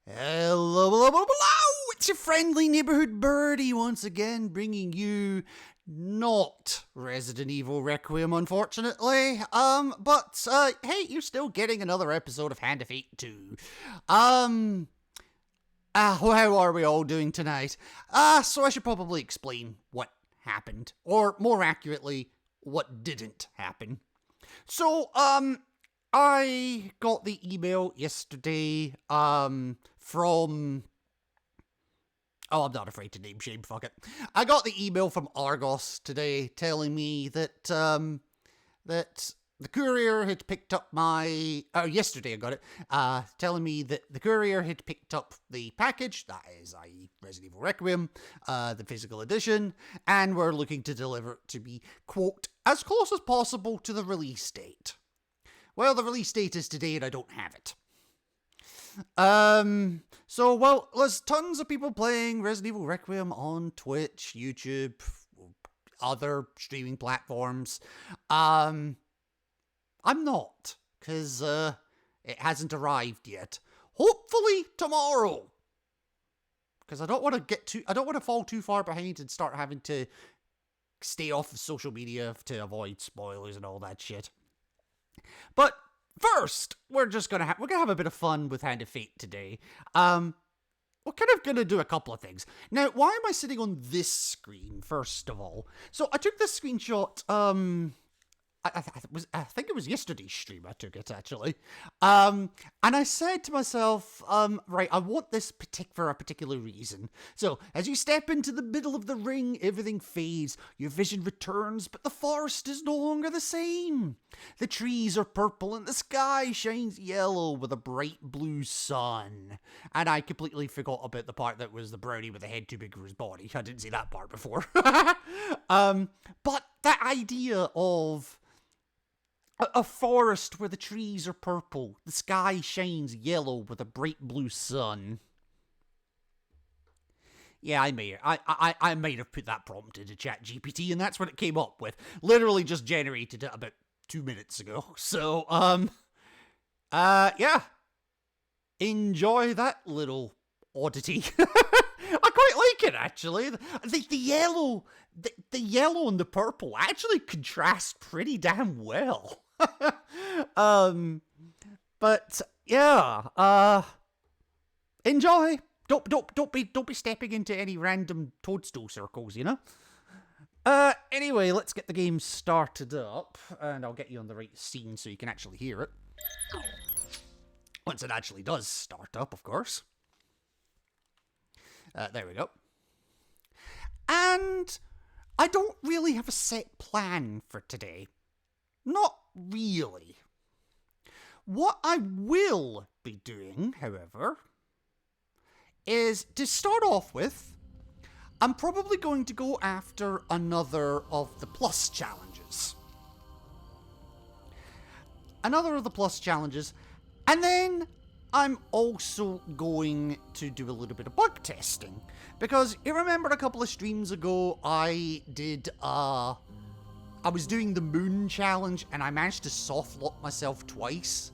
Hello, hello, hello, hello! It's your friendly neighborhood birdie once again, bringing you not Resident Evil Requiem, unfortunately. But hey, you're still getting another episode of Hand of Fate 2. How are we all doing tonight? So I should probably explain what happened, or more accurately, what didn't happen. So, I got the email yesterday, from... Oh, I'm not afraid to name shame, fuck it. I got the email from Argos today telling me that, that the courier had picked up my... yesterday I got it, telling me that the courier had picked up the package, that is, i.e. Resident Evil Requiem, the physical edition, and we're looking to deliver it to be, quote, as close as possible to the release date. Well, the release date is today and I don't have it. So, there's tons of people playing Resident Evil Requiem on Twitch, YouTube, other streaming platforms. I'm not, because, it hasn't arrived yet. Hopefully tomorrow. Because I don't want to fall too far behind and start having to stay off of social media to avoid spoilers and all that shit. But first, we're gonna have a bit of fun with Hand of Fate today. We're kind of gonna do a couple of things. Now, why am I sitting on this screen, first of all? So, I took this screenshot, I think it was yesterday's stream I took it, actually. And I said to myself, right, I want this for a particular reason. So, as you step into the middle of the ring, everything fades, your vision returns, but the forest is no longer the same. The trees are purple and the sky shines yellow with a bright blue sun. And I completely forgot about the part that was the brownie with a head too big for his body. I didn't see that part before. But that idea of a forest where the trees are purple, the sky shines yellow with a bright blue sun. Yeah, I might have put that prompt into ChatGPT, and that's what it came up with. Literally just generated it about 2 minutes ago. So, yeah. Enjoy that little oddity. I quite like it, actually. The yellow, the yellow and the purple actually contrast pretty damn well. But yeah, enjoy. Don't be stepping into any random toadstool circles, you know. Anyway, let's get the game started up, and I'll get you on the right scene so you can actually hear it. Once it actually does start up, of course. There we go. And I don't really have a set plan for today. Not really. What I will be doing, however, is to start off with, I'm probably going to go after another of the plus challenges. Another of the plus challenges, and then I'm also going to do a little bit of bug testing. Because you remember a couple of streams ago, I was doing the moon challenge and I managed to softlock myself twice.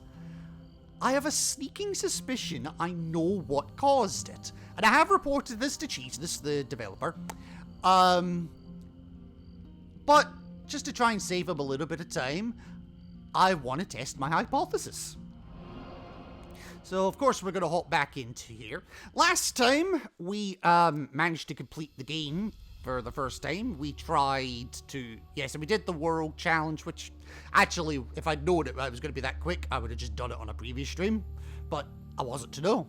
I have a sneaking suspicion I know what caused it. And I have reported this to Cheeseless, the developer. But just to try and save him a little bit of time, I want to test my hypothesis. So, of course, we're going to hop back into here. Last time, we managed to complete the game for the first time. We tried to... Yes, and we did the world challenge, which... Actually, if I'd known it was going to be that quick, I would have just done it on a previous stream. But I wasn't to know.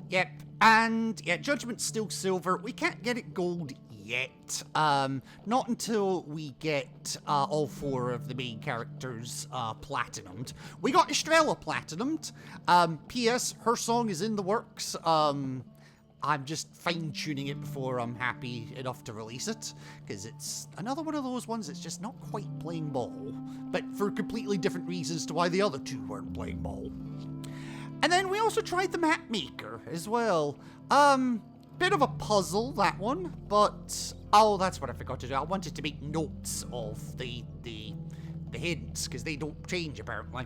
Yep. And, yeah, Judgment's still silver. We can't get it gold yet. Not until we get all 4 of the main characters platinumed. We got Estrella platinumed. P.S. Her song is in the works. I'm just fine-tuning it before I'm happy enough to release it, because it's another one of those ones that's just not quite playing ball, but for completely different reasons to why the other 2 weren't playing ball. And then we also tried the Mapmaker as well. Bit of a puzzle, that one, but... Oh, that's what I forgot to do. I wanted to make notes of the hints, because they don't change, apparently.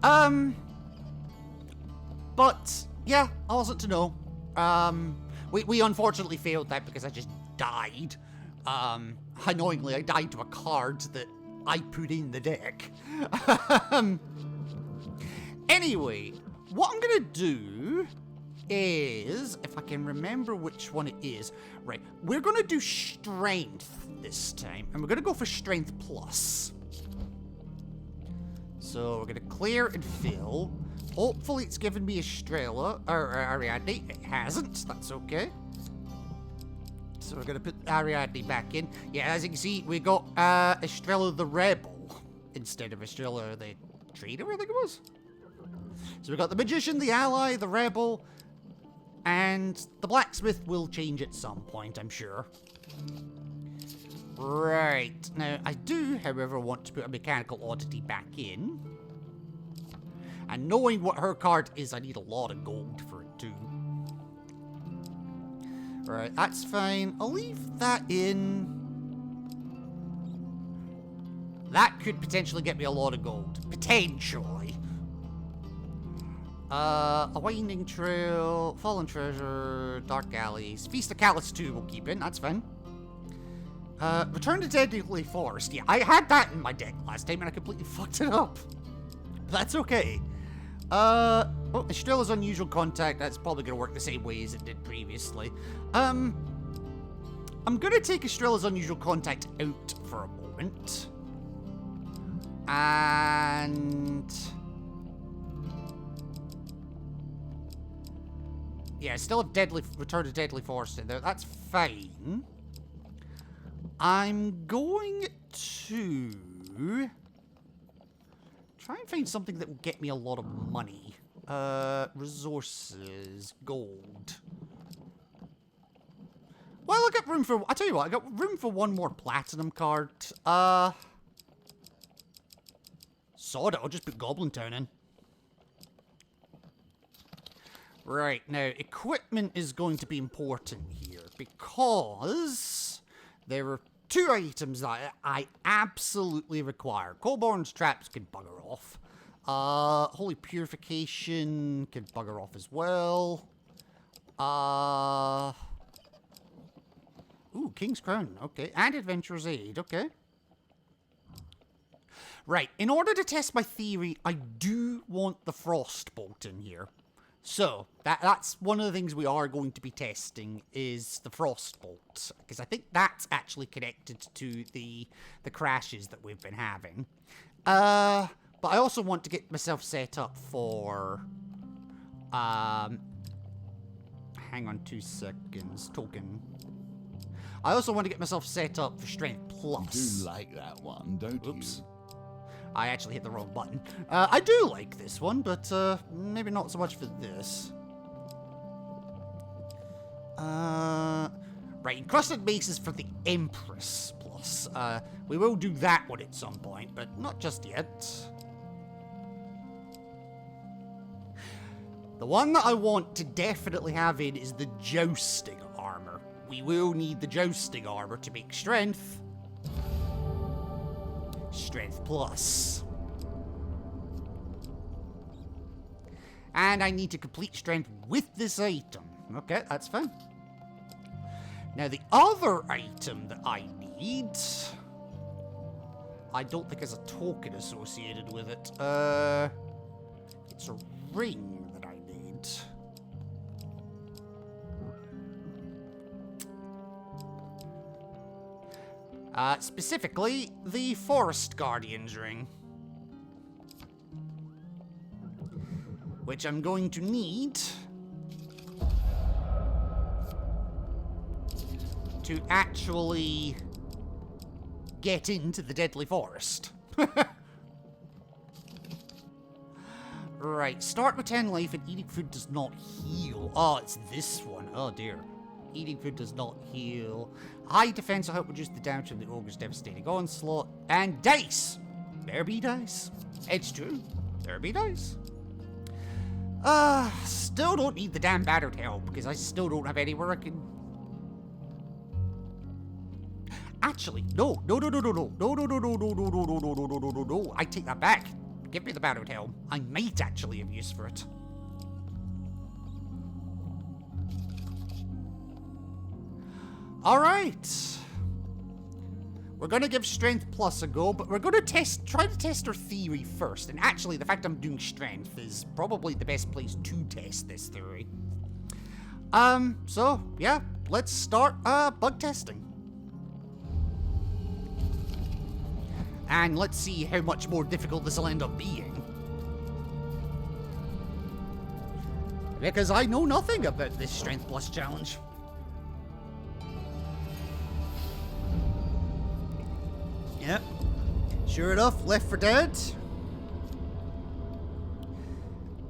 But, yeah, I wasn't to know. We unfortunately failed that because I just died. Annoyingly, I died to a card that I put in the deck. Anyway, what I'm gonna do is, if I can remember which one it is, right, we're gonna do strength this time, and we're gonna go for strength plus. So we're gonna clear and fill. Hopefully it's given me Estrella, or Ariadne. It hasn't, that's okay. So we're gonna put Ariadne back in. Yeah, as you can see, we got Estrella the Rebel instead of Estrella the Trader, I think it was. So we got the Magician, the Ally, the Rebel, and the Blacksmith will change at some point, I'm sure. Right, now I do, however, want to put a Mechanical Oddity back in. And knowing what her card is, I need a lot of gold for it too. Right, that's fine. I'll leave that in. That could potentially get me a lot of gold. Potentially. A Winding Trail, Fallen Treasure, Dark Alleys, Feast of Callus 2 we'll keep in, that's fine. Return to Deadly Forest. Yeah, I had that in my deck last time and I completely fucked it up. But that's okay. Oh, Estrella's Unusual Contact, that's probably going to work the same way as it did previously. I'm going to take Estrella's Unusual Contact out for a moment. And... yeah, I still have Return to Deadly Forest in there, that's fine. I'm going to... try and find something that will get me a lot of money. Resources, gold. Well, I got room for... I'll tell you what, I got room for one more platinum card. Sod it, I'll just put Goblin Town in. Right, now, equipment is going to be important here, because there are two items that I absolutely require. Colborn's Traps can bugger off. Holy Purification can bugger off as well. Ooh, King's Crown, okay. And Adventurer's Aid, okay. Right, in order to test my theory, I do want the Frostbolt in here. So, that's one of the things we are going to be testing, is the Frostbolt. Because I think that's actually connected to the crashes that we've been having. But I also want to get myself set up for... hang on 2 seconds. Token. I also want to get myself set up for Strength Plus. You do like that one, don't you? Oops. I actually hit the wrong button. I do like this one, but maybe not so much for this. Right, Encrusted Bases for the Empress Plus. We will do that one at some point, but not just yet. The one that I want to definitely have in is the Jousting Armor. We will need the Jousting Armor to make Strength. Strength Plus. And I need to complete Strength with this item. Okay, that's fine. Now, the other item that I need... I don't think there's a token associated with it. It's a ring that I need. Specifically, the Forest Guardian's ring. Which I'm going to need to actually get into the Deadly Forest. Right, start with 10 life and eating food does not heal. Oh, it's this one. Oh dear. Eating food does not heal. High defense will help reduce the damage from the ogre's devastating onslaught. And dice! There be dice. It's true. There be dice. Still don't need the damn battered help because I still don't have anywhere I can... Actually, no. No. I take that back. Give me the battered helm. I might actually have use for it. Alright. We're going to give Strength Plus a go, but we're going to try to test our theory first. And actually, the fact I'm doing Strength is probably the best place to test this theory. So, yeah, let's start, bug testing. And let's see how much more difficult this will end up being. Because I know nothing about this Strength Plus challenge. Yep. Sure enough, Left 4 Dead.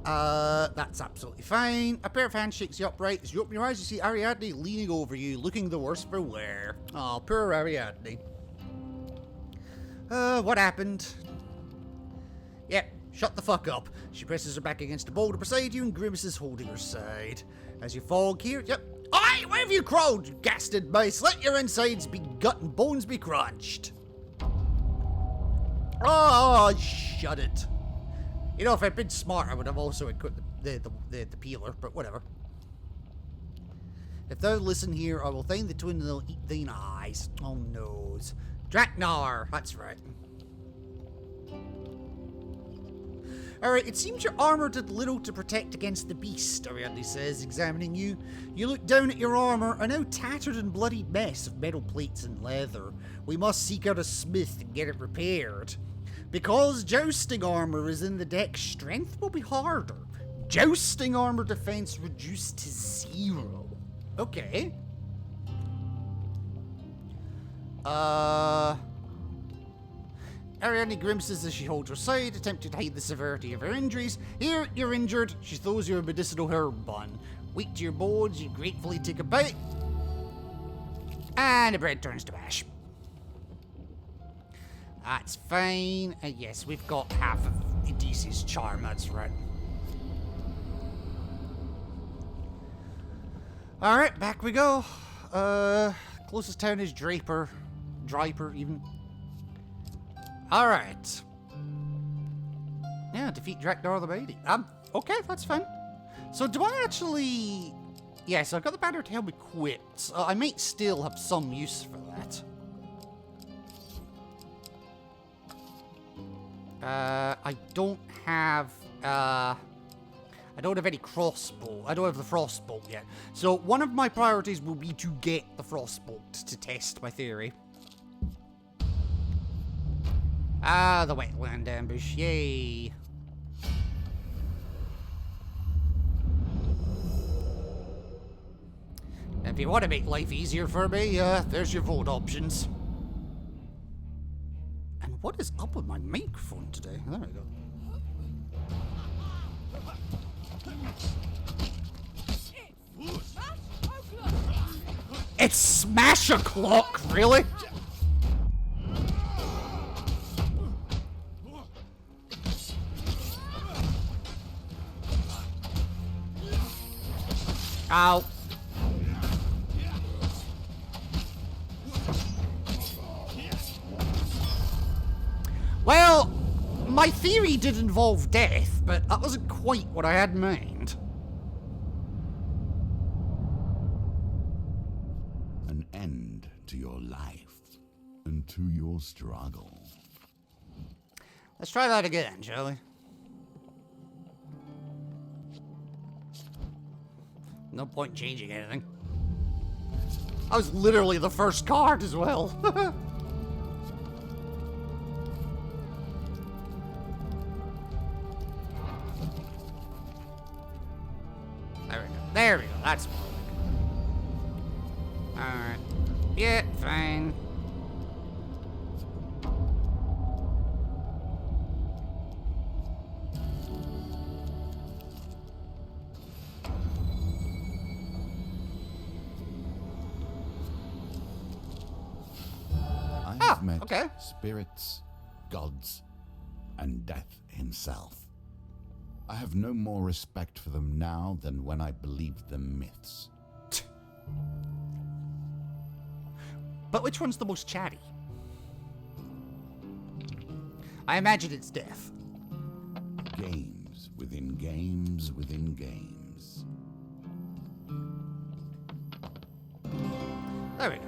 That's absolutely fine. A pair of hands shakes you upright. As you open your eyes, you see Ariadne leaning over you, looking the worse for wear. Oh, poor Ariadne. What happened? Yep, shut the fuck up. She presses her back against a boulder beside you and grimaces, holding her side. As you fall here, yep. Oi, where have you crawled, you gasted mice? Let your insides be gut and bones be crunched. Oh, shut it. You know, if I'd been smart, I would have also equipped the peeler, but whatever. If thou listen here, I will find the twin and they'll eat thine eyes. Oh, noes. Draknar, that's right. Alright, it seems your armor did little to protect against the beast, Ariadne says, examining you. You look down at your armor, a now tattered and bloodied mess of metal plates and leather. We must seek out a smith and get it repaired. Because jousting armor is in the deck, strength will be harder. Jousting armor defense reduced to 0. Okay. Ariadne grimaces as she holds her side, attempting to hide the severity of her injuries. Here, you're injured. She throws you a medicinal herb bun. Weak to your bones, you gratefully take a bite. And the bread turns to ash. That's fine. Yes, we've got half of Edisi's charm, that's right. Alright, back we go. Closest town is Draper, even. Alright. Yeah, defeat Draknar the Mighty. Okay, that's fine. So do I actually... Yeah, so I've got the battered helm equipped. So I might still have some use for that. I don't have any crossbow. I don't have the frostbolt yet. So one of my priorities will be to get the frostbolt to test my theory. Ah, the wetland ambush. Yay. If you want to make life easier for me, there's your vote options. And what is up with my microphone today? There we go. It's Smash O'Clock, really? Ow. Well, my theory did involve death, but that wasn't quite what I had in mind. An end to your life and to your struggle. Let's try that again, shall we? No point changing anything. I was literally the first card as well. There we go. There we go. That's more like it. Alright. Yeah, fine. I've met okay. spirits, gods, and death himself. I have no more respect for them now than when I believed them myths. But which one's the most chatty? I imagine it's death. games within games within games. There we go.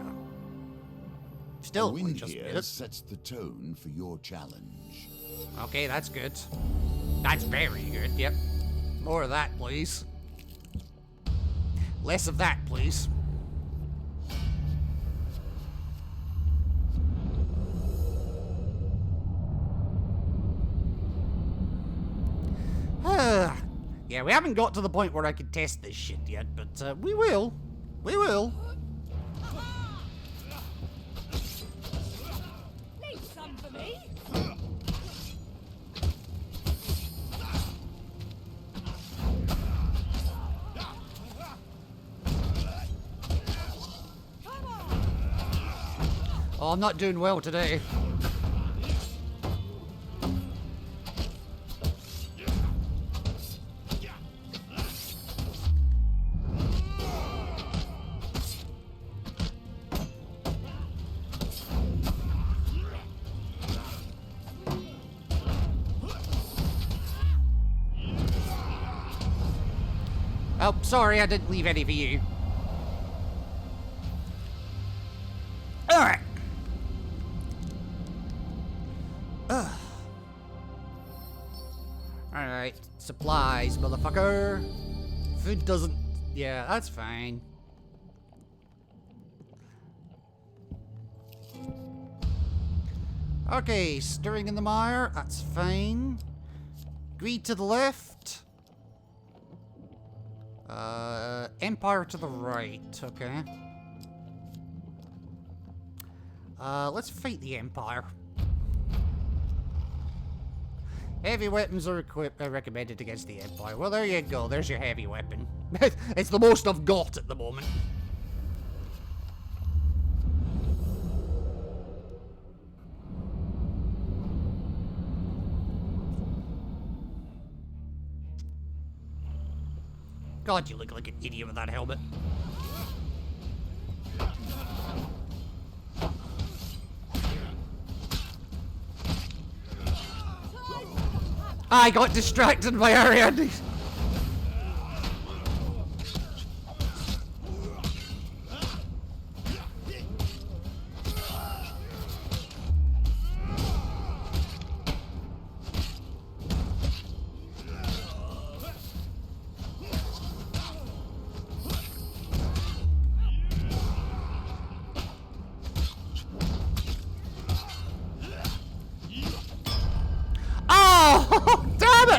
Still, The we wind just made here it. sets the tone for your challenge. Okay, that's good. That's very good, yep. More of that, please. Less of that, please. Yeah, we haven't got to the point where I can test this shit yet, but we will. We will. Leave some for me. Oh, I'm not doing well today. Oh, sorry, I didn't leave any for you. Alright. Alright, supplies, motherfucker. Food doesn't... Yeah, that's fine. Okay, stirring in the mire, that's fine. Greed to the left. Empire to the right, okay. Let's fight the Empire. Heavy weapons are recommended against the Empire. Well, there you go. There's your heavy weapon. It's the most I've got at the moment. God, you look like an idiot with that helmet. I got distracted by Ariadne.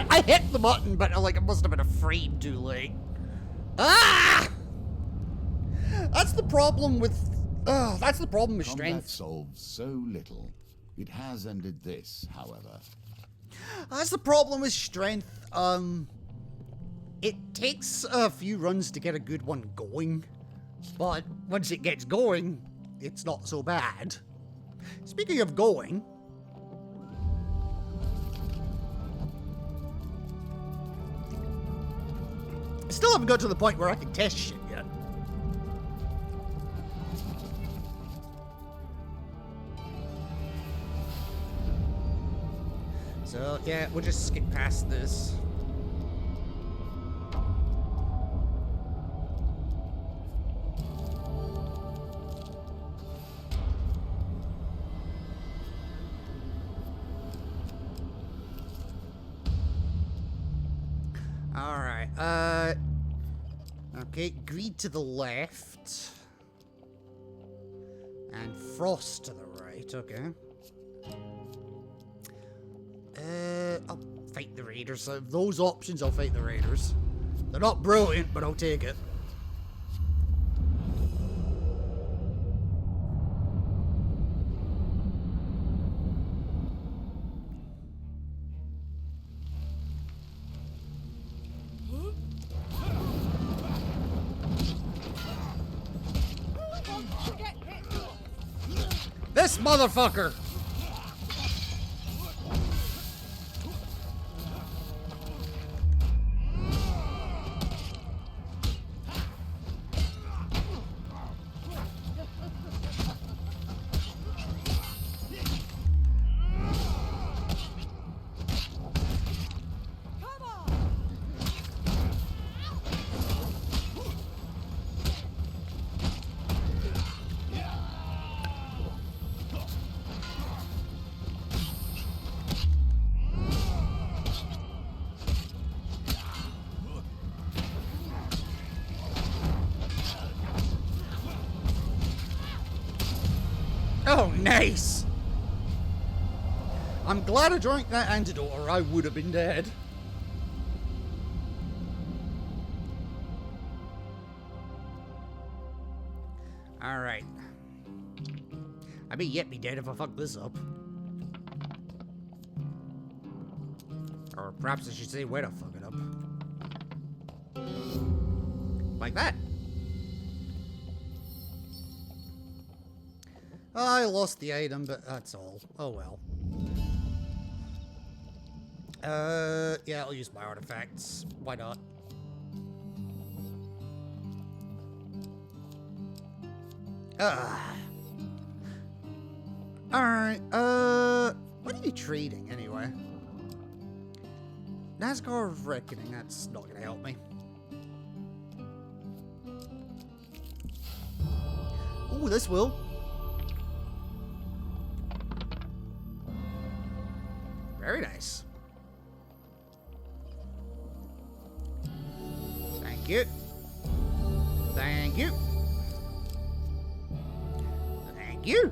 I hit the button, but like I must have been afraid too late. Ah! That's the problem with. That's the problem with Combat strength. solves so little. It has ended this, however. That's the problem with strength. It takes a few runs to get a good one going, but once it gets going, it's not so bad. Speaking of going. Still haven't got to the point where I can test shit yet. So, yeah, we'll just skip past this. Alright, okay, greed to the left. And frost to the right, okay. I'll fight the raiders. So those options, I'll fight the raiders. They're not brilliant, but I'll take it. This motherfucker! Nice! I'm glad I drank that antidote or I would have been dead. Alright. I may yet be dead if I fuck this up. Or perhaps I should say where to fuck it up. Like that. I lost the item, but that's all. Oh well. Yeah, I'll use my artifacts. Why not? Alright, what are you trading anyway? NASCAR of Reckoning, that's not gonna help me. Ooh, this will. Very nice. Thank you. Thank you. Thank you.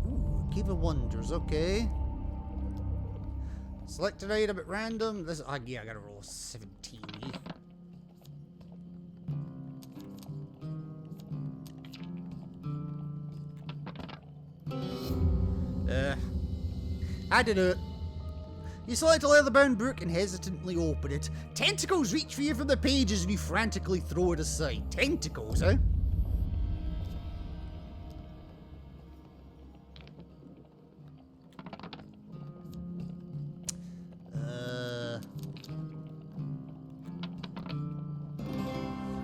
Ooh, Cave of Wonders, okay. Select an item at random. This, yeah, I gotta roll 17. I did it. You select a leather-bound book and hesitantly open it. Tentacles reach for you from the pages and you frantically throw it aside. Tentacles, eh?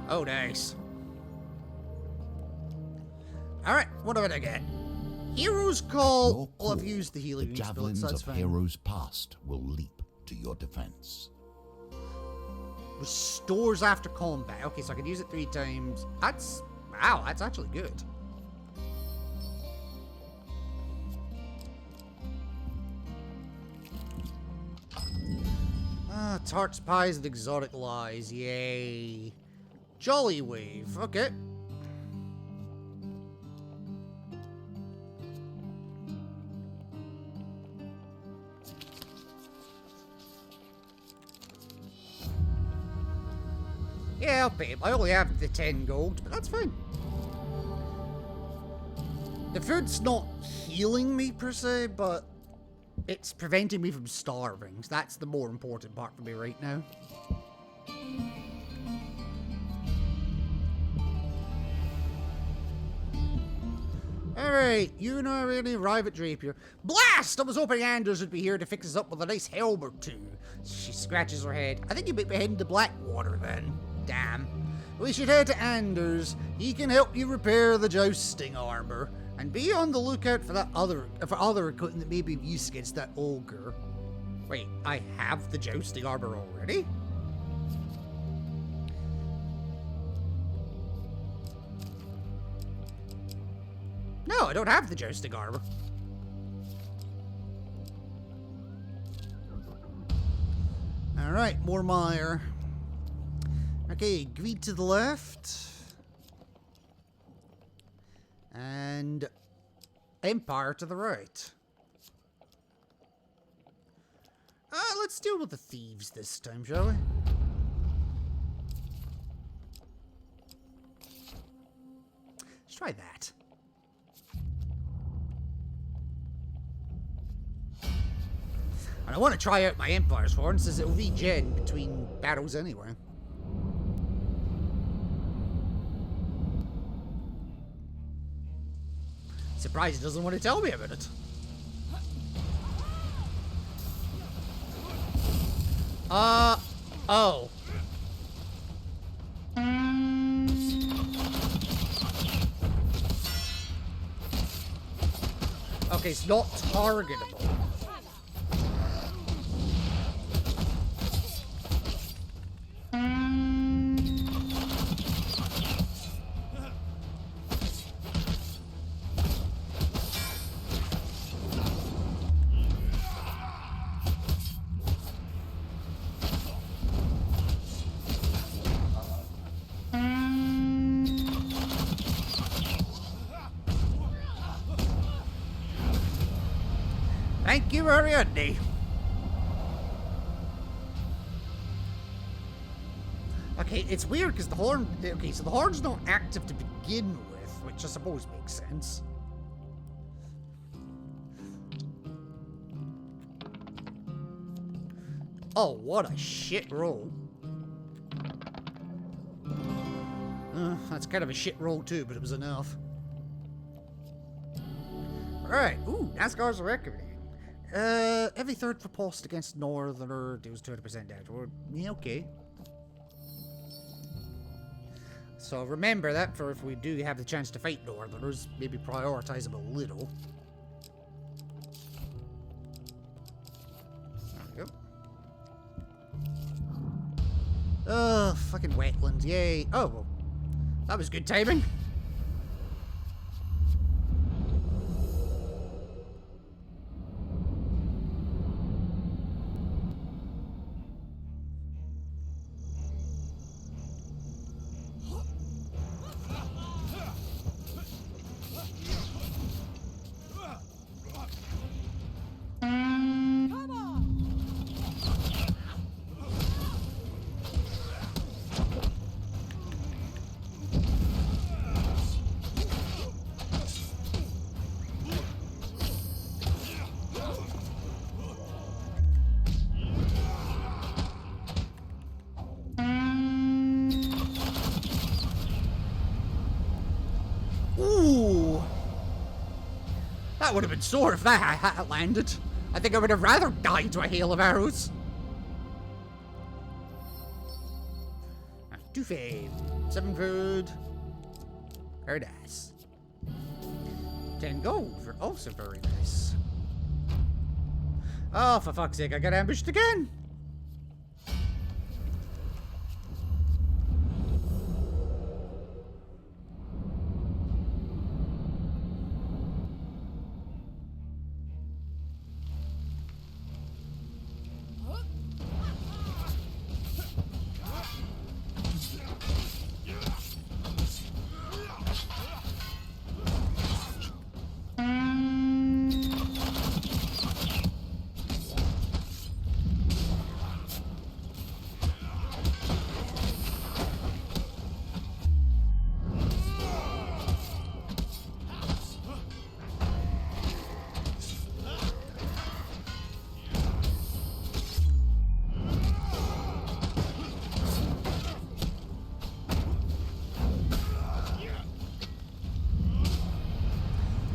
Oh, nice. Alright, what did I get? Hero's Call. Well, I've used the healing the spell, so javelins that's of fine. heroes past will leap to your defense. Restores after combat. Okay, so I can use it 3 times. That's... Wow, that's actually good. Tarts, pies, and exotic lies. Yay. Jolly Wave. Okay. Yeah, I'll pay him. I only have the 10 gold, but that's fine. The food's not healing me per se, but it's preventing me from starving. So that's the more important part for me right now. Alright, you and I really arrive at Drapier. Blast! I was hoping Anders would be here to fix us up with a nice helm or two. She scratches her head. I think you might be heading to Blackwater then. Damn. We should head to Anders. He can help you repair the jousting armor. And be on the lookout for that other equipment that may be of use against that ogre. Wait, I have the jousting armor already? No, I don't have the jousting armor. Alright, more mire. Okay, greed to the left. And Empire to the right. Let's deal with the thieves this time, shall we? Let's try that. And I want to try out my Empire's Horn, since it'll regen between battles anyway. Surprised he doesn't want to tell me about it. Oh. Okay, it's not targetable. Thank you, Ariadne. Okay, it's weird because the horn... Okay, so the horn's not active to begin with, which I suppose makes sense. Oh, what a shit roll. That's kind of a shit roll too, but it was enough. Alright, ooh, NASCAR's Requiem. Every third repulsed against Northerner deals 200% damage. Yeah, okay. So remember that for if we do have the chance to fight Northerners, maybe prioritize them a little. There we go. Oh, fucking wetlands, yay. Oh, well, that was good timing. Ooh! That would have been sore if that had landed. I think I would have rather died to a hail of arrows. Two fame. 7 food. Very nice. 10 gold. Also very nice. Oh, for fuck's sake, I got ambushed again.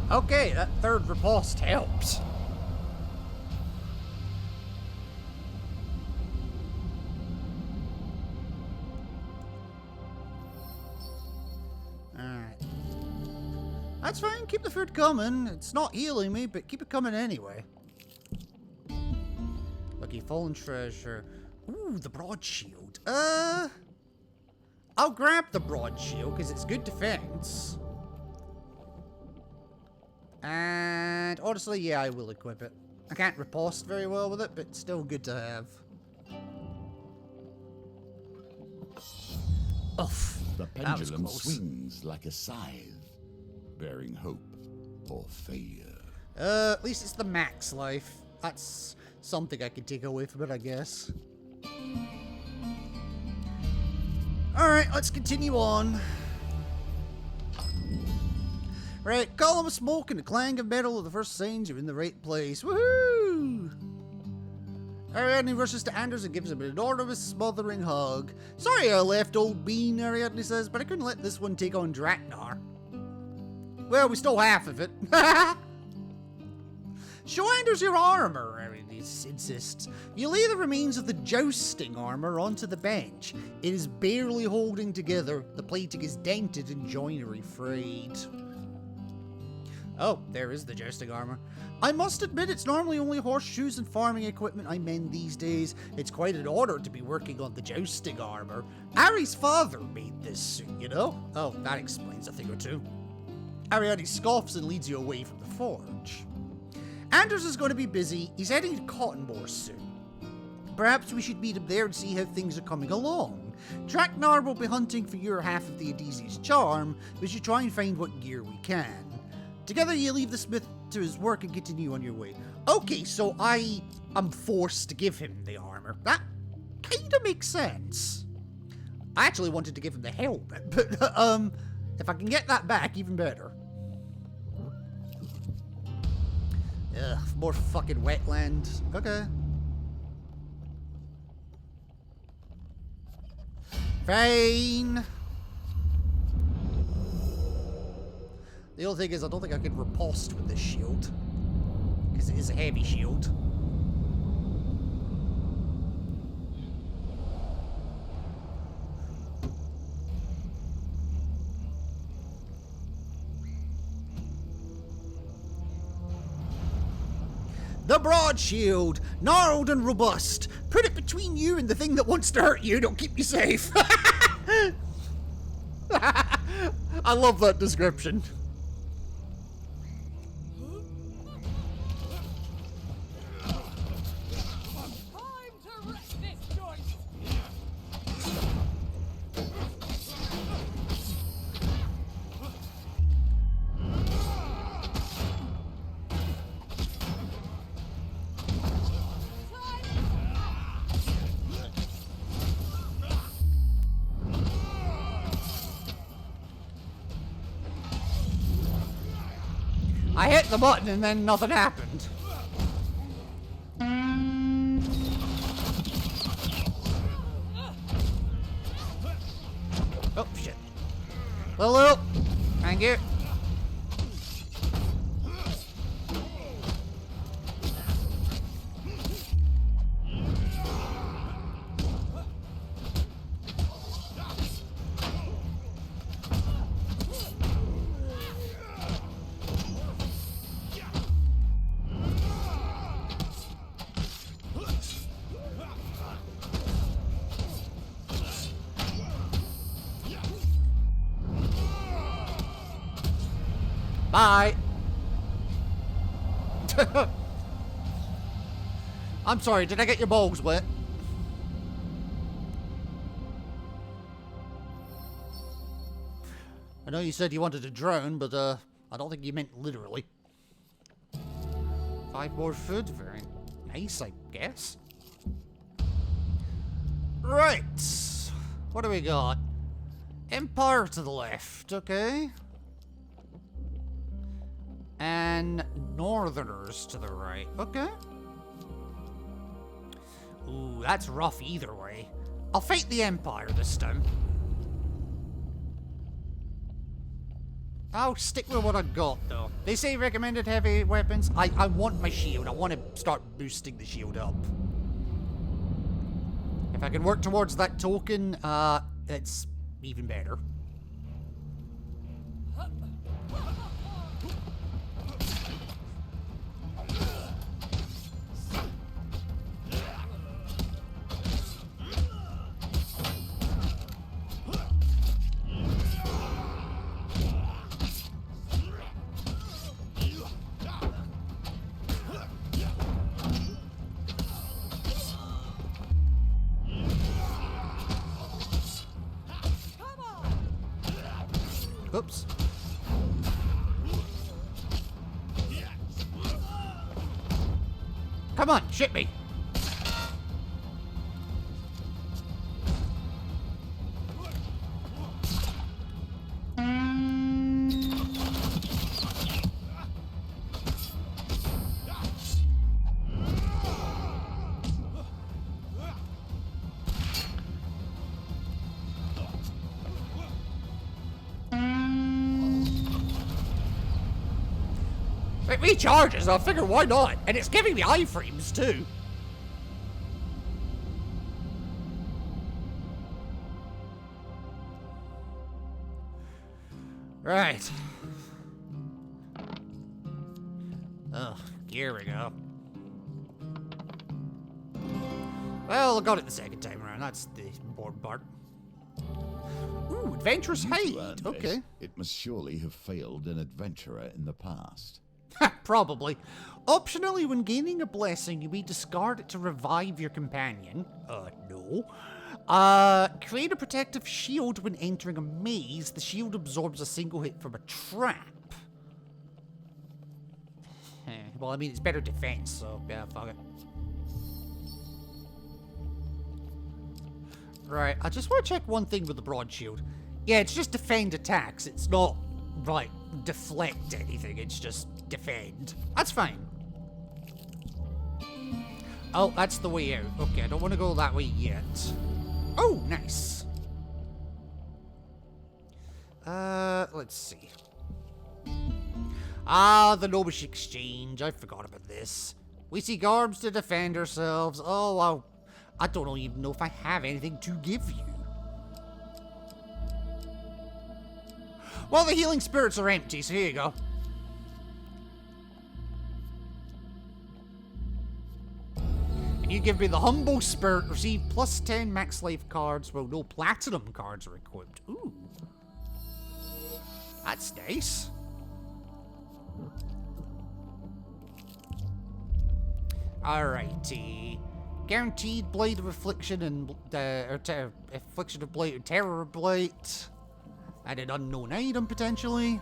Okay, that third riposte helps. Alright. That's fine, keep the food coming. It's not healing me, but keep it coming anyway. Lucky fallen treasure. Ooh, the broad shield. I'll grab the broad shield, because it's good defense. And honestly, yeah, I will equip it. I can't riposte very well with it, but it's still good to have. Oof, The pendulum swings like a scythe, bearing hope or failure. At least it's the max life. That's something I can take away from it, I guess. Alright, let's continue on. Right, column of smoke and the clang of metal are the first signs you're in the right place. Woohoo! Ariadne rushes to Anders and gives him an enormous smothering hug. Sorry I left old Bean, Ariadne says, but I couldn't let this one take on Draknar. Well, we stole half of it. Show Anders your armor, Ariadne insists. You lay the remains of the jousting armor onto the bench. It is barely holding together. The plating is dented and joinery frayed. Oh, there is the jousting armor. I must admit it's normally only horseshoes and farming equipment I mend these days. It's quite an honor to be working on the jousting armor. Ari's father made this suit, you know? Oh, that explains a thing or two. Ariadne scoffs and leads you away from the forge. Anders is going to be busy. He's heading to Cottonmore soon. Perhaps we should meet him there and see how things are coming along. Draknar will be hunting for your half of the Adesi's charm. We should try and find what gear we can. Together you leave the smith to his work and continue on your way. Okay, so I am forced to give him the armor. That kind of makes sense. I actually wanted to give him the helmet, but if I can get that back, even better. Ugh, more fucking wetland. Okay. Fine. The only thing is, I don't think I can riposte with this shield. Because it is a heavy shield. The broad shield, gnarled and robust. Put it between you and the thing that wants to hurt you. It'll keep you safe. I love that description. I hit the button and then nothing happened. Oh, shit. Lulu! Thank you. Bye. I'm sorry, did I get your balls wet? I know you said you wanted to drown, but I don't think you meant literally. 5 more food, very nice, I guess. Right, what do we got? Empire to the left, okay. And Northerners to the right. Okay. Ooh, that's rough either way. I'll fight the Empire this time. I'll stick with what I got, though. They say recommended heavy weapons. I want my shield. I want to start boosting the shield up. If I can work towards that token, it's even better. Oops. Come on, shit me. It recharges, I figure why not? And it's giving me iframes too. Right. Oh, here we go. Well, I got it the second time around. That's the important part. Ooh, adventurous hide. Okay. It must surely have failed an adventurer in the past. Probably. Optionally, when gaining a blessing, you may discard it to revive your companion. No. Create a protective shield when entering a maze. The shield absorbs a single hit from a trap. Well, I mean, it's better defense, so yeah, fuck it. Right, I just want to check one thing with the broad shield. Yeah, it's just defend attacks. It's not, right, deflect anything. It's just defend. That's fine. Oh, that's the way out. Okay, I don't want to go that way yet. Oh, nice. Let's see. Ah, the Gnomish Exchange. I forgot about this. We seek arms to defend ourselves. Oh, wow. I don't even know if I have anything to give you. Well, the healing spirits are empty, so here you go. And you give me the humble spirit, receive plus 10 max life cards, while no platinum cards are equipped. Ooh. That's nice. Alrighty. Guaranteed Blade of Affliction and Affliction of Blight and Terror of Blight. And an unknown item potentially.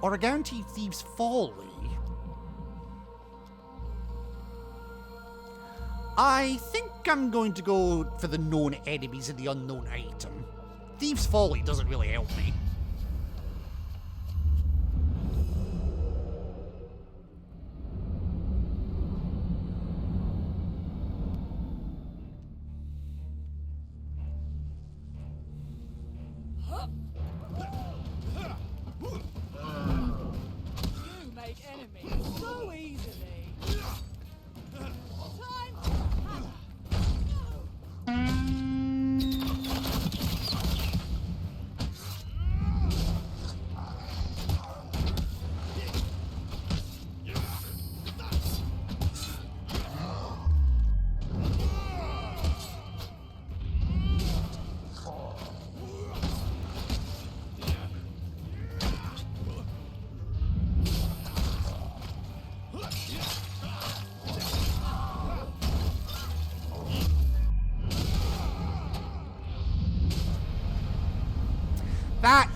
Or a guaranteed Thieves' Folly. I think I'm going to go for the known enemies and the unknown item. Thieves' Folly doesn't really help me.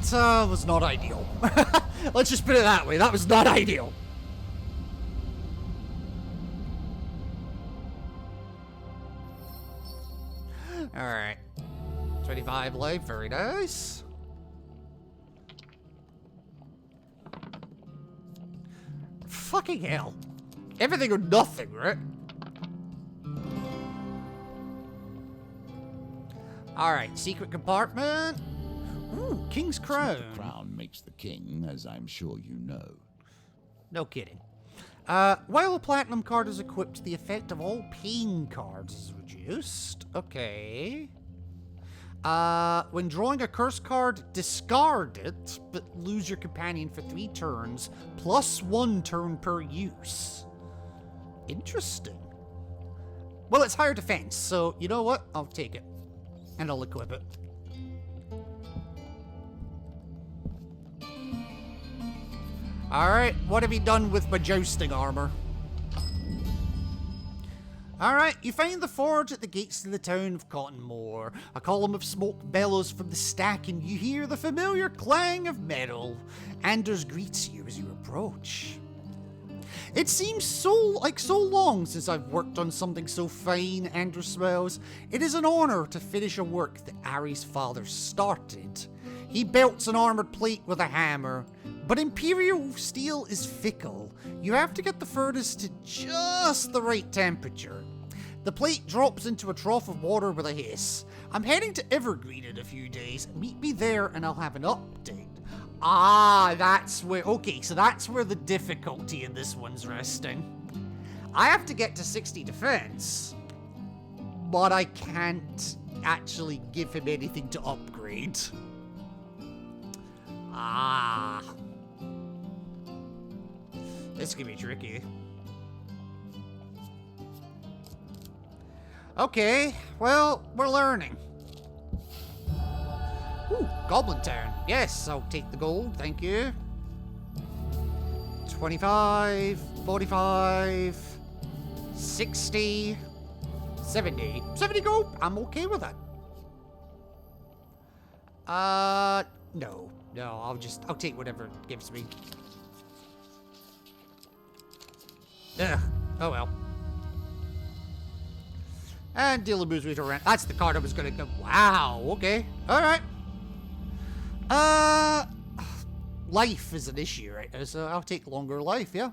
That was not ideal. Let's just put it that way. That was not ideal. Alright. 25 life. Very nice. Fucking hell. Everything or nothing, right? Alright. Secret compartment. Ooh, King's Crown. The crown makes the king, as I'm sure you know. No kidding. While a platinum card is equipped, the effect of all pain cards is reduced. Okay. When drawing a curse card, discard it, but lose your companion for 3 turns, plus 1 turn per use. Interesting. Well, it's higher defense, so you know what? I'll take it. And I'll equip it. Alright, what have you done with my jousting armor? Alright, you find the forge at the gates to the town of Cottonmore. A column of smoke bellows from the stack and you hear the familiar clang of metal. Anders greets you as you approach. It seems so long since I've worked on something so fine, Anders smells. It is an honor to finish a work that Ari's father started. He belts an armored plate with a hammer. But Imperial steel is fickle. You have to get the furnace to just the right temperature. The plate drops into a trough of water with a hiss. I'm heading to Evergreen in a few days. Meet me there and I'll have an update. Ah, that's where... Okay, so that's where the difficulty in this one's resting. I have to get to 60 defense. But I can't actually give him anything to upgrade. Ah... This could be tricky. Okay, well, we're learning. Ooh, Goblin Town. Yes, I'll take the gold, thank you. 25, 45, 60, 70. 70 gold, I'm okay with that. No, I'll take whatever it gives me. Ugh. Oh well. And deal a moves with around. That's the card I was gonna go. Wow, okay. Alright. Life is an issue right now, so I'll take longer life, yeah.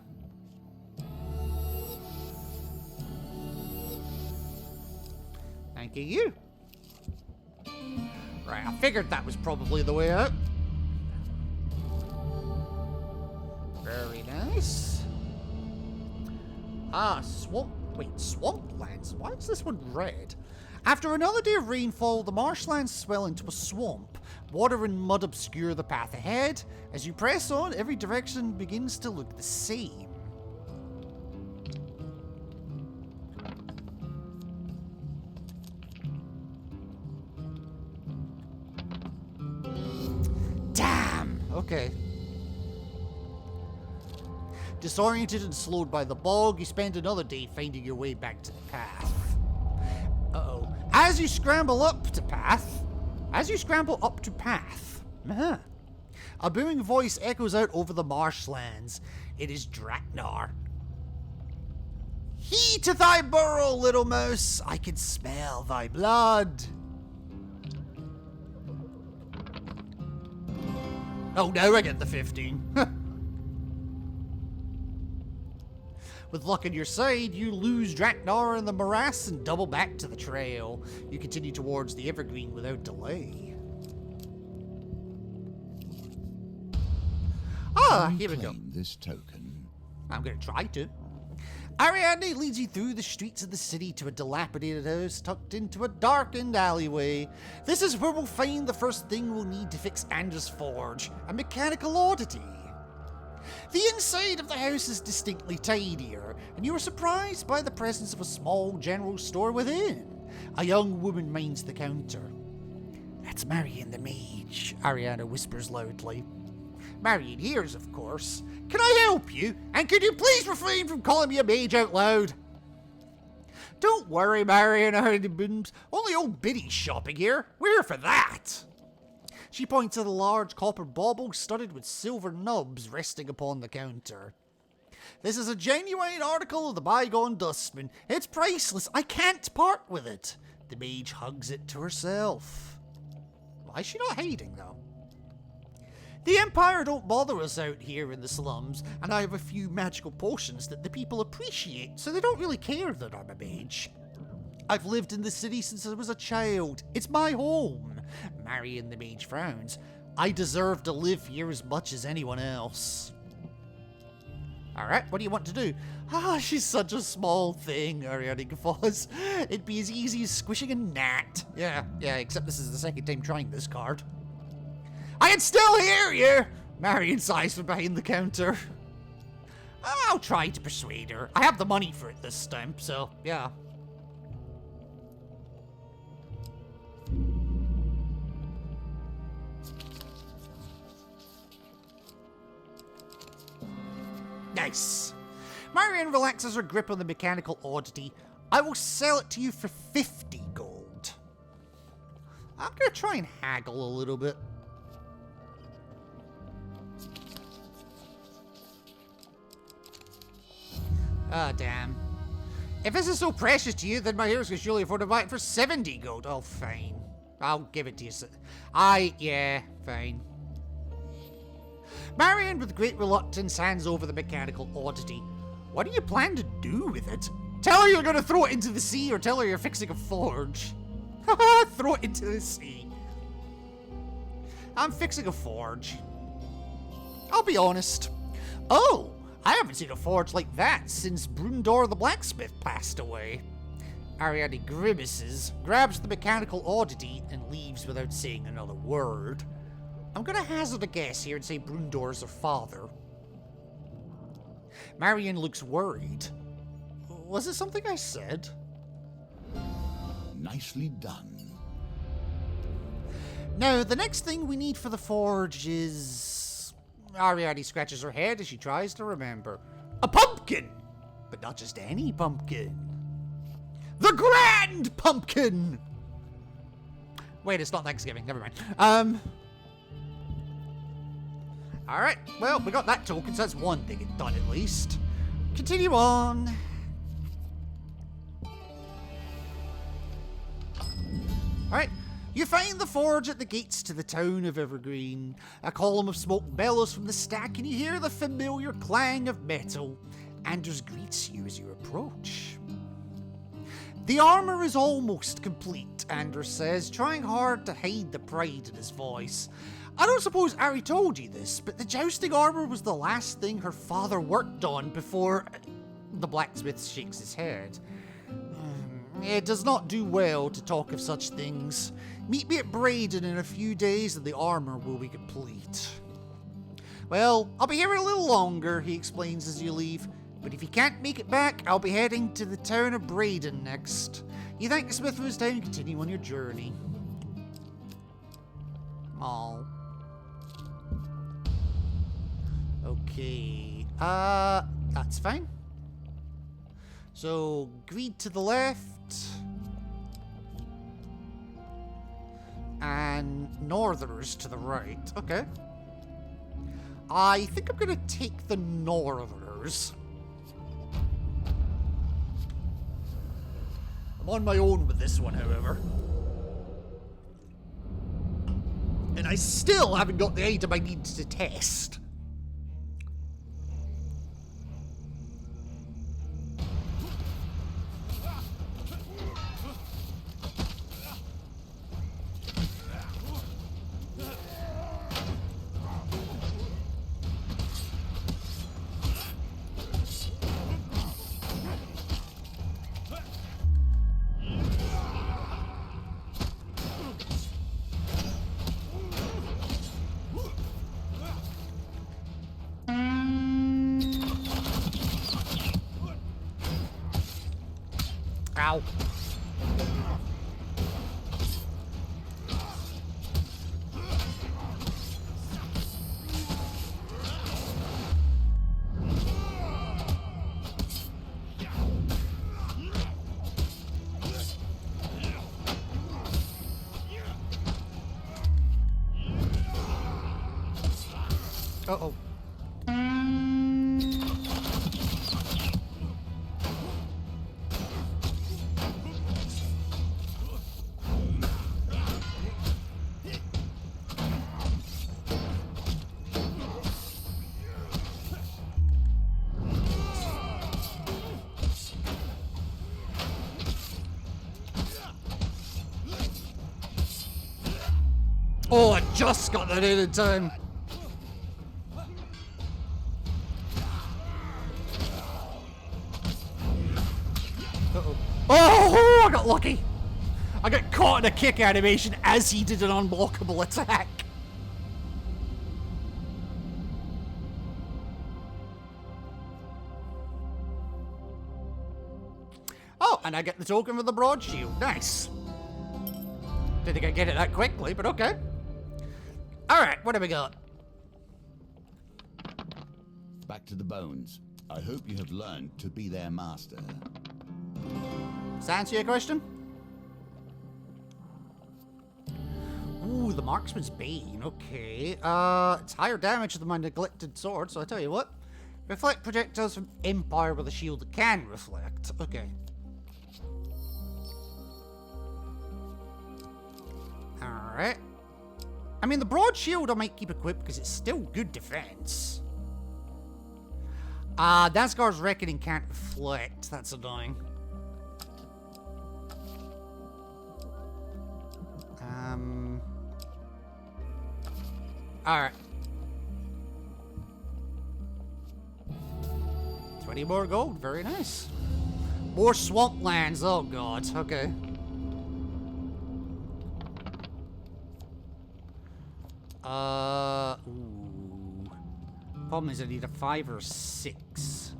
Thank you. Right, I figured that was probably the way out. Very nice. Swamp. Wait, swamplands? Why is this one red? After another day of rainfall, the marshlands swell into a swamp. Water and mud obscure the path ahead. As you press on, every direction begins to look the same. Damn! Okay. Disoriented and slowed by the bog, you spend another day finding your way back to the path. Uh-oh. As you scramble up to path, a booming voice echoes out over the marshlands. It is Draknar. He to thy burrow, little mouse. I can smell thy blood. Oh, now I get the 15. With luck on your side, you lose Draknar in the morass and double back to the trail. You continue towards the Evergreen without delay. Here we go. This token. I'm going to try to. Ariadne leads you through the streets of the city to a dilapidated house tucked into a darkened alleyway. This is where we'll find the first thing we'll need to fix Andra's forge, a mechanical oddity. The inside of the house is distinctly tidier, and you are surprised by the presence of a small general store within. A young woman minds the counter. That's Marion the mage, Ariana whispers loudly. Marion hears, of course. Can I help you? And could you please refrain from calling me a mage out loud? Don't worry, Marion, only old Biddy's shopping here. We're here for that. She points at a large copper bauble studded with silver nubs resting upon the counter. This is a genuine article of the bygone dustman. It's priceless. I can't part with it. The mage hugs it to herself. Why is she not hiding, though? The Empire don't bother us out here in the slums, and I have a few magical potions that the people appreciate, so they don't really care that I'm a mage. I've lived in the city since I was a child. It's my home. Marion the mage frowns. I deserve to live here as much as anyone else. Alright, what do you want to do? She's such a small thing, Ariadne guffaws. It'd be as easy as squishing a gnat. Yeah, except this is the second time trying this card. I can still hear you! Marion sighs from behind the counter. I'll try to persuade her. I have the money for it this time, so yeah. Nice. Marion relaxes her grip on the mechanical oddity. I will sell it to you for 50 gold. I'm going to try and haggle a little bit. Ah, damn. If this is so precious to you, then my heroes can surely afford to buy it for 70 gold. Oh, fine. I'll give it to you. Yeah, fine. Marion, with great reluctance, hands over the mechanical oddity. What do you plan to do with it? Tell her you're going to throw it into the sea, or tell her you're fixing a forge. Haha, throw it into the sea. I'm fixing a forge. I'll be honest. Oh, I haven't seen a forge like that since Brundor the blacksmith passed away. Ariadne grimaces, grabs the mechanical oddity, and leaves without saying another word. I'm gonna hazard a guess here and say Brundor's her father. Marion looks worried. Was it something I said? Nicely done. Now, the next thing we need for the forge is... Ariadne scratches her head as she tries to remember. A pumpkin! But not just any pumpkin. The Grand Pumpkin! Wait, it's not Thanksgiving. Never mind. Alright, well, we got that token, so that's one thing done at least. Continue on. Alright. You find the forge at the gates to the town of Evergreen. A column of smoke bellows from the stack and you hear the familiar clang of metal. Anders greets you as you approach. The armor is almost complete, Anders says, trying hard to hide the pride in his voice. I don't suppose Ari told you this, but the jousting armor was the last thing her father worked on before... The blacksmith shakes his head. It does not do well to talk of such things. Meet me at Braden in a few days and the armor will be complete. Well, I'll be here a little longer, he explains as you leave. But if you can't make it back, I'll be heading to the town of Braden next. You thank the smith for his time and continue on your journey. Aww. Okay. That's fine. So, greed to the left. And northerners to the right. Okay. I think I'm gonna take the northerners. I'm on my own with this one, however. And I still haven't got the item I need to test. Ow. Uh-oh. Oh, I just got that in time. Uh-oh. Oh, I got lucky. I got caught in a kick animation as he did an unblockable attack. Oh, and I get the token for the broad shield. Nice. Didn't think I'd get it that quickly, but okay. Alright, what have we got? Back to the bones. I hope you have learned to be their master. Does that answer your question? Ooh, the Marksman's Bane. Okay. It's higher damage than my neglected sword, so I tell you what. Reflect projectiles from Empire with a shield that can reflect. Okay. Alright. I mean, the broad shield I might keep equipped because it's still good defense. Dasgar's Reckoning can't reflect. That's annoying. Alright. 20 more gold. Very nice. More swamplands. Oh, God. Okay. Ooh. Problem is I need a 5 or 6.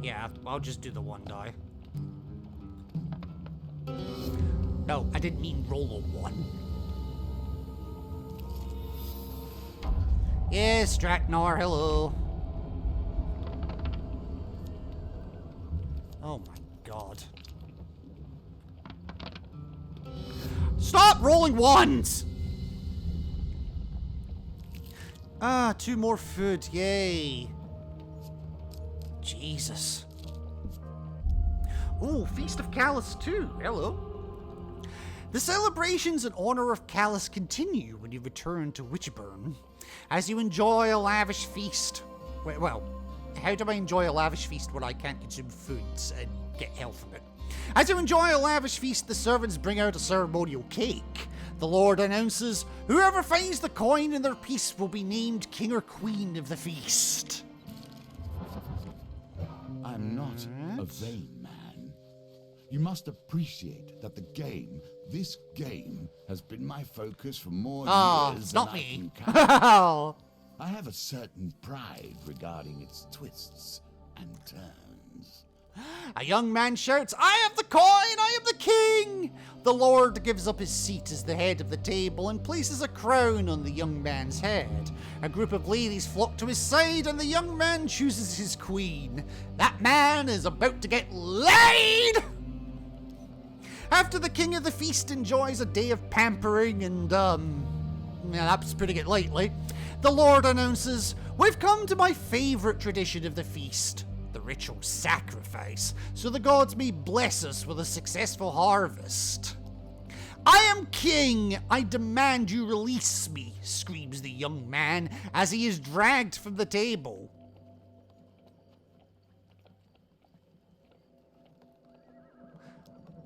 Yeah, I'll just do the 1 die. No, I didn't mean roll a 1. Yes, Dratnar, hello. Oh my god. Stop rolling 1s! 2 more food, yay. Jesus. Ooh, Feast of Callus too. Hello. The celebrations in honor of Callus continue when you return to Witchburn, as you enjoy a lavish feast. Well, how do I enjoy a lavish feast when I can't consume foods and get health from it? As you enjoy a lavish feast, the servants bring out a ceremonial cake. The Lord announces, whoever finds the coin in their piece will be named king or queen of the feast. I'm not a vain man. You must appreciate that this game, has been my focus for more years than I can count. I have a certain pride regarding its twists and turns. A young man shouts, I am the coin, I am the king! The Lord gives up his seat as the head of the table and places a crown on the young man's head. A group of ladies flock to his side and the young man chooses his queen. That man is about to get laid! After the king of the feast enjoys a day of pampering and, that's putting it lightly, the Lord announces, we've come to my favourite tradition of the feast, the ritual sacrifice, so the gods may bless us with a successful harvest. I am king! I demand you release me, screams the young man as he is dragged from the table.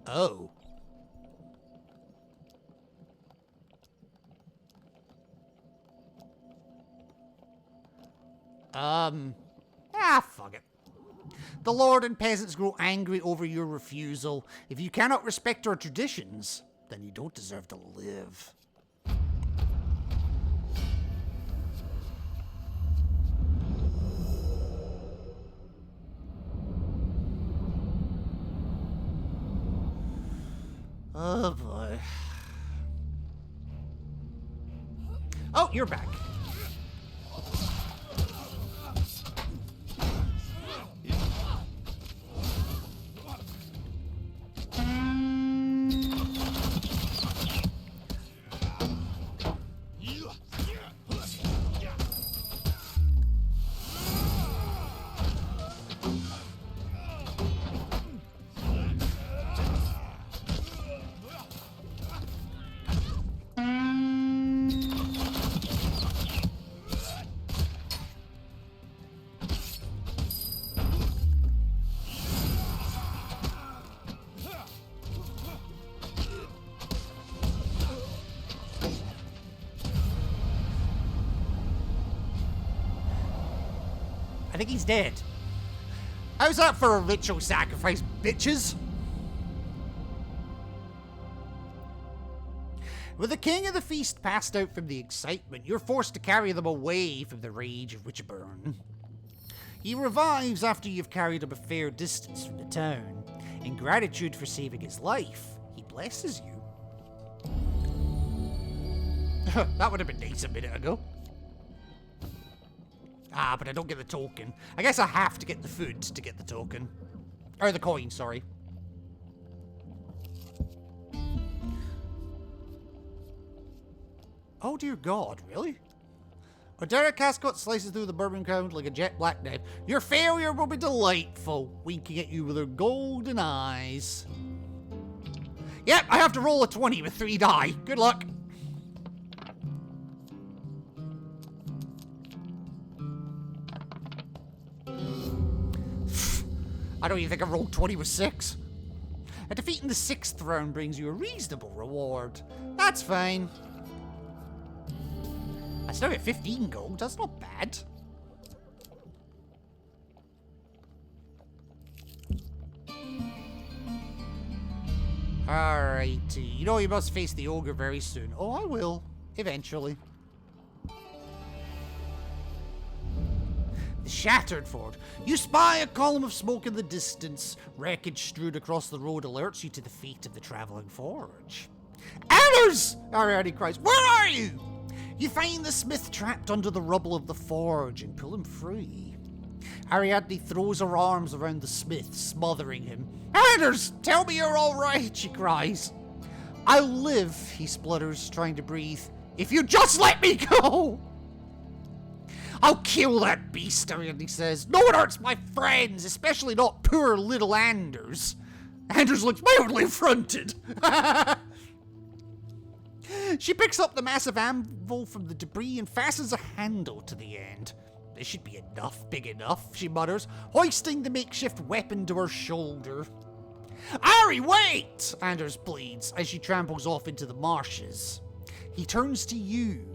Oh. Fuck it. The Lord and peasants grow angry over your refusal. If you cannot respect our traditions, then you don't deserve to live. Oh boy. Oh, you're back. I think he's dead. How's that for a ritual sacrifice, bitches? With the king of the feast passed out from the excitement, you're forced to carry them away from the rage of Witchburn. He revives after you've carried him a fair distance from the town. In gratitude for saving his life, he blesses you. That would have been nice a minute ago. Ah, but I don't get the token. I guess I have to get the food to get the token. Or the coin, sorry. Oh dear God, really? Oderic Ascot slices through the bourbon crown like a jet black knife. Your failure will be delightful, winking at you with her golden eyes. Yep, I have to roll a 20 with 3 die. Good luck. I don't even think I rolled 20 with 6. A defeat in the 6th round brings you a reasonable reward. That's fine. I still get 15 gold, that's not bad. Alrighty, you know you must face the ogre very soon. Oh, I will. Eventually. The Shattered Fort. You spy a column of smoke in the distance. Wreckage strewed across the road alerts you to the fate of the travelling forge. Anders! Ariadne cries, where are you? You find the smith trapped under the rubble of the forge and pull him free. Ariadne throws her arms around the smith, smothering him. Anders, tell me you're all right, she cries. I'll live, he splutters, trying to breathe, if you just let me go! I'll kill that beast, he says. No one hurts my friends, especially not poor little Anders. Anders looks mildly affronted. She picks up the massive anvil from the debris and fastens a handle to the end. This should be enough, big enough, she mutters, hoisting the makeshift weapon to her shoulder. Ari, wait! Anders pleads as she tramples off into the marshes. He turns to you.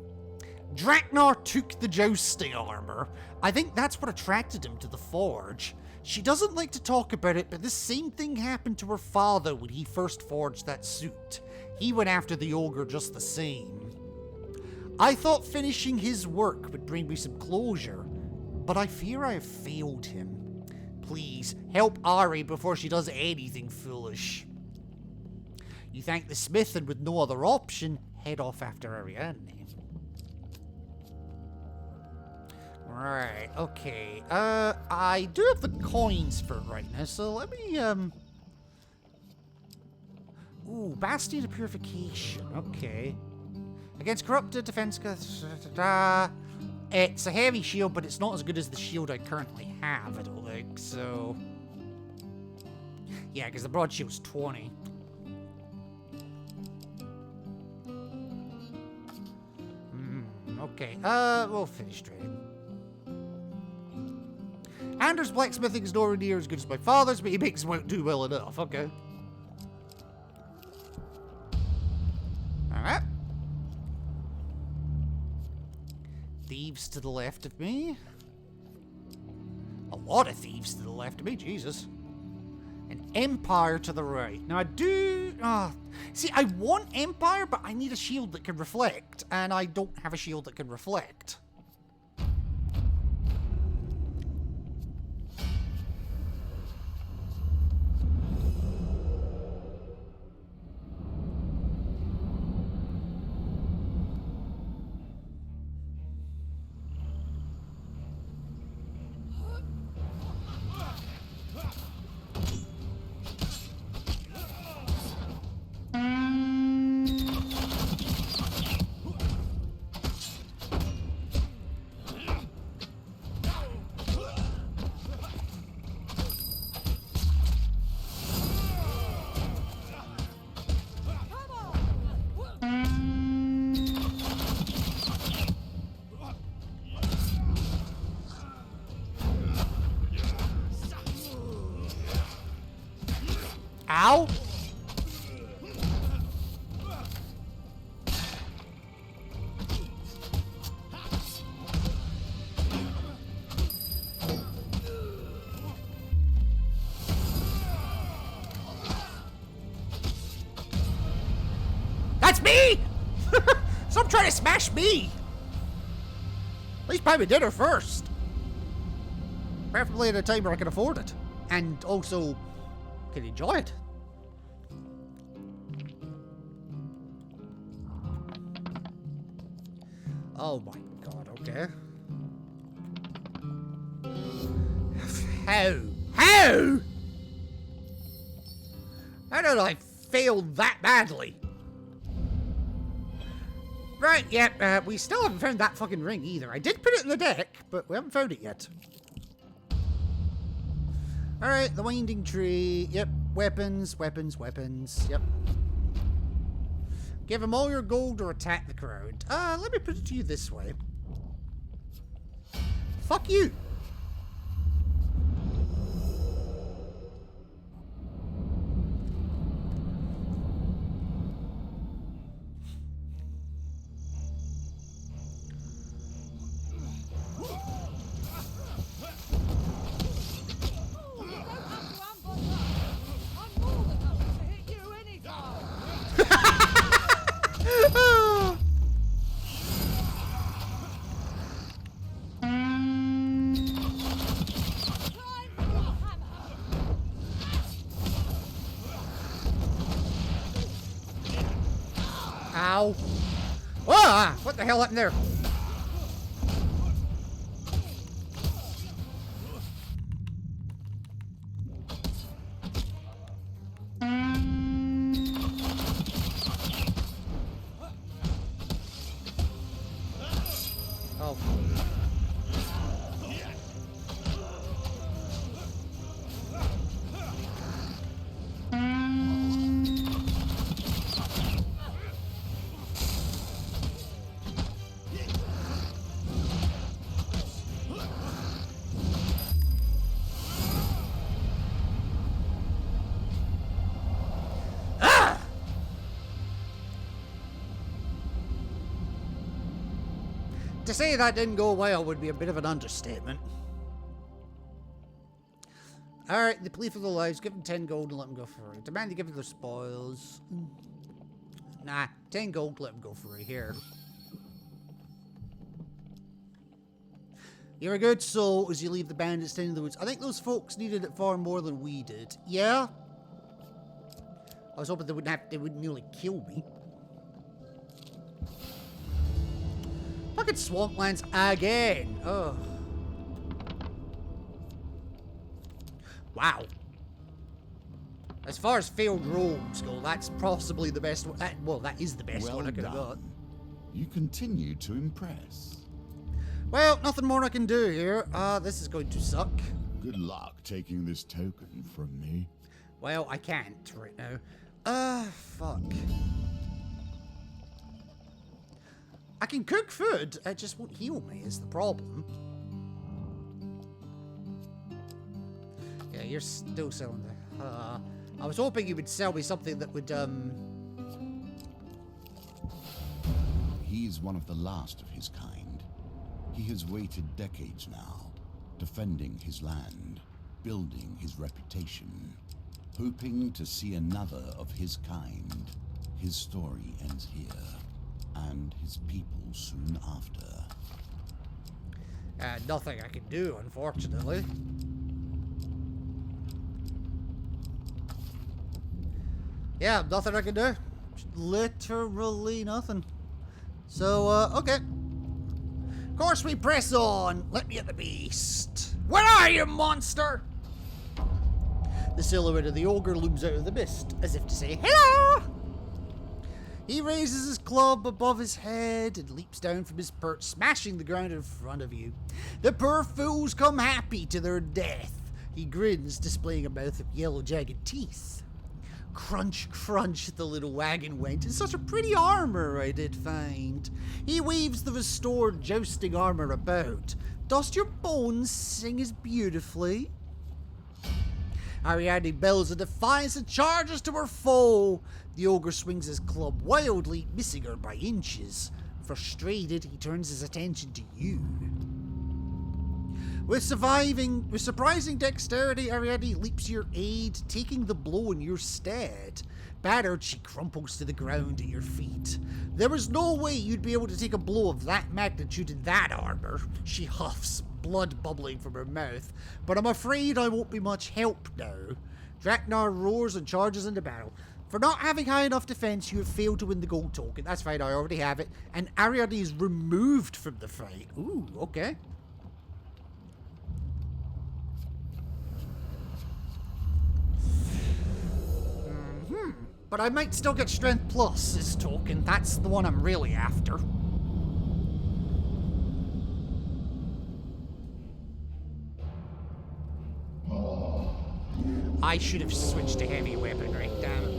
Draknar took the jousting armor. I think that's what attracted him to the forge. She doesn't like to talk about it, but the same thing happened to her father when he first forged that suit. He went after the ogre just the same. I thought finishing his work would bring me some closure, but I fear I have failed him. Please, help Ari before she does anything foolish. You thank the smith, and with no other option, head off after Ariadne. Right, okay. I do have the coins for it right now, so let me, Ooh, Bastion of Purification, okay. Against corrupted defense... It's a heavy shield, but it's not as good as the shield I currently have, I don't think, so... Yeah, because the broad shield's 20. Okay, we'll finish trading. Anders' blacksmithing is nowhere near as good as my father's, but he makes them out do well enough, okay. Alright. Thieves to the left of me. A lot of thieves to the left of me, Jesus. An Empire to the right. Now I do... see, I want Empire, but I need a shield that can reflect, and I don't have a shield that can reflect. Ow! That's me! Stop trying to smash me! At least buy me dinner first. Preferably at a time where I can afford it. And also can enjoy it. Oh my god, okay. How? How? How did I fail that badly? Right, yeah, we still haven't found that fucking ring either. I did put it in the deck, but we haven't found it yet. Alright, the winding tree. Yep, weapons, weapons, weapons. Yep. Give them all your gold or attack the crowd. Let me put it to you this way. Fuck you. Ow. Ah! What the hell happened there? Oh. To say that didn't go well would be a bit of an understatement. Alright, the plea for the lives. Give them 10 gold and let them go free. Demand to give them their spoils. Nah, 10 gold, let them go free. Here. You're a good soul as you leave the bandits down in the woods. I think those folks needed it far more than we did. Yeah? I was hoping they wouldn't nearly kill me. Fucking swamplands again. Ugh. Wow. As far as failed rogues go, that's possibly the best one. Well, that is the best one I could have got. You continue to impress. Well, nothing more I can do here. This is going to suck. Good luck taking this token from me. Well, I can't right now. Fuck. I can cook food, it just won't heal me is the problem. Yeah, you're still selling that. I was hoping you would sell me something that would, He's one of the last of his kind. He has waited decades now, defending his land, building his reputation, hoping to see another of his kind. His story ends here, and his people soon after. Nothing I can do, unfortunately. Yeah, nothing I can do. Literally nothing. So, okay. Of course we press on. Let me at the beast. Where are you, monster? The silhouette of the ogre looms out of the mist, as if to say, hello! He raises his club above his head and leaps down from his perch, smashing the ground in front of you. The poor fools come happy to their death. He grins, displaying a mouth of yellow jagged teeth. Crunch, crunch, the little wagon went. It's such a pretty armor I did find. He waves the restored jousting armor about. Dost your bones sing as beautifully? Ariadne bells a defiance and charges to her foe. The ogre swings his club wildly, missing her by inches. Frustrated, he turns his attention to you. With surprising dexterity, Ariadne leaps to your aid, taking the blow in your stead. Battered, she crumples to the ground at your feet. There was no way you'd be able to take a blow of that magnitude in that armor. She huffs, blood bubbling from her mouth. But I'm afraid I won't be much help now. Draknar roars and charges into battle. For not having high enough defense, you have failed to win the gold token. That's fine, I already have it. And Ariadne is removed from the fight. Ooh, okay. But I might still get Strength Plus this token. That's the one I'm really after. I should have switched to heavy weaponry, damn it.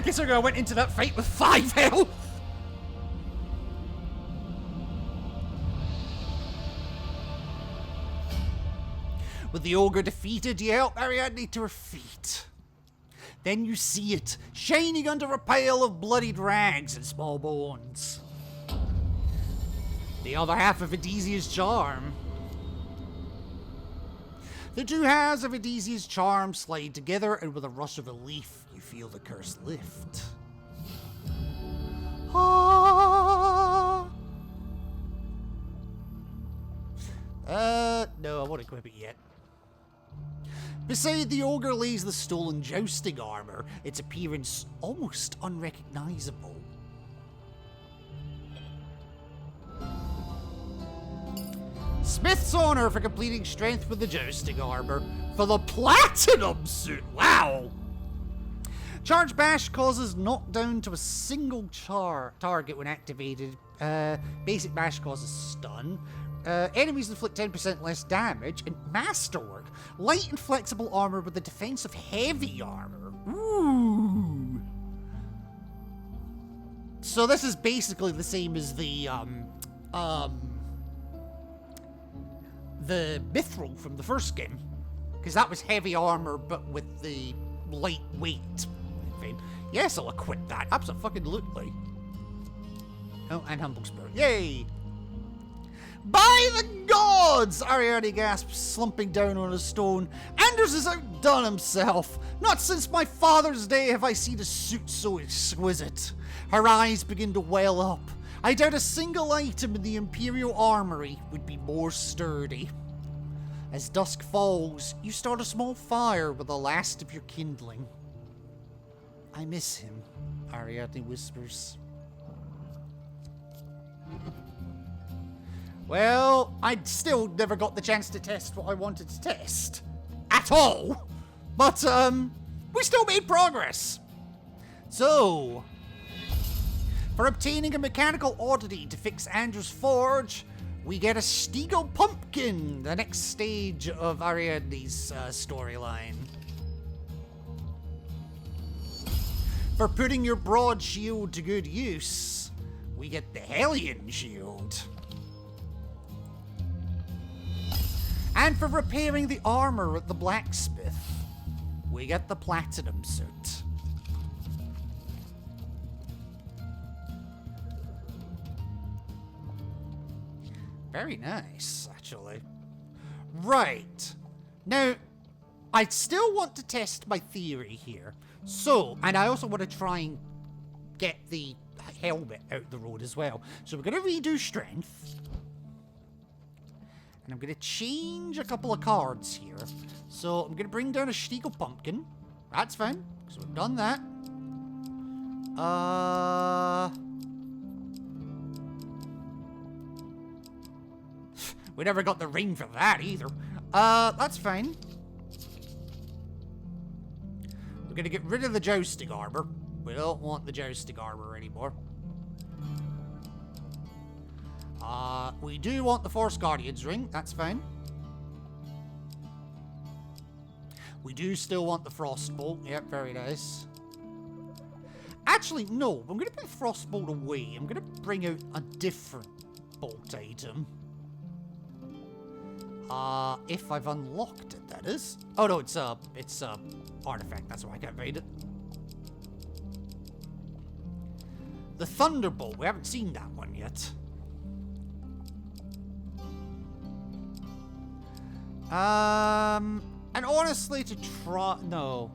Considering I went into that fight with 5 health. With the ogre defeated, you help Ariadne to her feet. Then you see it, shining under a pile of bloodied rags and small bones. The other half of Edesia's charm. The two halves of Edesia's charm slide together, and with a rush of relief, you feel the curse lift. Ah. No, I won't equip it yet. Beside the ogre lays the stolen jousting armor, its appearance almost unrecognizable. Smith's honor for completing strength with the jousting armor. For the platinum suit, wow! Charge Bash causes knockdown to a single target when activated. Basic Bash causes stun. Enemies inflict 10% less damage. And Masterwork, light and flexible armor with the defense of heavy armor. Ooh! So this is basically the same as the Mithril from the first game, because that was heavy armor but with the lightweight thing. Yes, I'll equip that. Absolutely. Oh, and Humble Spirit. Yay! By the gods! Ariadne gasps, slumping down on a stone. Anders has outdone himself. Not since my father's day have I seen a suit so exquisite. Her eyes begin to well up. I doubt a single item in the Imperial Armory would be more sturdy. As dusk falls, you start a small fire with the last of your kindling. I miss him, Ariadne whispers. Well, I still never got the chance to test what I wanted to test. At all. But, we still made progress. So, for obtaining a mechanical oddity to fix Andrew's forge, we get a Stiegel pumpkin, the next stage of Ariadne's storyline. For putting your broad shield to good use, we get the Hellion shield. And for repairing the armor at the blacksmith, we get the platinum suit. Very nice, actually. Right. Now, I still want to test my theory here. So, and I also want to try and get the helmet out the road as well. So we're going to redo strength. And I'm going to change a couple of cards here. So I'm going to bring down a Stiegel pumpkin. That's fine, because we've done that. We never got the ring for that either. That's fine. We're gonna get rid of the jousting armor. We don't want the jousting armor anymore. We do want the Force Guardian's ring. That's fine. We do still want the Frostbolt. Yep, very nice. Actually, no. I'm gonna put Frostbolt away. I'm gonna bring out a different bolt item. If I've unlocked it, that is. Oh no, it's artifact, that's why I can't read it. The Thunderbolt, we haven't seen that one yet. And honestly, to try, no.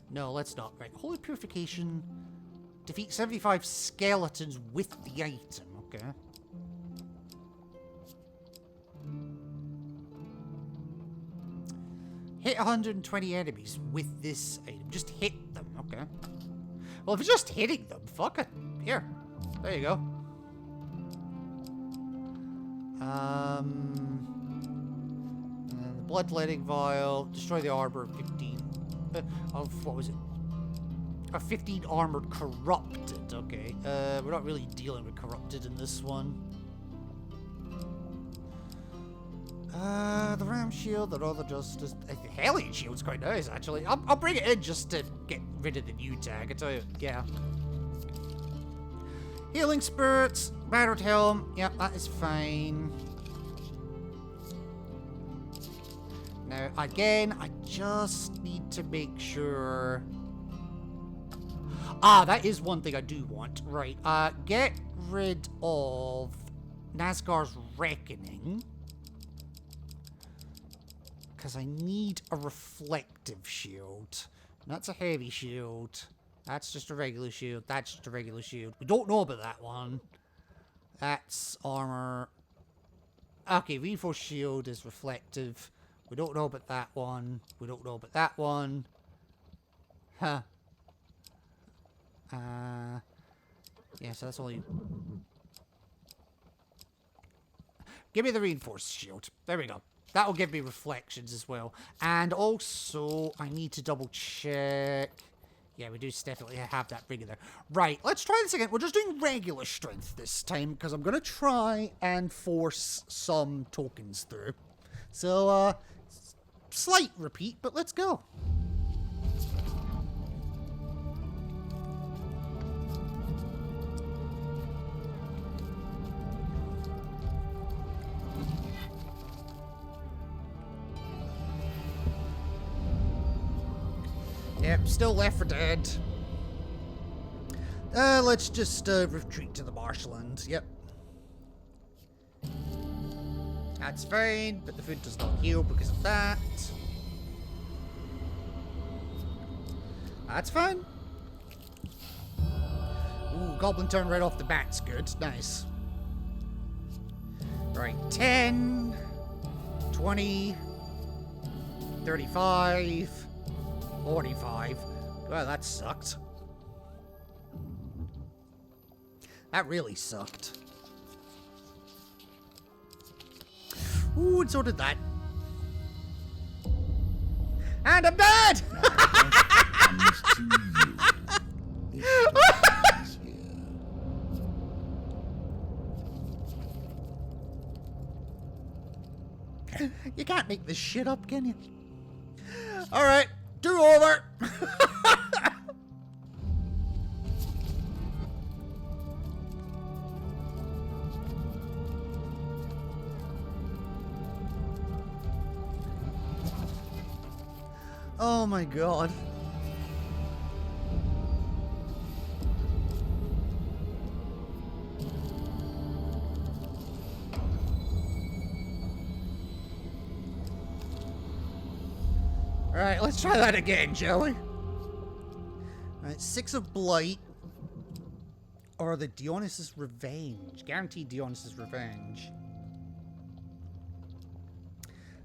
No, let's not. Right, Holy Purification, defeat 75 skeletons with the item, okay. Hit 120 enemies with this item. Just hit them, okay. Well, if it's just hitting them, fuck it. Here. There you go. And the Bloodletting Vial. Destroy the armor. 15. What was it? 15 armored corrupted. Okay. We're not really dealing with corrupted in this one. The Ram Shield, the Other Justice. The Hellion Shield's quite nice, actually. I'll bring it in just to get rid of the new tag, I tell you. Yeah. Healing Spirits, Battered Helm. Yeah, that is fine. Now, again, I just need to make sure. That is one thing I do want. Right. Get rid of Nazgar's Reckoning. Because I need a reflective shield. That's a heavy shield. That's just a regular shield. That's just a regular shield. We don't know about that one. That's armor. Okay, reinforced shield is reflective. We don't know about that one. We don't know about that one. Huh. Yeah, so that's only... Give me the reinforced shield. There we go. That'll give me reflections as well. And also, I need to double check... Yeah, we do definitely have that ring in there. Right, let's try this again. We're just doing regular strength this time, because I'm going to try and force some tokens through. So, slight repeat, but let's go. Yep, still Left 4 Dead. Let's just retreat to the marshland. Yep. That's fine, but the food does not heal because of that. That's fine. Ooh, goblin turn right off the bat's good. Nice. Right, 10, 20, 35, 45. Well, that sucked. That really sucked. Ooh, and so did that. And I'm dead! You can't make this shit up, can you? Alright, do over! Oh my god. Alright, let's try that again, shall we? Alright, 6 of Blight. Or the Dionysus Revenge. Guaranteed Dionysus Revenge.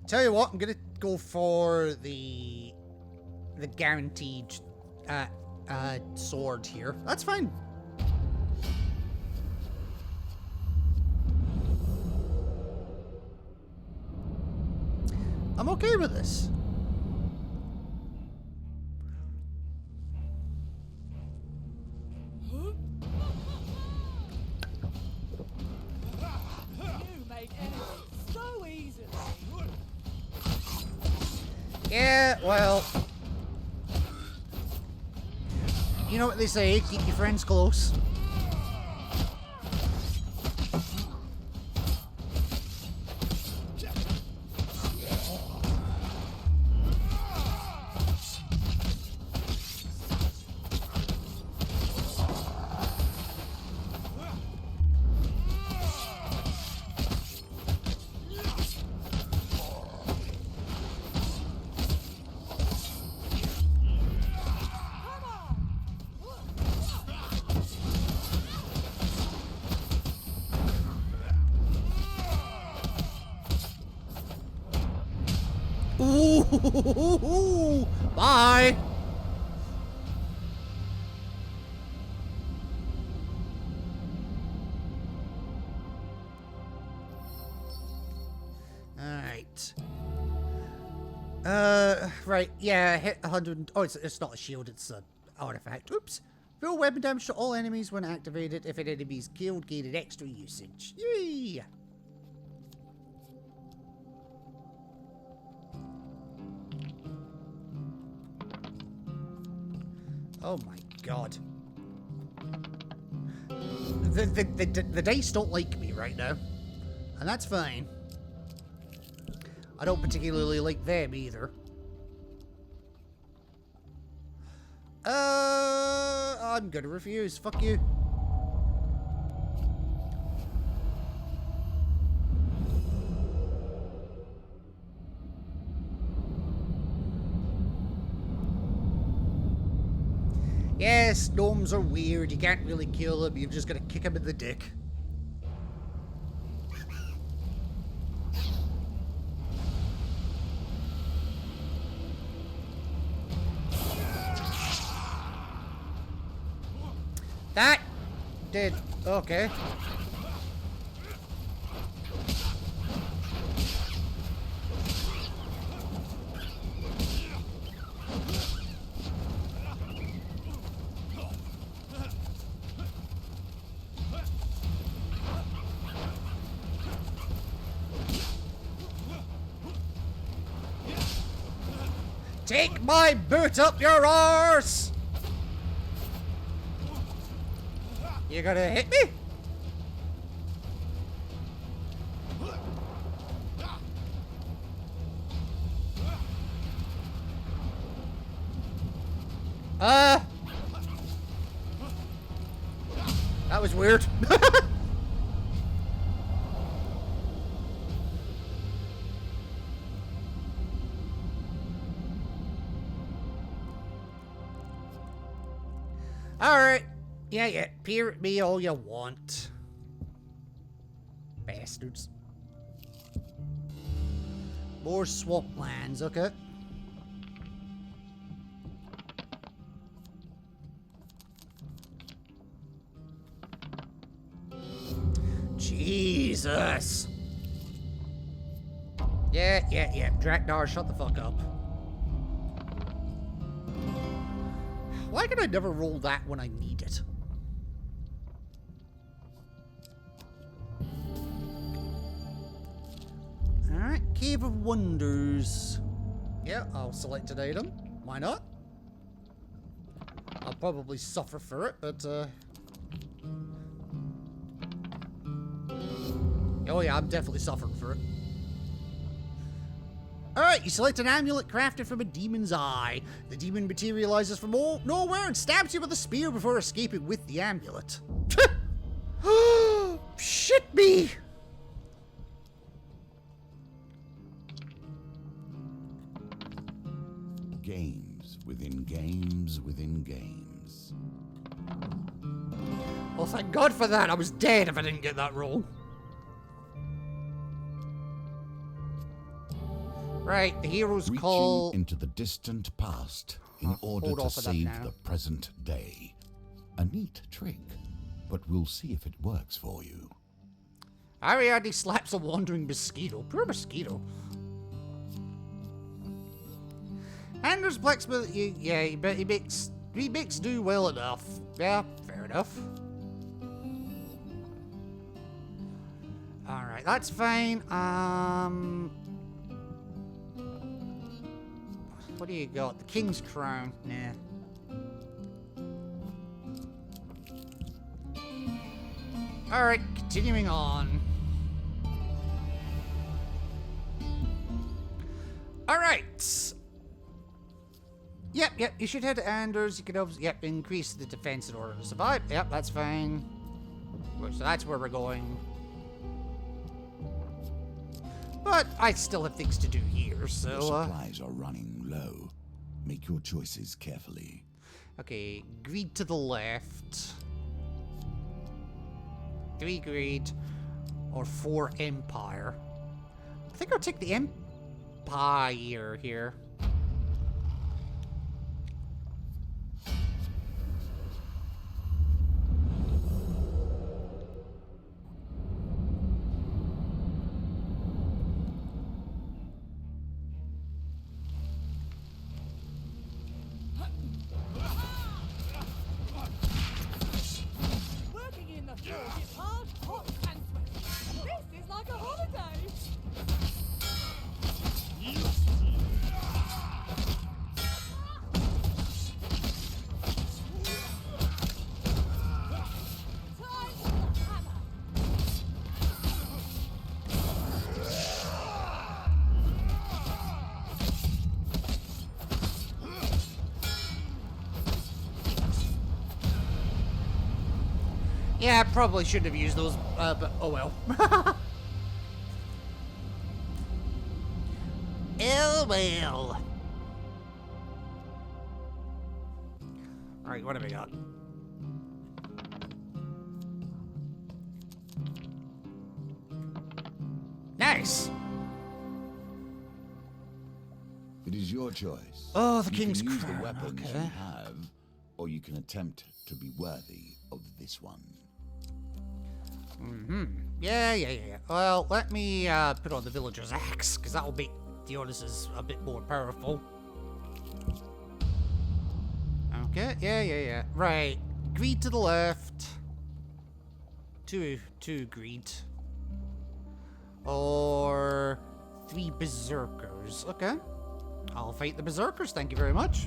Tell you what, I'm gonna go for the guaranteed sword here. That's fine. I'm okay with this. Yeah, well, you know what they say, keep your friends close. Ooh, bye. All right. Right. Yeah, hit 100. Oh, it's not a shield. It's an artifact. Oops. Full weapon damage to all enemies when activated. If an enemy is killed, gain an extra usage. Yay! Oh my god. The dice don't like me right now. And that's fine. I don't particularly like them either. I'm gonna refuse. Fuck you. Yes, gnomes are weird. You can't really kill them. You're just gonna kick them in the dick. That did. Okay. Take my boot up your arse! You gonna hit me? That was weird. Alright. Yeah, peer at me all you want. Bastards. More swamplands, okay. Jesus. Yeah. Draknar, shut the fuck up. Why can I never roll that when I need it? Alright, Cave of Wonders. Yeah, I'll select an item. Why not? I'll probably suffer for it, but oh yeah, I'm definitely suffering for it. Alright, you select an amulet crafted from a demon's eye. The demon materializes from nowhere and stabs you with a spear before escaping with the amulet. Shit me! Games within games within games. Well, thank God for that. I was dead if I didn't get that wrong. Right, the hero's Reaching call into the distant past in order hold to off of that save now. the present day. A neat trick, but we'll see if it works for you. Ariadne slaps a wandering mosquito. Poor mosquito. Anders blacksmith, but he makes do well enough. Yeah, fair enough. Alright, that's fine. What do you got? The King's Crown. Nah. Alright, continuing on. Alright. Yep, you should head to Anders. You can increase the defense in order to survive. Yep, that's fine. So that's where we're going. But I still have things to do here, so... The supplies are running low. Make your choices carefully. Okay, greed to the left. 3 greed. Or 4 empire. I think I'll take the empire here. Yeah, I probably shouldn't have used those, but oh well. Oh well. Alright, what have we got? Nice! It is your choice. Oh, the You King's can use the Crown, weapons okay. you have, or you can attempt to be worthy of this one. Yeah. Well, let me put on the villager's axe, because that'll make Dionysus a bit more powerful. Okay, yeah. Right, greed to the left. Two greed. Or 3 berserkers. Okay. I'll fight the berserkers, thank you very much.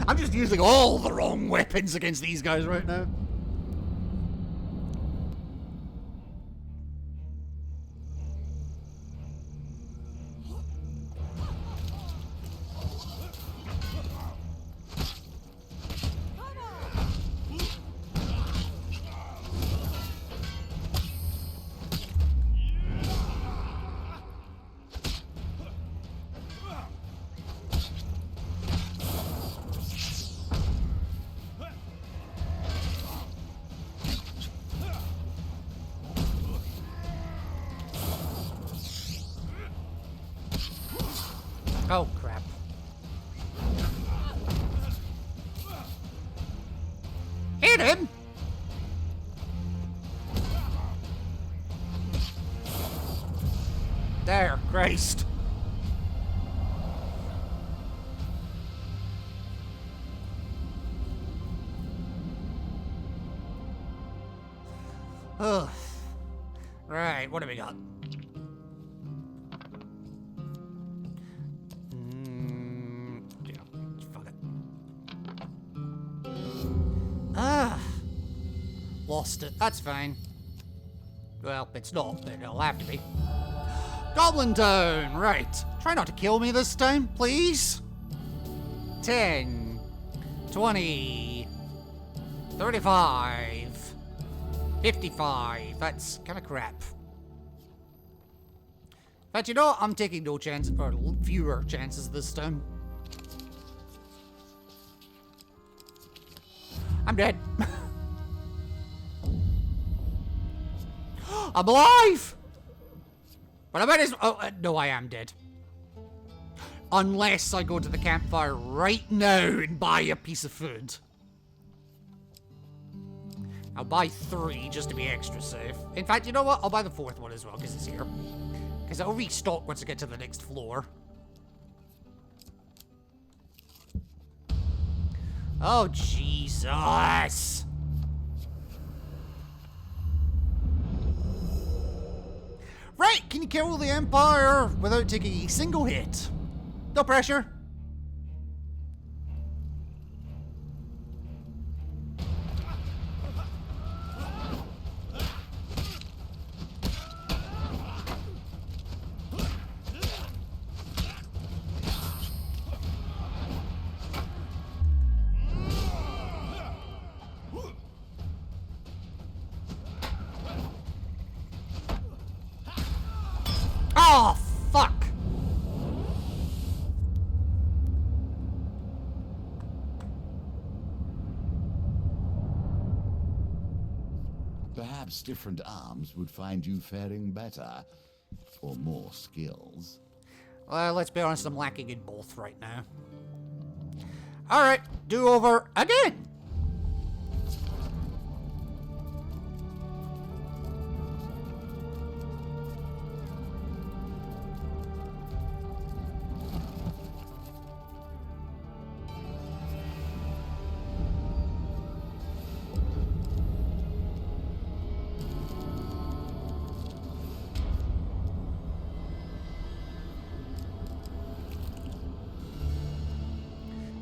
I'm just using all the wrong weapons against these guys right now. Oh, crap. Hit him! There, Christ. Ugh. Right, what do we got? Lost it. That's fine. Well, it's not, but it'll have to be. Goblin Town! Right. Try not to kill me this time, please. 10, 20, 35, 55. That's kind of crap. But you know what? I'm taking no chance, or fewer chances this time. I'm dead. I'm alive! But I bet it's... Oh, no, I am dead. Unless I go to the campfire right now and buy a piece of food. I'll buy 3 just to be extra safe. In fact, you know what? I'll buy the 4th one as well, because it's here. Because I'll restock once I get to the next floor. Oh, Jesus! Right, can you kill the Empire without taking a single hit? No pressure. Oh, fuck! Perhaps different arms would find you faring better, or more skills. Well, let's be honest, I'm lacking in both right now. Alright, do over again!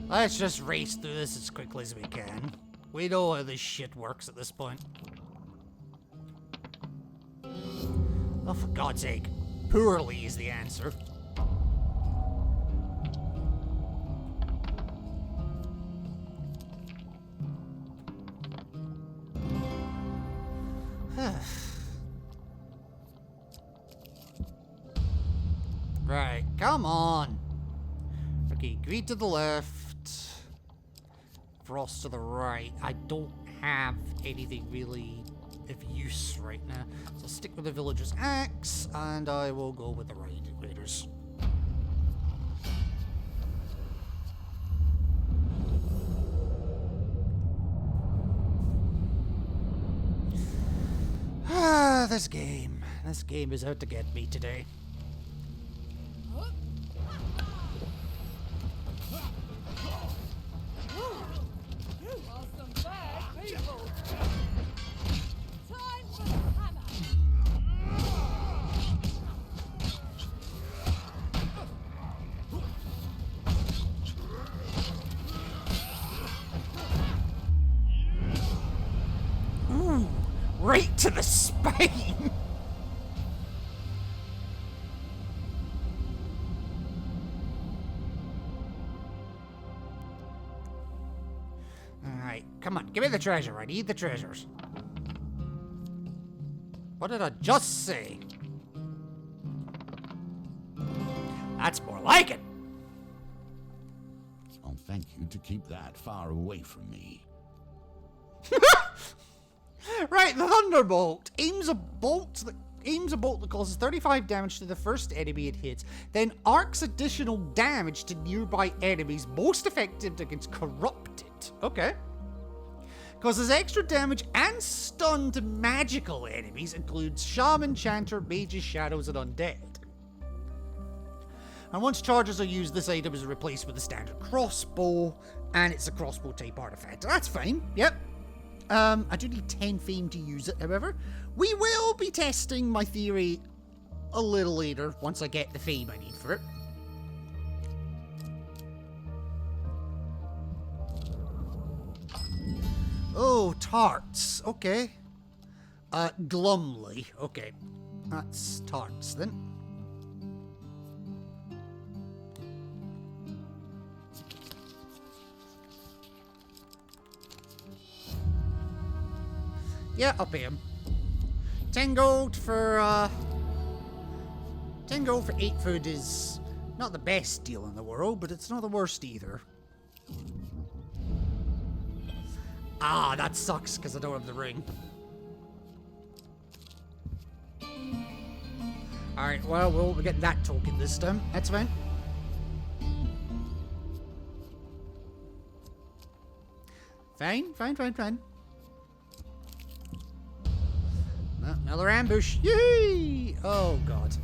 Let's just race through this as quickly as we can. We know how this shit works at this point. Oh, for God's sake. Poorly is the answer. Right, come on. Okay, greed to the left. Frost to the right. I don't have anything really of use right now. So I'll stick with the villager's axe, and I will go with the raiders. this game. This game is out to get me today. Right to the spine! Alright, come on, give me the treasure. I need the treasures. What did I just say? That's more like it! I'll thank you to keep that far away from me. Right, the Thunderbolt aims a bolt that causes 35 damage to the first enemy it hits, then arcs additional damage to nearby enemies, most effective against corrupted. Okay. Causes extra damage and stun to magical enemies, includes shaman, chanter, mages, shadows, and undead. And once charges are used, this item is replaced with a standard crossbow, and it's a crossbow type artifact. That's fine, yep. I do need 10 fame to use it, however. We will be testing my theory a little later, once I get the fame I need for it. Oh, tarts. Okay. Glumly. Okay. That's tarts, then. Yeah, I'll pay him. 10 gold for 10 gold for 8 food is not the best deal in the world, but it's not the worst either. Ah, that sucks because I don't have the ring. Alright, well, we'll get that token this time. That's fine. Fine. Another ambush. Yay! Oh, God.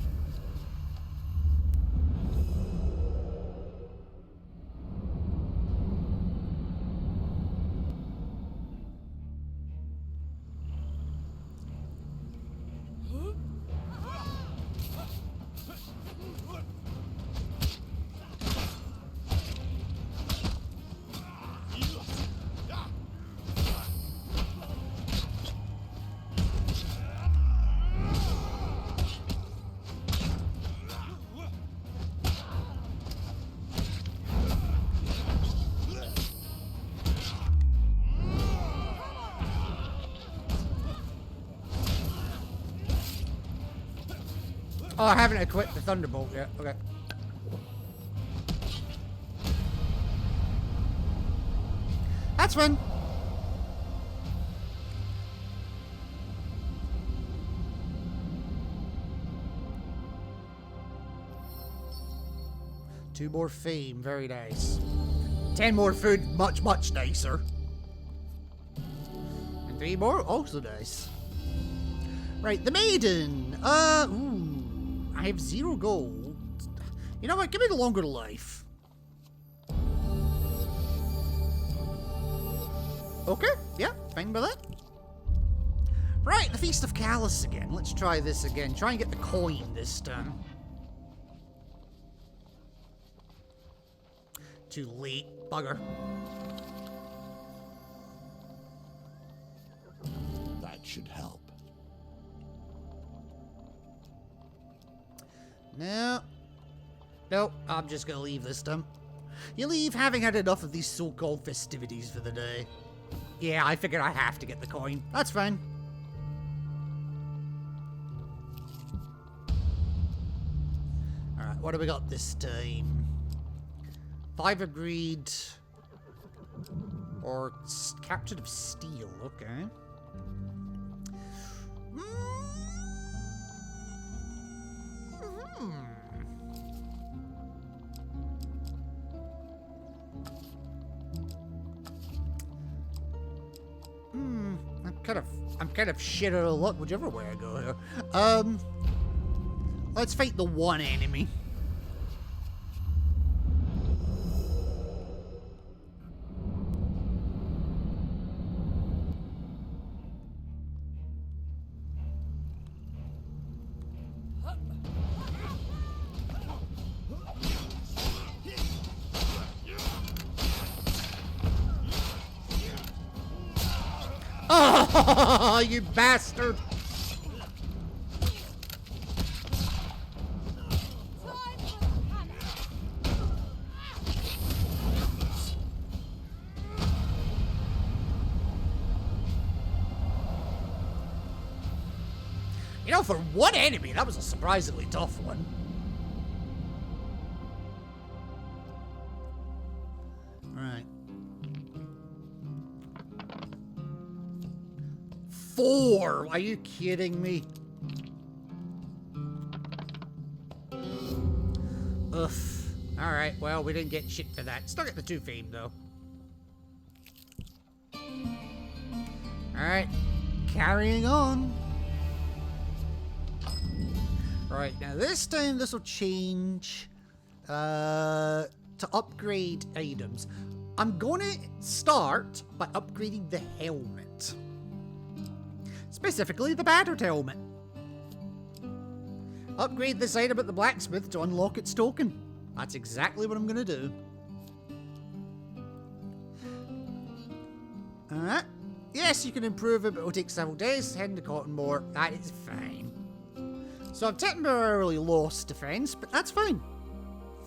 Oh, I haven't equipped the Thunderbolt yet. Okay. That's fine. Two more fame, very nice. 10 more food, much nicer. And 3 more, also nice. Right, the maiden. Ooh. I have 0 gold. You know what? Give me the longer life. Okay, yeah, fine by that. Right, the Feast of Callus again. Let's try this again. Try and get the coin this time. Too late, bugger. That should help. No, I'm just gonna leave this time. You leave having had enough of these so-called festivities for the day. Yeah, I figured I have to get the coin. That's fine. Alright, what do we got this time? 5 agreed. Or captured of steel, okay. I'm kind of shit out of luck whichever way I go here. Let's fight the one enemy. Oh, you bastard! You know, for one enemy, that was a surprisingly tough one. Alright. 4! Are you kidding me? Ugh. Alright, well, we didn't get shit for that. Still get the 2 fame, though. Alright. Carrying on. Right, now this time this will change to upgrade items. I'm going to start by upgrading the helmet. Specifically, the battered helmet. Upgrade this item at the blacksmith to unlock its token. That's exactly what I'm going to do. Alright. Yes, you can improve it, but it will take several days. Heading to Cottonmore. That is fine. So I've temporarily lost defense, but that's fine.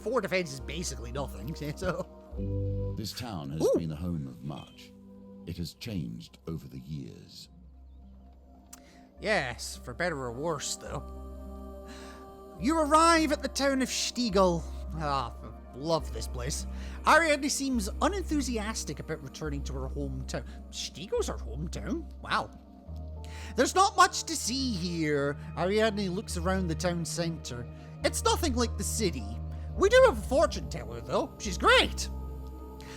4 defense is basically nothing, so... This town has been the home of much. It has changed over the years. Yes, for better or worse, though. You arrive at the town of Stiegel. Ah, I love this place. Ariadne seems unenthusiastic about returning to her hometown. Stiegel's her hometown? Wow. There's not much to see here. Ariadne looks around the town centre. It's nothing like the city. We do have a fortune teller, though. She's great.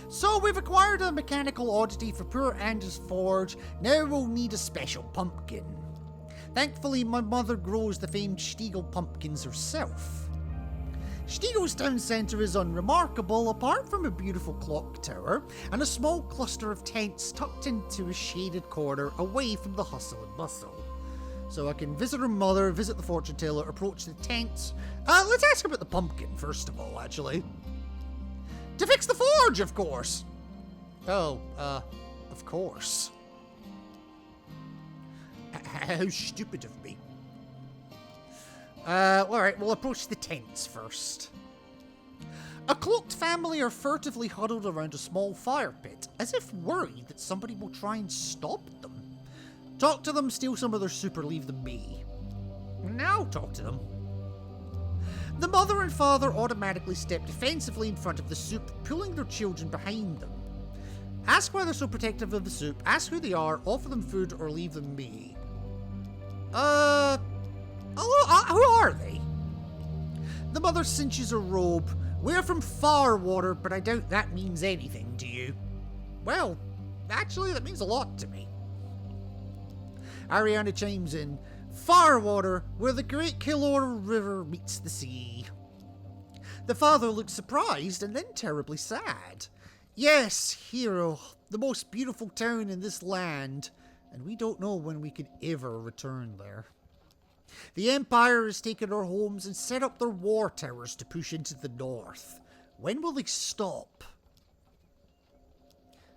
So we've acquired a mechanical oddity for poor Anders Forge. Now we'll need a special pumpkin. Thankfully, my mother grows the famed Stiegel pumpkins herself. Stiegel's town centre is unremarkable, apart from a beautiful clock tower and a small cluster of tents tucked into a shaded corner away from the hustle and bustle. So I can visit her mother, visit the fortune teller, approach the tents. Let's ask about the pumpkin, first of all, actually. To fix the forge, of course! Oh, of course. How stupid of me. Alright, we'll approach the tents first. A cloaked family are furtively huddled around a small fire pit, as if worried that somebody will try and stop them. Talk to them, steal some of their soup, or leave them be. Now talk to them. The mother and father automatically step defensively in front of the soup, pulling their children behind them. Ask why they're so protective of the soup, ask who they are, offer them food, or leave them be. Who are they? The mother cinches her robe. We're from Farwater, but I doubt that means anything to you. Well, actually, that means a lot to me. Ariana chimes in. Farwater, where the great Kilora River meets the sea. The father looks surprised and then terribly sad. Yes, hero, the most beautiful town in this land, and we don't know when we could ever return there. The Empire has taken our homes and set up their war towers to push into the north. When will they stop?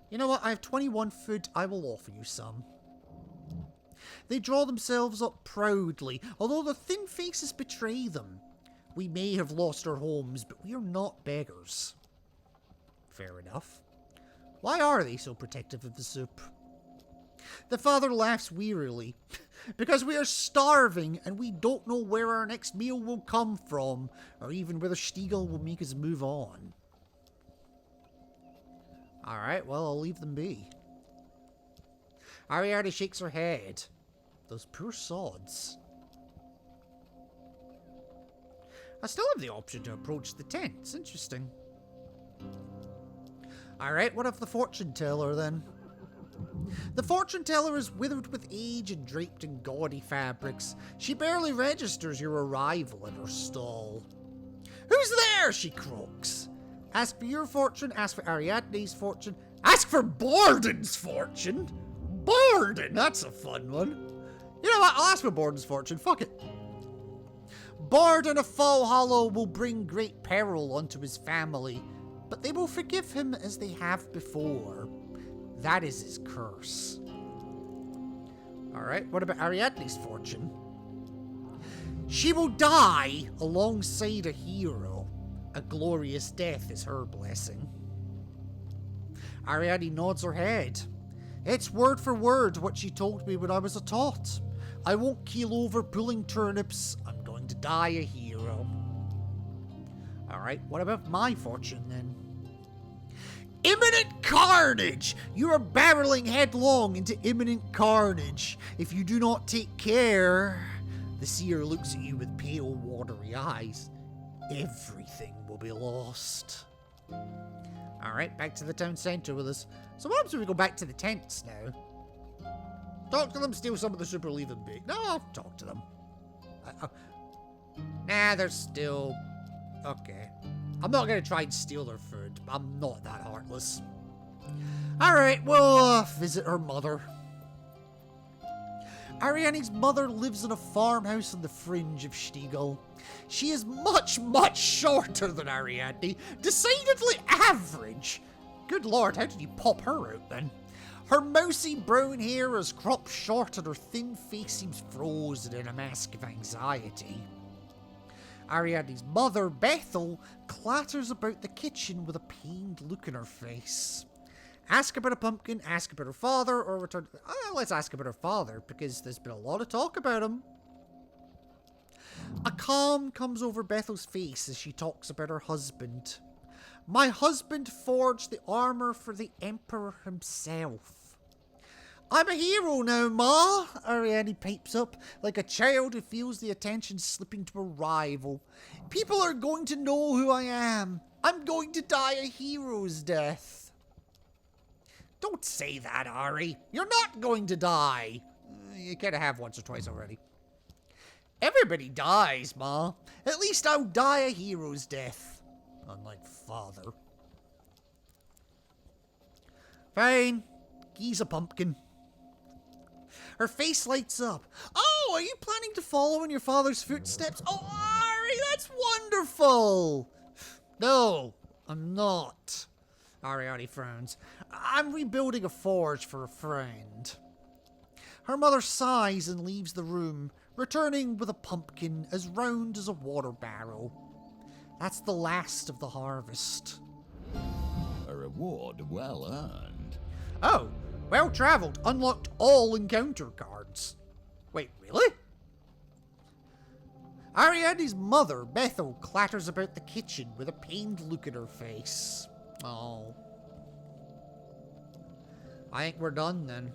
You know what? I have 21 food. I will offer you some. They draw themselves up proudly, although their thin faces betray them. We may have lost our homes, but we are not beggars. Fair enough. Why are they so protective of the soup? The father laughs wearily. Because we are starving and we don't know where our next meal will come from, or even whether Stiegel will make us move on. Alright, well, I'll leave them be. Ariadne shakes her head. Those poor sods. I still have the option to approach the tents. Interesting. Alright, what of the fortune teller then? The fortune teller is withered with age and draped in gaudy fabrics. She barely registers your arrival at her stall. Who's there? She croaks. Ask for your fortune, ask for Ariadne's fortune, ask for Borden's fortune? Borden, that's a fun one. You know what, I'll ask for Borden's fortune, fuck it. Borden of Fall Hollow will bring great peril unto his family, but they will forgive him as they have before. That is his curse. Alright, what about Ariadne's fortune? She will die alongside a hero. A glorious death is her blessing. Ariadne nods her head. It's word for word what she told me when I was a tot. I won't keel over pulling turnips. I'm going to die a hero. Alright, what about my fortune then? Imminent carnage! You are barreling headlong into imminent carnage. If you do not take care... The seer looks at you with pale, watery eyes. Everything will be lost. Alright, back to the town centre with us. So what happens when we go back to the tents now? Talk to them, steal some of the super leave them big. No, I'll talk to them. Nah, they're still... Okay. I'm not going to try and steal their food. I'm not that heartless. Alright, we'll visit her mother. Ariadne's mother lives in a farmhouse on the fringe of Stiegel. She is much, much shorter than Ariadne. Decidedly average. Good lord, how did you pop her out then? Her mousy brown hair is cropped short and her thin face seems frozen in a mask of anxiety. Ariadne's mother, Bethel, clatters about the kitchen with a pained look in her face. Ask about a pumpkin, ask about her father, or return... let's ask about her father, because there's been a lot of talk about him. A calm comes over Bethel's face as she talks about her husband. My husband forged the armor for the Emperor himself. I'm a hero now, Ma, Ariadne pipes up, like a child who feels the attention slipping to a rival. People are going to know who I am. I'm going to die a hero's death. Don't say that, Ari. You're not going to die. You kind of have once or twice already. Everybody dies, Ma. At least I'll die a hero's death. Unlike father. Fine. He's a pumpkin. Her face lights up. Oh, are you planning to follow in your father's footsteps? Oh, Ari, that's wonderful. No, I'm not. Ariadne frowns. I'm rebuilding a forge for a friend. Her mother sighs and leaves the room, returning with a pumpkin as round as a water barrel. That's the last of the harvest. A reward well earned. Oh, well travelled. Unlocked all encounter cards. Wait, really? Ariadne's mother, Bethel, clatters about the kitchen with a pained look in her face. Oh. I think we're done then.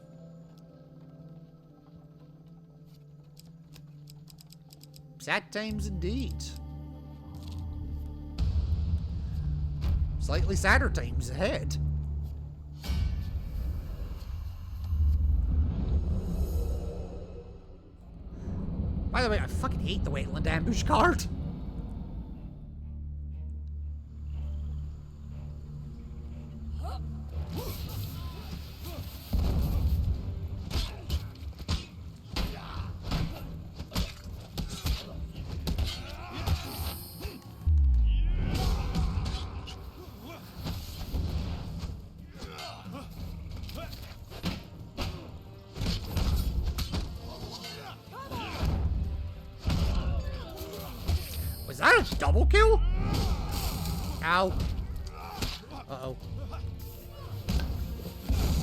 Sad times indeed. Slightly sadder times ahead. By the way, I fucking hate the Wetland Ambush card. Was that a double kill? Ow. Uh-oh.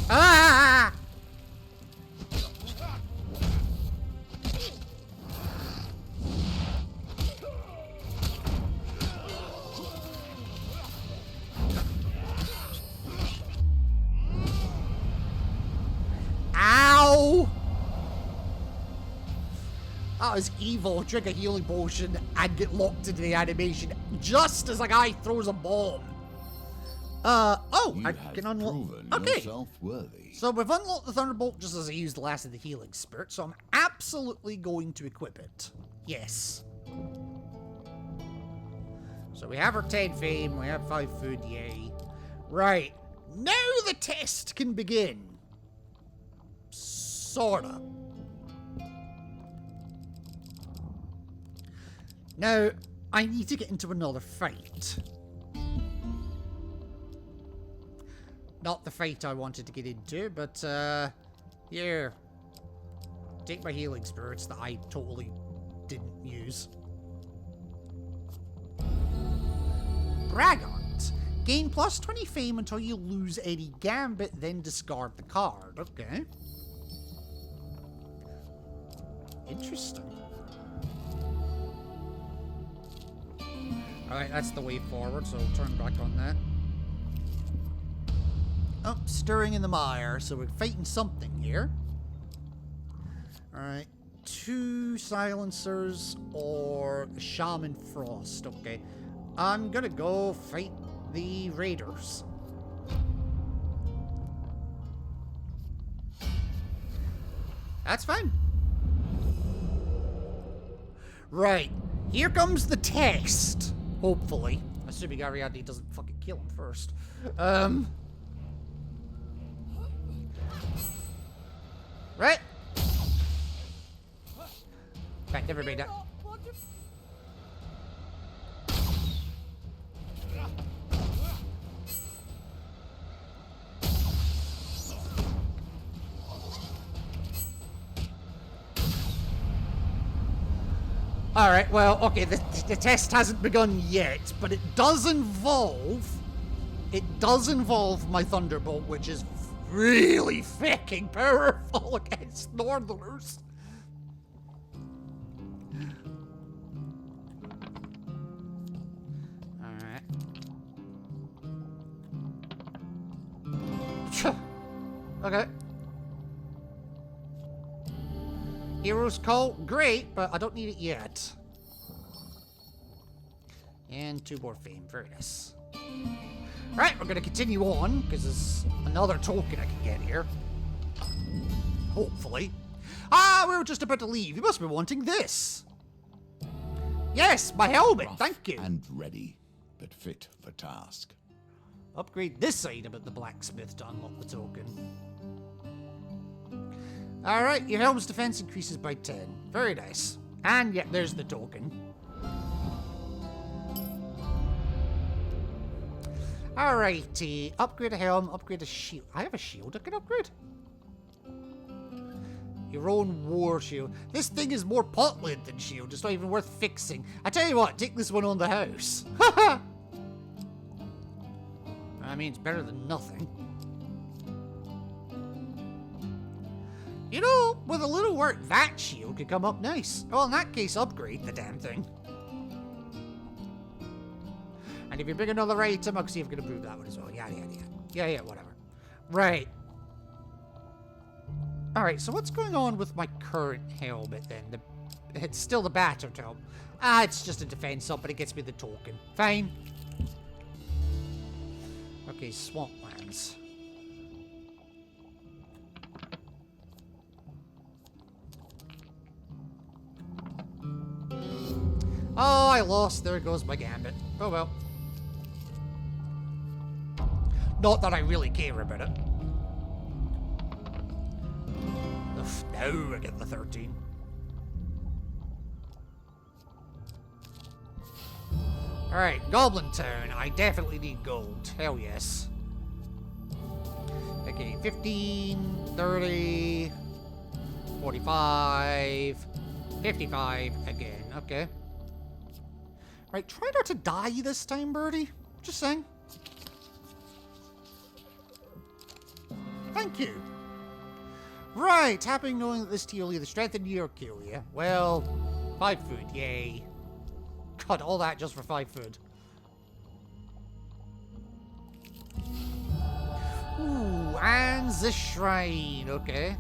Ah! Ow! That was evil. Drink a healing potion and get locked into the animation just as a guy throws a bomb. Oh, You I have can unlock. proven Okay. yourself worthy. So we've unlocked the Thunderbolt just as I used the last of the healing spirit, so I'm absolutely going to equip it. Yes. So we have our 10 fame, we have 5 food, yay. Right. Now the test can begin. Sorta. Now, I need to get into another fight. Not the fight I wanted to get into, but, here. Take my healing spirits that I totally didn't use. Braggart. Gain plus 20 fame until you lose any gambit, then discard the card. Okay. Interesting. Alright, that's the way forward, so turn back on that. Oh, stirring in the mire, so we're fighting something here. Alright, 2 silencers or Shaman Frost. Okay, I'm gonna go fight the raiders. That's fine. Right, here comes the test. Hopefully. Assuming Ariadne doesn't fucking kill him first. Right. Right, never made that. Alright, well, okay, the test hasn't begun yet, but it does involve my Thunderbolt, which is really fucking powerful against Northerners. Alright. Okay. Hero's Call, great, but I don't need it yet. And 2 more fame, very nice. Right, we're gonna continue on, because there's another token I can get here. Hopefully. Ah, we were just about to leave. You must be wanting this. Yes, my helmet, Rough thank you. and ready, but fit for task. Upgrade this item at the blacksmith to unlock the token. Alright, your helmet's defense increases by 10. Very nice. And yeah, there's the token. Alrighty, upgrade a helm, upgrade a shield. I have a shield I can upgrade? Your own war shield. This thing is more pot-lid than shield, it's not even worth fixing. I tell you what, take this one on the house. I mean, it's better than nothing. You know, with a little work, that shield could come up nice. Well, in that case, upgrade the damn thing. And if you bring another item, I'll see if I can improve that one as well. Yada, yada, yada. Yeah, whatever. Right. Alright, so what's going on with my current helmet, then? It's still the battered helmet. Ah, it's just a defense up, but it gets me the token. Fine. Okay, Swamplands. Oh, I lost. There goes my gambit. Oh well. Not that I really care about it. Ugh, now I get the 13. Alright, Goblin Town. I definitely need gold. Hell yes. Okay, 15, 30, 45, 55 again. Okay. Right, try not to die this time, Birdie. Just saying. Thank you. Right, happy knowing that this tea will either strengthen you or kill you. Well, 5 food, yay. God, all that just for 5 food. Ooh, and the shrine, okay.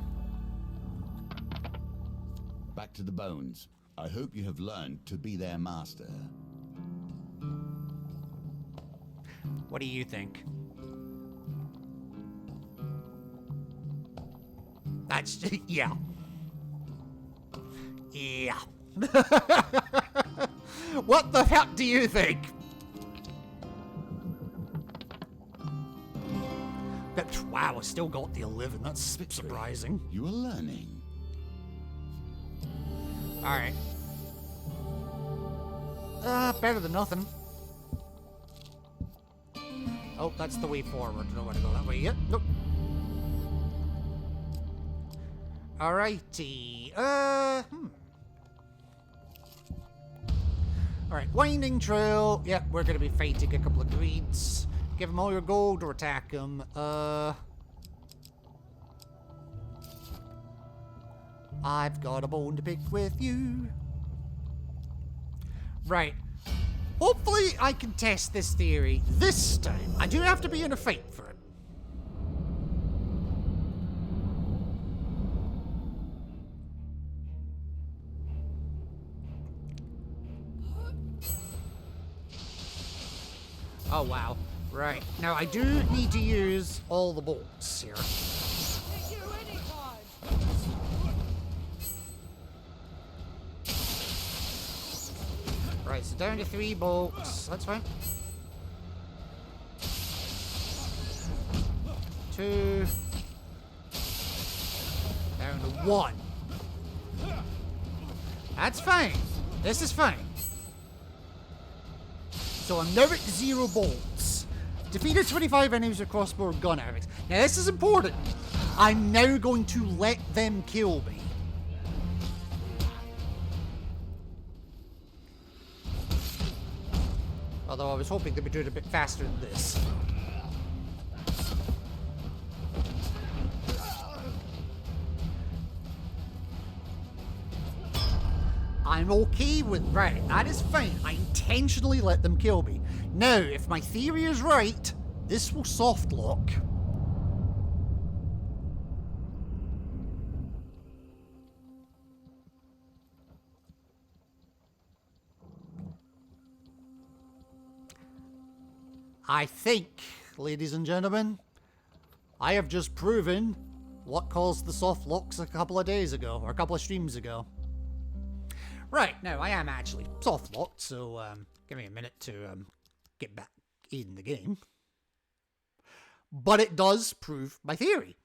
Back to the bones. I hope you have learned to be their master. What do you think? That's, yeah. Yeah. What the heck do you think? But, wow, I still got the 11. That's surprising. You are learning. Alright. Better than nothing. Oh, that's the way forward. I don't want to go that way yet. Nope. Alrighty. Alright, winding trail. Yep, we're gonna be fighting a couple of greeds. Give them all your gold or attack them. I've got a bone to pick with you. Right. Hopefully I can test this theory this time. I do have to be in a fight for it. Oh, wow. Right. Now, I do need to use all the bolts here. Right, so down to 3 bolts. That's fine. 2. Down to 1. That's fine. This is fine. So I'm now at 0 bolts. Defeated 25 enemies with crossbow or gun arrows. Now this is important. I'm now going to let them kill me. Although I was hoping they would do it a bit faster than this. I'm okay with... Right, that is fine. I intentionally let them kill me. Now, if my theory is right, this will soft lock. I think, ladies and gentlemen, I have just proven what caused the soft locks a couple of days ago, or a couple of streams ago. Right, now I am actually soft locked, so give me a minute to get back in the game. But it does prove my theory.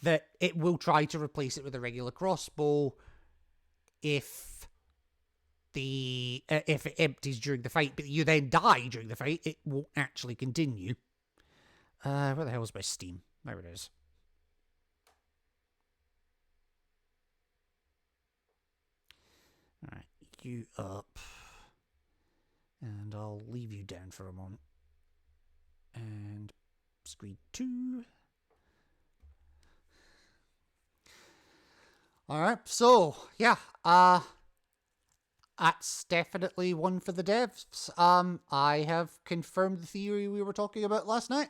That it will try to replace it with a regular crossbow if it empties during the fight, but you then die during the fight, it won't actually continue. Where the hell is my Steam? There it is. Alright, you up. And I'll leave you down for a moment. And screen 2. Alright, so, yeah, that's definitely one for the devs. I have confirmed the theory we were talking about last night.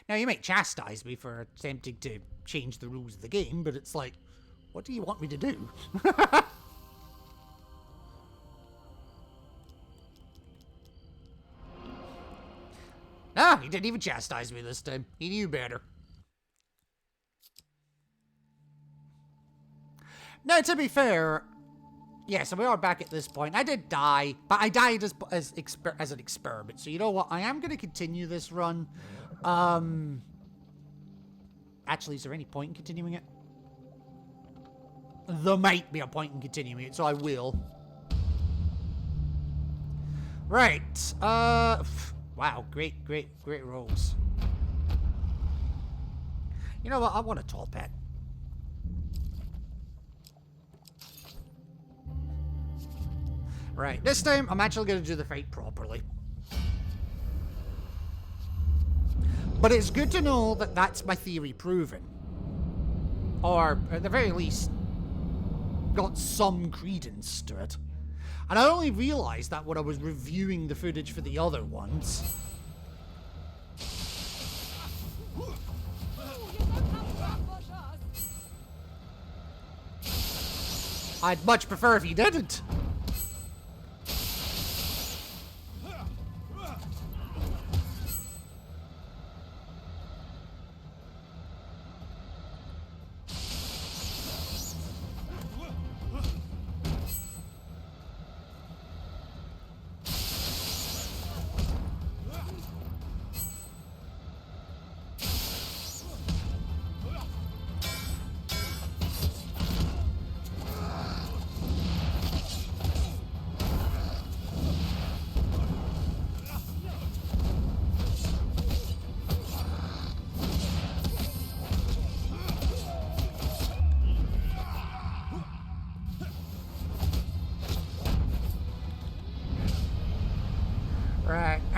Now, you might chastise me for attempting to change the rules of the game, but it's like, what do you want me to do? Ah, he didn't even chastise me this time. He knew better. Now, to be fair, yeah, so we are back at this point. I did die, but I died as an experiment. So you know what? I am going to continue this run. Actually, is there any point in continuing it? There might be a point in continuing it, so I will. Right. Wow, great rolls. You know what? I want a top hat. Right, this time I'm actually going to do the fight properly. But it's good to know that that's my theory proven. Or, at the very least, got some credence to it. And I only realised that when I was reviewing the footage for the other ones. I'd much prefer if you didn't.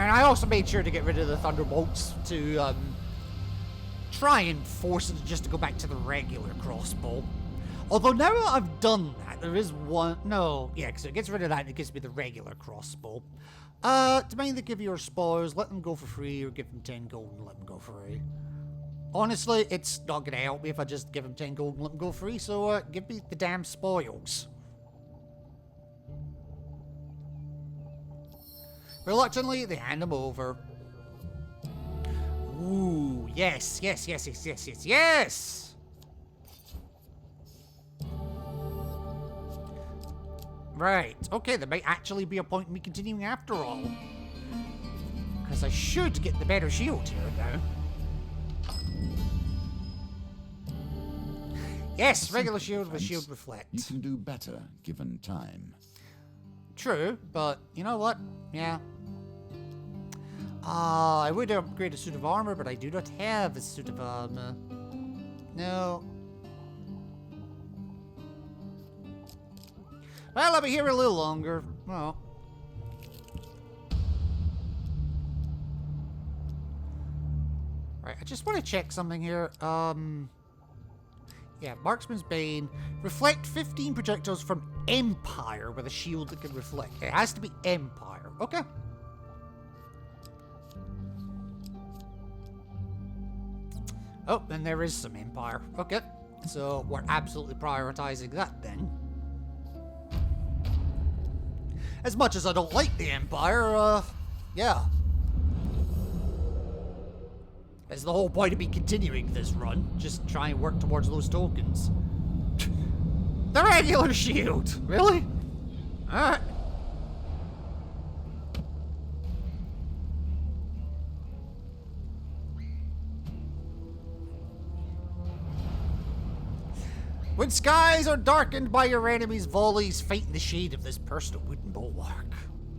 And I also made sure to get rid of the thunderbolts to try and force it just to go back to the regular crossbow. Although now that I've done that, there is one... No, yeah, because it gets rid of that and it gives me the regular crossbow. Demand they give you your spoils, let them go for free, or give them 10 gold and let them go free. Honestly, it's not going to help me if I just give them 10 gold and let them go free, so give me the damn spoils. Reluctantly, they hand them over. Ooh, yes, yes, yes, yes, yes, yes, yes! Right, okay, there might actually be a point in me continuing after all. Because I should get the better shield here now. Yes, regular shield with shield reflect. You can do better given time. True, but you know what? Yeah. I would upgrade a suit of armor, but I do not have a suit of armor. No. Well, I'll be here a little longer. Well. Right, I just want to check something here. Yeah, Marksman's Bane. Reflect 15 projectiles from Empire with a shield that can reflect. It has to be Empire. Okay. Oh, and there is some Empire. Okay. So we're absolutely prioritizing that then. As much as I don't like the Empire, yeah. That's the whole point of me continuing this run. Just try and work towards those tokens. The regular shield! Really? Alright. When skies are darkened by your enemy's volleys, fight in the shade of this personal wooden bulwark.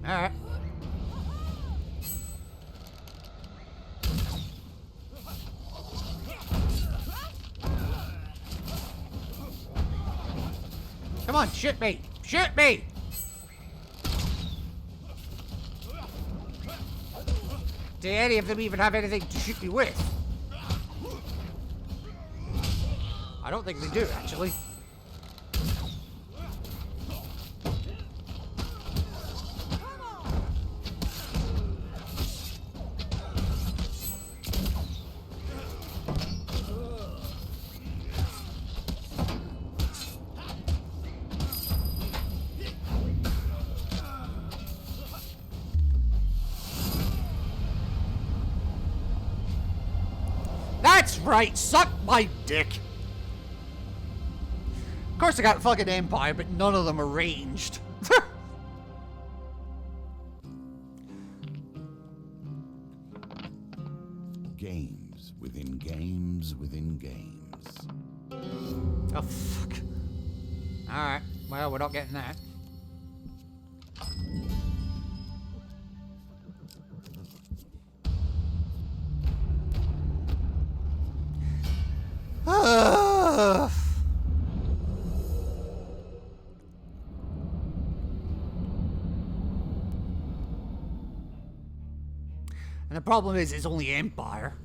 Alright. Come on, shoot me! Shoot me! Do any of them even have anything to shoot me with? I don't think they do, actually. That's right, suck my dick. Of course I got fucking Empire, but none of them are ranged. Games within games within games. Oh, fuck. Alright, well, we're not getting that. And the problem is, it's only Empire.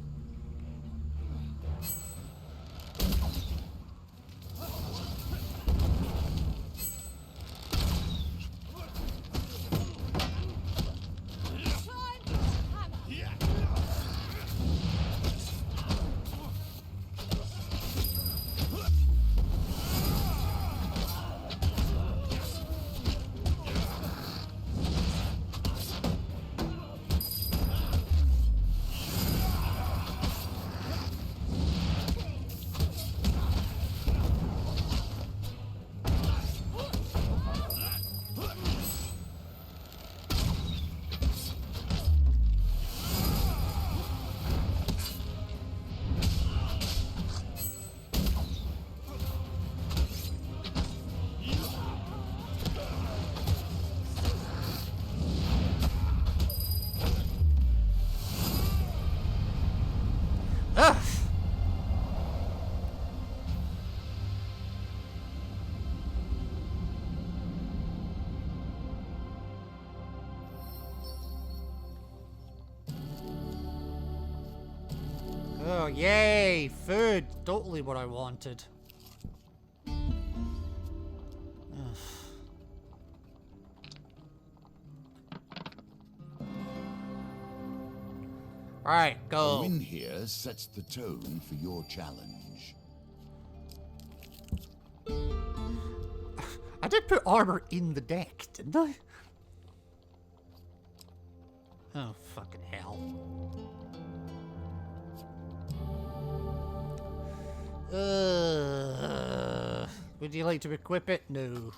Oh, yay! Food! Totally what I wanted. Alright, go. A win here sets the tone for your challenge. I did put armor in the deck, didn't I? Oh, fucking hell. Would you like to equip it? No.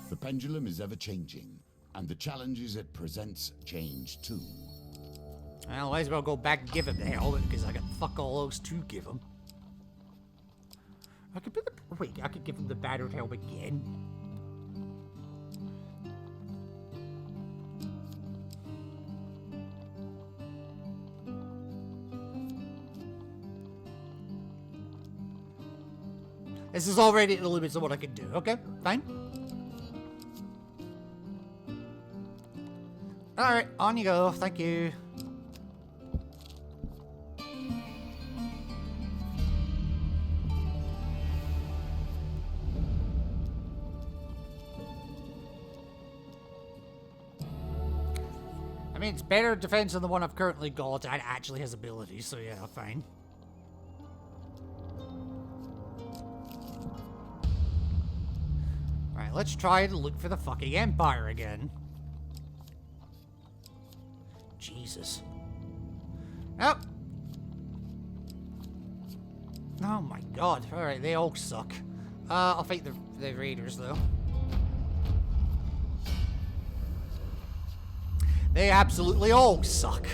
The pendulum is ever changing, and the challenges it presents change too. Well, might as well go back and give him the helmet, because I got fuck all else to give him. I could put the... Wait, I could give him the battered helmet again. This is already the limits of what I can do. Okay, fine. Alright, on you go. Thank you. I mean, it's better defense than the one I've currently got, and it actually has abilities, so yeah, fine. Alright, let's try to look for the fucking Empire again. Jesus. Oh! Oh my god. Alright, they all suck. I'll fight the raiders, though. They absolutely all suck.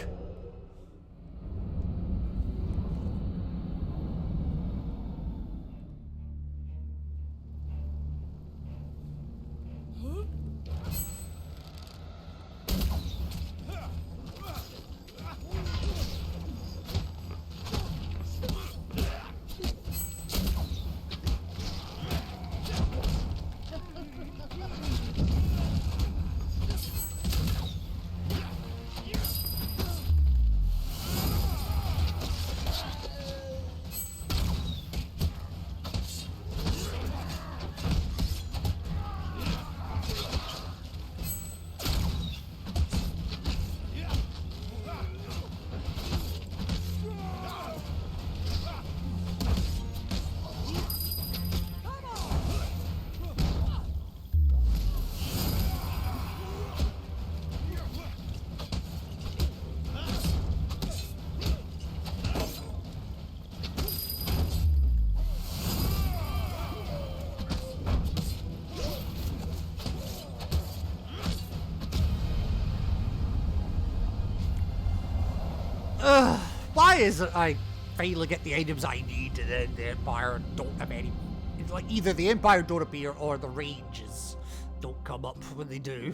Why is it I fail to get the items I need and then the Empire don't have any... It's like either the Empire don't appear or the ranges don't come up when they do.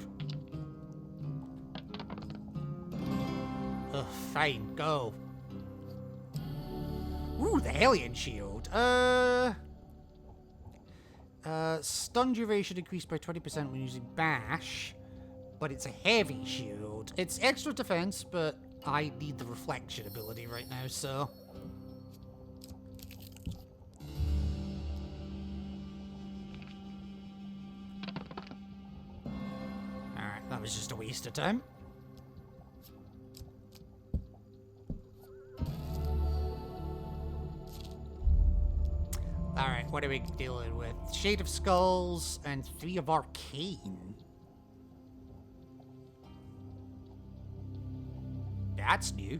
Ugh, fine, go. Ooh, the Hellion Shield. Stun duration increased by 20% when using Bash, but it's a heavy shield. It's extra defense, but I need the reflection ability right now, so... Alright, that was just a waste of time. Alright, what are we dealing with? Shade of Skulls and 3 of Arcane. That's new.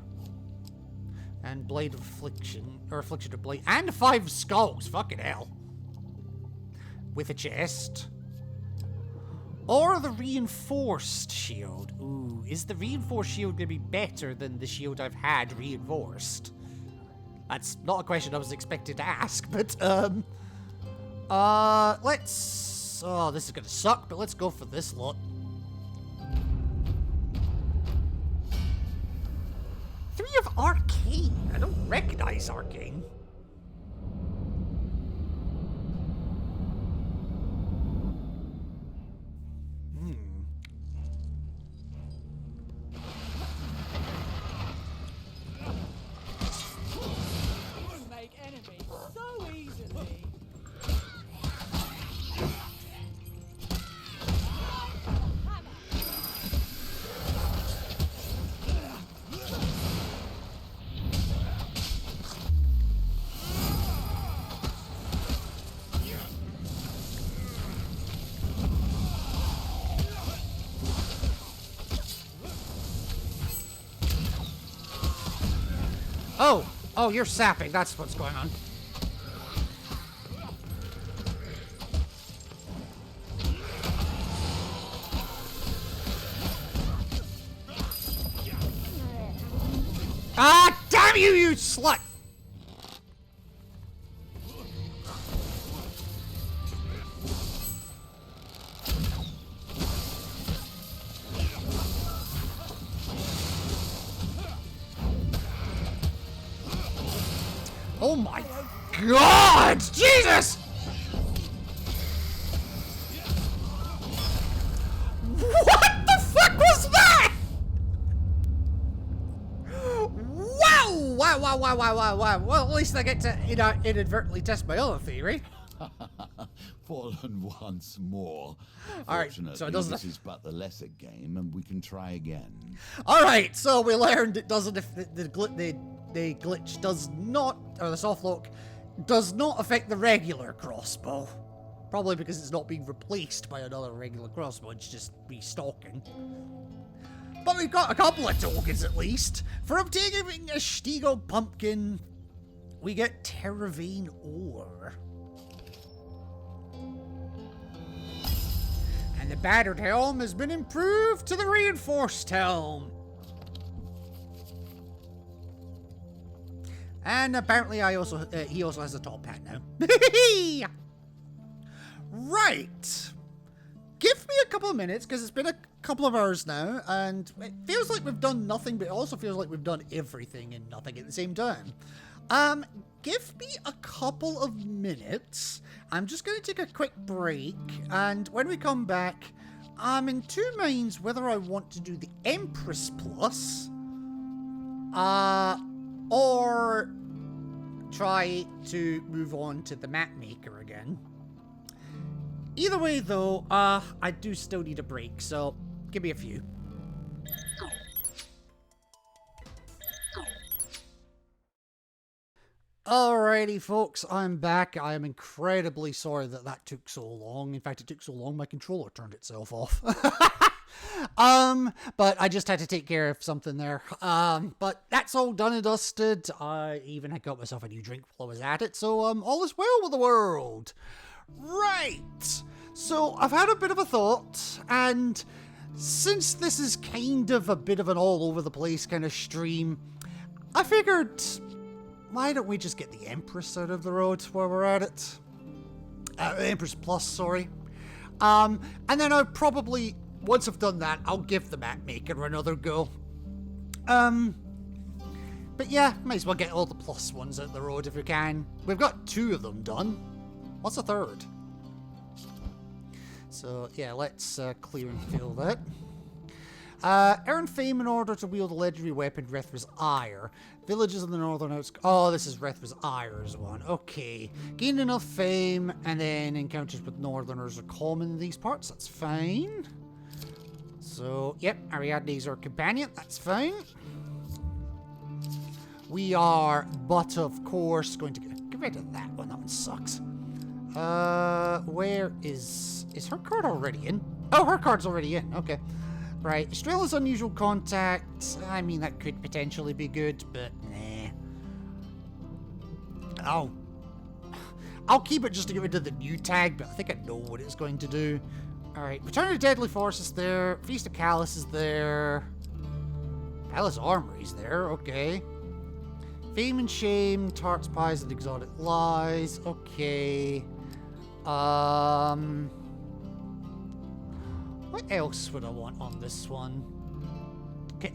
And Blade of Affliction, or Affliction of Blade, and 5 Skulls, fucking hell. With a chest. Or the Reinforced Shield. Ooh, is the Reinforced Shield gonna be better than the shield I've had reinforced? That's not a question I was expected to ask, but, let's... Oh, this is gonna suck, but let's go for this lot. 3 of Arcane? I don't recognize Arcane. Oh, you're sapping. That's what's going on. Ah, damn you, you slut! Oh my God! Jesus! What the fuck was that? Wow! Wow. Well, at least I get to, inadvertently test my other theory. Fallen once more. Alright, so it doesn't... This is but the lesser game, and we can try again. Alright, so we learned it doesn't... If the glitch does not... Or the softlock does not affect the regular crossbow. Probably because it's not being replaced by another regular crossbow. It's just restocking. But we've got a couple of tokens at least. For obtaining a Stigo pumpkin, we get Terravane ore. And the battered helm has been improved to the reinforced helm. And apparently he also has a top hat now. Right. Give me a couple of minutes, because it's been a couple of hours now, and it feels like we've done nothing, but it also feels like we've done everything and nothing at the same time. Give me a couple of minutes. I'm just going to take a quick break, and when we come back, I'm in two minds whether I want to do the Empress Plus, or try to move on to the Mapmaker again. Either way, though, I do still need a break, so give me a few. Alrighty, folks, I'm back. I am incredibly sorry that that took so long. In fact, it took so long my controller turned itself off. But I just had to take care of something there. But that's all done and dusted. I even had got myself a new drink while I was at it, so all is well with the world. Right, so I've had a bit of a thought, and since this is kind of a bit of an all over the place kind of stream, I figured, why don't we just get the Empress out of the road while we're at it? Empress Plus, sorry. And then I'll probably, once I've done that, I'll give the Mapmaker another go. But yeah, might as well get all the plus ones out the road if we can. We've got 2 of them done. What's a third? So, yeah, let's clear and fill that. Earn fame in order to wield the legendary weapon Rethra's Ire. Villages in the northern outskirts. Oh, this is Rethra's Ire's one. Okay. Gain enough fame, and then encounters with northerners are common in these parts. That's fine. So, yep, Ariadne's our companion. That's fine. We are, but of course, going to get rid of that one. That one sucks. Where is her card already in? Oh, her card's already in. Okay. Right. Estrella's unusual contact. I mean, that could potentially be good, but nah. Oh. I'll keep it just to get rid of the new tag, but I think I know what it's going to do. Alright. Return of Deadly Force is there. Feast of Callus is there. Palace Armory's there. Okay. Fame and Shame, Tarts, Pies, and Exotic Lies. Okay. What else would I want on this one?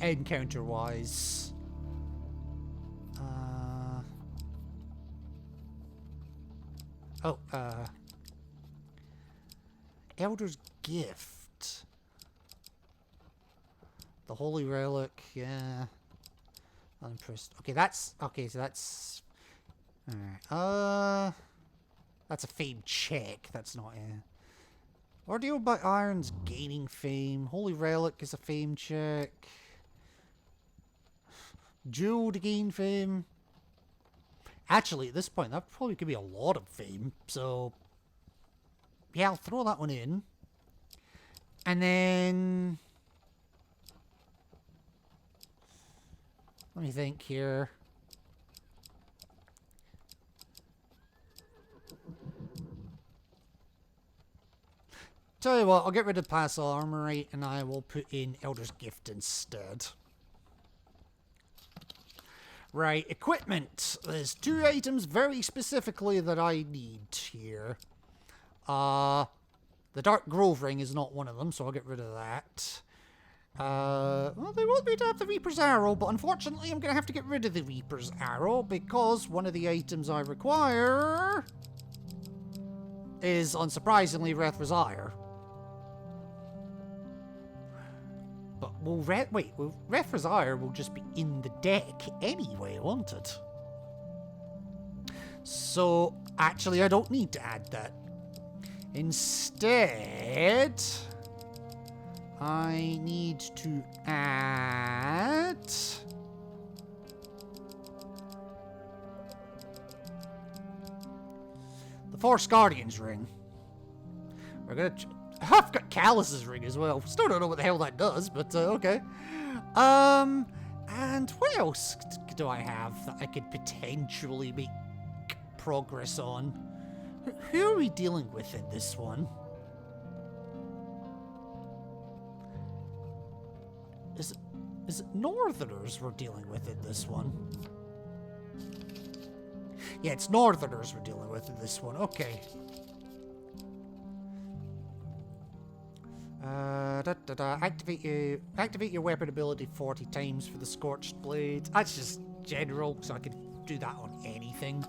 Encounter-wise. Elder's Gift. The Holy Relic, yeah. Unimpressed. Okay, that's... Okay, so that's... Alright, that's a fame check. That's not... Ordeal by Iron's gaining fame. Holy Relic is a fame check. Jewel to gain fame. Actually, at this point, that probably could be a lot of fame. So, yeah, I'll throw that one in. And then... Let me think here. Tell you what, I'll get rid of Pass Armory and I will put in Elder's Gift instead. Right, equipment. There's 2 items very specifically that I need here. The Dark Grove Ring is not one of them, so I'll get rid of that. Well, they want me to have the Reaper's Arrow, but unfortunately I'm going to have to get rid of the Reaper's Arrow because one of the items I require is, unsurprisingly, Rethra's Ire. But Rethra's Ire will just be in the deck anyway, won't it? So, actually, I don't need to add that. Instead, I need to add the Forest Guardian's ring. We're gonna. I've got Callus's ring as well. Still don't know what the hell that does, but okay. And what else do I have that I could potentially make progress on? Who are we dealing with in this one? Is it Northerners we're dealing with in this one? Yeah, it's Northerners we're dealing with in this one. Okay. Activate your weapon ability 40 times for the Scorched Blade. That's just general, so I can do that on anything.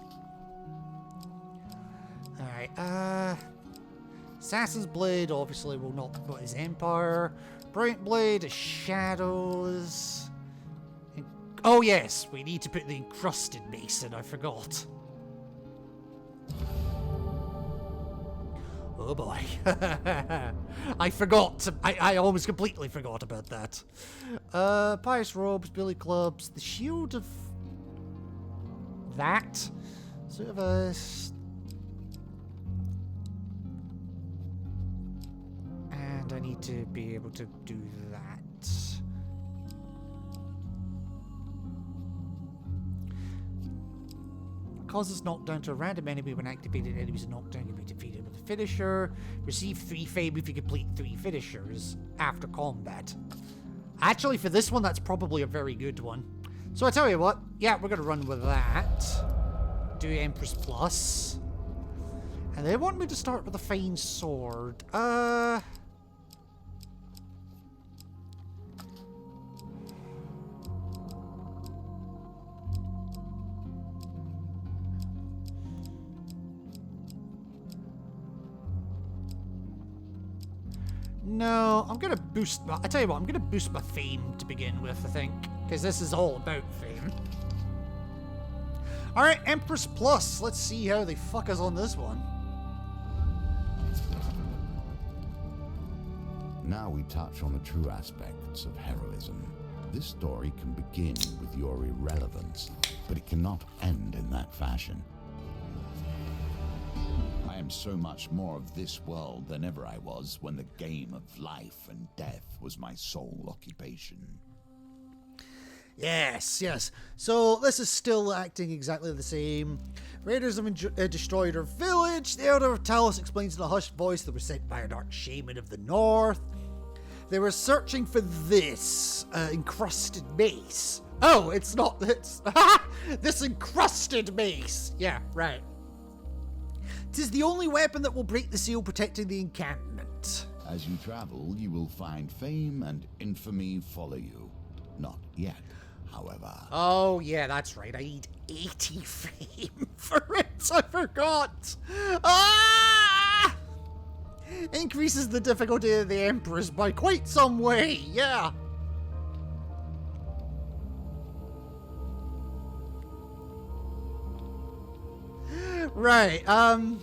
Alright, Assassin's Blade obviously will not put his Empire. Brilliant Blade is Shadows. Oh yes, we need to put the Encrusted Mace in, I forgot. Oh boy. I forgot. I almost completely forgot about that. Pious Robes, Billy Clubs, the Shield of... that. Sort of a... and I need to be able to do that. Causes knockdown to a random enemy when activated. Enemies knocked down can be defeated with a finisher. Receive 3 fame if you complete 3 finishers after combat. Actually, for this one, that's probably a very good one. So I tell you what, yeah, we're gonna run with that. Do Empress Plus. And they want me to start with a fine sword. No, I'm gonna boost my... I tell you what, I'm gonna boost my fame to begin with, I think. Because this is all about fame. Alright, Empress Plus. Let's see how they fuck us on this one. Now we touch on the true aspects of heroism. This story can begin with your irrelevance, but it cannot end in that fashion. I am so much more of this world than ever I was when the game of life and death was my sole occupation. Yes, yes. So this is still acting exactly the same. Raiders have destroyed our village. The Elder of Talos explains in a hushed voice they were sent by a dark shaman of the north. They were searching for this encrusted mace. Oh, it's not this. This encrusted mace. Yeah, right. 'Tis the only weapon that will break the seal protecting the encampment. As you travel, you will find fame and infamy follow you. Not yet, however. Oh, yeah, that's right. I need 80 fame for it. I forgot. Ah! Increases the difficulty of the Empress by quite some way. Yeah. Right, 5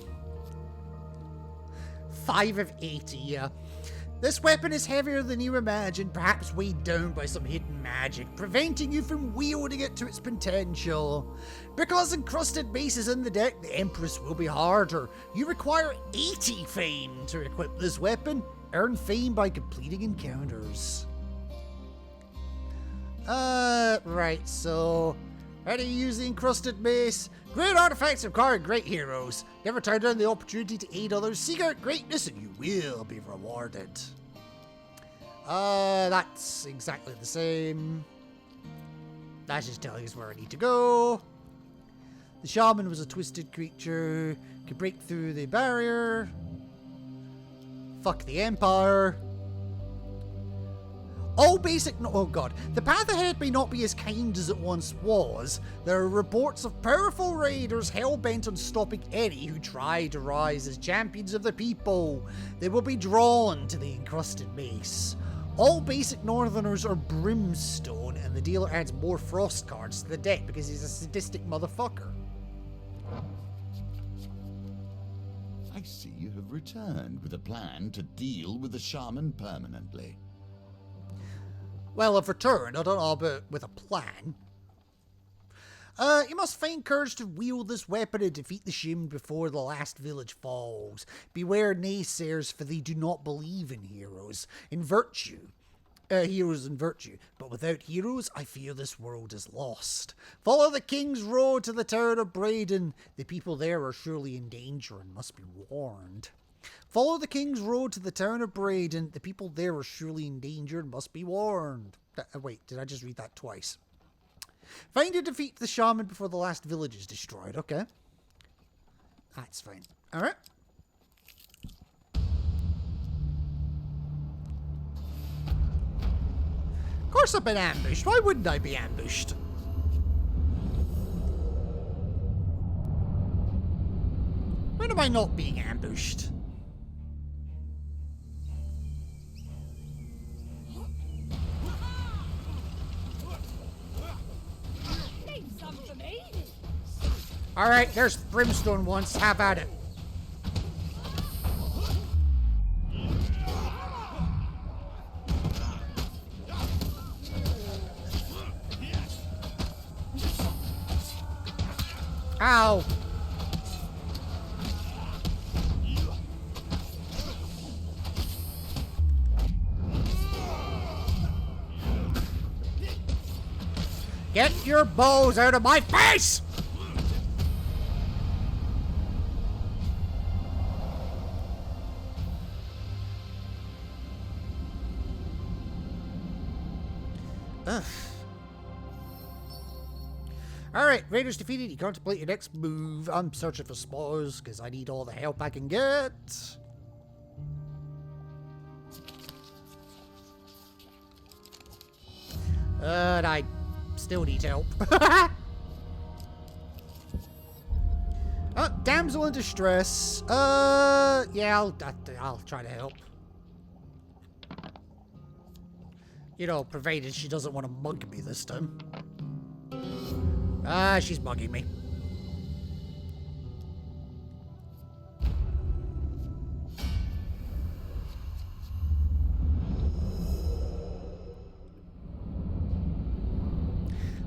of 80, yeah. This weapon is heavier than you imagined, perhaps weighed down by some hidden magic, preventing you from wielding it to its potential. Because encrusted mace is in the deck, the Empress will be harder. You require 80 fame to equip this weapon. Earn fame by completing encounters. Right, so... How do you use the encrusted mace? Great artifacts require great heroes. Never turn down the opportunity to aid others. Seek out greatness and you will be rewarded. That's exactly the same. That's just telling us where I need to go. The shaman was a twisted creature. Could break through the barrier. Fuck the Empire. All basic... Oh god. The path ahead may not be as kind as it once was. There are reports of powerful raiders hell-bent on stopping any who try to rise as champions of the people. They will be drawn to the encrusted mace. All basic northerners are brimstone, and the dealer adds more frost cards to the deck because he's a sadistic motherfucker. I see you have returned with a plan to deal with the shaman permanently. Well, I've returned. I don't know about with a plan. You must find courage to wield this weapon and defeat the shaman before the last village falls. Beware naysayers, for they do not believe in heroes. Heroes in virtue. But without heroes, I fear this world is lost. Follow the king's road to the town of Braden. The people there are surely in danger and must be warned. Follow the king's road to the town of Braden. The people there are surely in danger and must be warned. Wait, did I just read that twice? Find and defeat the shaman before the last village is destroyed. Okay. That's fine. Alright. Of course I've been ambushed. Why wouldn't I be ambushed? When am I not being ambushed? Alright, there's brimstone once. Have at it. Ow. Get your bows out of my face! Alright, raiders defeated. You contemplate your next move. I'm searching for spotters because I need all the help I can get. And I still need help. Oh, damsel in distress. Yeah, I'll try to help. You know, provided she doesn't want to mug me this time. Ah, she's mugging me.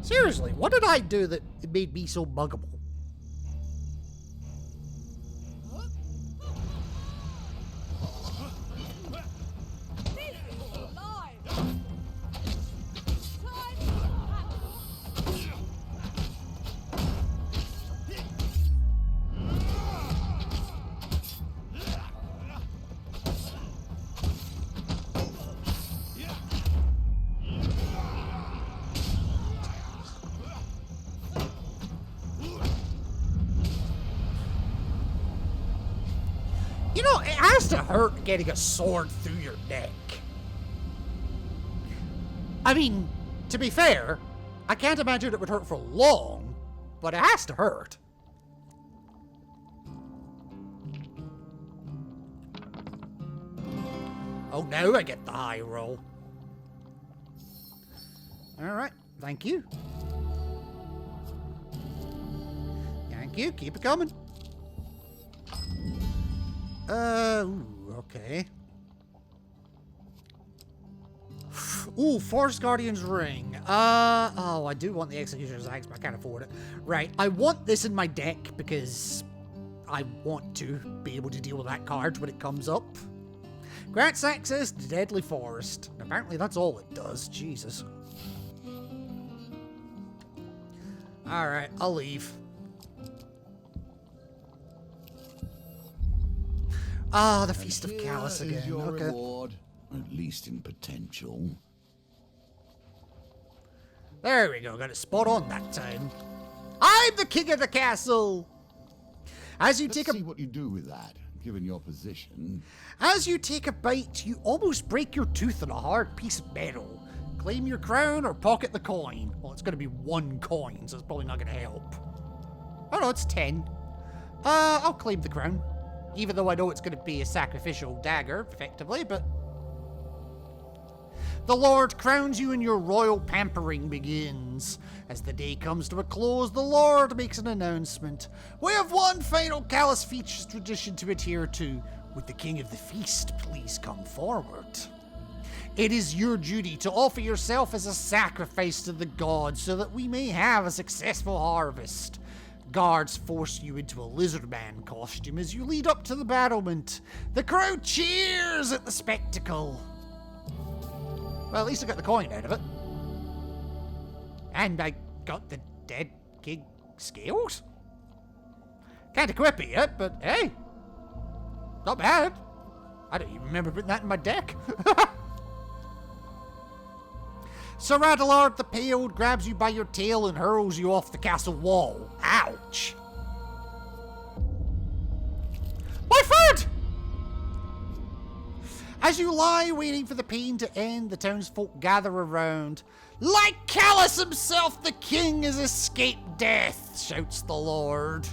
Seriously, what did I do that it made me so muggable? You know, it has to hurt getting a sword through your neck. I mean, to be fair, I can't imagine it would hurt for long, but it has to hurt. Oh, now I get the high roll. Alright, thank you. Thank you, keep it coming. Okay. Ooh, Forest Guardian's Ring. Oh, I do want the Executioner's Axe, but I can't afford it. Right, I want this in my deck because I want to be able to deal with that card when it comes up. Grants access to Deadly Forest. Apparently that's all it does. Jesus. Alright, I'll leave. Ah, the Feast of Callous again. Your okay. reward, at least in potential. There we go, got it spot on that time. I'm the king of the castle! As you Let's take see what you do with that, given your position. As you take a bite, you almost break your tooth on a hard piece of metal. Claim your crown or pocket the coin. Well, it's going to be 1 coin, so it's probably not going to help. Oh no, it's 10. I'll claim the crown. Even though I know it's going to be a sacrificial dagger, effectively, but... The Lord crowns you and your royal pampering begins. As the day comes to a close, the Lord makes an announcement. We have one final Callous Features tradition to adhere to. Would the King of the Feast please come forward? It is your duty to offer yourself as a sacrifice to the gods so that we may have a successful harvest. Guards force you into a lizardman costume as you lead up to the battlement. The crowd cheers at the spectacle. Well, at least I got the coin out of it. And I got the dead king scales. Can't equip it yet, but hey. Not bad. I don't even remember putting that in my deck. Sir Adelard the Paled grabs you by your tail and hurls you off the castle wall. Ouch. My foot! As you lie waiting for the pain to end, the townsfolk gather around. Like Callous himself, the king has escaped death, shouts the Lord.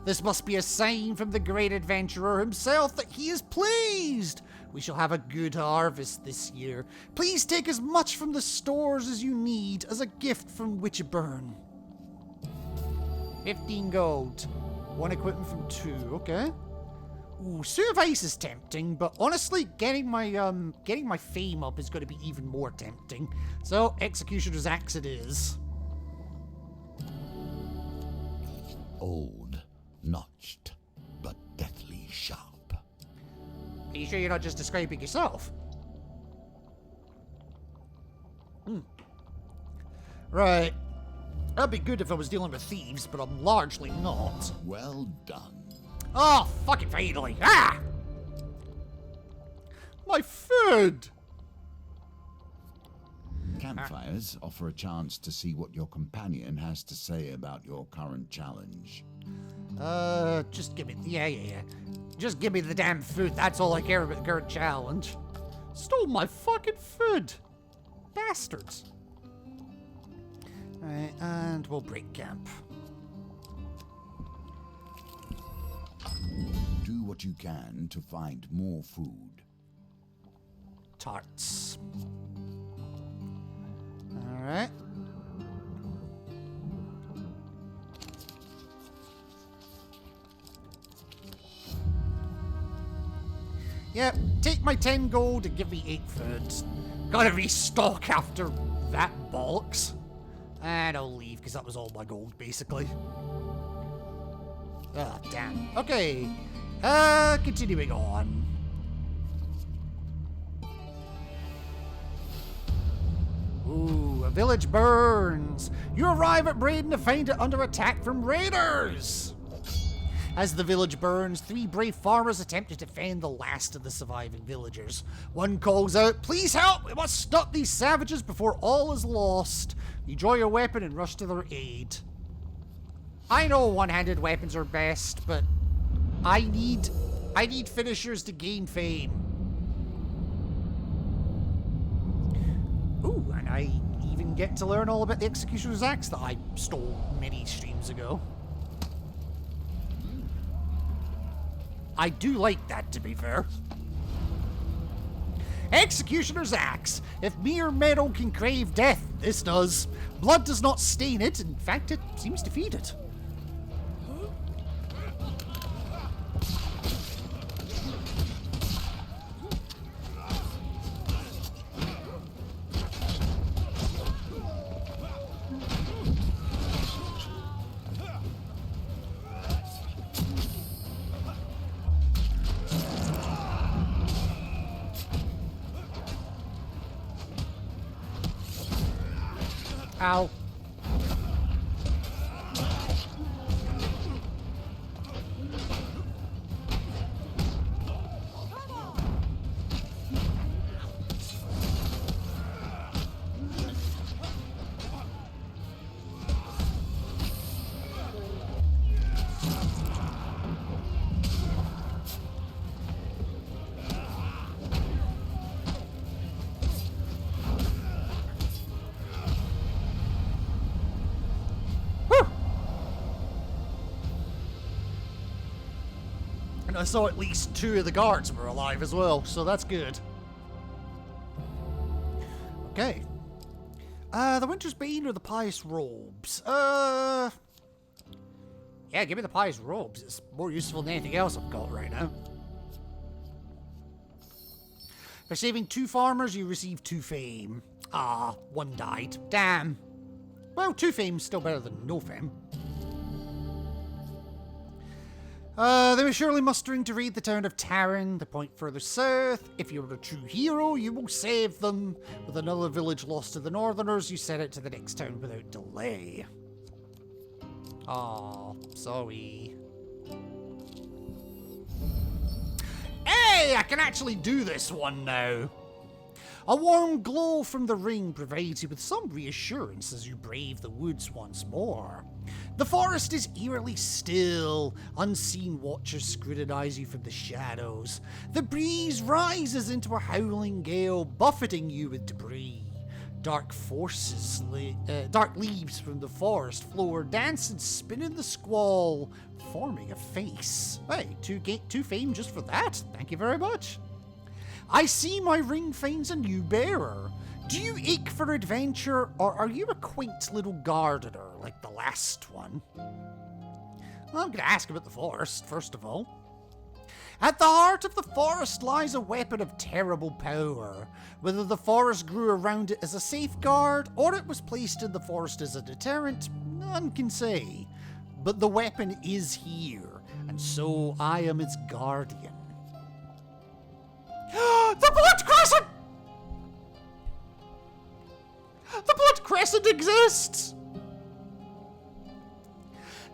This must be a sign from the great adventurer himself that he is pleased. We shall have a good harvest this year. Please take as much from the stores as you need as a gift from Witchburn. 15 gold. 1 equipment from 2, okay. Ooh, Suit of Ice is tempting, but honestly, getting my fame up is going to be even more tempting. So, Executioner's Axe it is. Old, notched, but deathly sharp. Are you sure you're not just describing yourself? Right. That'd be good if I was dealing with thieves, but I'm largely not. Well done. Oh, fucking finally. Ah! My food! Campfires offer a chance to see what your companion has to say about your current challenge. Just give me... Yeah. Just give me the damn food. That's all I care about the current challenge. Stole my fucking food. Bastards. Alright, and we'll break camp. Do what you can to find more food. Tarts. Alright. Yep, take my 10 gold and give me 8 foods. Gotta restock after that bollocks. And I'll leave, because that was all my gold, basically. Ah, damn. Okay. Continuing on. Ooh, a village burns. You arrive at Braden to find it under attack from raiders. As the village burns, 3 brave farmers attempt to defend the last of the surviving villagers. One calls out, "Please help! We must stop these savages before all is lost." You draw your weapon and rush to their aid. I know one-handed weapons are best, but I need finishers to gain fame. Ooh, and I even get to learn all about the Executioner's Axe that I stole many streams ago. I do like that, to be fair. Executioner's Axe. If mere metal can crave death, this does. Blood does not stain it. In fact, it seems to feed it. Ow. And I saw at least 2 of the guards were alive as well, so that's good. Okay. The Winter's Bane or the Pious Robes? Yeah, give me the Pious Robes. It's more useful than anything else I've got right now. For saving 2 farmers, you receive 2 fame. Ah, 1 died. Damn. Well, 2 fame's still better than no fame. They were surely mustering to raid the town of Taryn, the point further south. If you were a true hero, you will save them. With another village lost to the Northerners, you set out to the next town without delay. Oh, sorry. Hey, I can actually do this one now. A warm glow from the ring provides you with some reassurance as you brave the woods once more. The forest is eerily still. Unseen watchers scrutinize you from the shadows. The breeze rises into a howling gale, buffeting you with debris. Dark leaves from the forest floor dance and spin in the squall, forming a face. Hey, 2 fame just for that. Thank you very much. I see my ring finds a new bearer. Do you ache for adventure, or are you a quaint little gardener like the last one? Well, I'm going to ask about the forest, first of all. At the heart of the forest lies a weapon of terrible power. Whether the forest grew around it as a safeguard, or it was placed in the forest as a deterrent, none can say. But the weapon is here, and so I am its guardian. The Blood Crescent! The Blood Crescent exists!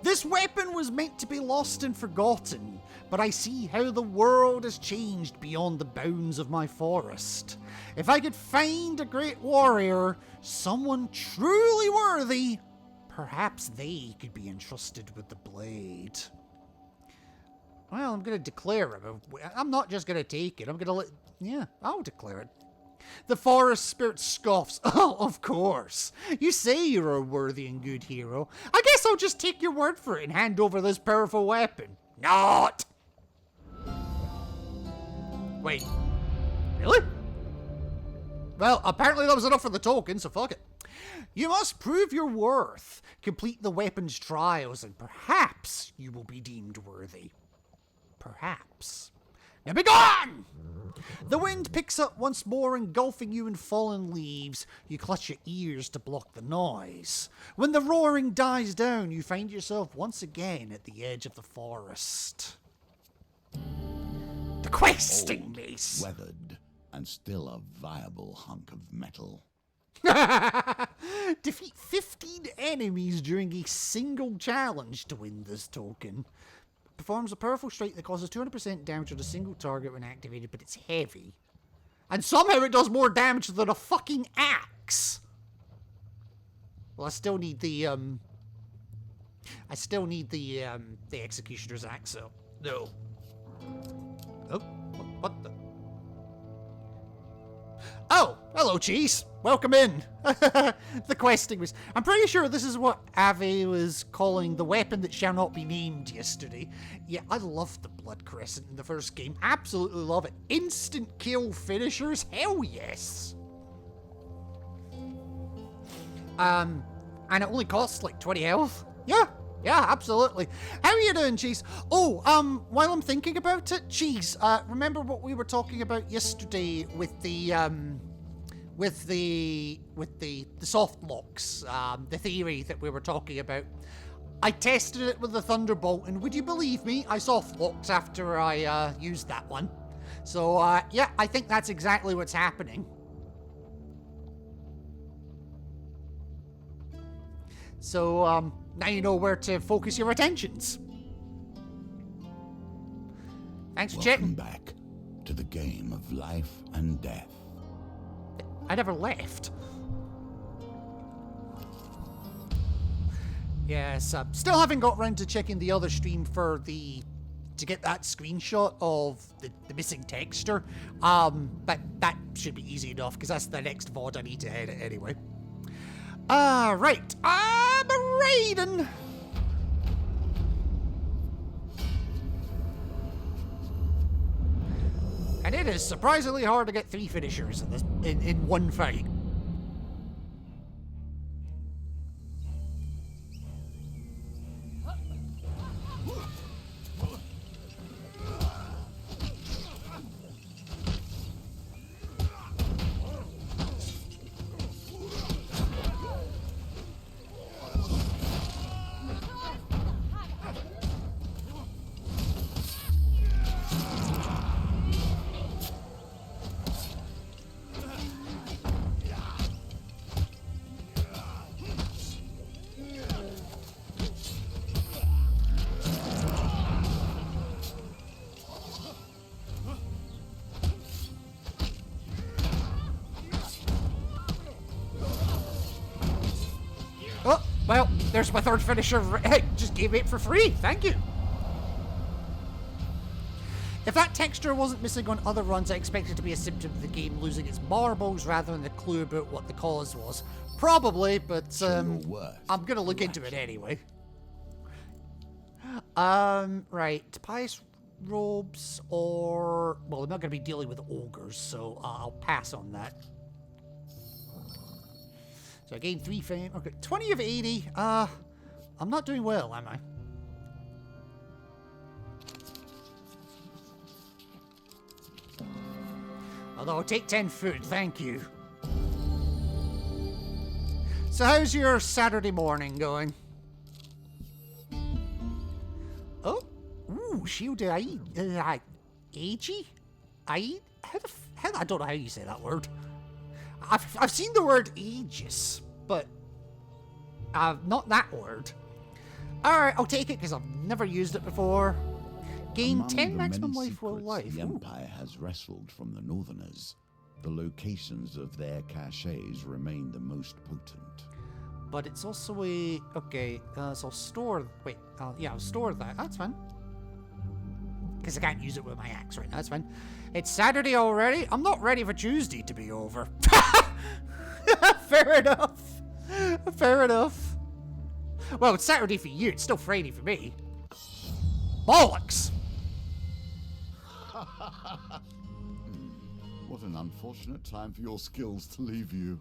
This weapon was meant to be lost and forgotten, but I see how the world has changed beyond the bounds of my forest. If I could find a great warrior, someone truly worthy, perhaps they could be entrusted with the blade. Well, I'm going to declare it. I'm not just going to take it. I'm going to I'll declare it. The forest spirit scoffs. Oh, of course. You say you're a worthy and good hero. I guess I'll just take your word for it and hand over this powerful weapon. Not! Wait. Really? Well, apparently that was enough for the token, so fuck it. You must prove your worth, complete the weapon's trials, and perhaps you will be deemed worthy. Perhaps. Now be gone! The wind picks up once more, engulfing you in fallen leaves. You clutch your ears to block the noise. When the roaring dies down, you find yourself once again at the edge of the forest. The questing mace! Weathered, and still a viable hunk of metal. Defeat 15 enemies during a single challenge to win this token. Performs a powerful strike that causes 200% damage on a single target when activated, but it's heavy. And somehow it does more damage than a fucking axe! Well, I still need the Executioner's Axe, so... No. Oh, what the... Oh, hello, Cheese. Welcome in. The questing was... I'm pretty sure this is what Ave was calling the weapon that shall not be named yesterday. Yeah, I loved the Blood Crescent in the first game. Absolutely love it. Instant kill finishers? Hell yes. And it only costs like 20 health. Yeah, absolutely. How are you doing, Cheese? Oh, while I'm thinking about it, Cheese, remember what we were talking about yesterday with the Softlocks, the theory that we were talking about? I tested it with the Thunderbolt, and would you believe me, I Softlocked after I used that one. So, yeah, I think that's exactly what's happening. So, now you know where to focus your attentions. Thanks for checking. Welcome back to the game of life and death. I never left. Yes, still haven't got round to checking the other stream to get that screenshot of the missing texture. But that should be easy enough, because that's the next VOD I need to edit anyway. Right. I'm Raiden. And it is surprisingly hard to get 3 finishers in one fight. Oh, well, there's my 3rd finisher. Hey, just gave it for free. Thank you. If that texture wasn't missing on other runs, I expect it to be a symptom of the game losing its marbles rather than a clue about what the cause was. Probably, but I'm gonna look into it anyway. Right. Pious robes or... Well, I'm not gonna be dealing with ogres, so I'll pass on that. So I gained 3 fame. Okay, 20 of 80. I'm not doing well, am I? Although I'll take 10 food, thank you. So how's your Saturday morning going? Oh, ooh, shield agey? I don't know how you say that word. I've seen the word aegis, but not that word. Alright, I'll take it because I've never used it before. Gain 10 maximum life while alive. The Empire has wrestled from the Northerners. The locations of their caches remain the most potent. But it's also a... Okay, so I'll store... Wait, yeah, I'll store that. That's fine. Because I can't use it with my axe right now. That's fine. It's Saturday already. I'm not ready for Tuesday to be over. Fair enough. Fair enough. Well, it's Saturday for you. It's still Friday for me. Bollocks! What an unfortunate time for your skills to leave you.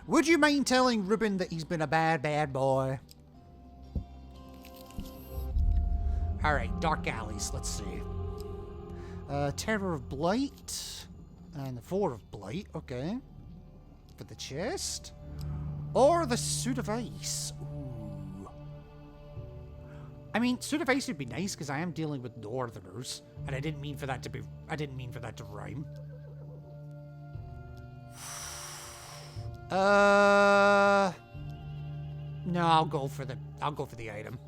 Would you mind telling Ruben that he's been a bad, bad boy? Alright, Dark Alleys. Let's see. Terror of Blight. And the 4 of Blight. Okay. For the chest. Or the Suit of Ice. Ooh. I mean, Suit of Ice would be nice because I am dealing with Northerners. And I didn't mean for that to be... I didn't mean for that to rhyme. No, I'll go for the item.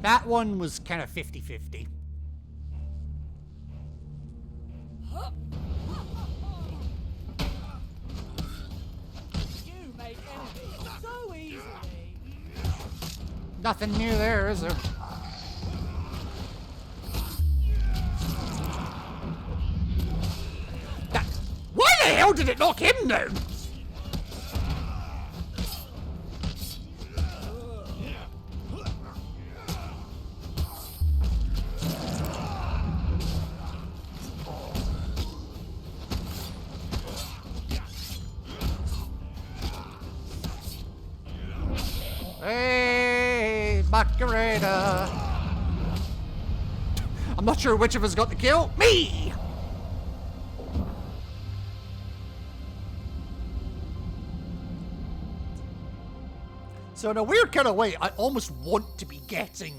That one was kind of 50-50. You make enemies so easily. Nothing new there, is there? Why the hell did it knock him down? Hey, Macarena. I'm not sure which of us got the kill. Me! So in a weird kind of way, I almost want to be getting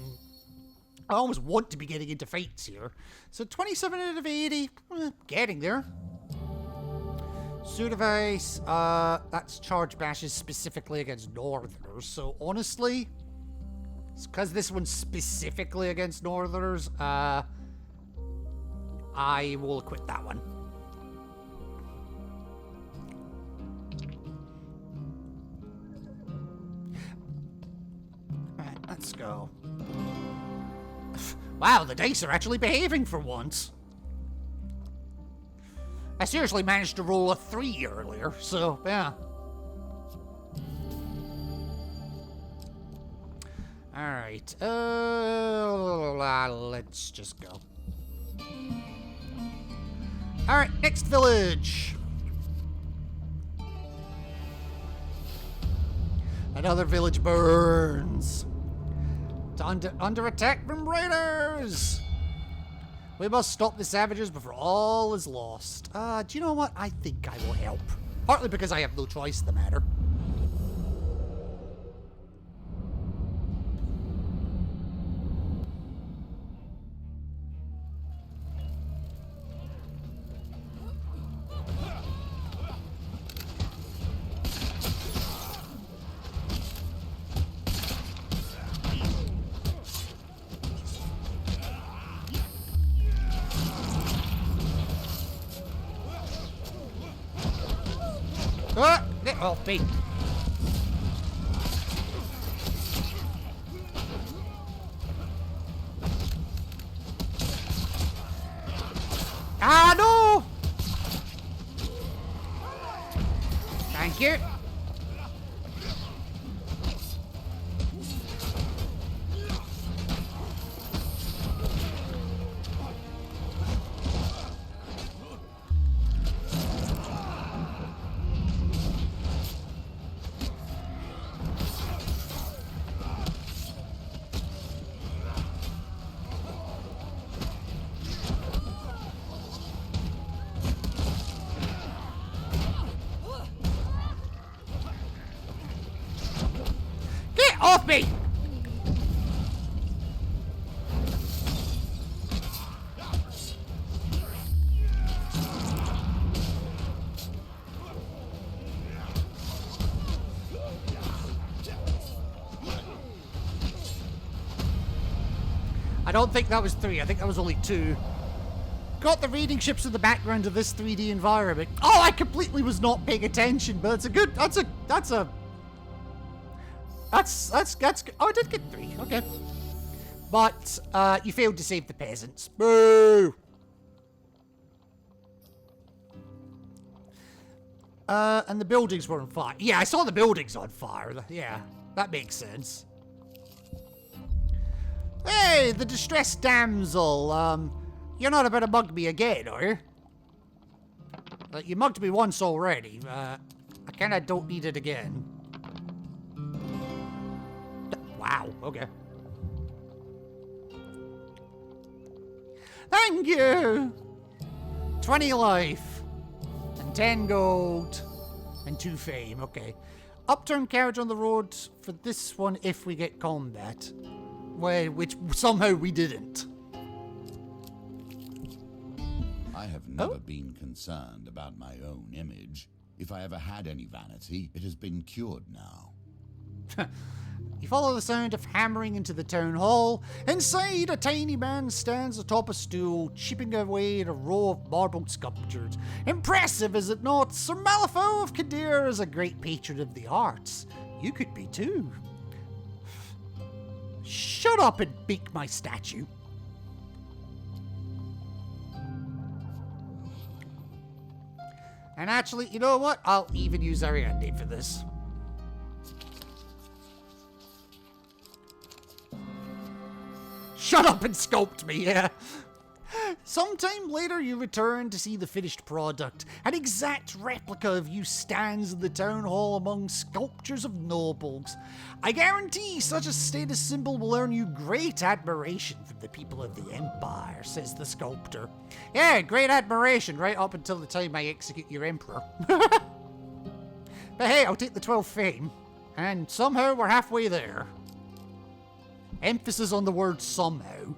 into fights here. So 27 out of 80, getting there. Suit of Ice, that's charge bashes specifically against Northerners. So honestly, it's because this one's specifically against Northerners, I will equip that one. Right, let's go. Wow, the dice are actually behaving for once. I seriously managed to roll a 3 earlier, so, yeah. Alright. Let's just go. Alright, next village. Another village burns. It's under attack from raiders. We must stop the savages before all is lost. Do you know what? I think I will help. Partly because I have no choice in the matter. Get off me. Ah, no! Thank you. Off me! I don't think that was 3. I think that was only 2. Got the raiding ships in the background of this 3D environment. Oh, I completely was not paying attention, but it's a good. That's oh, I did get 3, okay. But, you failed to save the peasants. Boo! And the buildings were on fire. Yeah, I saw the buildings on fire. Yeah, that makes sense. Hey, the distressed damsel. You're not about to mug me again, are you? You mugged me once already. I kinda don't need it again. Wow, okay. Thank you! 20 life, and 10 gold, and 2 fame, okay. Upturn carriage on the road for this one if we get combat. Well, which somehow we didn't. I have never been concerned about my own image. If I ever had any vanity, it has been cured now. You follow the sound of hammering into the town hall. Inside, a tiny man stands atop a stool, chipping away at a row of marble sculptures. Impressive, is it not? Sir Malifaux of Kadir is a great patron of the arts. You could be too. Shut up and beak my statue. And actually, you know what? I'll even use Ariande for this. Shut up and sculpt me, yeah. Sometime later you return to see the finished product. An exact replica of you stands in the town hall among sculptures of nobles. I guarantee such a status symbol will earn you great admiration from the people of the Empire, says the sculptor. Yeah, great admiration right up until the time I execute your emperor. But hey, I'll take the 12 fame. And somehow we're halfway there. Emphasis on the word somehow.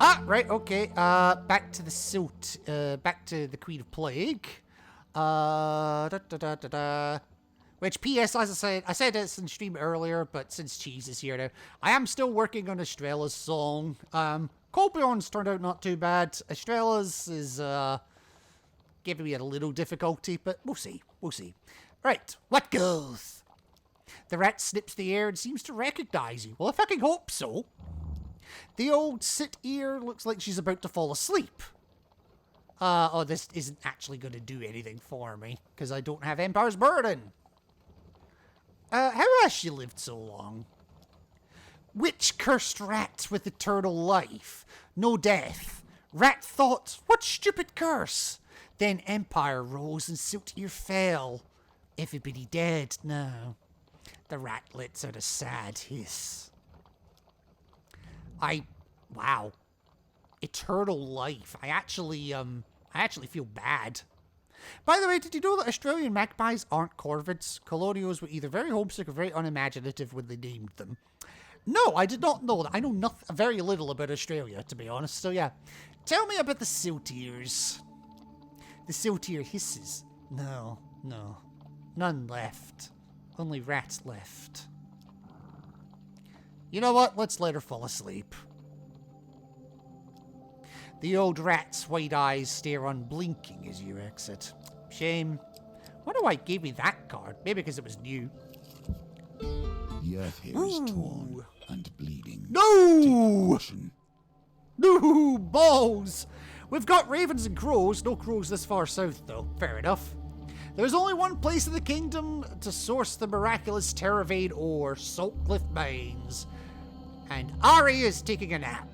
Ah, right, okay. Back to the Silt. Back to the Queen of Plague. Which, P.S., as I said this in stream earlier, but since Cheese is here now, I am still working on Estrella's song. Colbjorn's turned out not too bad. Estrella's is, giving me a little difficulty, but we'll see. We'll see. Right, what goes? The rat snips the air and seems to recognize you. Well, I fucking hope so. The old sit ear looks like she's about to fall asleep. Oh, this isn't actually going to do anything for me, because I don't have Empire's Burden. How has she lived so long? Which cursed rat with eternal life? No death. Rat thought, what stupid curse? Then empire rose and Siltier fell. Everybody dead now. The rat lets out a sad hiss. Wow. Eternal life. I actually feel bad. By the way, did you know that Australian magpies aren't corvids? Colonials were either very homesick or very unimaginative when they named them. No, I did not know that. I know very little about Australia, to be honest. So yeah, tell me about the Siltiers. The Siltier hisses. No. None left. Only rats left. You know what? Let's let her fall asleep. The old rat's white eyes stare unblinking as you exit. Shame. Wonder why I gave me that card. Maybe because it was new. The earth here is torn and bleeding. No! No! Balls! We've got ravens and crows. No crows this far south, though. Fair enough. There's only one place in the kingdom to source the miraculous Terravane ore, Saltcliff Mines. And Ari is taking a nap.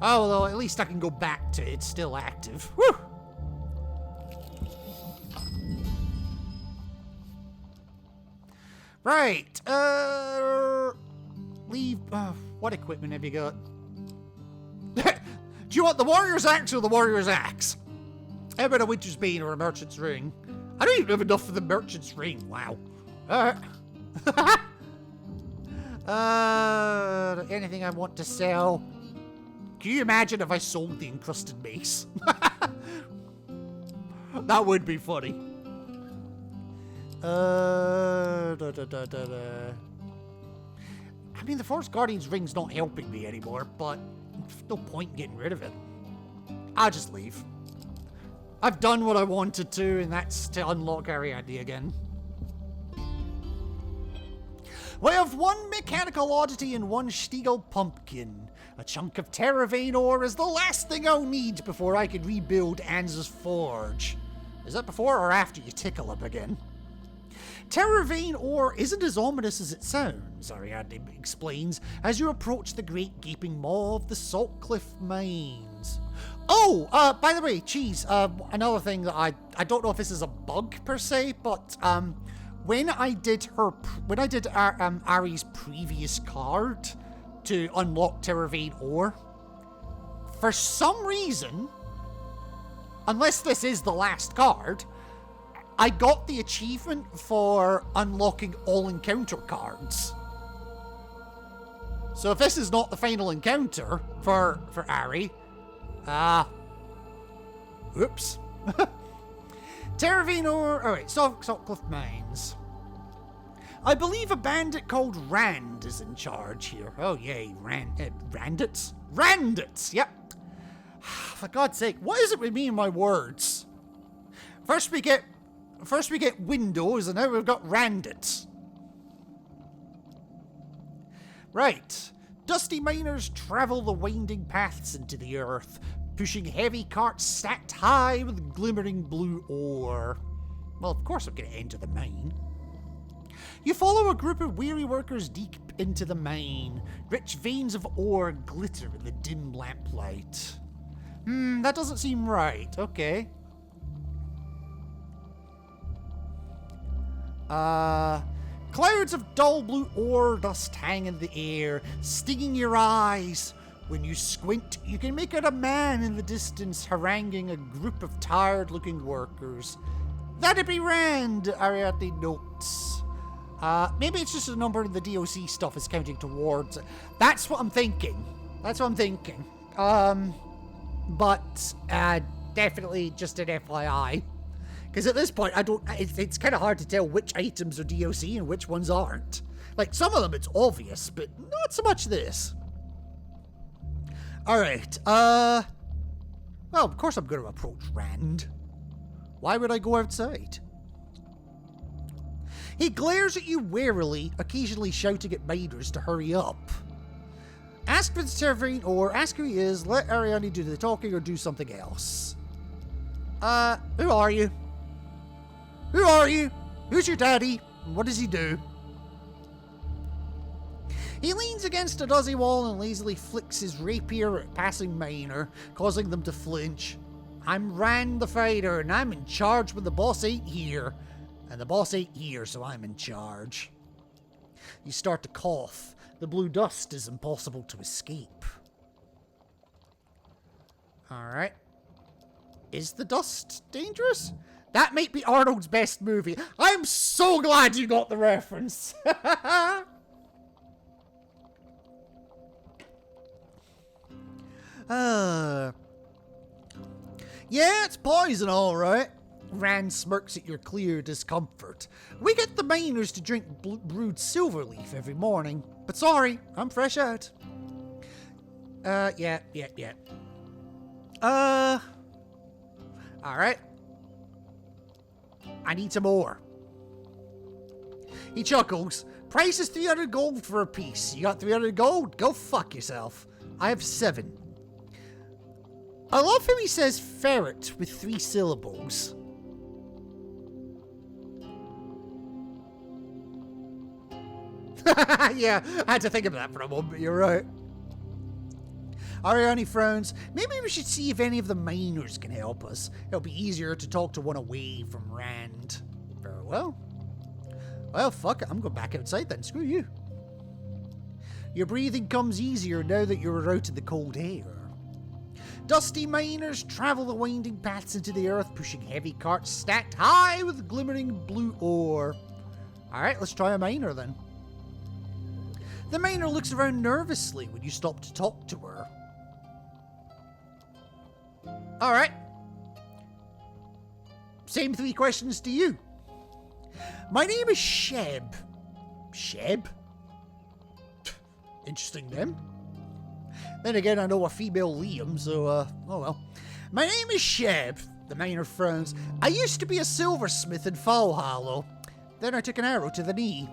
Oh, well, at least I can go back to it. It's still active. Whew! Right. Leave. What equipment have you got? Do you want the warrior's axe or the warrior's axe? How about a winter's bane or a merchant's ring? I don't even have enough for the merchant's ring. Wow. Anything I want to sell? Can you imagine if I sold the encrusted mace? That would be funny. I mean, the Forest Guardian's ring's not helping me anymore, but there's no point in getting rid of it. I'll just leave. I've done what I wanted to, and that's to unlock Ariadne again. We have one mechanical oddity and one Stiegel pumpkin. A chunk of Terravane ore is the last thing I'll need before I can rebuild Anza's forge. Is that before or after you tickle him again? Terravane ore isn't as ominous as it sounds, Ariadne explains, as you approach the great gaping maw of the Saltcliff Mines. Oh, by the way, Cheese, another thing that I don't know if this is a bug per se, but when I did Ari's previous card to unlock Terravane ore, for some reason, unless this is the last card, I got the achievement for unlocking all encounter cards. So if this is not the final encounter for Ari, oops. Terravane ore, alright, Saltcliff Mines. I believe a bandit called Rand is in charge here. Oh yay, Randits? Randits, yep. For God's sake, what is it with me and my words? First we get windows, and now we've got Randits. Right. Dusty miners travel the winding paths into the earth, pushing heavy carts stacked high with glimmering blue ore. Well, of course I'm going to enter the mine. You follow a group of weary workers deep into the mine. Rich veins of ore glitter in the dim lamplight. That doesn't seem right. Okay. Clouds of dull blue ore dust hang in the air, stinging your eyes. When you squint, you can make out a man in the distance haranguing a group of tired-looking workers. That'd be Rand, Ariadne notes. Maybe it's just a number in the DOC stuff is counting towards it. That's what I'm thinking. But definitely just an FYI. Because at this point, it's kind of hard to tell which items are DOC and which ones aren't. Like, some of them it's obvious, but not so much this. Alright, well, of course I'm going to approach Rand. Why would I go outside? He glares at you warily, occasionally shouting at miners to hurry up. Ask for the Terravane ore, ask who he is, let Ariadne do the talking or do something else. Who are you? Who are you? Who's your daddy? And what does he do? He leans against a dusty wall and lazily flicks his rapier at passing miner, causing them to flinch. I'm Rand the Fighter, and I'm in charge when the boss ain't here. And the boss ain't here, so I'm in charge. You start to cough. The blue dust is impossible to escape. Alright. Is the dust dangerous? That might be Arnold's best movie. I'm so glad you got the reference. Yeah, it's poison, all right. Rand smirks at your clear discomfort. We get the miners to drink brewed silverleaf every morning. But sorry, I'm fresh out. Yeah. Alright. I need some more. He chuckles. Price is 300 gold for a piece. You got 300 gold? Go fuck yourself. I have 7. I love how he says ferret with 3 syllables. Yeah, I had to think of that for a moment, you're right. Ariane frowns. Maybe we should see if any of the miners can help us. It'll be easier to talk to one away from Rand. Very well. Well, fuck it. I'm going back outside then. Screw you. Your breathing comes easier now that you're out in the cold air. Dusty miners travel the winding paths into the earth, pushing heavy carts stacked high with glimmering blue ore. Alright, let's try a miner then. The miner looks around nervously when you stop to talk to her. Alright. Same 3 questions to you. My name is Sheb. Sheb? Interesting name. Then again, I know a female Liam, so, oh well. My name is Sheb. The miner frowns. I used to be a silversmith in Fallhallow. Then I took an arrow to the knee.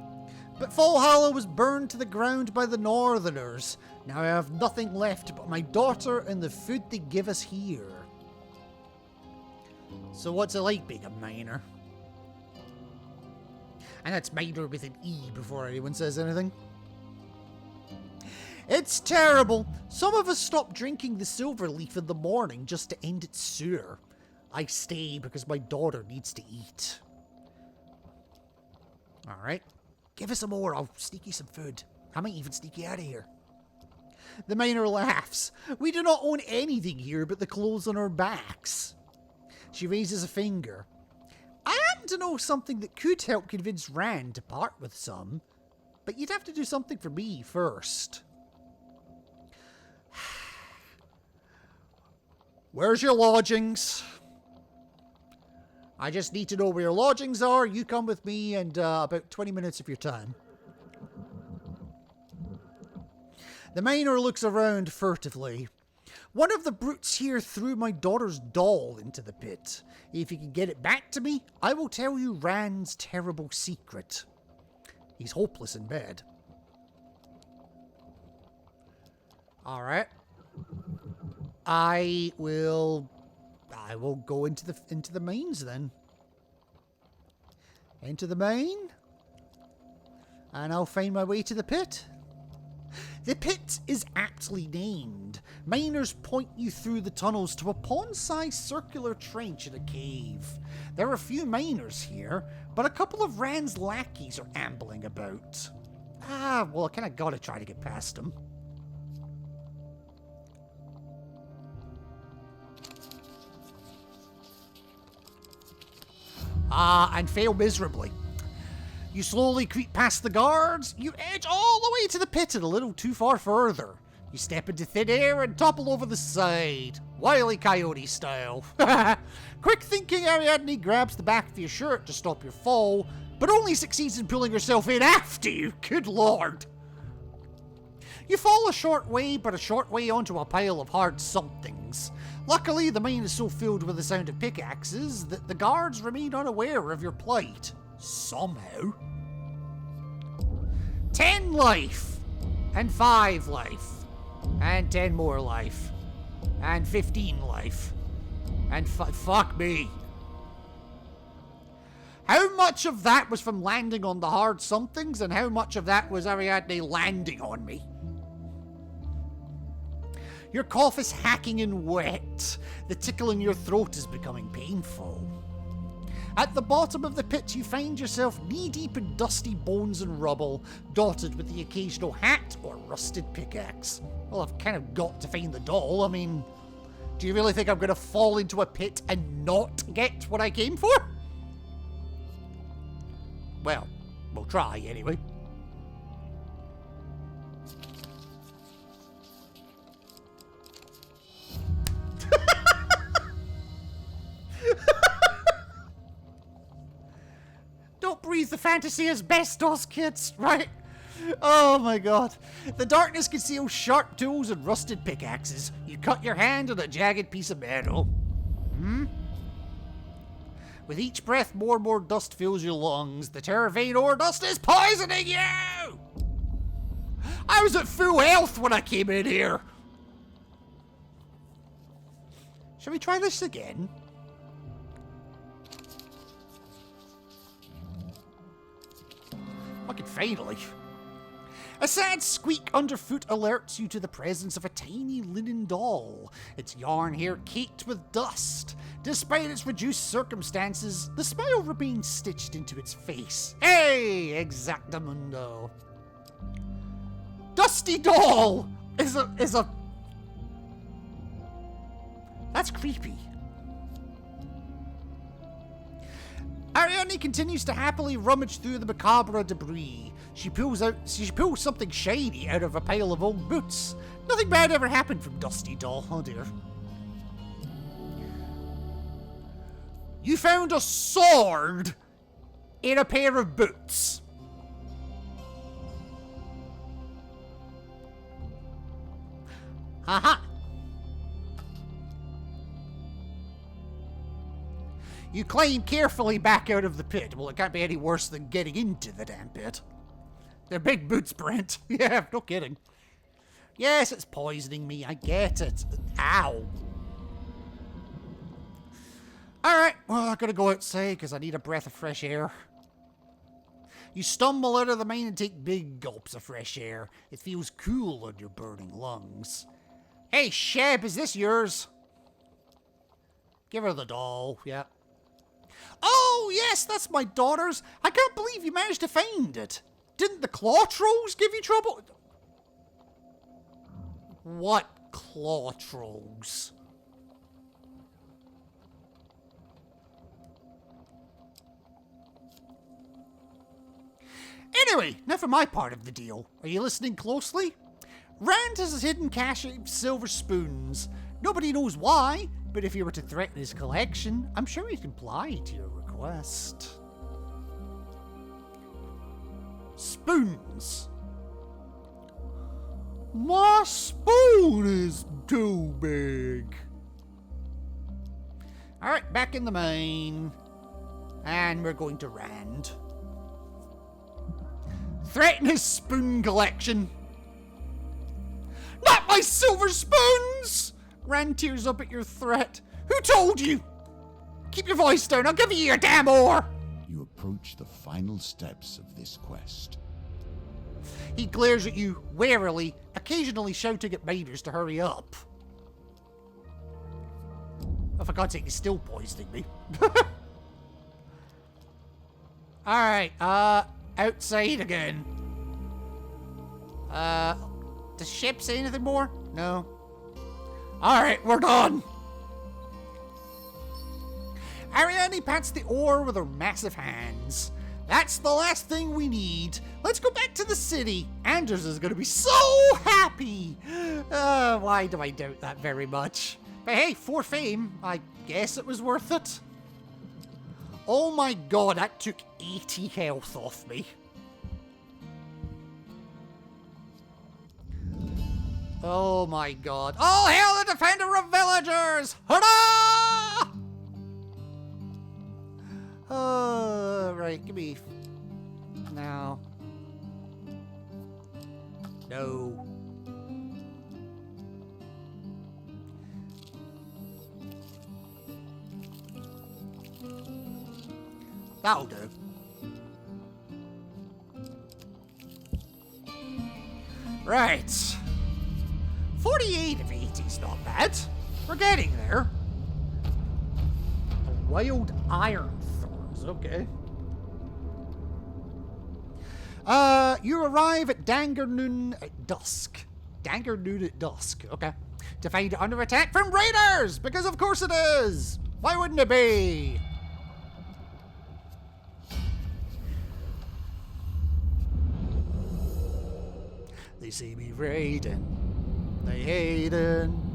But Fallhallow was burned to the ground by the Northerners. Now I have nothing left but my daughter and the food they give us here. So what's it like being a miner? And that's miner with an E before anyone says anything. It's terrible. Some of us stop drinking the silverleaf in the morning just to end it sooner. I stay because my daughter needs to eat. Alright. Give us some more. I'll sneak you some food. I might even sneak you out of here. The miner laughs. We do not own anything here but the clothes on our backs. She raises a finger. I happen to know something that could help convince Rand to part with some, but you'd have to do something for me first. Where's your lodgings? I just need to know where your lodgings are. You come with me and about 20 minutes of your time. The miner looks around furtively. One of the brutes here threw my daughter's doll into the pit. If you can get it back to me, I will tell you Rand's terrible secret. He's hopeless in bed. Alright. I will go into the mines then. Into the mine. And I'll find my way to the pit. The pit is aptly named. Miners point you through the tunnels to a pond-sized circular trench in a cave. There are a few miners here, but a couple of Rand's lackeys are ambling about. Well, I kind of gotta try to get past them. And fail miserably. You slowly creep past the guards. You edge all the way to the pit and a little too far further. You step into thin air and topple over the side. Wile E. Coyote style. Quick thinking, Ariadne grabs the back of your shirt to stop your fall, but only succeeds in pulling herself in after you. Good lord. You fall a short way, but a short way onto a pile of hard somethings. Luckily, the mine is so filled with the sound of pickaxes that the guards remain unaware of your plight. Somehow. 10 life. And 5 life. And 10 more life. And 15 life. And fuck me. How much of that was from landing on the hard somethings, and how much of that was Ariadne landing on me? Your cough is hacking and wet. The tickle in your throat is becoming painful. At the bottom of the pit, you find yourself knee-deep in dusty bones and rubble, dotted with the occasional hat or rusted pickaxe. Well, I've kind of got to find the doll. I mean, do you really think I'm going to fall into a pit and not get what I came for? Well, we'll try anyway. Don't breathe the fantasy asbestos, kids, right? Oh my god. The darkness conceals sharp tools and rusted pickaxes. You cut your hand on a jagged piece of metal. With each breath, more and more dust fills your lungs. The Terravane ore dust is poisoning you! I was at full health when I came in here. Shall we try this again? Fucking finally. A sad squeak underfoot alerts you to the presence of a tiny linen doll, its yarn hair caked with dust. Despite its reduced circumstances, the smile remains stitched into its face. Hey, exactamundo. Dusty doll is a... That's creepy. Ariadne continues to happily rummage through the macabre debris. She pulls something shiny out of a pile of old boots. Nothing bad ever happened from Dusty Doll, oh dear. You found a sword in a pair of boots. Haha. You climb carefully back out of the pit. Well, it can't be any worse than getting into the damn pit. They're big boots, Brent. Yeah, no kidding. Yes, it's poisoning me. I get it. Ow. Alright, well, I'm gonna go outside because I need a breath of fresh air. You stumble out of the mine and take big gulps of fresh air. It feels cool on your burning lungs. Hey, Sheb, is this yours? Give her the doll, yeah. Oh, yes, that's my daughter's. I can't believe you managed to find it. Didn't the claw trolls give you trouble? What claw trolls? Anyway, now for my part of the deal. Are you listening closely? Rand has his hidden cache of silver spoons. Nobody knows why, but if you were to threaten his collection, I'm sure he'd comply to your request. Spoons. My spoon is too big. Alright, back in the mine. And we're going to Rand. Threaten his spoon collection. Not my silver spoons! Rand tears up at your threat. Who told you? Keep your voice down, I'll give you your damn ore! You approach the final steps of this quest. He glares at you warily, occasionally shouting at miners to hurry up. Oh, for God's sake, he's still poisoning me. Alright, outside again. Does Shep say anything more? No. Alright, we're done. Ariadne pats the ore with her massive hands. That's the last thing we need. Let's go back to the city. Anders is going to be so happy. Why do I doubt that very much? But hey, for fame, I guess it was worth it. Oh my god, that took 80 health off me. Oh my god. Oh, hail the defender of villagers! Hurrah! Right, give me... Now. No. That'll do. Right. 48 of 80's not bad. We're getting there. The wild iron thorns, okay. You arrive at Dangernoon at dusk. Dangernoon at dusk, okay. To find it under attack from raiders! Because of course it is! Why wouldn't it be? They see me raiding. They hating.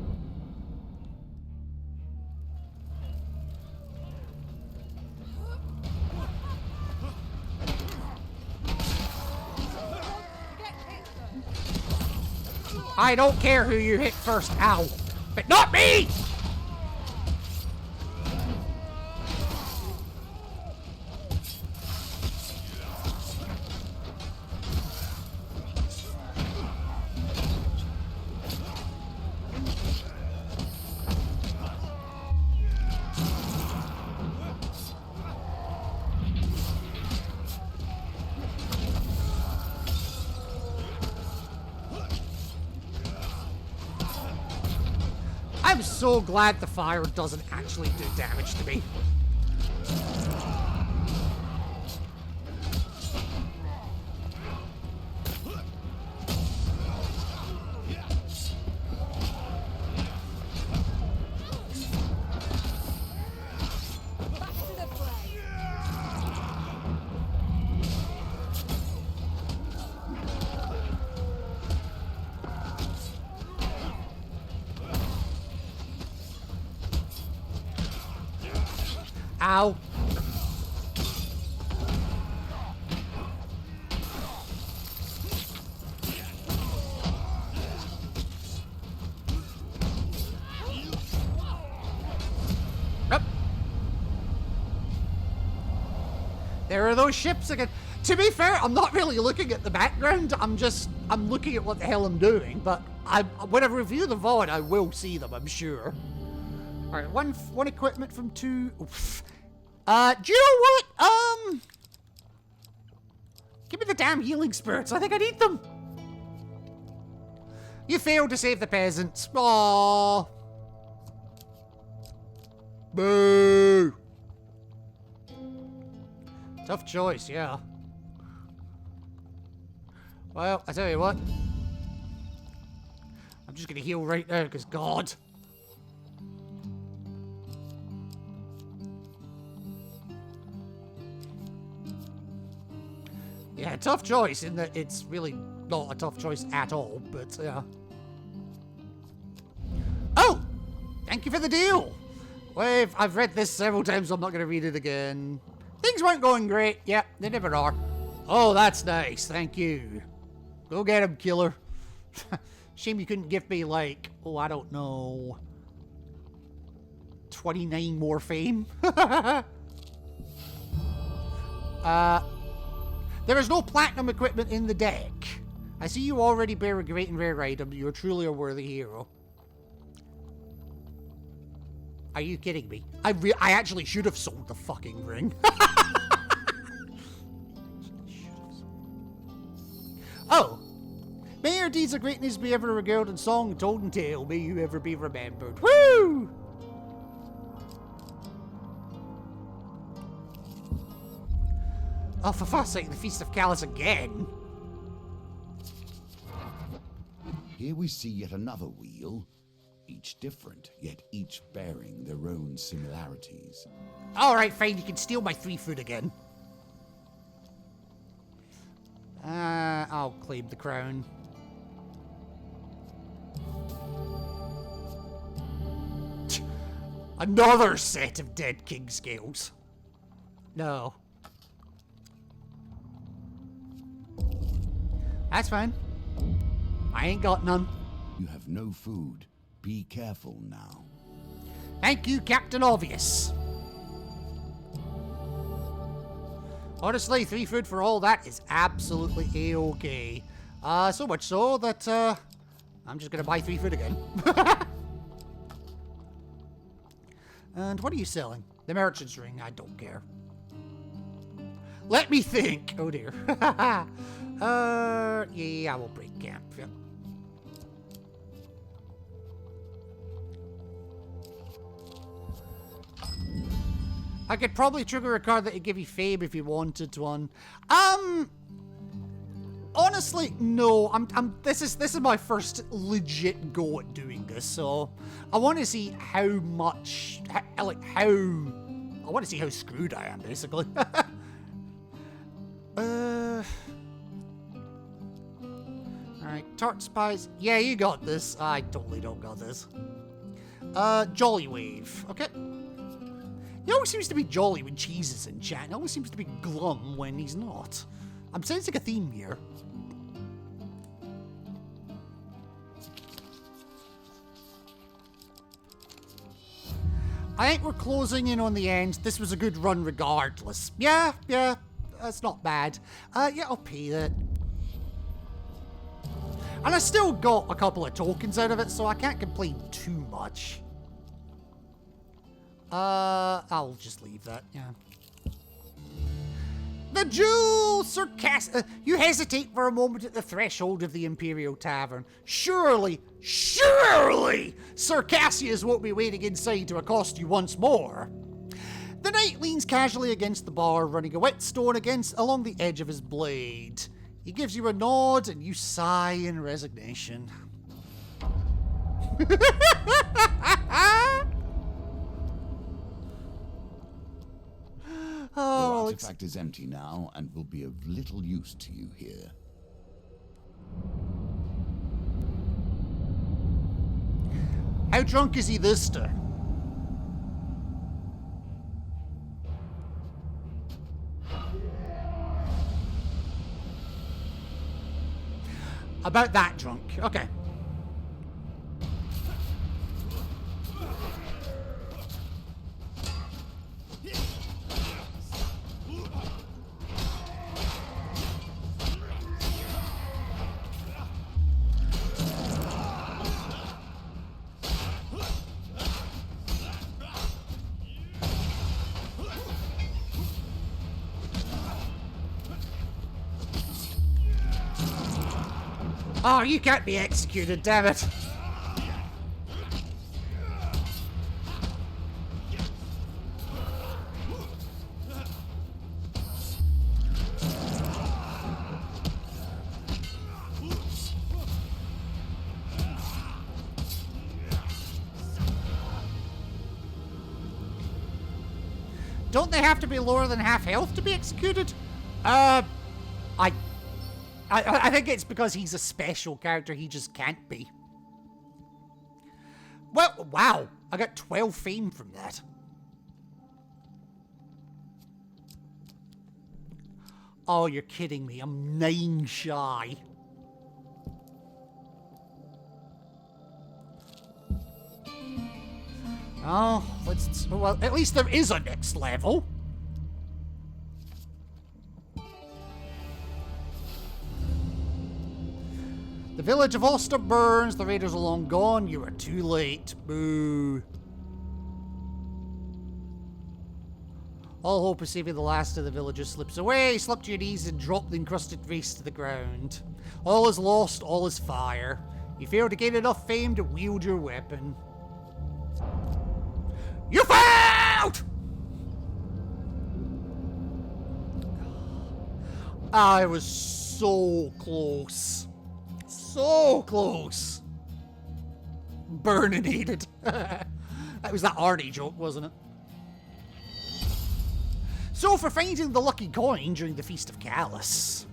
I don't care who you hit first, ow, but not me! I'm so glad the fire doesn't actually do damage to me. Ow. Yep. There are those ships again. To be fair, I'm not really looking at the background. I'm looking at what the hell I'm doing. But when I review the VOD, I will see them, I'm sure. All right, one equipment from two. Oof. Do you know what? Give me the damn healing spirits. I think I need them. You failed to save the peasants. Aww. Boo. Tough choice, yeah. Well, I tell you what. I'm just gonna heal right now, because God. Yeah, tough choice in that it's really not a tough choice at all, but yeah. Oh! Thank you for the deal! Well, I've read this several times, so I'm not going to read it again. Things weren't going great. Yeah, they never are. Oh, that's nice. Thank you. Go get him, killer. Shame you couldn't give me, like, oh, I don't know, 29 more fame. There is no platinum equipment in the deck. I see you already bear a great and rare item. You're truly a worthy hero. Are you kidding me? I actually should have sold the fucking ring. Oh. May your deeds of greatness be ever regaled in song, told, and tale. May you ever be remembered. Woo! Oh, for fuck's sake, the Feast of Callus again. Here we see yet another wheel, each different, yet each bearing their own similarities. Alright, fine, you can steal my 3 food again. I'll claim the crown. Another set of dead king scales. No. That's fine. I ain't got none. You have no food. Be careful now. Thank you, Captain Obvious. Honestly, 3 food for all that is absolutely A-okay. So much so that, I'm just gonna buy 3 food again. And what are you selling? The merchant's ring, I don't care. Let me think. Oh dear. Yeah, I will break camp. Yep. I could probably trigger a card that would give you fame if you wanted one. Honestly, no. This is my first legit go at doing this, so I want to see how much, I want to see how screwed I am, basically. Alright, tart spies. Yeah, you got this. I totally don't got this. Jolly Wave. Okay. He always seems to be jolly when Cheese is in chat. He always seems to be glum when he's not. I'm sensing a theme here. I think we're closing in on the end. This was a good run regardless. Yeah, that's not bad. Yeah, I'll pay that. And I still got a couple of tokens out of it, so I can't complain too much. I'll just leave that, yeah. The Jewel you hesitate for a moment at the threshold of the Imperial Tavern. Surely, Sir Cassius won't be waiting inside to accost you once more. The knight leans casually against the bar, running a whetstone along the edge of his blade. He gives you a nod, and you sigh in resignation. The artifact is empty now and will be of little use to you here. How drunk is he this time? About that drunk. Okay. Oh, you can't be executed, damn it. Don't they have to be lower than half health to be executed? I think it's because he's a special character, he just can't be. Well, wow, I got 12 fame from that. Oh, you're kidding me, I'm 9 shy. Oh, well, at least there is a next level. The village of Ulster burns, the raiders are long gone, you are too late. Boo. All hope of saving the last of the villagers slips away. Slip to your knees and drop the encrusted race to the ground. All is lost, all is fire. You fail to gain enough fame to wield your weapon. You failed! I was so close. So close. Burninated. That was that Arnie joke, wasn't it? So for finding the lucky coin during the Feast of Callus.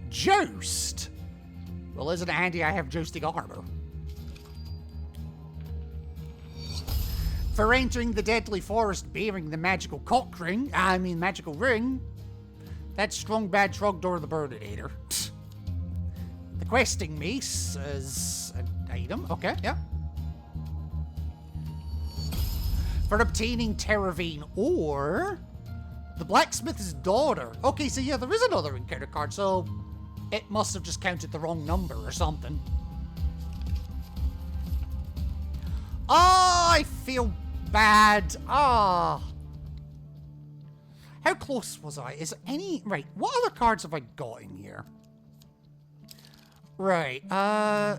Joust. Well, isn't it handy I have jousting armor? For entering the deadly forest bearing the magical magical ring. That's strong bad Trogdor the Burninator. The questing mace is an item. Okay, yeah. For obtaining Terravane or the blacksmith's daughter. Okay, so yeah, there is another encounter card, so it must have just counted the wrong number or something. Oh, I feel bad. Ah. How close was I? Is any... Right, what other cards have I got in here? Right, yeah,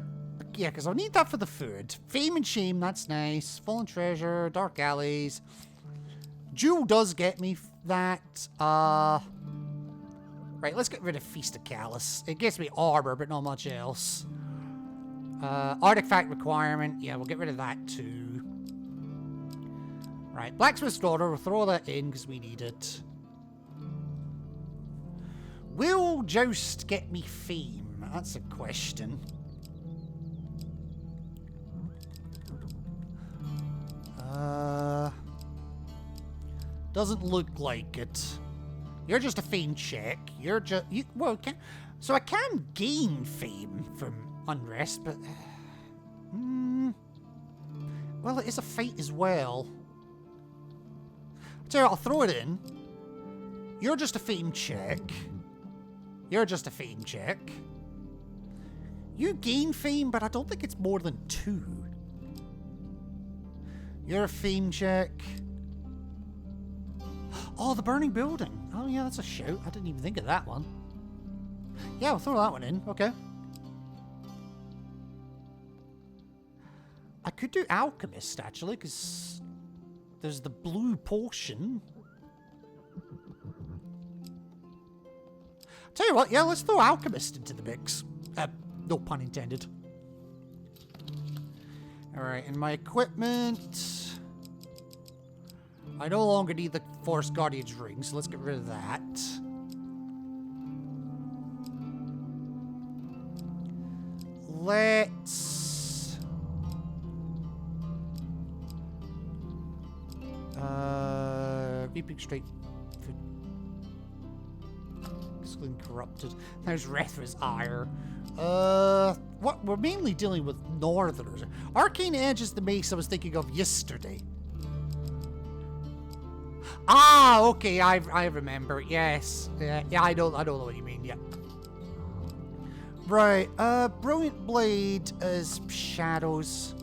because I'll need that for the food. Fame and Shame, that's nice. Fallen Treasure, Dark Alleys. Jewel does get me that. Right, let's get rid of Feast of Callous. It gets me armor, but not much else. Artifact Requirement, yeah, we'll get rid of that too. Right, Blacksmith's Daughter, we'll throw that in because we need it. Will Joust get me Fame? That's a question. Doesn't look like it. You're just a fame check. You're just... well, so I can gain fame from Unrest, but... well, it is a fight as well. So I'll throw it in. You're just a fame check. You're just a fame check. You gain fame, but I don't think it's more than 2. You're a fame check. Oh, the burning building. Oh, yeah, that's a shout. I didn't even think of that one. Yeah, we'll throw that one in. Okay. I could do Alchemist, actually, because there's the blue potion. Tell you what, yeah, let's throw Alchemist into the mix. No pun intended. Alright, and my equipment... I no longer need the Forest Guardian's ring, so let's get rid of that. Let's... Reaping Straight... Excluding Corrupted. There's Rethra's Ire. What we're mainly dealing with Northerners. Arcane Edge is the mace I was thinking of yesterday. Ah, okay, I remember. Yes, yeah, I know what you mean. Yeah. Right. Brilliant Blade is Shadows.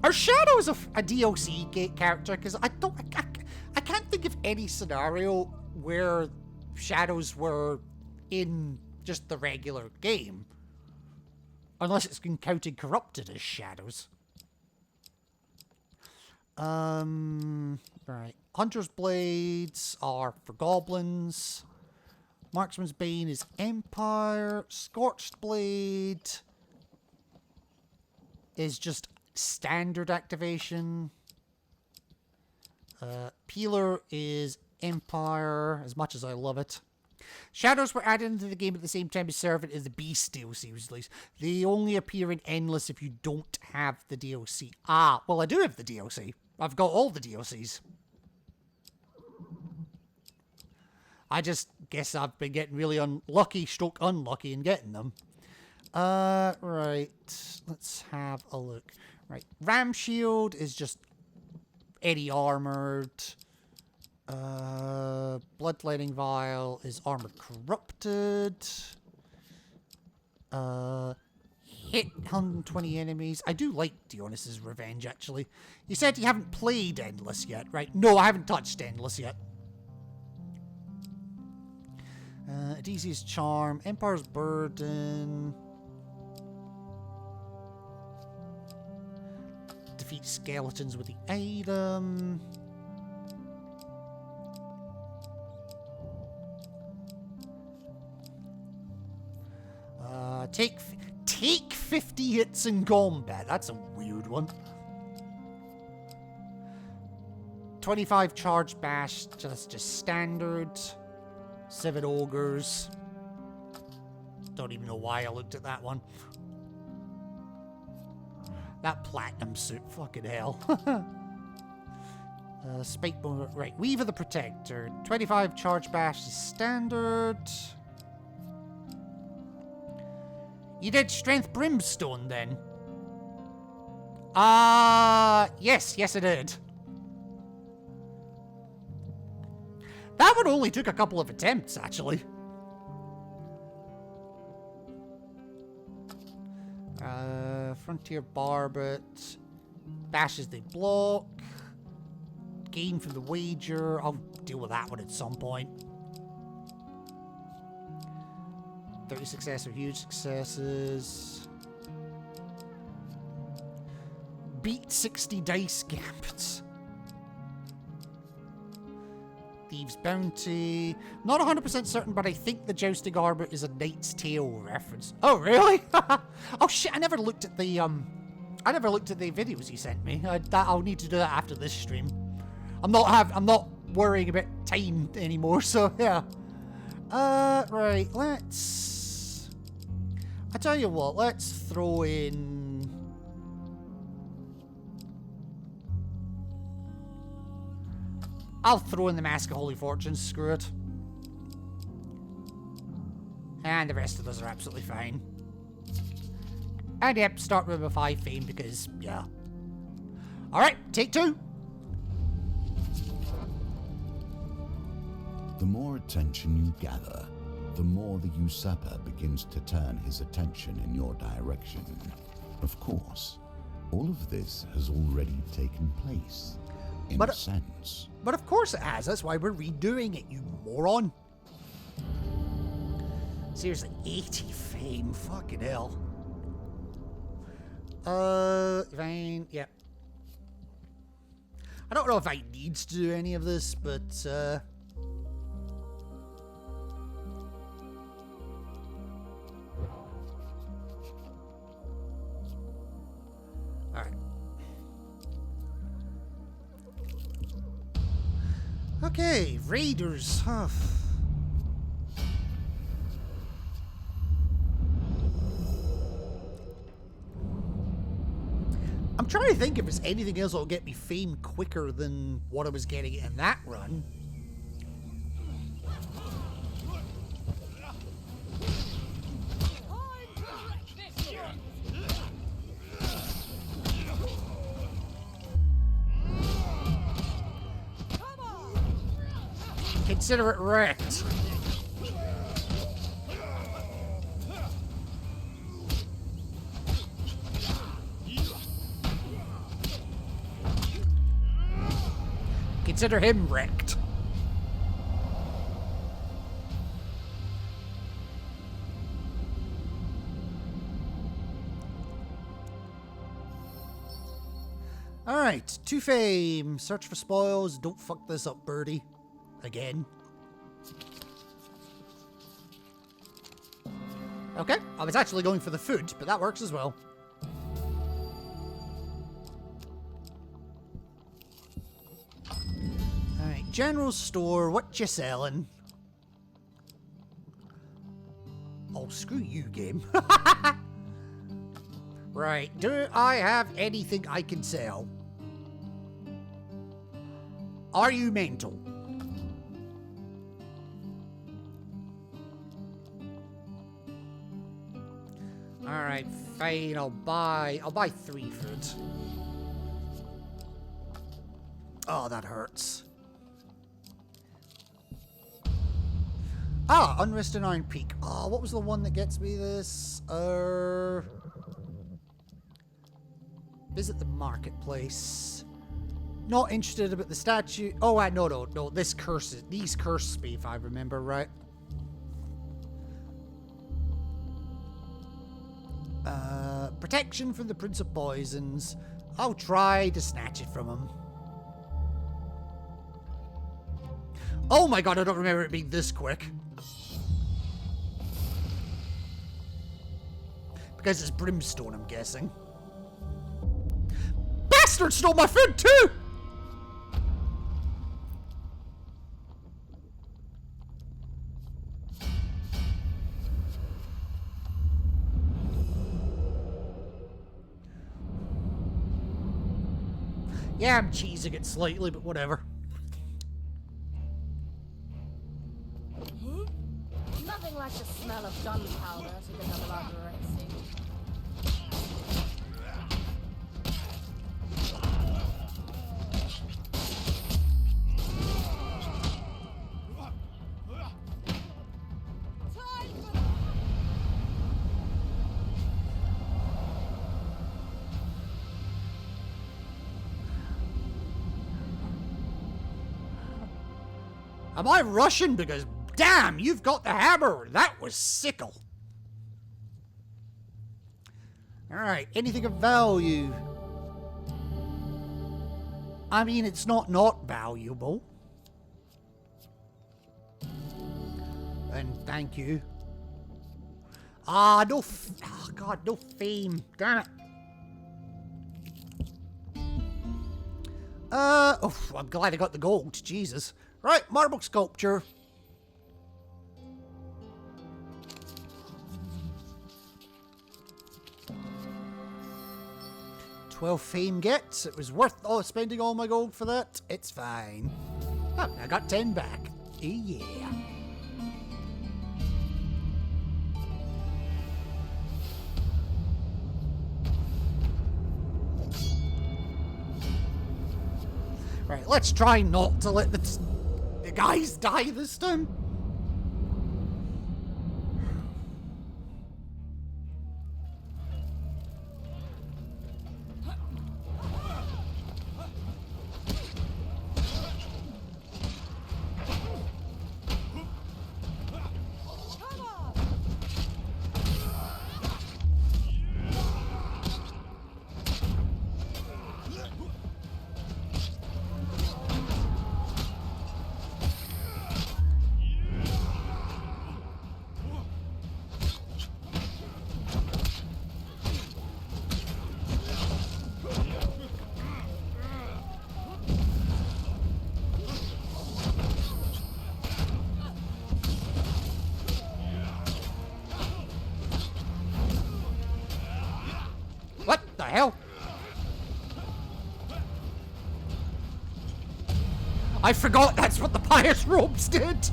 Are Shadows a DLC character? Because I can't think of any scenario where Shadows were in just the regular game. Unless it's been counted Corrupted as Shadows. Right. Hunter's Blades are for Goblins. Marksman's Bane is Empire. Scorched Blade is just standard activation. Peeler is Empire, as much as I love it. Shadows were added into the game at the same time as Servant is the Beast DLC was released. They only appear in Endless if you don't have the DLC. Ah, well, I do have the DLC. I've got all the DLCs. I just guess I've been getting really unlucky in getting them. Right. Let's have a look. Right. Ram Shield is just any armored. Bloodletting Vial is Armored Corrupted. Hit 120 enemies. I do like Dionys's Revenge, actually. You said you haven't played Endless yet, right? No, I haven't touched Endless yet. Adesia's Charm. Empire's Burden. Defeat skeletons with the item. Take 50 hits in combat. That's a weird one. 25 charge bash. That's just standard. 7 ogres. Don't even know why I looked at that one. That platinum suit. Fucking hell. Spike bone. Right. Weaver the Protector. 25 charge bash is standard. You did Strength Brimstone, then? Yes, I did. That one only took a couple of attempts, actually. Frontier Barbet. Bashes they block. gain from the wager. I'll deal with that one at some point. 30 success or huge successes. Beat 60 dice gambits. Thieves' Bounty. Not 100% certain, but I think the Jousting Armor is a Knight's Tale reference. Oh, really? Oh shit! I never looked at the videos he sent me. I'll need to do that after this stream. I'm not worrying about time anymore. So yeah. Right. I tell you what. Let's throw in. I'll throw in the Mask of Holy Fortunes, screw it. And the rest of us are absolutely fine. And yep, start with a 5 fame because, yeah. Alright, take 2. The more attention you gather, the more the usurper begins to turn his attention in your direction. Of course, all of this has already taken place, in a sense. But of course it has. That's why we're redoing it, you moron. Seriously, 80 fame. Fucking hell. Fine. Yep. I don't know if I need to do any of this, but, alright. Okay, Raiders. Huh. I'm trying to think if there's anything else that'll get me fame quicker than what I was getting in that run. Consider it wrecked. Consider him wrecked. Alright, 2 fame. Search for spoils. Don't fuck this up, birdie. Again. Okay, I was actually going for the food, but that works as well. Alright, general store, what you selling? Oh, screw you, game. Right, do I have anything I can sell? Are you mental? Alright, fine, I'll buy 3 food. Oh, that hurts. Ah, Unrested Iron Peak. Oh, what was the one that gets me this? Visit the marketplace. Not interested about the statue. Oh, no. These curse me, if I remember right. Protection from the Prince of Poisons. I'll try to snatch it from him. Oh my god, I don't remember it being this quick. Because it's brimstone, I'm guessing. Bastard stole my food too! Yeah, I'm cheesing it slightly, but whatever. Nothing like the smell of gunpowder to get a blood racing. Am I rushing? Because, damn, you've got the hammer. That was sickle. Alright, anything of value? I mean, it's not valuable. And thank you. Ah, no oh God, no fame. Damn it. Oh, I'm glad I got the gold. Jesus. Right, marble sculpture. $12 fame gets. It was worth spending all my gold for that. It's fine. Oh, I got 10 back. Yeah. Right, let's try not to let the guys die this time. What the hell? I forgot that's what the pious robes did.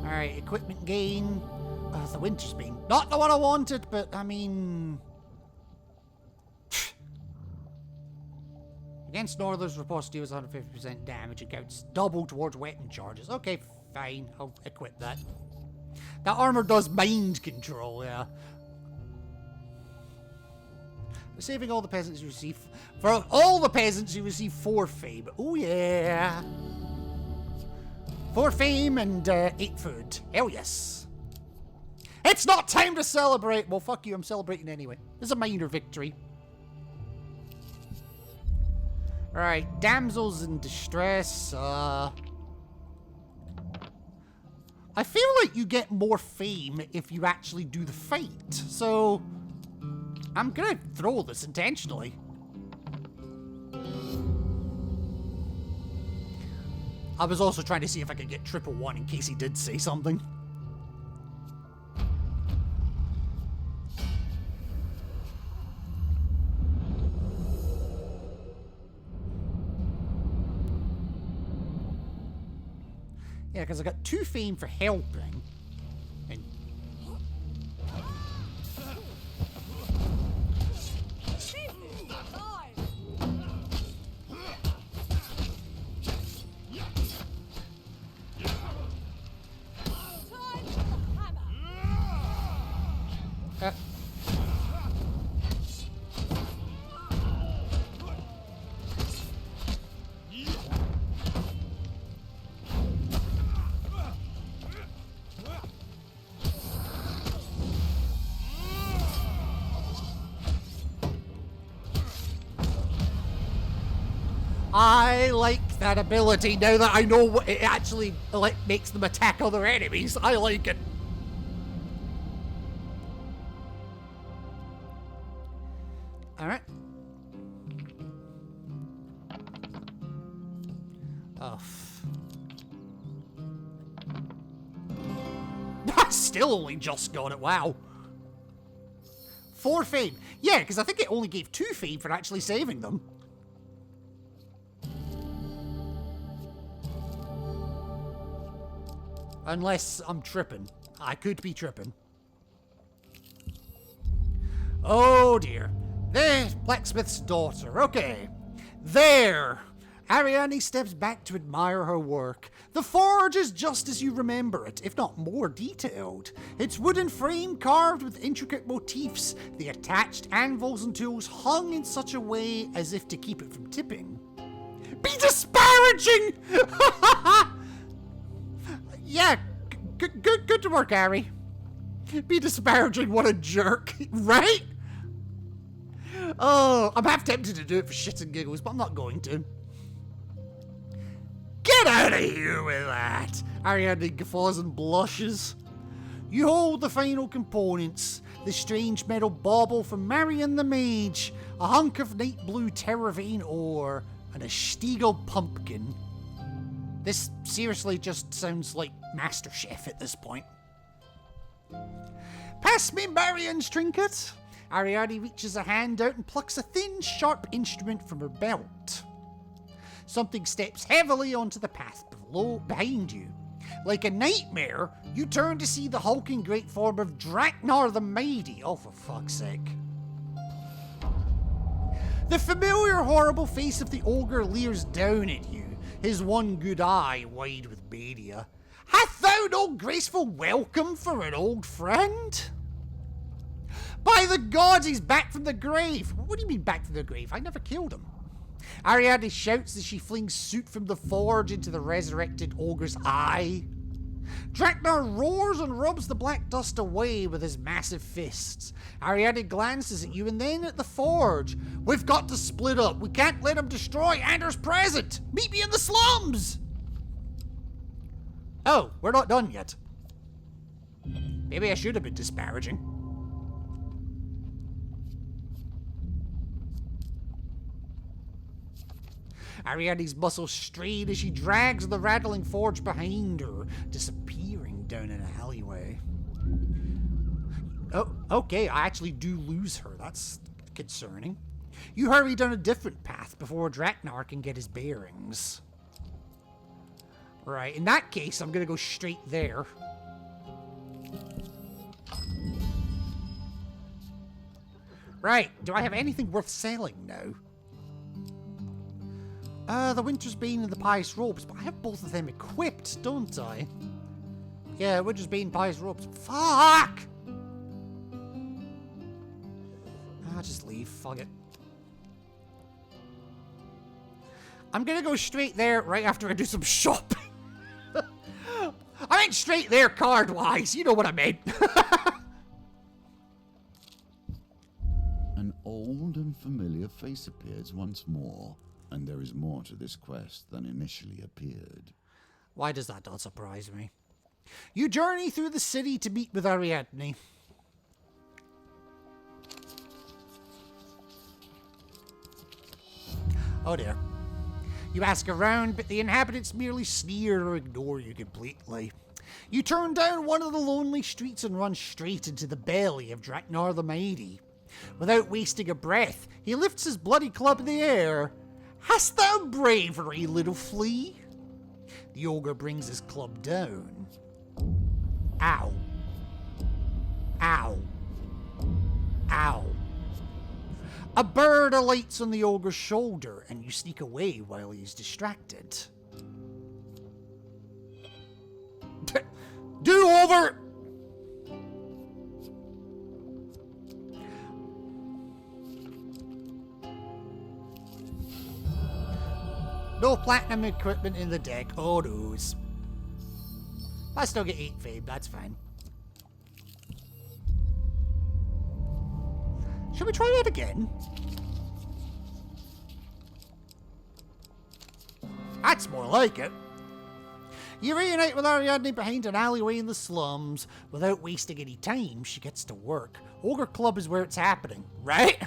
Alright, equipment gain. The winter's bane. Not the one I wanted, but I mean... Against Northers, riposte deals 150% damage. It counts double towards weapon charges. Okay, fine. I'll equip that. That armor does mind control, yeah. Saving all the peasants you receive. For all the peasants you receive 4 fame. Oh, yeah. 4 fame and 8 food. Hell yes. It's not time to celebrate. Well, fuck you. I'm celebrating anyway. It's a minor victory. Alright, damsels in distress, I feel like you get more fame if you actually do the fight, so I'm gonna throw this intentionally. I was also trying to see if I could get triple 1 in case he did say something. Yeah, because I got 2 fame for helping. And I like that ability now that I know what it actually makes them attack other enemies. I like it. Alright. Oh. I still only just got it, wow. 4 fame. Yeah, because I think it only gave 2 fame for actually saving them. Unless I'm tripping. I could be tripping. Oh dear. The blacksmith's daughter. Okay. There. Ariadne steps back to admire her work. The forge is just as you remember it, if not more detailed. Its wooden frame carved with intricate motifs, the attached anvils and tools hung in such a way as if to keep it from tipping. Be disparaging! Yeah, good to work, Ari. Be disparaging, what a jerk, right? Oh, I'm half tempted to do it for shits and giggles, but I'm not going to. Get out of here with that! Ariadne guffaws and blushes. You hold the final components. The strange metal bauble from Marion the Mage, a hunk of night blue terravane ore, and a Stiegel pumpkin. This seriously just sounds like MasterChef at this point. Pass me Marion's trinket. Ariadne reaches a hand out and plucks a thin, sharp instrument from her belt. Something steps heavily onto the path behind you. Like a nightmare, you turn to see the hulking great form of Draknar the Mighty. Oh, for fuck's sake. The familiar, horrible face of the ogre leers down at you, his one good eye wide with mania. Hath thou no graceful welcome for an old friend? By the gods, he's back from the grave. What do you mean back from the grave? I never killed him. Ariadne shouts as she flings soot from the forge into the resurrected ogre's eye. Draknar roars and rubs the black dust away with his massive fists. Ariadne glances at you and then at the forge. We've got to split up. We can't let him destroy Anders' present. Meet me in the slums. Oh, we're not done yet. Maybe I should have been disparaging. Ariadne's muscles strain as she drags the rattling forge behind her, disappearing down an alleyway. Oh, okay, I actually do lose her. That's concerning. You hurry down a different path before Draknar can get his bearings. Right, in that case, I'm gonna go straight there. Right, do I have anything worth selling now? The Winter's Bane and the Pious Robes, but I have both of them equipped, don't I? Yeah, Winter's Bane, Pious Robes. Fuck! I'll just leave, fuck it. I'm gonna go straight there right after I do some shopping. I meant straight there card-wise, you know what I meant. An old and familiar face appears once more. And there is more to this quest than initially appeared. Why does that not surprise me? You journey through the city to meet with Ariadne. Oh dear. You ask around, but the inhabitants merely sneer or ignore you completely. You turn down one of the lonely streets and run straight into the belly of Draknar the Mighty. Without wasting a breath, he lifts his bloody club in the air. Hast thou bravery, little flea? The ogre brings his club down. Ow. Ow. Ow. A bird alights on the ogre's shoulder, and you sneak away while he's distracted. Do over! No platinum equipment in the deck. Oh, noes. I still get 8 fame. That's fine. Should we try that again? That's more like it. You reunite with Ariadne behind an alleyway in the slums. Without wasting any time, she gets to work. Ogre Club is where it's happening, right?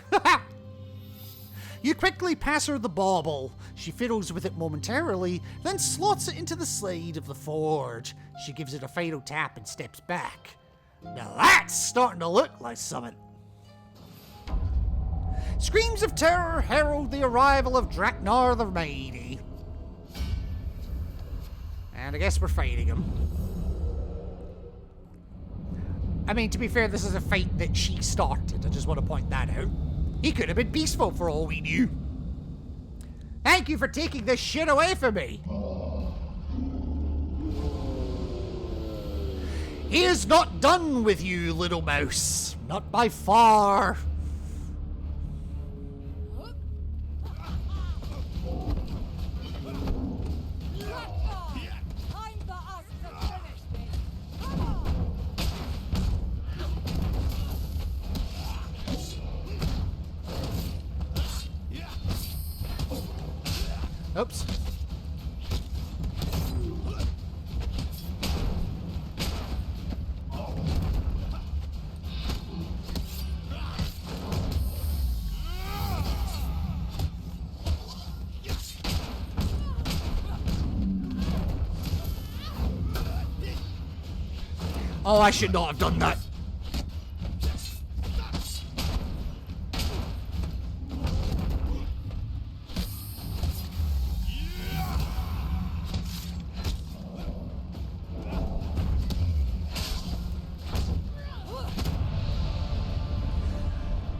You quickly pass her the bauble. She fiddles with it momentarily, then slots it into the slide of the forge. She gives it a final tap and steps back. Now that's starting to look like something. Screams of terror herald the arrival of Draknar the Mighty. And I guess we're fighting him. I mean, to be fair, this is a fight that she started. I just want to point that out. He could have been peaceful for all we knew. Thank you for taking this shit away from me. He is not done with you, little mouse. Not by far. Oops. Oh, I should not have done that.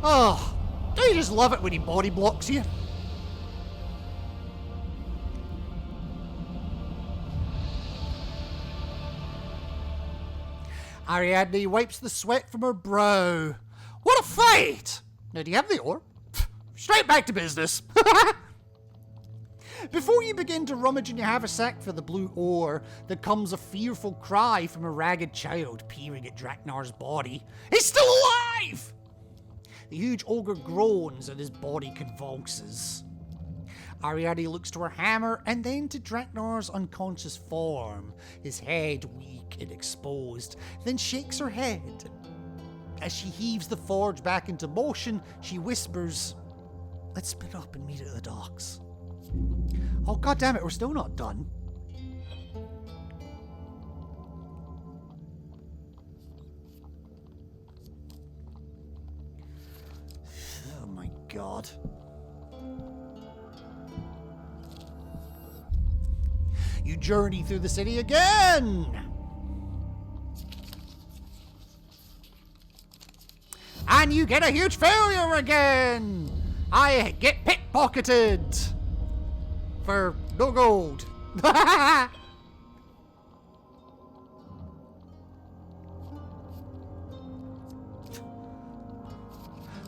Oh, don't you just love it when he body blocks you? Ariadne wipes the sweat from her brow. What a fight! Now, do you have the ore? Straight back to business. Before you begin to rummage in your haversack for the blue ore, there comes a fearful cry from a ragged child peering at Draknar's body. He's still alive! The huge ogre groans and his body convulses. Ariadne looks to her hammer and then to Draknar's unconscious form, his head weak and exposed, then shakes her head. As she heaves the forge back into motion, she whispers, "Let's split up and meet at the docks." Oh, goddammit, we're still not done. Oh my god. You journey through the city again! And you get a huge failure again! I get pickpocketed! For no gold.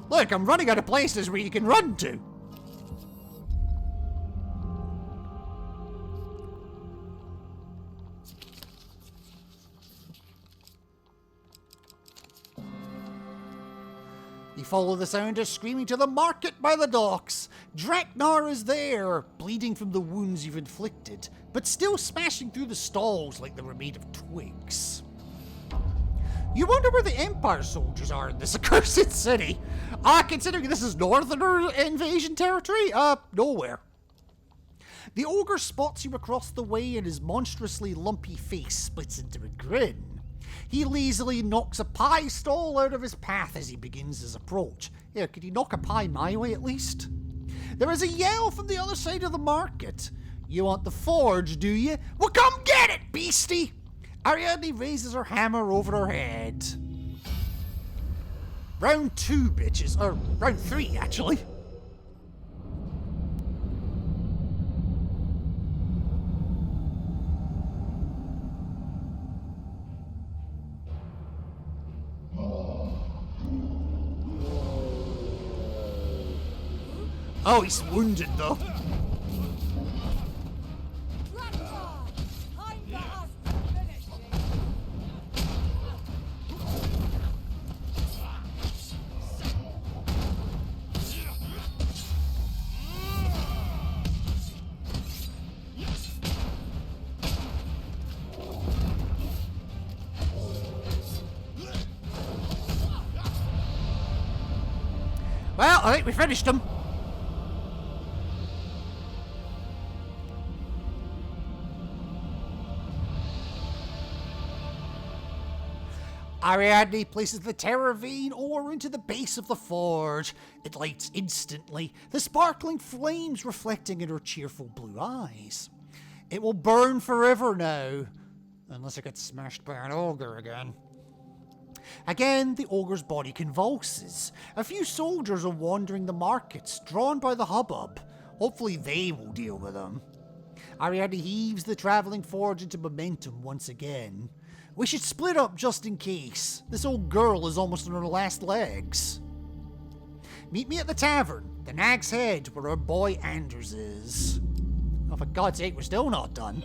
Look, I'm running out of places where you can run to. You follow the sound of screaming to the market by the docks. Draknar is there, bleeding from the wounds you've inflicted, but still smashing through the stalls like they were made of twigs. You wonder where the Empire soldiers are in this accursed city. Considering this is Northerner invasion territory, nowhere. The ogre spots you across the way and his monstrously lumpy face splits into a grin. He lazily knocks a pie stall out of his path as he begins his approach. Here, could he knock a pie my way at least? There is a yell from the other side of the market. You want the forge, do you? Well, come get it, beastie! Ariadne raises her hammer over her head. Round 2, bitches. Or round 3, actually. Oh, he's wounded, though. Well, I think we finished him. Ariadne places the Terror Vein ore into the base of the forge. It lights instantly, the sparkling flames reflecting in her cheerful blue eyes. It will burn forever now, unless it gets smashed by an ogre again. Again, the ogre's body convulses. A few soldiers are wandering the markets, drawn by the hubbub. Hopefully they will deal with them. Ariadne heaves the travelling forge into momentum once again. We should split up just in case. This old girl is almost on her last legs. Meet me at the tavern, the Nag's Head, where our boy Anders is. Oh, for God's sake, we're still not done.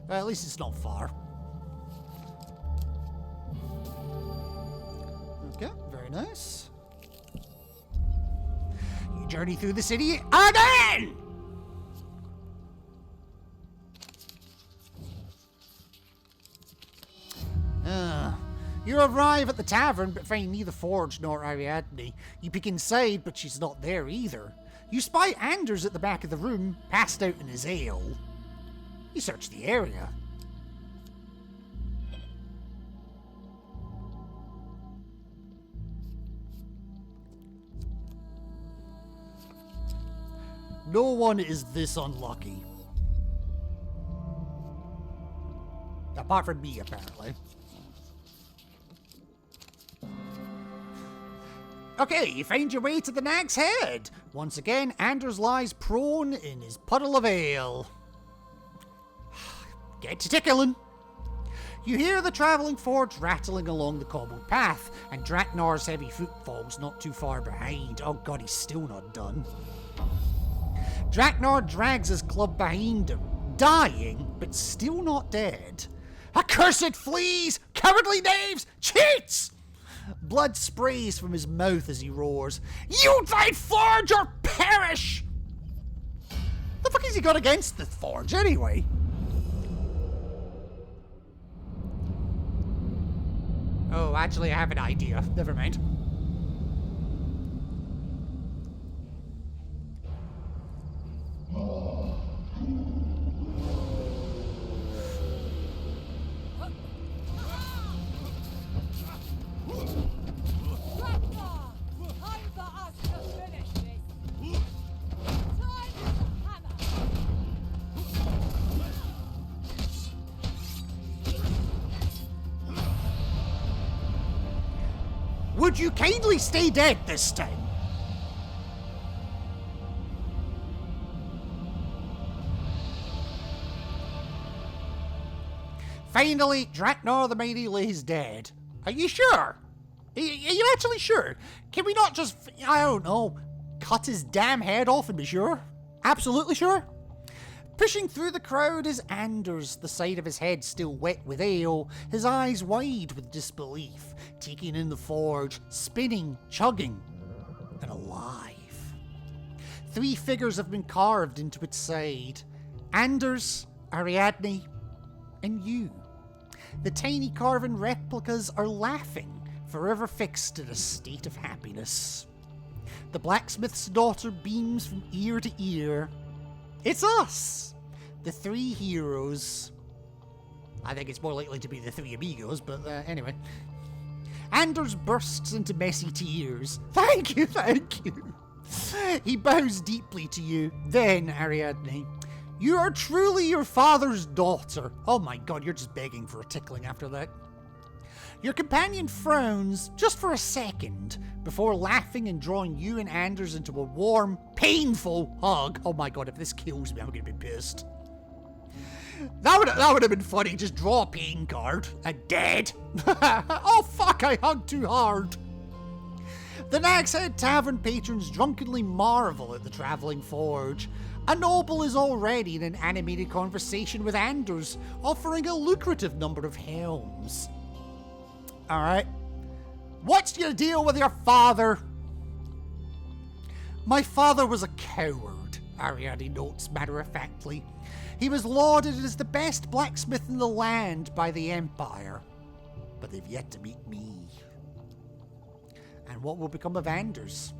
Well, at least it's not far. Okay, very nice. You journey through the city again! You arrive at the tavern but find neither Forge nor Ariadne. You peek inside but she's not there either. You spy Anders at the back of the room, passed out in his ale. You search the area. No one is this unlucky. Apart from me, apparently. Okay, you find your way to the Nag's Head. Once again, Anders lies prone in his puddle of ale. Get to tickling. You hear the travelling forge rattling along the cobbled path, and Draknar's heavy footfalls not too far behind. Oh god, he's still not done. Draknar drags his club behind him, dying, but still not dead. Accursed fleas! Cowardly knaves! Cheats! Blood sprays from his mouth as he roars. Yield thy forge or perish! The fuck has he got against the forge anyway? Oh, actually I have an idea. Never mind. Would you kindly stay dead this time? Finally, Draknar the Mighty lays dead. Are you sure? Are you actually sure? Can we not just, I don't know, cut his damn head off and be sure? Absolutely sure? Pushing through the crowd is Anders, the side of his head still wet with ale, his eyes wide with disbelief, taking in the forge, spinning, chugging, and alive. 3 figures have been carved into its side. Anders, Ariadne, and you. The tiny carven replicas are laughing, forever fixed in a state of happiness. The blacksmith's daughter beams from ear to ear. It's us! The 3 heroes. I think it's more likely to be the 3 amigos, but anyway. Anders bursts into messy tears. Thank you, thank you. He bows deeply to you. Then, Ariadne, you are truly your father's daughter. Oh my god, you're just begging for a tickling after that. Your companion frowns just for a second before laughing and drawing you and Anders into a warm, painful hug. Oh my god, if this kills me, I'm gonna be pissed. That would have been funny. Just draw a pain card. Dead. Oh fuck, I hugged too hard. The Nag's Head Tavern patrons drunkenly marvel at the travelling forge. A noble is already in an animated conversation with Anders, offering a lucrative number of helms. Alright. What's your deal with your father? My father was a coward, Ariadne notes matter-of-factly. He was lauded as the best blacksmith in the land by the Empire. But they've yet to meet me. And what will become of Anders?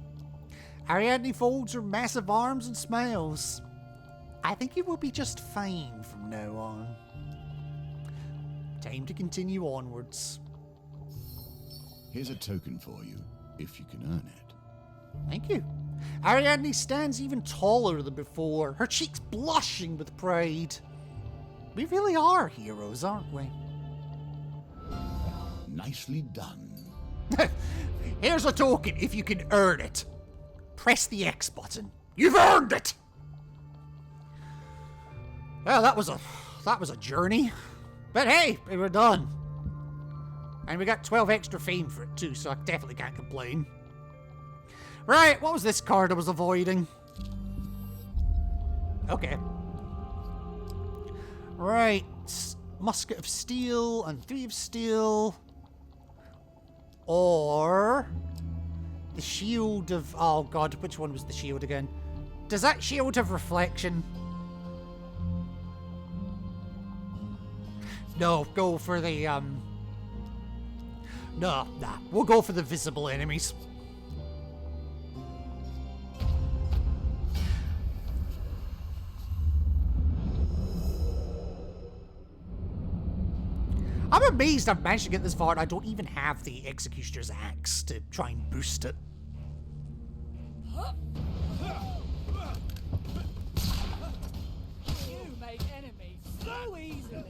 Ariadne folds her massive arms and smiles. I think he will be just fine from now on. Time to continue onwards. Here's a token for you, if you can earn it. Thank you. Ariadne stands even taller than before, her cheeks blushing with pride. We really are heroes, aren't we? Nicely done. Here's a token if you can earn it. Press the X button. You've earned it! Well, that was a journey. But hey, we were done. And we got 12 extra fame for it too, so I definitely can't complain. Right, what was this card I was avoiding? Okay. Right. Musket of Steel and 3 of Steel. Or the Shield of... Oh god, which one was the shield again? Does that Shield have Reflection? No, go for the, No, nah. We'll go for the visible enemies. I'm amazed I've managed to get this far and I don't even have the Executioner's Axe to try and boost it. You make enemies so easily.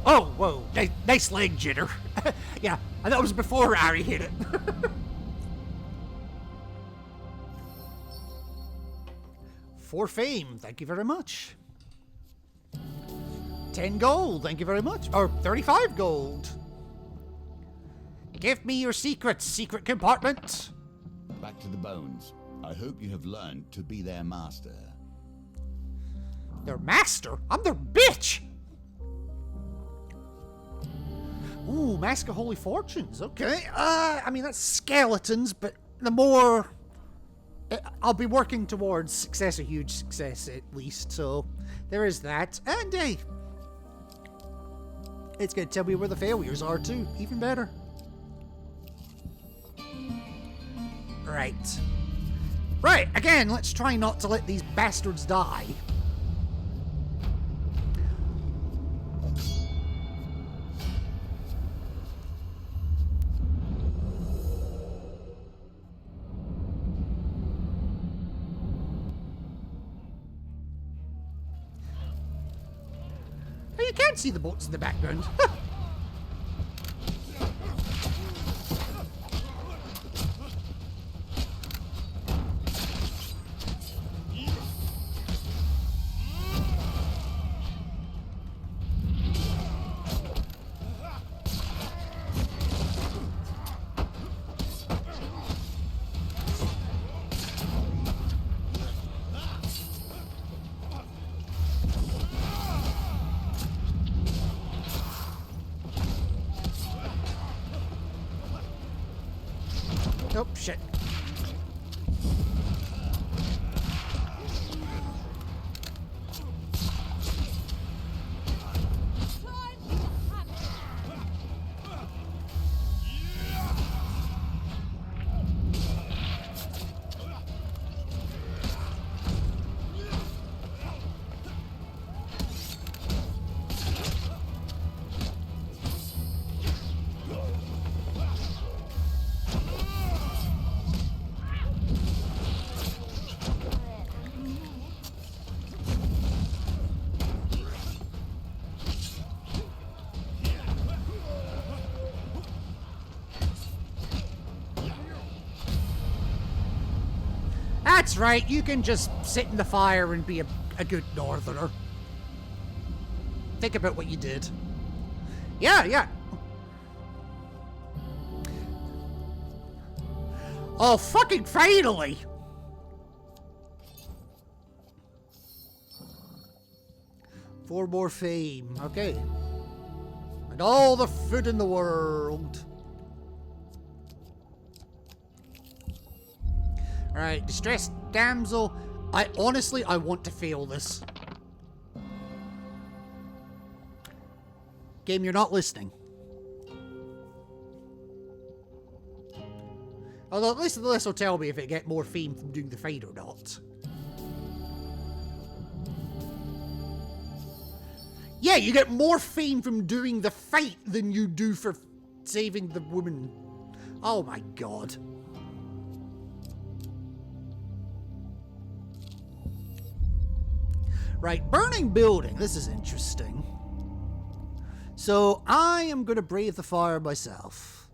Oh, whoa. Nice leg jitter. Yeah, and that was before Ari hit it. For fame, thank you very much. 10 gold, thank you very much. Or 35 gold. Give me your secrets, secret compartment. Back to the bones. I hope you have learned to be their master. Their master? I'm their bitch! Ooh, Mask of Holy Fortunes. Okay. I mean, that's skeletons, but the more... I'll be working towards success, a huge success at least, so there is that. And hey, it's going to tell me where the failures are too. Even better. Right. Right, again, let's try not to let these bastards die. You can't see the boats in the background. Oh, shit. That's right, you can just sit in the fire and be a good northerner. Think about what you did. Yeah. Oh, fucking finally! For more fame, okay. And all the food in the world. Alright, distressed damsel. I want to fail this. Game, you're not listening. Although at least this will tell me if it get more fame from doing the fight or not. Yeah, you get more fame from doing the fight than you do for saving the woman. Oh my god. Right, burning building. This is interesting. So I am going to brave the fire myself.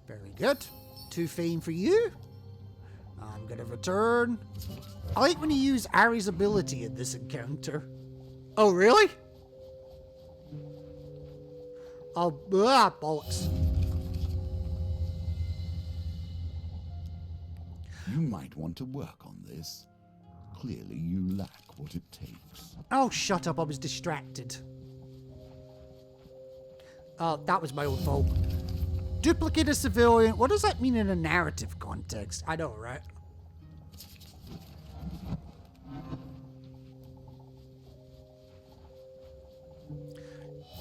Very good. 2 fame for you. I'm going to return. I like when you use Ari's ability in this encounter. Oh, really? Oh, bollocks. You might want to work on this. Clearly you lack what it takes. Oh, shut up. I was distracted. Oh, that was my own fault. Duplicate a civilian. What does that mean in a narrative context? I know, right?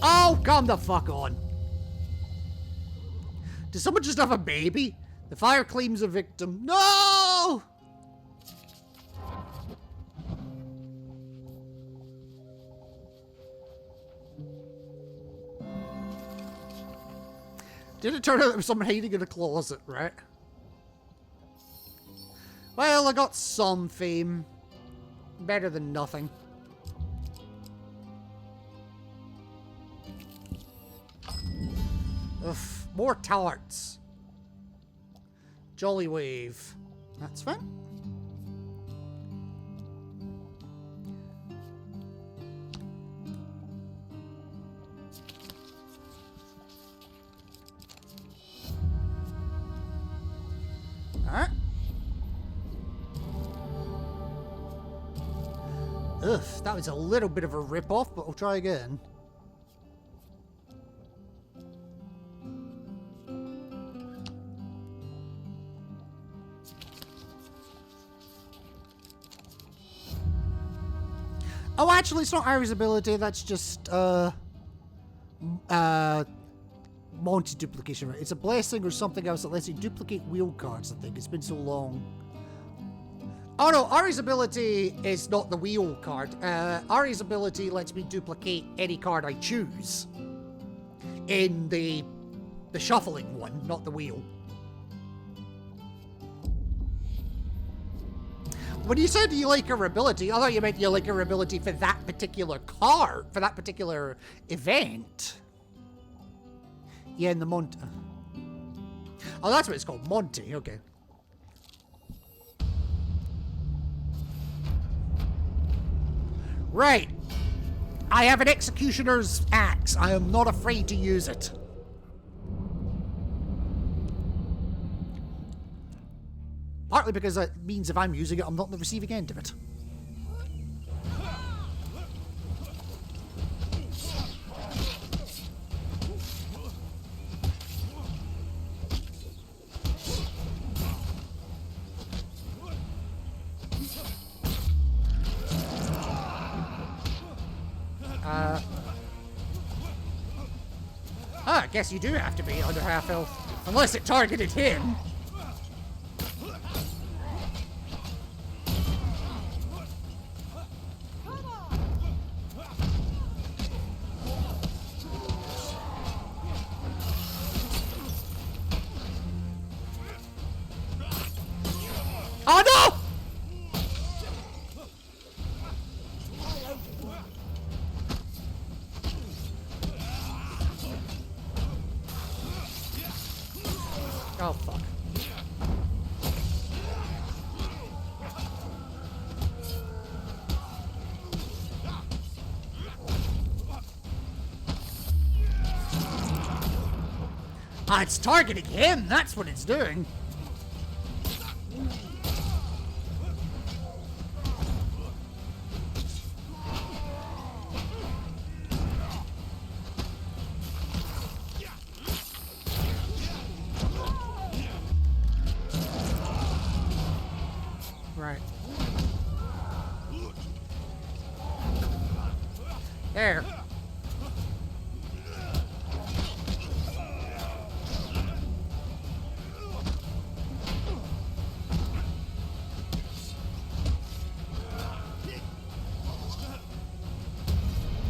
Oh, come the fuck on. Did someone just have a baby? The fire claims a victim. No! Did it turn out there was someone hiding in a closet, right? Well, I got some fame. Better than nothing. Ugh, more tarts. Jolly wave. That's fine. Alright. Ugh, that was a little bit of a rip-off, but we'll try again. Oh, actually, it's not Ari's ability. That's just, multi-duplication. It's a blessing or something else that lets you duplicate wheel cards, I think. It's been so long. Oh, no. Ari's ability is not the wheel card. Ari's ability lets me duplicate any card I choose. In the shuffling one, not the wheel. When you said you like her ability, I thought you meant you like her ability for that particular card, for that particular event. Yeah, in the Monty. Oh, that's what it's called, Monty. Okay. Right. I have an executioner's axe. I am not afraid to use it. Partly because that means if I'm using it, I'm not on the receiving end of it. I guess you do have to be under half health. Unless it targeted him. Oh no! Oh fuck. Ah, it's targeting him, that's what it's doing. Right. There.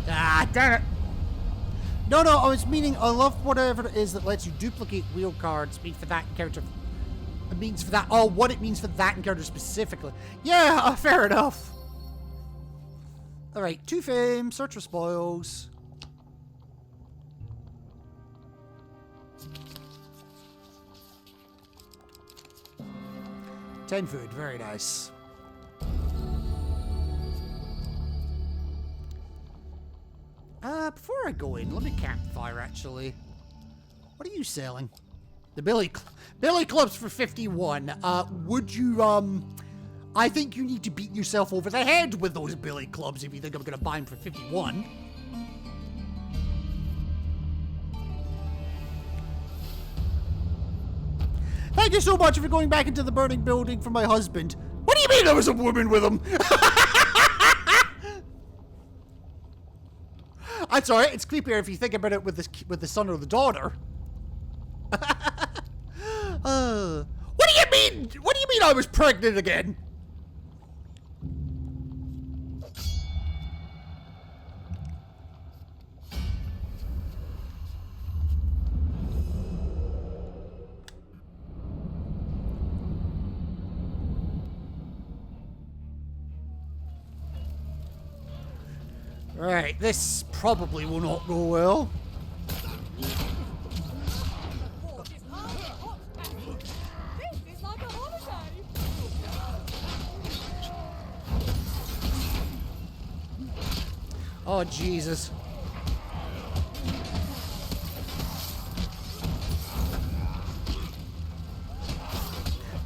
Ah, damn it. No, I was meaning, I love whatever it is that lets you duplicate wheel cards mean for that character. It means for that. Oh, what it means for that encounter specifically. Yeah, fair enough. Alright, 2 fame, search for spoils. $10 food, very nice. Before I go in, let me campfire actually. What are you selling? The Billy Clubs for 51. Would you, I think you need to beat yourself over the head with those Billy Clubs if you think I'm gonna buy them for 51. Thank you so much for going back into the burning building for my husband. What do you mean there was a woman with him? That's alright, it's creepier if you think about it with the son or the daughter. What do you mean? What do you mean I was pregnant again? Right, this probably will not go well. Oh, Jesus.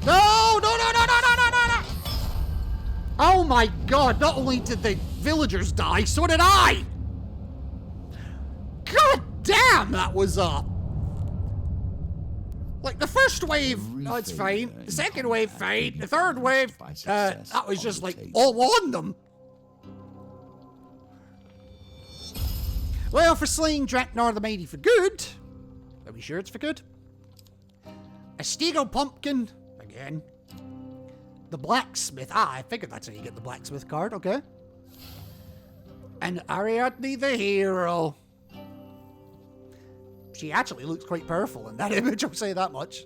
No! Oh my God, not only did the villagers die, so did I! God damn, that was like the first wave, no, it's fine. The second wave, fine. The third wave, that was just like all on them. Well, for slaying Draknar the Mighty for good. Are we sure it's for good? A Stegel Pumpkin, again. The Blacksmith, I figured that's how you get the Blacksmith card, okay. And Ariadne the Hero. She actually looks quite powerful in that image, I'll say that much.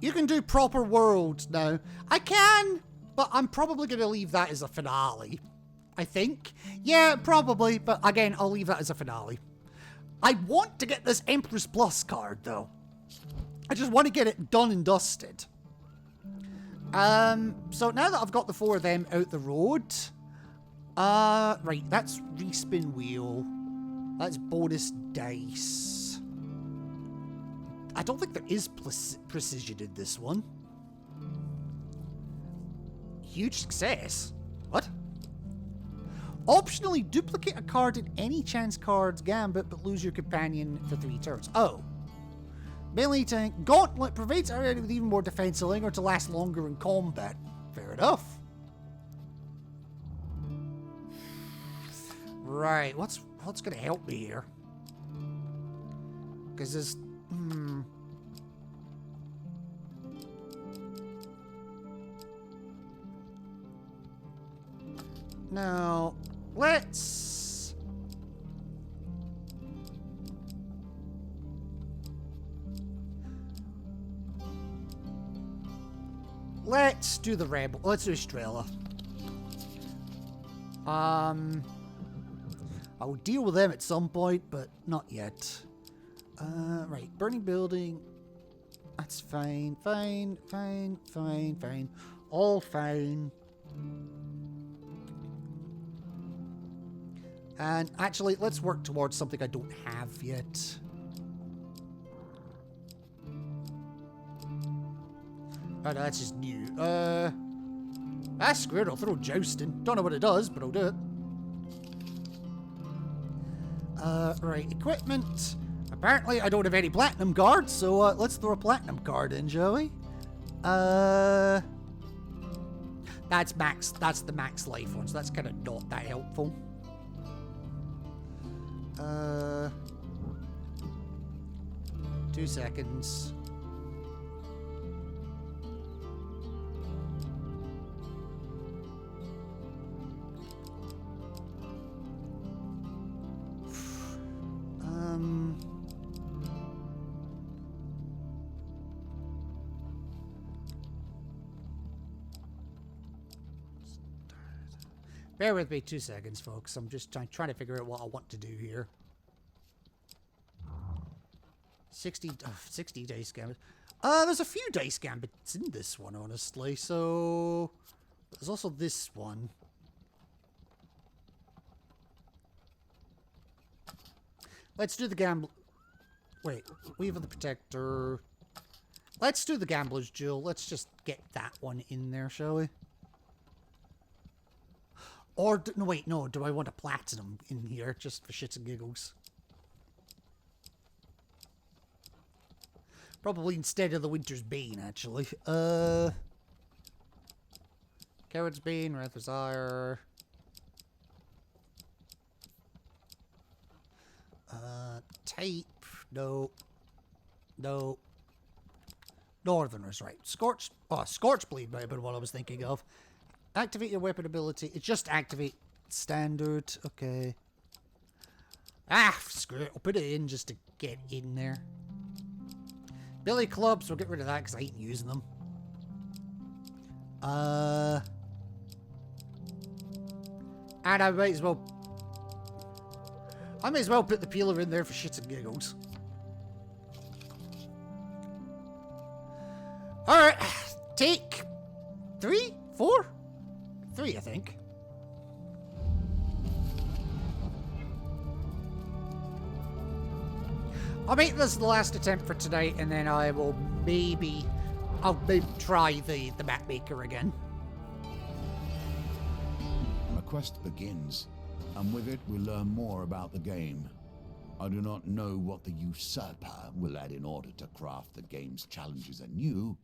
You can do proper worlds now. I can, but I'm probably going to leave that as a finale. I think. Yeah, probably, but again, I'll leave that as a finale. I want to get this Empress Plus card, though. I just want to get it done and dusted. So now that I've got the 4 of them out the road, right, that's respin wheel. That's bonus dice. I don't think there is precision in this one. Huge success. What? Optionally, duplicate a card in any chance card's gambit, but lose your companion for 3 turns. Oh. Melee tank. Gauntlet provides Ariadne with even more defense or to last longer in combat. Fair enough. Right, what's gonna help me here? Because there's... Now, let's do the Rebel. Let's do Estrella. I will deal with them at some point, but not yet. Right, burning building. That's fine, fine. All fine. And actually, let's work towards something I don't have yet. Oh, no, that's just new. That's squared. I'll throw jousting. Don't know what it does, but I'll do it. Right, equipment. Apparently, I don't have any platinum cards, so let's throw a platinum card in, shall we? That's max. That's the max life one, so that's kind of not that helpful. 2 seconds. Bear with me 2 seconds, folks. I'm just trying to figure out what I want to do here. 60 dice gambits. There's a few dice gambits in this one, honestly. So there's also this one. Let's do the gamble. Wait, Weave of the Protector. Let's do the Gambler's Jewel. Let's just get that one in there, shall we? Or, no, wait, no. Do I want a platinum in here just for shits and giggles? Probably instead of the Winter's Bane, actually. Coward's Bane, Wrath of Ire. Type. No. No. Northerners, right. Scorchblade might have been what I was thinking of. Activate your weapon ability. It just activate standard. Okay. Ah, screw it. I'll put it in just to get in there. Billy clubs. We'll get rid of that because I ain't using them. And I might as well put the peeler in there for shits and giggles. Alright. Take 3? 4? 3, I think. I'll make this the last attempt for tonight, and then I'll maybe try the Mapmaker again. The quest begins, and with it we learn more about the game. I do not know what the Usurper will add in order to craft the game's challenges anew,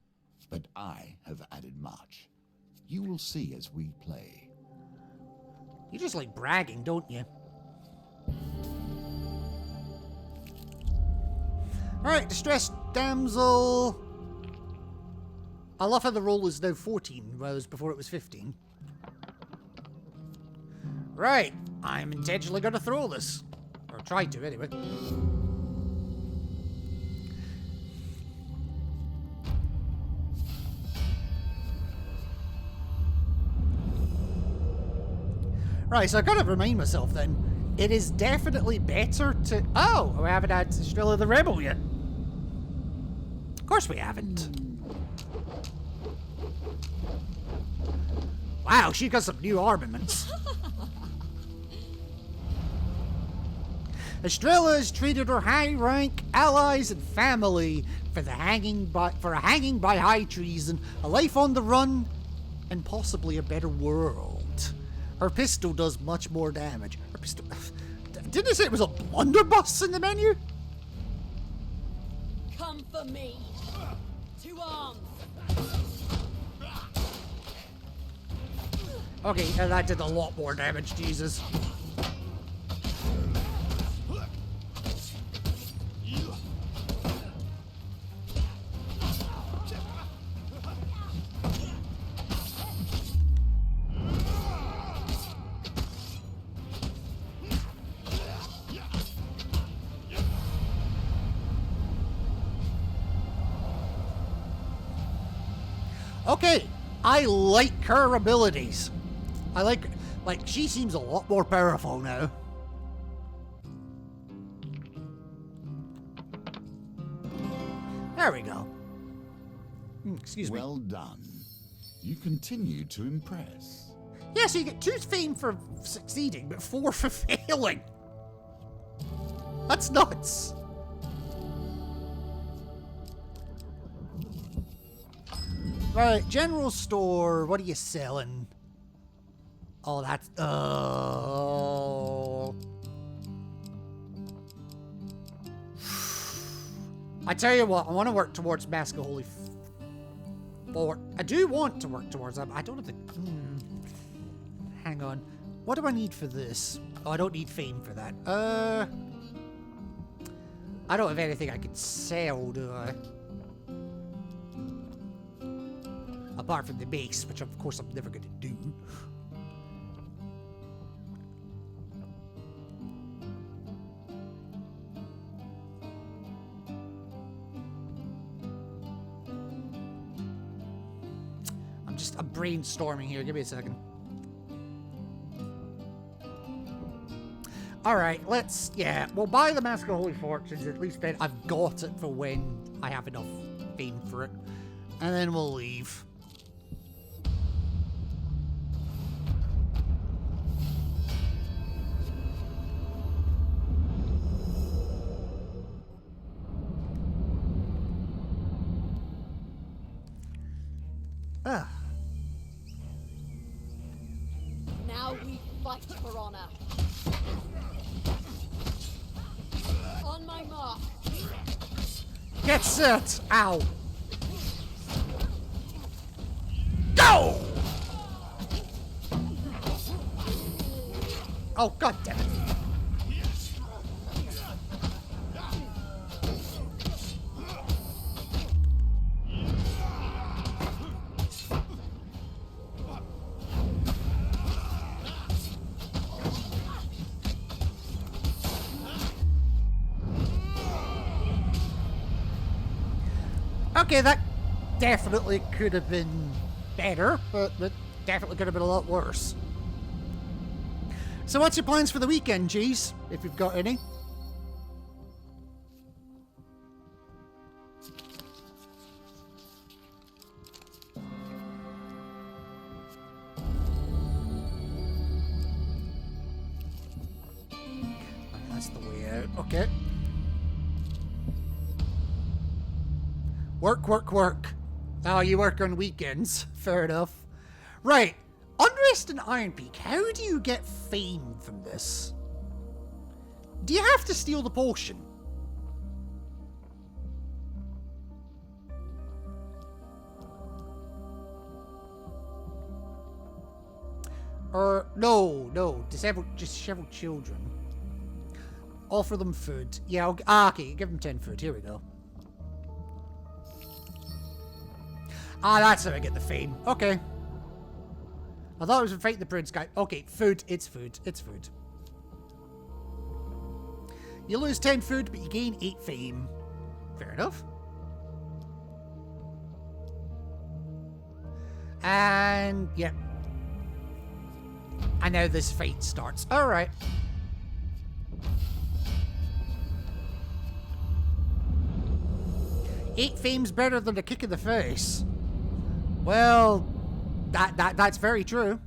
but I have added much. You will see as we play. You just like bragging, don't you? Alright, Distressed Damsel. I love how the roll is now 14, whereas before it was 15. Right, I'm intentionally going to throw this. Or try to, anyway. Right, so I've got to remind myself then, it is definitely better to... Oh, we haven't had Estrella the Rebel yet. Of course we haven't. Wow, she got some new armaments. Estrella has treated her high-rank allies and family for a hanging by high treason, a life on the run, and possibly a better world. Her pistol does much more damage. Her pistol... Didn't it say it was a blunderbuss in the menu? Come for me. To arms. Okay, that did a lot more damage, Jesus. Okay, I like her abilities. I like, she seems a lot more powerful now. There we go. Excuse me. Well done. You continue to impress. Yeah, so you get 2 fame for succeeding, but 4 for failing. That's nuts. Alright, general store, what are you selling? Oh, that's... Oh. I tell you what, I want to work towards Mask of Holy... for... I do want to work towards that, but I don't have the... Hang on. What do I need for this? Oh, I don't need fame for that. I don't have anything I can sell, do I? Apart from the base, which of course I'm never going to do. I'm brainstorming here. Give me a second. Alright, we'll buy the Mask of Holy Fortunes. At least then I've got it for when I have enough fame for it. And then we'll leave. Now we fight for honor. On my mark. Get set! Ow! Go! Oh, god damn it. Okay, that definitely could have been better, but it definitely could have been a lot worse. So what's your plans for the weekend, G's, if you've got any? That's the way out. Okay. Work, work, work. Oh, you work on weekends. Fair enough. Right. Unrest and Iron Peak. How do you get fame from this? Do you have to steal the potion? Or, no. Disheveled children. Offer them food. Yeah, okay, give them 10 food. Here we go. Ah, that's how I get the fame. Okay. I thought it was fighting the prince guy. Okay, food. It's food. It's food. You lose 10 food, but you gain 8 fame. Fair enough. And, yeah. And now this fight starts. Alright. Eight fame's better than a kick in the face. Well, that's very true.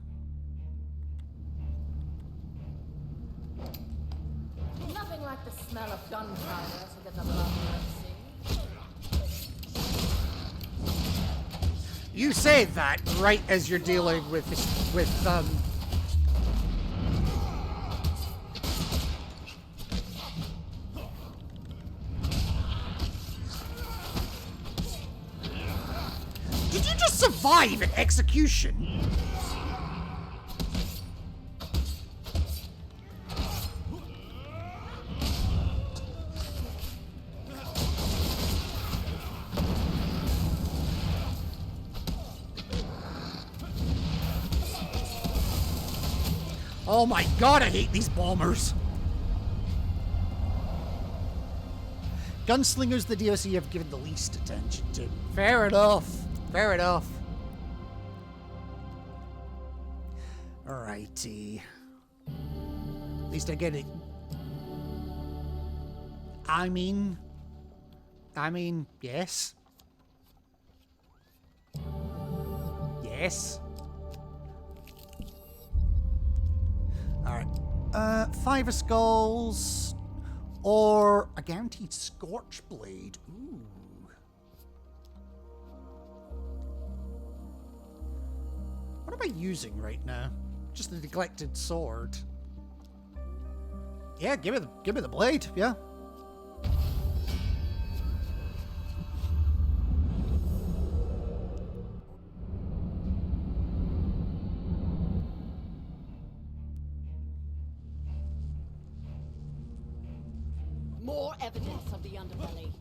Nothing like the smell of gunpowder to get the blood racing. You say that right as you're dealing with Did you just survive an execution? Oh my god, I hate these bombers. Gunslinger's the DLC I've given the least attention to. Fair enough. Fair enough. Alrighty. At least I get it. I mean, yes. Yes. Alright. 5 of skulls. Or a guaranteed scorch blade. Ooh. What am I using right now? Just the neglected sword. Yeah, give me the blade. Yeah. More evidence of the underbelly.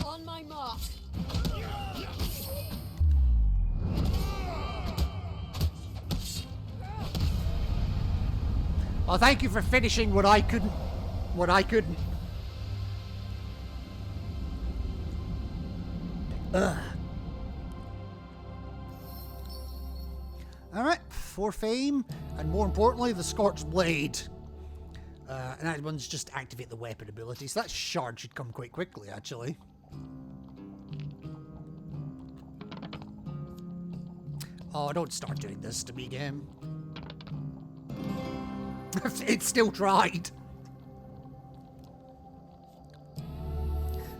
On my mark. Well, thank you for finishing what I couldn't. What I couldn't. Ugh. Alright, for fame, and more importantly, the Scorched Blade. And that one's just activate the weapon ability, so that shard should come quite quickly, actually. Oh, don't start doing this to me, game. It still tried.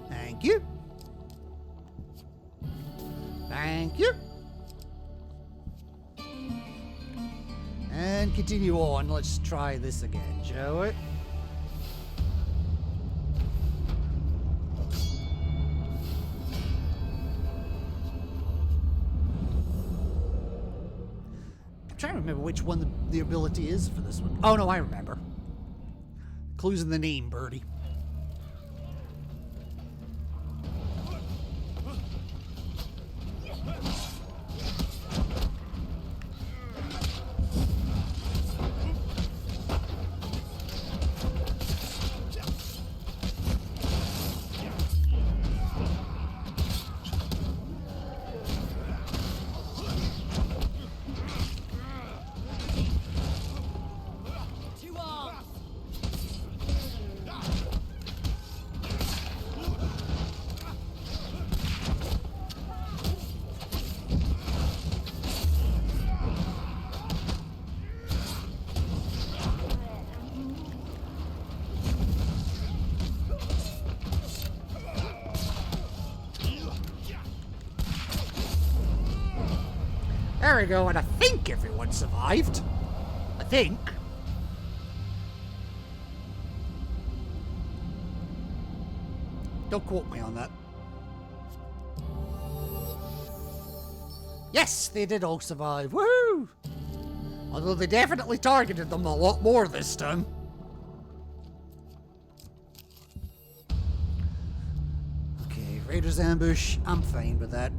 Thank you. Thank you. And continue on. Let's try this again, shall we? I'm trying to remember which one the ability is for this one. Oh no, I remember. Clues in the name, Birdie. There we go, and I think everyone survived. I think. Don't quote me on that. Yes, they did all survive. Woohoo! Although they definitely targeted them a lot more this time. Okay, Raiders ambush. I'm fine with that.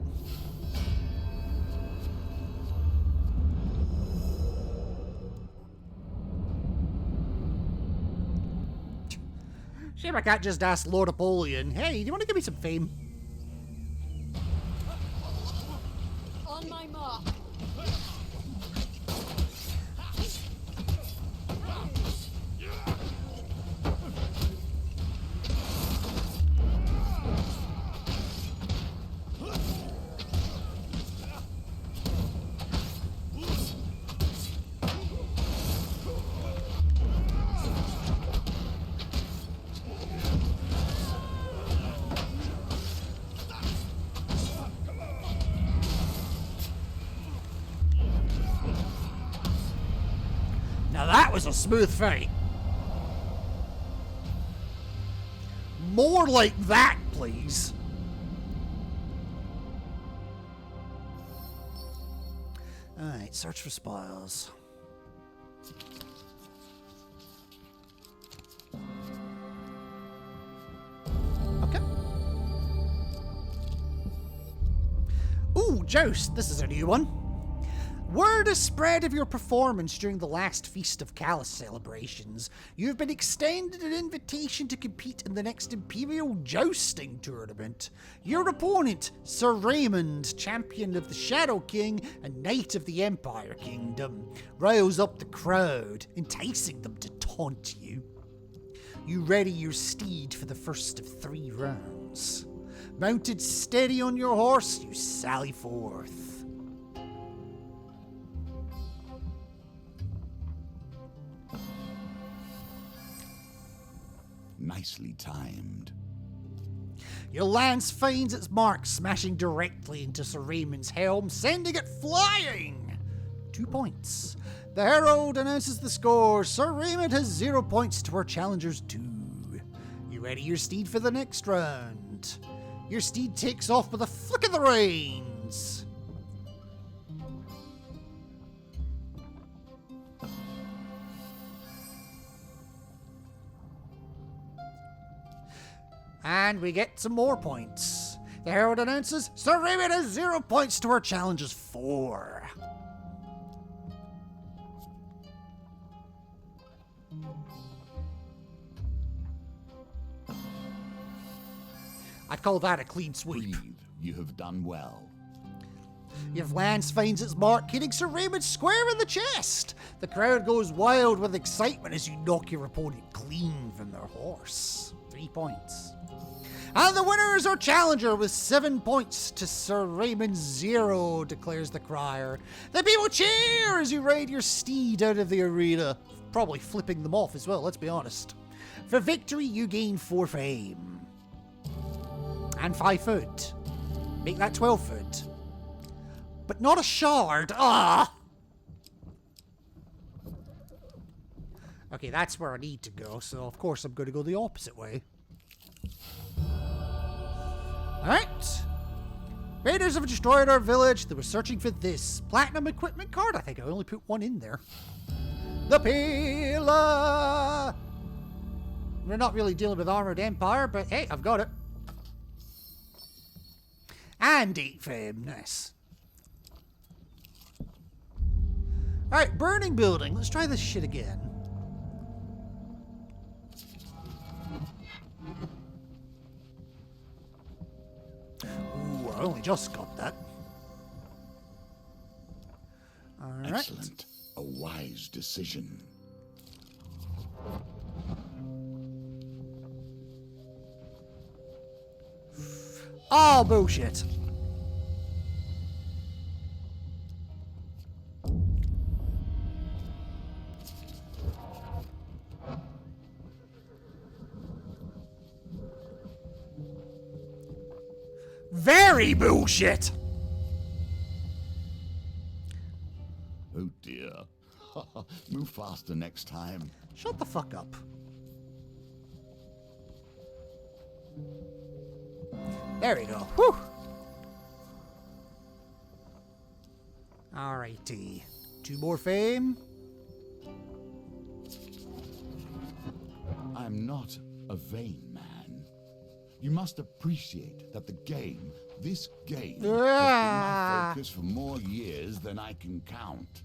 Shame I can't just ask Lord Apollyon, hey, do you want to give me some fame? On my mark. Now that was a smooth fight. More like that, please. Alright, search for spoils. Okay. Ooh, Joust, this is a new one. Word is spread of your performance during the last Feast of Callus celebrations. You've been extended an invitation to compete in the next Imperial Jousting Tournament. Your opponent, Sir Raymond, champion of the Shadow King and Knight of the Empire Kingdom, riles up the crowd, enticing them to taunt you. You ready your steed for the first of 3 rounds. Mounted steady on your horse, you sally forth. Nicely timed. Your lance finds its mark, smashing directly into Sir Raymond's helm, sending it flying. 2 points. The herald announces the score. Sir Raymond has 0 points to our challengers 2. You ready your steed for the next round? Your steed takes off with a flick of the reins. And we get some more points. The herald announces Sir Raymond has 0 points to our challengers 4. I'd call that a clean sweep. Breathe. You have done well. Your lance finds its mark, hitting Sir Raymond square in the chest. The crowd goes wild with excitement as you knock your opponent clean from their horse. 3 points. And the winner is our challenger with 7 points to Sir Raymond 0, declares the crier. The people cheer as you ride your steed out of the arena. Probably flipping them off as well, let's be honest. For victory, you gain 4 fame. And 5 foot. Make that 12 foot. But not a shard. Ah! Okay, that's where I need to go, so of course I'm going to go the opposite way. Alright. Raiders have destroyed our village. They were searching for this platinum equipment card. I think I only put one in there. The Pillar! We're not really dealing with Armored Empire, but hey, I've got it. And 8 fame. Nice. Alright, burning building. Let's try this shit again. Ooh, I only just got that. Alright. Excellent. A wise decision. Oh, bullshit. Very bullshit. Oh dear. Move faster next time. Shut the fuck up. There we go. Whew. Alrighty. 2 more fame. I'm not a vain man. You must appreciate that the game, this game, has been my focus for more years than I can count.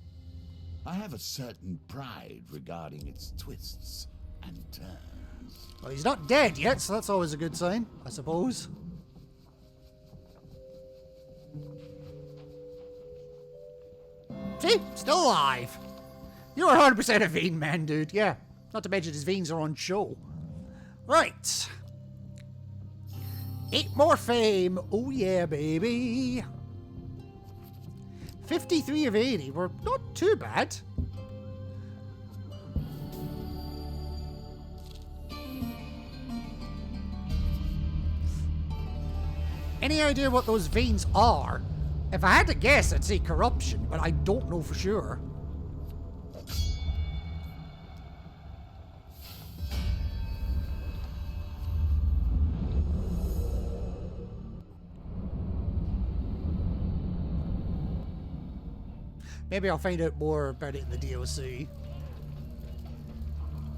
I have a certain pride regarding its twists and turns. Well, he's not dead yet, so that's always a good sign, I suppose. See? Still alive. You're 100% a vein man, dude. Yeah. Not to mention his veins are on show. Right. 8 more fame. Oh yeah, baby. 53 of 80. We're not too bad. Any idea what those veins are? If I had to guess, I'd say corruption, but I don't know for sure. Maybe I'll find out more about it in the DLC.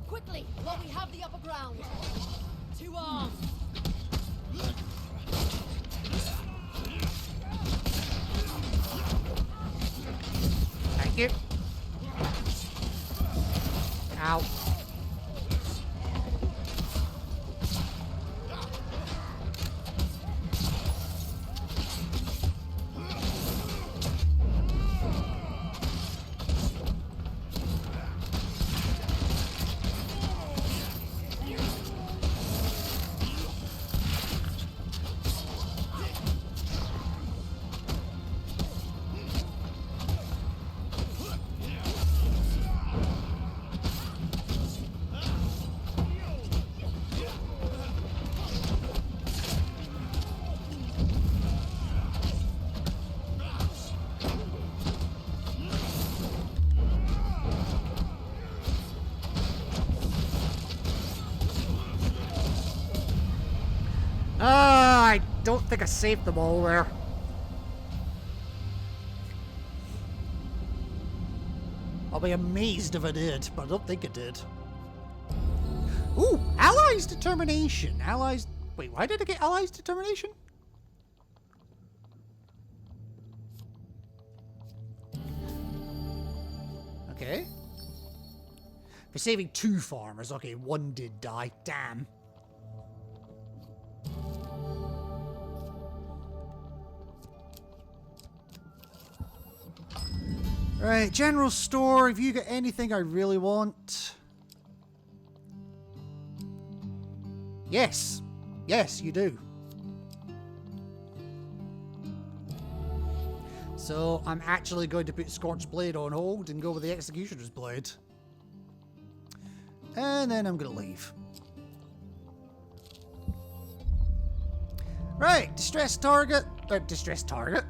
Quickly, while we have the upper ground. 2 arms. Thank you. Ow. I don't think I saved them all there. I'll be amazed if I did, but I don't think I did. Ooh, Allies Determination. Allies... Wait, why did I get Allies Determination? Okay. For saving 2 farmers. Okay, 1 did die. Damn. Right, general store. Have you got anything I really want? Yes. Yes, you do. So I'm actually going to put Scorched Blade on hold and go with the Executioner's Blade. And then I'm going to leave. Right, distress target. Distress target.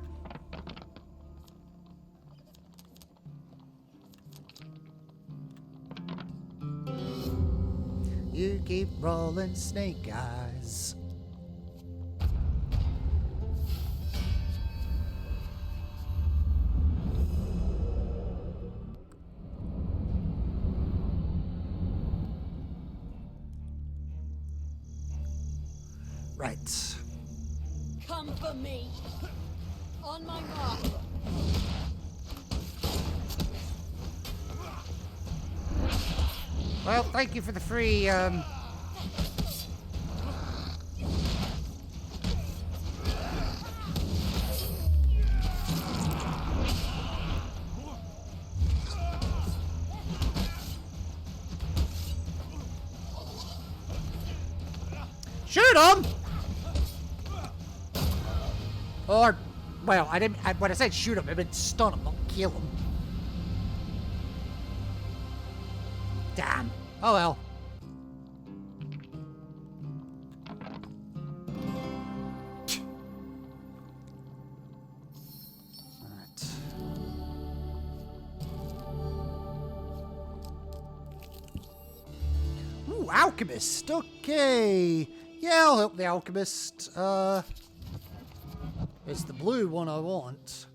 You keep rolling snake eyes. Right. Come for me. On my mark. Well, thank you for the free, Shoot him! Or, well, when I said shoot him, I meant stun him, not kill him. Damn. Oh well. Alright. Ooh, Alchemist. Okay. Yeah, I'll help the Alchemist. It's the blue one I want.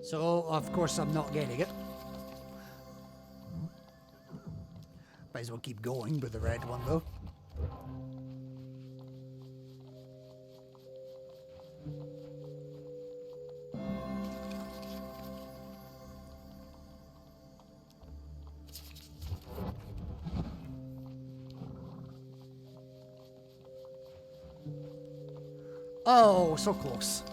So, of course, I'm not getting it. Might as well keep going with the red one, though. Oh, so close.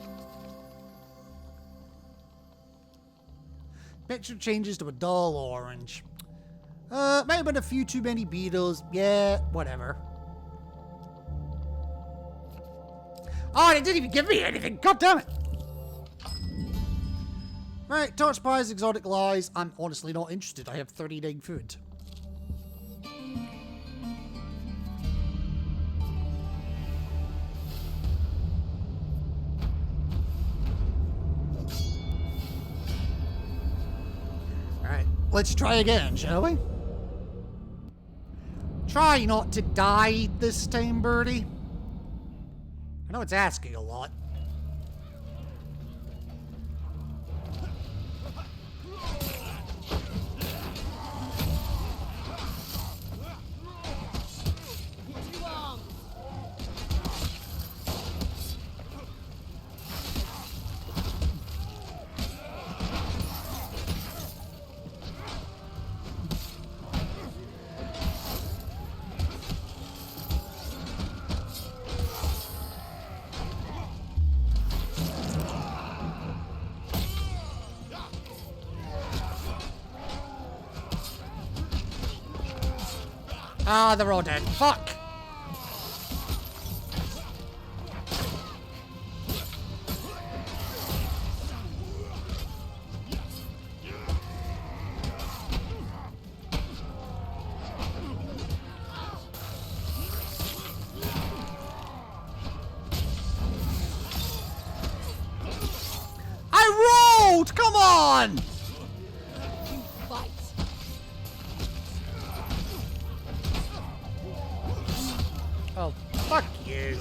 Picture changes to a dull orange. Might have been a few too many beetles. Yeah, whatever. Oh, they didn't even give me anything. God damn it. Right, torch pies, exotic lies. I'm honestly not interested. I have 39 food. Alright, let's try again, shall we? Try not to die this time, birdie. I know it's asking a lot. Ah, they're all dead. Fuck! I rolled! Come on! Oh, fuck you.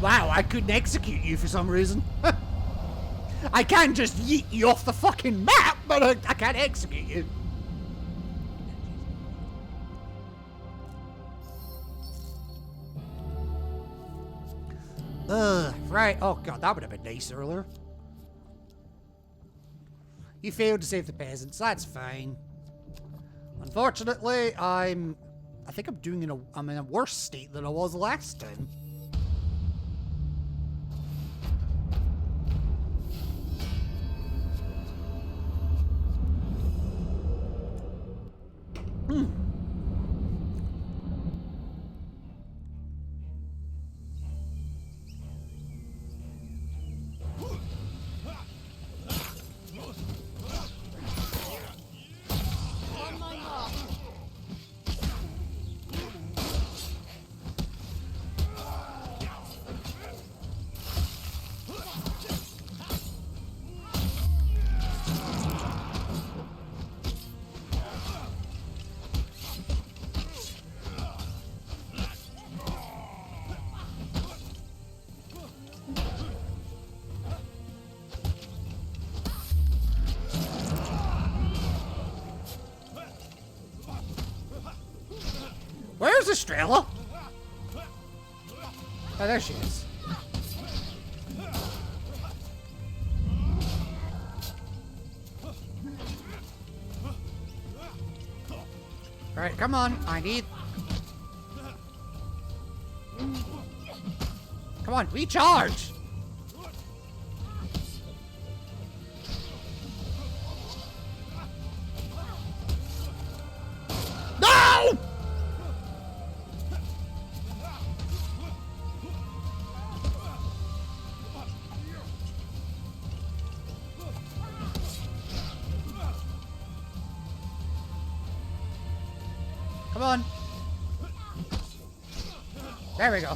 Wow, I couldn't execute you for some reason. I can just yeet you off the fucking map, but I can't execute you. Right. Oh god, that would have been nice earlier. You failed to save the peasants. That's fine. Unfortunately, I think I'm in a worse state than I was last time. Where's Estrella? Oh, there she is. Alright, come on. I need... Come on, recharge! No! Come on. There we go.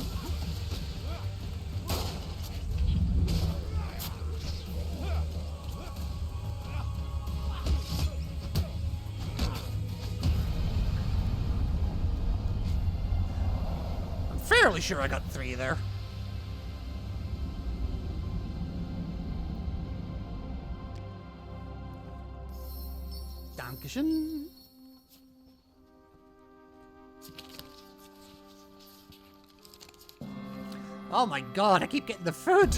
I'm fairly sure I got 3 there. Dankeschön. Oh my god, I keep getting the food!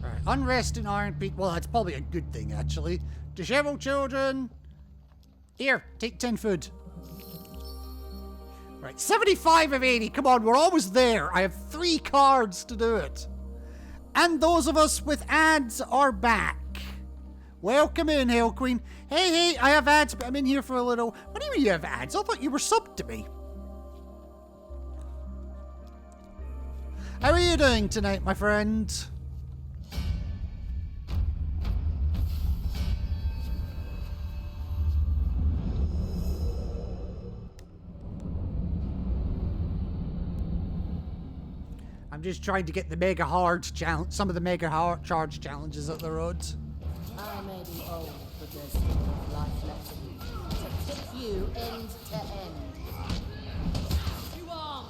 Alright, unrest in Iron Peak. Well, that's probably a good thing, actually. Disheveled children! Here, take 10 food. Right, 75 of 80. Come on, we're almost there. I have 3 cards to do it. And those of us with ads are back. Welcome in, Hell Queen. Hey, I have ads, but I'm in here for a little... What do you mean you have ads? I thought you were subbed to me. How are you doing tonight, my friend? I'm just trying to get the mega hard challenge, some of the mega hard charge challenges up the road. I may be old, but there's still enough life left in me to kick you end to end. You are.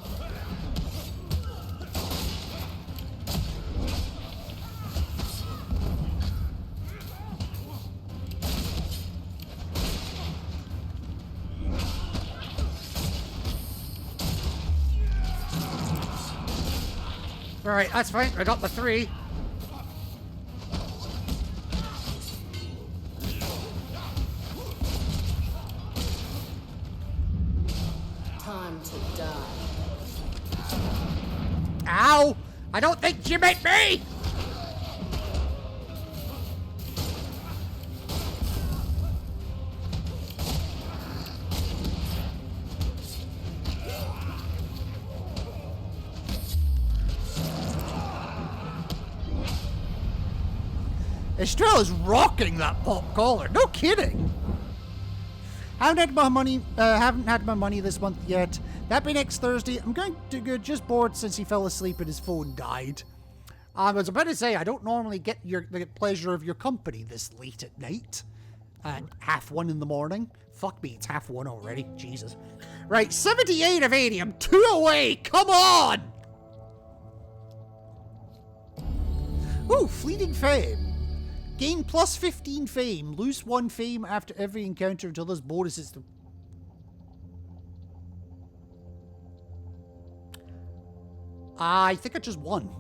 Alright, that's fine. I got the 3. Time to die. Ow! I don't think you meant me! Estrella's rocking that pop collar. No kidding. Haven't had my money this month yet. That'll be next Thursday. I'm going to go just bored since he fell asleep and his phone died. I was about to say, I don't normally get the pleasure of your company this late at night. At 1:30 in the morning. Fuck me, it's 1:30 already. Jesus. Right, 78 of 80. I'm 2 away. Come on! Ooh, fleeting fame. Gain plus 15 fame. Lose 1 fame after every encounter until this bonus is... I think I just won.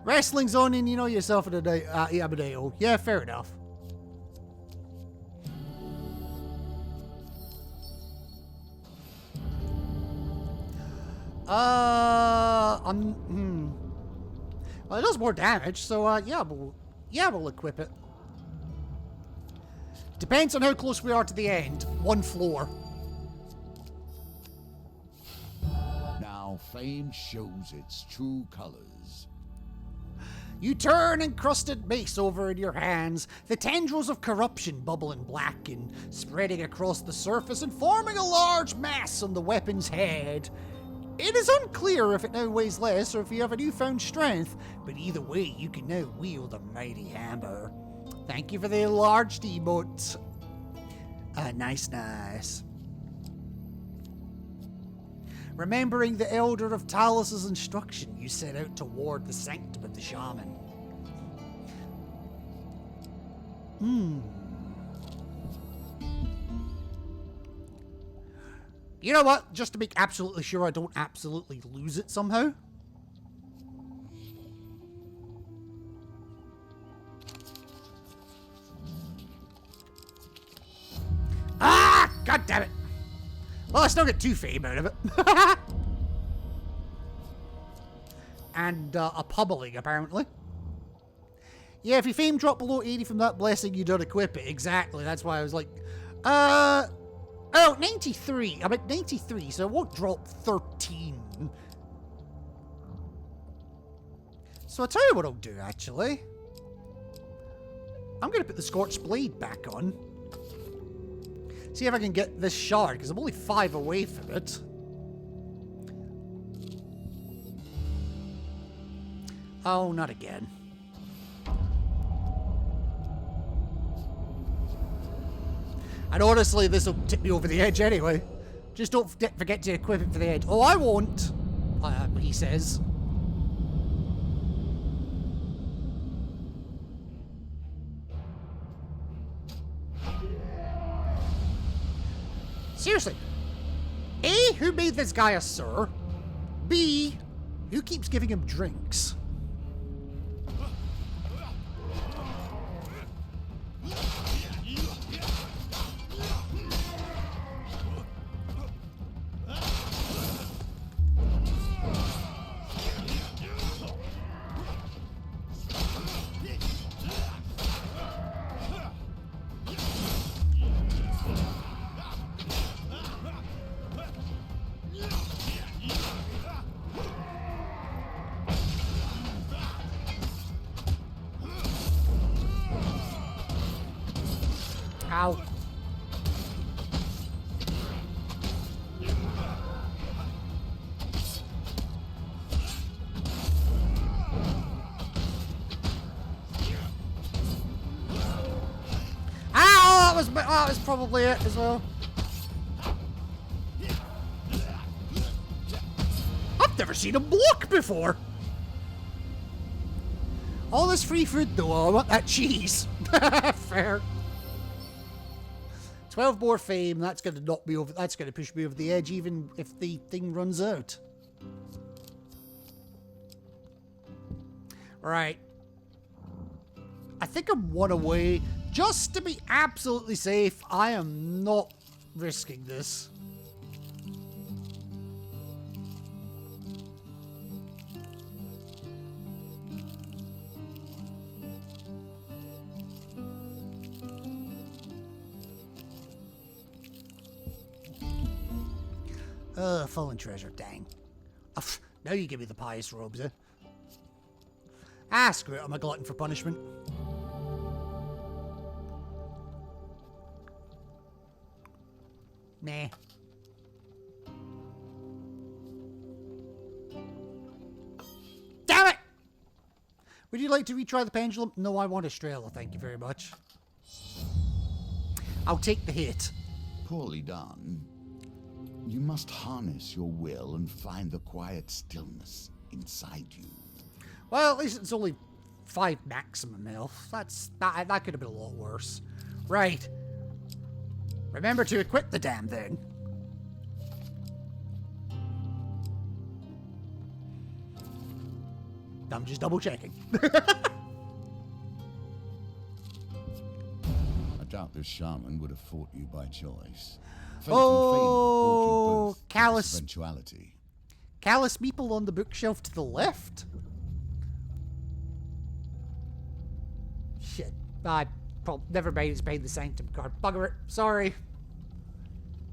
Wrestling's on and you know yourself in a day. Abadeo. Yeah, fair enough. Well, it does more damage, so yeah, we'll equip it. Depends on how close we are to the end. 1 floor. Now fame shows its true colors. You turn encrusted mace over in your hands, the tendrils of corruption bubbling black and spreading across the surface and forming a large mass on the weapon's head. It is unclear if it now weighs less or if you have a newfound strength, but either way, you can now wield a mighty hammer. Thank you for the enlarged emote. Nice. Remembering the Elder of Talos' instruction, you set out toward the sanctum of the shaman. You know what? Just to make absolutely sure I don't absolutely lose it somehow. Ah! God damn it! Well, I still get 2 fame out of it. And a pummeling, apparently. Yeah, if your fame dropped below 80 from that blessing, you don't equip it. Exactly, that's why I was like... Oh, 93. I'm at 93, so it won't drop 13. So I'll tell you what I'll do, actually. I'm going to put the Scorched Blade back on. See if I can get this shard, because I'm only 5 away from it. Oh, not again. And honestly, this will tip me over the edge anyway. Just don't forget to equip it for the edge. Oh, I won't, he says. Seriously. A, who made this guy a sir? B, who keeps giving him drinks? Ow. Ow! That was probably it as well. I've never seen him block before. All this free food though, I want that cheese. Fair. 12 more fame. That's going to knock me over. That's going to push me over the edge, even if the thing runs out. Right. I think I'm one away. Just to be absolutely safe, I am not risking this. Fallen treasure, dang. Now you give me the pious robes, eh? Ah, screw it, I'm a glutton for punishment. Nah. Damn it! Would you like to retry the pendulum? No, I want Estrella, thank you very much. I'll take the hit. Poorly done. You must harness your will and find the quiet stillness inside you. Well, at least it's only 5 maximum health. That could have been a lot worse. Right. Remember to equip the damn thing. I'm just double checking. I doubt this shaman would have fought you by choice. Oh, callous eventuality. Callous meeple on the bookshelf to the left? Shit. Never mind, it's behind the Sanctum card. Bugger it. Sorry.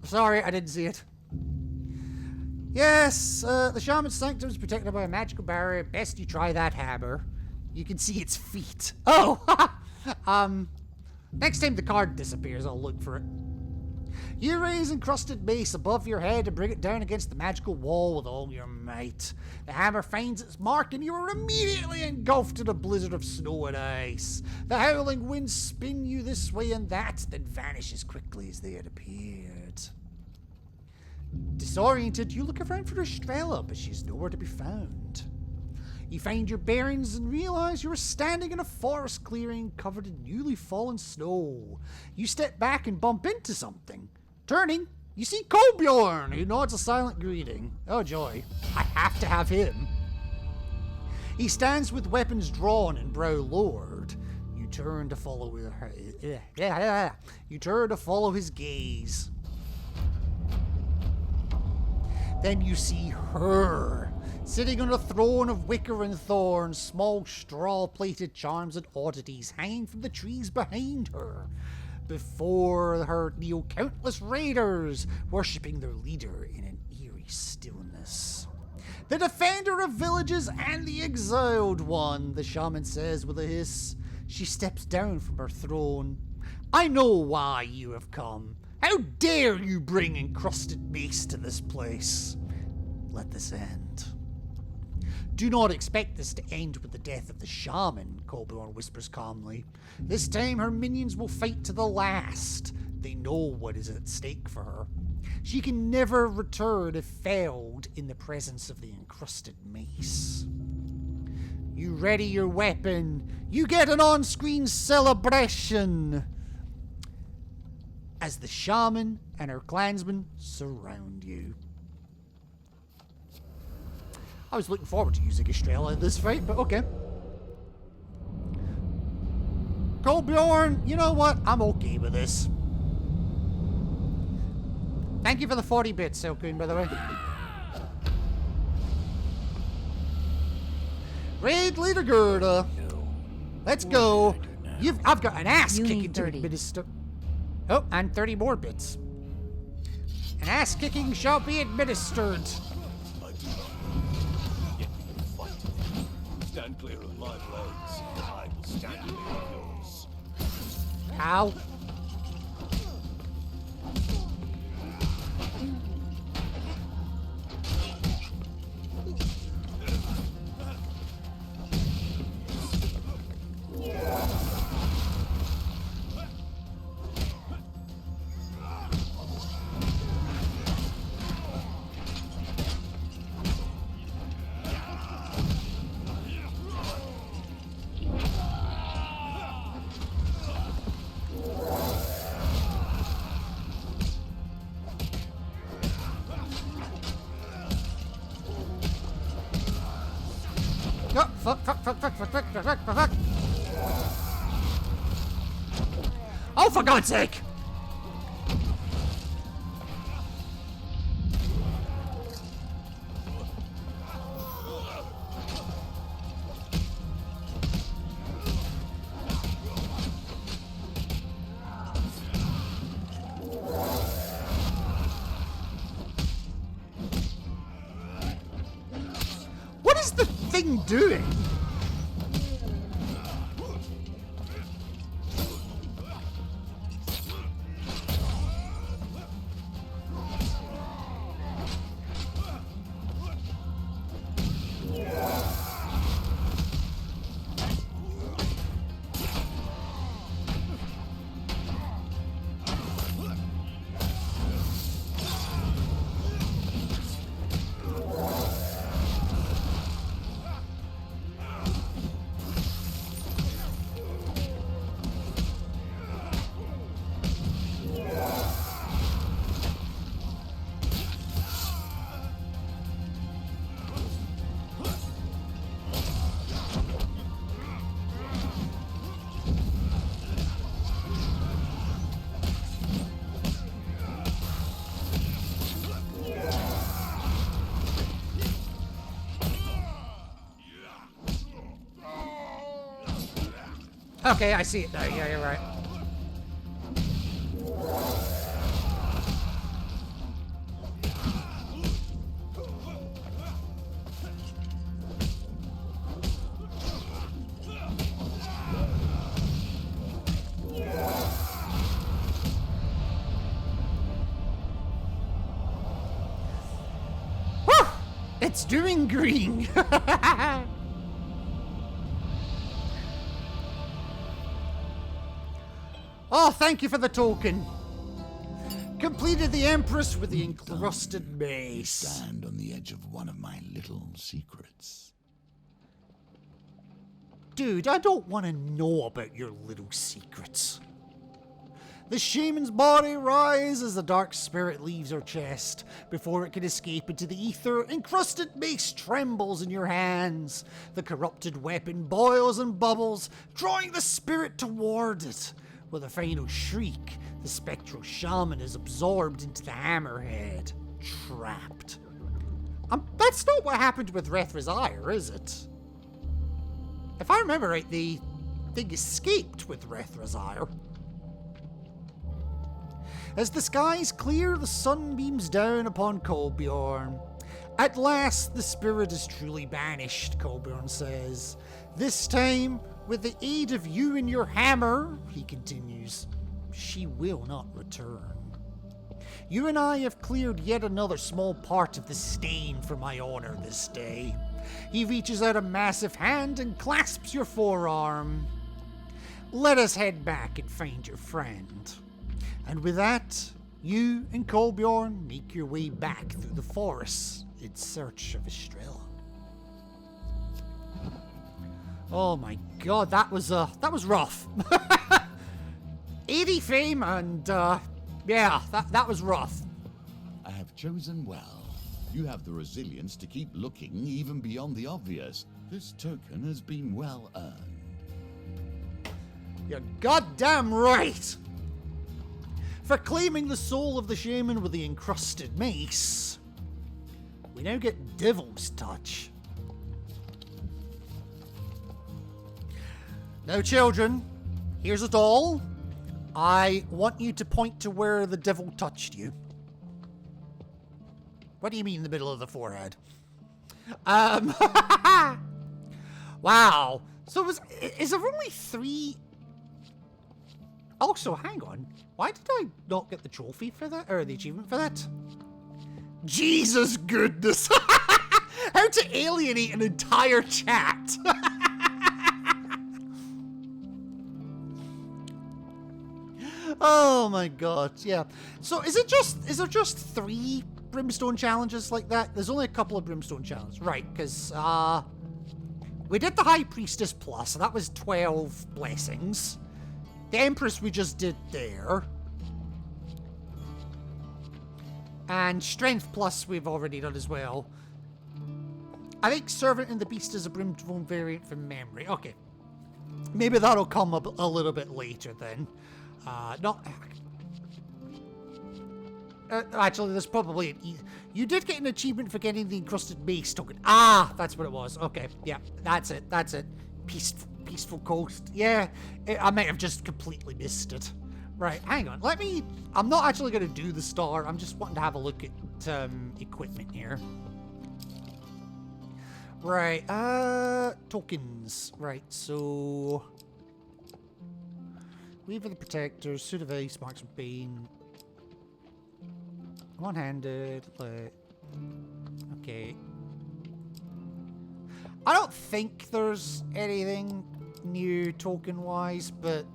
Sorry, I didn't see it. Yes, the Shaman's Sanctum is protected by a magical barrier. Best you try that hammer. You can see its feet. Oh! Next time the card disappears, I'll look for it. You raise encrusted mace above your head and bring it down against the magical wall with all your might. The hammer finds its mark and you are immediately engulfed in a blizzard of snow and ice. The howling winds spin you this way and that, then vanish as quickly as they had appeared. Disoriented, you look around for Estrella, but she's nowhere to be found. You find your bearings and realize you are standing in a forest clearing covered in newly fallen snow. You step back and bump into something. Turning, you see Kolbjorn, who nods a silent greeting. Oh joy, I have to have him. He stands with weapons drawn and brow lowered. You turn to follow his gaze. Then you see her, sitting on a throne of wicker and thorns, small straw-plated charms and oddities hanging from the trees behind her. Before her kneel countless raiders, worshipping their leader in an eerie stillness. The defender of villages and the exiled one, the shaman says with a hiss. She steps down from her throne. I know why you have come. How dare you bring encrusted mace to this place? Let this end. Do not expect this to end with the death of the shaman, Kolbjorn whispers calmly. This time her minions will fight to the last. They know what is at stake for her. She can never return if felled in the presence of the encrusted mace. You ready your weapon. You get an on-screen celebration. As the shaman and her clansmen surround you. I was looking forward to using Estrella in this fight, but okay. Kolbjorn, you know what? I'm okay with this. Thank you for the 40 bits, Silcoon, by the way. Raid Leader Gerda. Let's go. I've got an ass kicking to administer. Oh, and 30 more bits. An ass kicking shall be administered. Stand clear of my blades. I will stand clear of yours. Ow. fuck. Oh, for God's sake! What is the thing doing? Okay, I see it now. Yeah, you're right. Whew! It's doing green. Oh, thank you for the token. Completed the Empress with the encrusted mace. Stand on the edge of one of my little secrets. Dude, I don't want to know about your little secrets. The shaman's body rises as the dark spirit leaves her chest. Before it can escape into the ether, encrusted mace trembles in your hands. The corrupted weapon boils and bubbles, drawing the spirit toward it. With a final shriek, the spectral shaman is absorbed into the hammerhead, trapped. That's not what happened with Rethra's ire, is it? If I remember right, the thing escaped with Rethra's ire. As the skies clear, the sun beams down upon Kolbjorn. At last, the spirit is truly banished, Kolbjorn says. This time, with the aid of you and your hammer, he continues, she will not return. You and I have cleared yet another small part of the stain for my honor this day. He reaches out a massive hand and clasps your forearm. Let us head back and find your friend. And with that, you and Kolbjorn make your way back through the forests in search of Estrella. Oh my god, that was rough. 80 fame and yeah, that was rough. I have chosen well. You have the resilience to keep looking even beyond the obvious. This token has been well earned. You're goddamn right. For claiming the soul of the shaman with the encrusted mace, we now get Devil's Touch. Now, children, here's it all. I want you to point to where the devil touched you. What do you mean in the middle of the forehead? Wow. So is there only 3? Also, hang on. Why did I not get the trophy for that? Or the achievement for that? Jesus goodness. How to alienate an entire chat. Oh my god, yeah. So is there just 3 brimstone challenges like that? There's only a couple of brimstone challenges, right? Because we did the High Priestess Plus, so that was 12 blessings. The Empress we just did there. And Strength Plus we've already done as well. I think Servant and the Beast is a Brimstone variant from memory. Okay. Maybe that'll come a little bit later then. Actually, there's probably you did get an achievement for getting the encrusted mace token. Ah, that's what it was. Okay, yeah, that's it. That's it. Peaceful coast. Yeah, I might have just completely missed it. Right, hang on. I'm not actually going to do the star. I'm just wanting to have a look at equipment here. Right, tokens. Right, so Weave of the Protectors, Suit of Ice, Marks of Bane. One-handed, okay. I don't think there's anything new token-wise, but...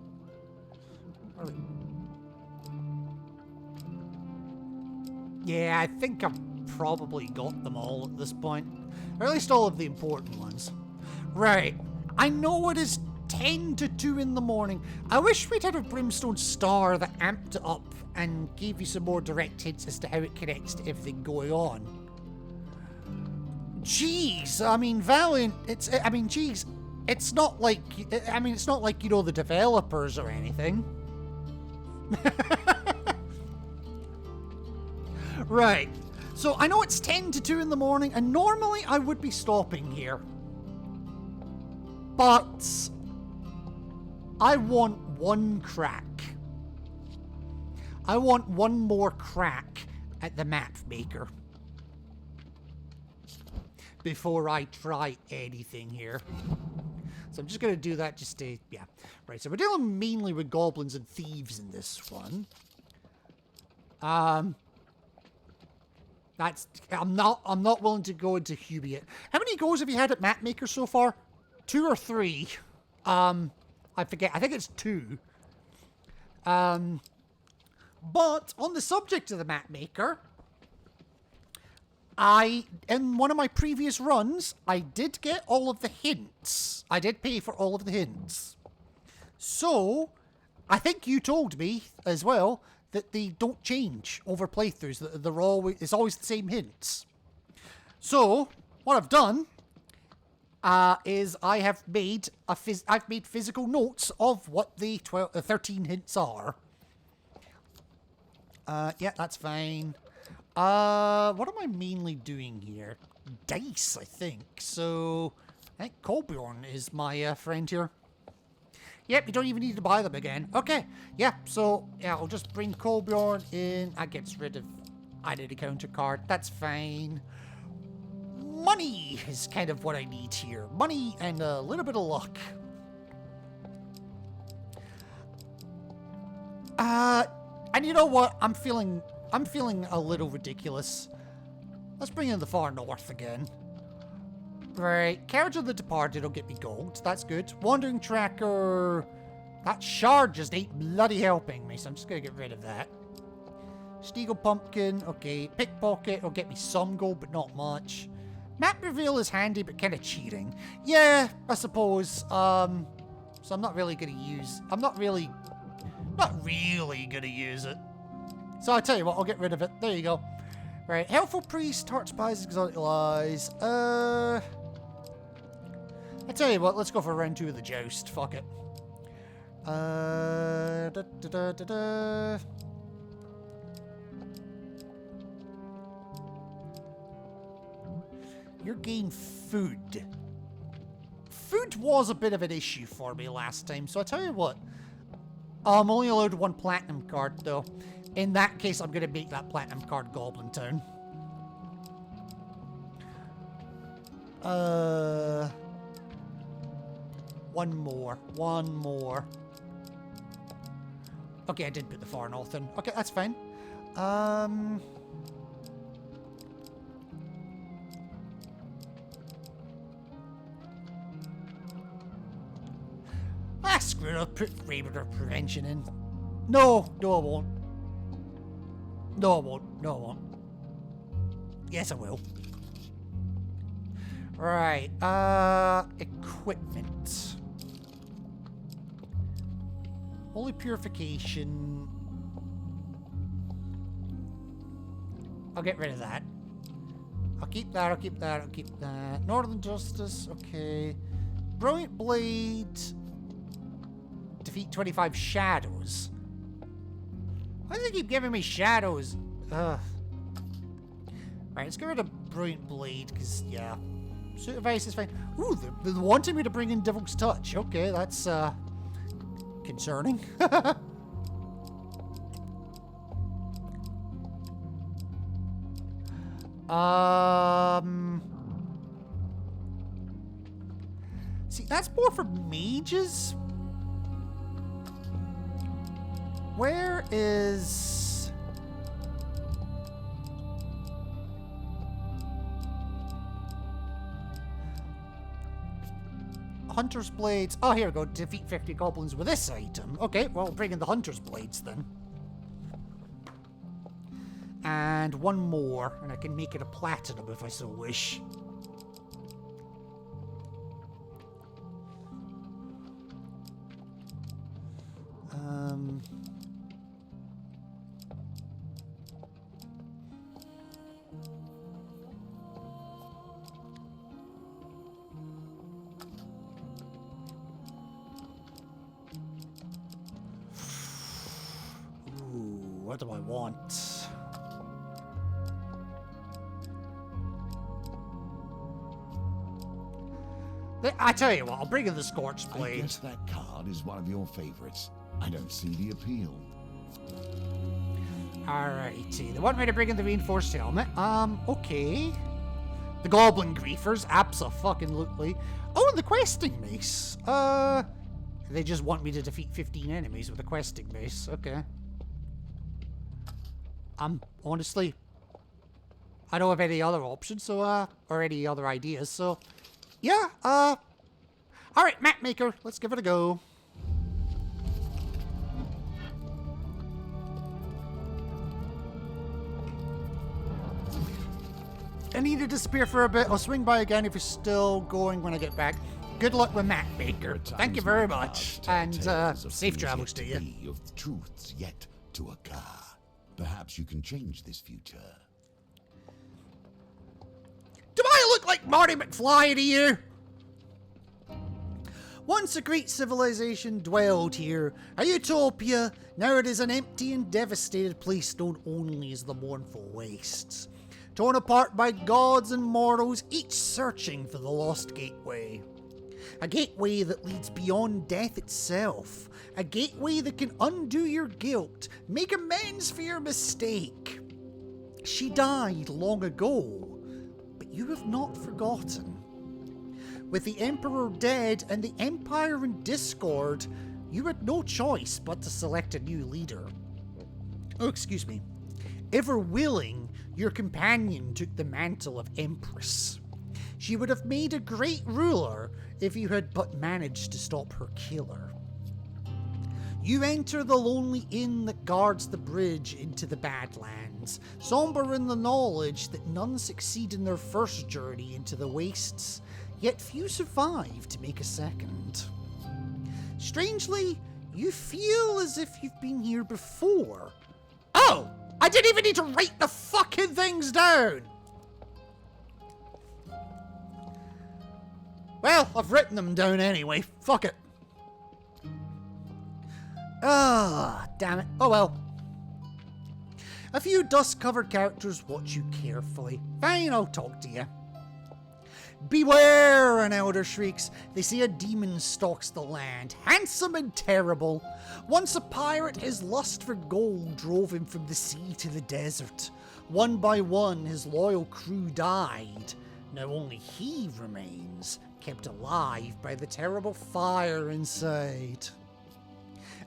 yeah, I think I've probably got them all at this point. Or at least all of the important ones. Right, I know it is 10 to 2 in the morning. I wish we'd had a Brimstone Star that amped it up and gave you some more direct hints as to how it connects to everything going on. Jeez, I mean, Valiant, it's not like, it's not like, you know, the developers or anything. Right, so I know it's 10 to 2 in the morning, and normally I would be stopping here. But I want one crack. I want one more crack at the Mapmaker before I try anything here. So I'm just going to do that just to, yeah. Right, so we're dealing mainly with goblins and thieves in this one. I'm not willing to go into Hubie yet. How many goes have you had at Mapmaker so far? 2 or 3? I forget. I think it's 2. But on the subject of the Mapmaker, in one of my previous runs, I did get all of the hints. I did pay for all of the hints. So, I think you told me as well that they don't change over playthroughs. That it's always the same hints. So, what I've done is I've made physical notes of what the 13 hints are. Yeah, that's fine. What am I mainly doing here? Dice, I think. So, I think Colbjorn is my friend here. Yep, you don't even need to buy them again. Okay, yeah, so, yeah, I'll just bring Colbjorn in. That gets rid of identity counter card. That's fine. Money is kind of what I need here. Money and a little bit of luck. And you know what? I'm feeling a little ridiculous. Let's bring in the Far North again. Right, Carriage of the Departed will get me gold. That's good. Wandering Tracker. That shard just ain't bloody helping me, so I'm just gonna get rid of that. Steagle Pumpkin. Okay, Pickpocket will get me some gold, but not much. Map Reveal is handy, but kind of cheating. Yeah, I suppose. So I'm not really gonna use. I'm not really gonna use it. So I tell you what, I'll get rid of it. There you go. Right, Helpful Priest, Heart Spies, Exotic Lies. I tell you what, let's go for round 2 of the Joust. Fuck it. You're gain food. Food was a bit of an issue for me last time, so I tell you what. I'm only allowed 1 platinum card, though. In that case, I'm going to make that platinum card Goblin Town. One more. Okay, I did put the Far North in. Okay, that's fine. Screw it, I'll put Raven of Prevention in. No, I won't. No, I won't. Yes, I will. Right, equipment. Holy Purification. I'll get rid of that. keep that, I'll keep that, I'll keep that. Northern Justice, okay. Brilliant Blade. Defeat 25 shadows. Why do they keep giving me shadows? Ugh. Right, let's get rid of Brilliant Blade, because, yeah. Suit of Ice is fine. Ooh, they're wanting me to bring in Devil's Touch. Okay, that's, concerning. See, that's more for mages. Where is... Hunter's Blades. Oh, here we go. Defeat 50 goblins with this item. Okay, well, bring in the Hunter's Blades then. And one more, and I can make it a platinum if I so wish. Ooh, what do I want? I tell you what, I'll bring in the Scorched Blade. I guess that card is one of your favorites. I don't see the appeal. Alrighty, they want me to bring in the Reinforced Helmet. Okay. The Goblin Griefers, abso-fucking-lutely. Oh, and the Questing Mace. They just want me to defeat 15 enemies with a Questing Mace. Okay. Honestly, I don't have any other options, so, or any other ideas, so... Yeah, alright, Mapmaker, let's give it a go. I need to disappear for a bit. I'll swing by again if you're still going when I get back. Good luck with Mapmaker. Thank you very much. And, safe travels to you. Of truths yet to occur. Perhaps you can change this future. Do I look like Marty McFly to you? Once a great civilization dwelled here, a utopia. Now it is an empty and devastated place known only as the Mournful Wastes. Torn apart by gods and mortals, each searching for the lost gateway. A gateway that leads beyond death itself. A gateway that can undo your guilt, make amends for your mistake. She died long ago, but you have not forgotten. With the Emperor dead and the Empire in discord, you had no choice but to select a new leader. Oh, excuse me. Ever willing, your companion took the mantle of Empress. She would have made a great ruler if you had but managed to stop her killer. You enter the lonely inn that guards the bridge into the Badlands, somber in the knowledge that none succeed in their first journey into the wastes, yet few survive to make a second. Strangely, you feel as if you've been here before. Oh! I didn't even need to write the fucking things down! Well, I've written them down anyway. Fuck it. Ah, damn it. Oh well. A few dust-covered characters watch you carefully. Fine, I'll talk to you. Beware, an elder shrieks. They say a demon stalks the land, handsome and terrible. Once a pirate, his lust for gold drove him from the sea to the desert. One by one, his loyal crew died. Now only he remains, kept alive by the terrible fire inside.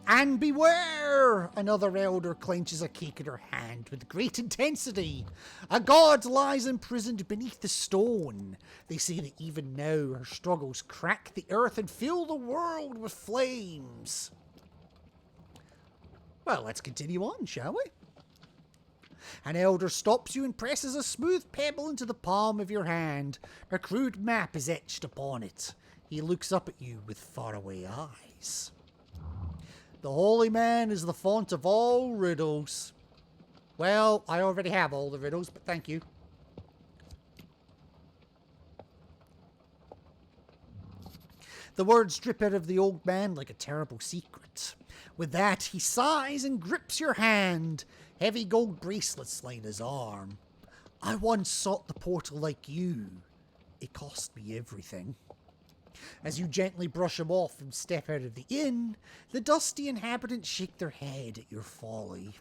And beware! Another elder clenches a cake in her hand with great intensity. A god lies imprisoned beneath the stone. They say that even now her struggles crack the earth and fill the world with flames. Well, let's continue on, shall we? An elder stops you and presses a smooth pebble into the palm of your hand. A crude map is etched upon it. He looks up at you with faraway eyes. The holy man is the font of all riddles. Well, I already have all the riddles, but thank you. The words drip out of the old man like a terrible secret. With that, he sighs and grips your hand. Heavy gold bracelets line his arm. I once sought the portal like you. It cost me everything. As you gently brush him off and step out of the inn, the dusty inhabitants shake their head at your folly.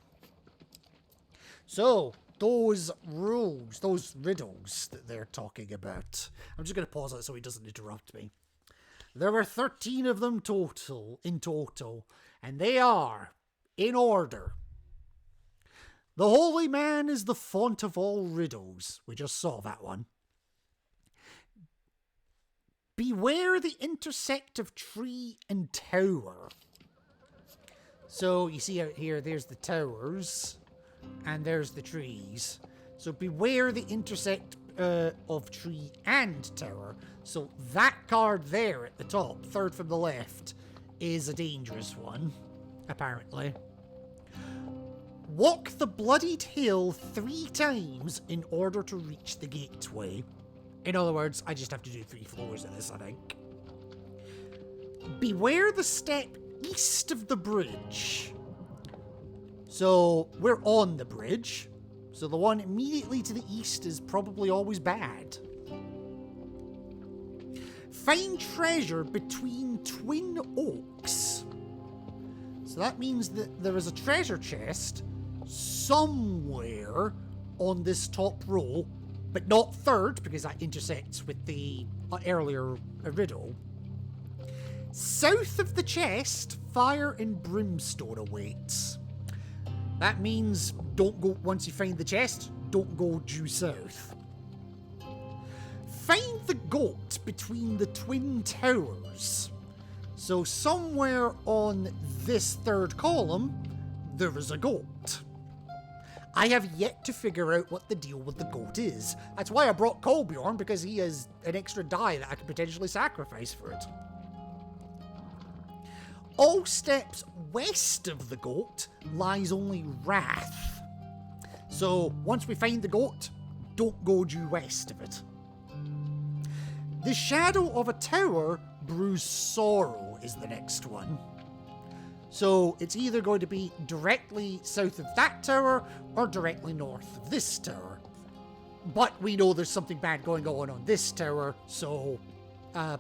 So, those rules, those riddles that they're talking about. I'm just going to pause it so he doesn't interrupt me. There were 13 of them in total, and they are, in order. The holy man is the font of all riddles. We just saw that one. Beware the intersect of tree and tower. So you see out here, there's the towers, and there's the trees. So beware the intersect of tree and tower. So that card there at the top, third from the left, is a dangerous one, apparently. Walk the bloodied hill 3 times in order to reach the gateway. In other words, I just have to do 3 floors of this, I think. Beware the step east of the bridge. So, we're on the bridge. So the one immediately to the east is probably always bad. Find treasure between twin oaks. So that means that there is a treasure chest somewhere on this top row, but not third, because that intersects with the earlier riddle. South of the chest, fire and brimstone awaits. That means don't go, once you find the chest, don't go due south. Find the goat between the twin towers. So somewhere on this third column, there is a goat. I have yet to figure out what the deal with the goat is. That's why I brought Colbjorn, because he has an extra die that I could potentially sacrifice for it. All steps west of the goat lies only wrath. So once we find the goat, don't go due west of it. The shadow of a tower brews sorrow is the next one. So it's either going to be directly south of that tower or directly north of this tower. But we know there's something bad going on this tower, so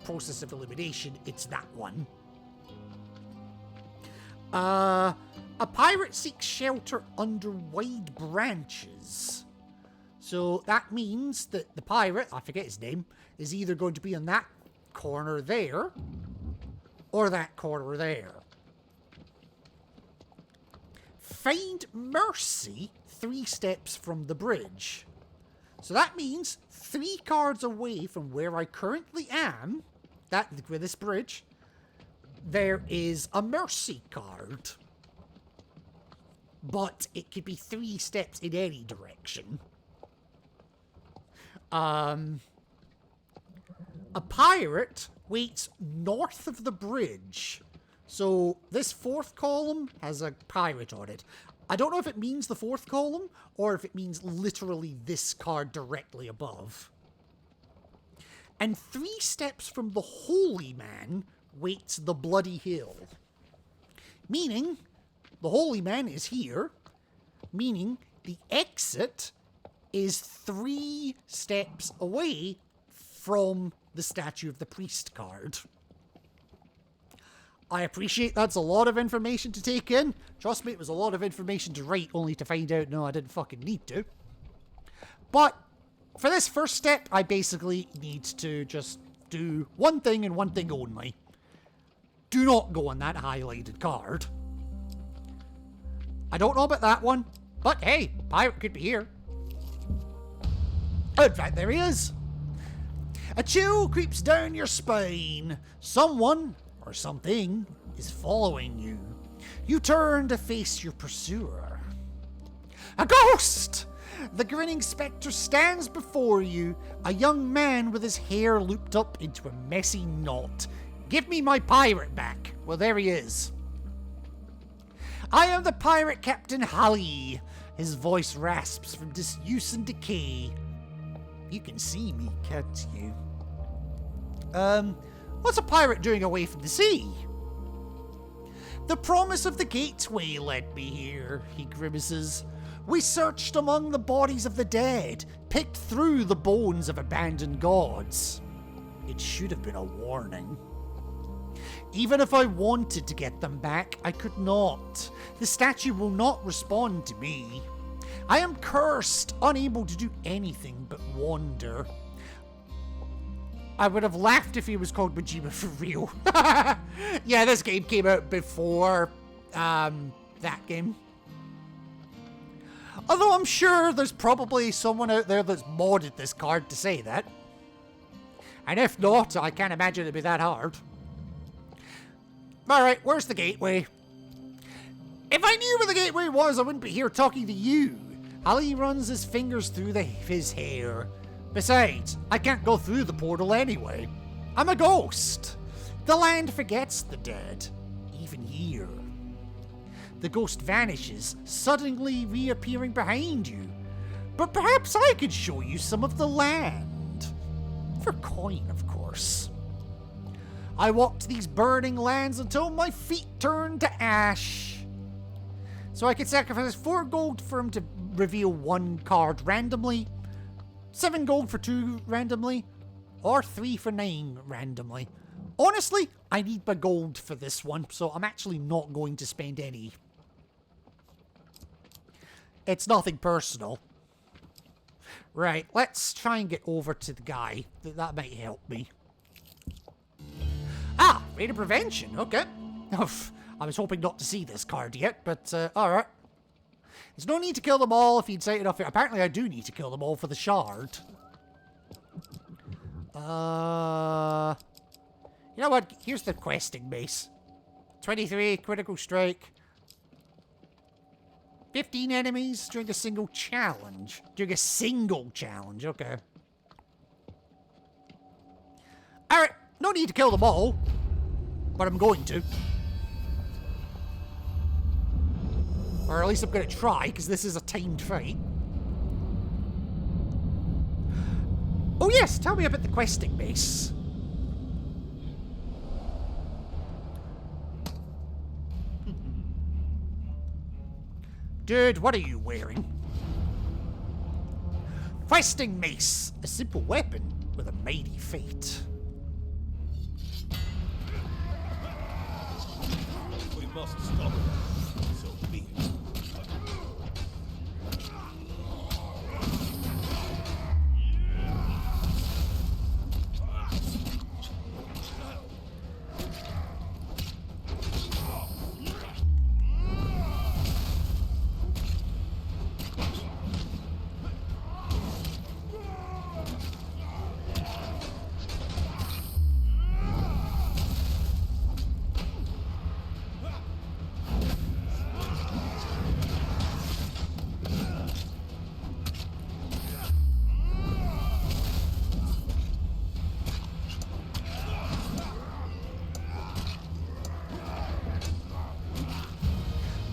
process of elimination, it's that one. A pirate seeks shelter under wide branches. So that means that the pirate, I forget his name, is either going to be in that corner there or that corner there. Find mercy 3 steps from the bridge. So that means 3 cards away from where I currently am, with this bridge, there is a mercy card. But it could be 3 steps in any direction. A pirate waits north of the bridge. So this 4th column has a pirate on it. I don't know if it means the 4th column or if it means literally this card directly above. And 3 steps from the holy man waits the bloody hill. Meaning, the holy man is here, meaning the exit is 3 steps away from the statue of the priest card. I appreciate that's a lot of information to take in. Trust me, it was a lot of information to write only to find out, no, I didn't fucking need to. But for this first step, I basically need to just do one thing and one thing only. Do not go on that highlighted card. I don't know about that one, but hey, pirate could be here. Oh, in fact, there he is. A chill creeps down your spine. Someone, or something, is following you. You turn to face your pursuer. A ghost! The grinning spectre stands before you, a young man with his hair looped up into a messy knot. Give me my pirate back. Well, there he is. I am the pirate Captain Halley. His voice rasps from disuse and decay. You can see me, can't you? What's a pirate doing away from the sea? The promise of the gateway led me here, he grimaces. We searched among the bodies of the dead, picked through the bones of abandoned gods. It should have been a warning. Even if I wanted to get them back, I could not. The statue will not respond to me. I am cursed, unable to do anything but wander. I would have laughed if he was called Majima for real. Yeah, this game came out before that game. Although I'm sure there's probably someone out there that's modded this card to say that. And if not, I can't imagine it'd be that hard. Alright, where's the gateway? If I knew where the gateway was, I wouldn't be here talking to you. Ali runs his fingers through his hair. Besides, I can't go through the portal anyway. I'm a ghost. The land forgets the dead, even here. The ghost vanishes, suddenly reappearing behind you. But perhaps I could show you some of the land. For coin, of course. I walked these burning lands until my feet turned to ash. So I could sacrifice 4 gold for him to reveal 1 card randomly, 7 gold for 2 randomly, or 3 for 9 randomly. Honestly, I need my gold for this one, so I'm actually not going to spend any. It's nothing personal. Right, let's try and get over to the guy. That might help me. Ah, rate of prevention, okay. I was hoping not to see this card yet, but alright. There's no need to kill them all if you'd say enough. Apparently I do need to kill them all for the shard. You know what? Here's the questing base. 23, critical strike. 15 enemies during a single challenge. During a single challenge, okay. Alright, no need to kill them all. But I'm going to. Or at least I'm going to try, because this is a timed fight. Oh yes, tell me about the questing base. Dude, what are you wearing? Questing mace, a simple weapon with a mighty fate. We must stop it. So be it.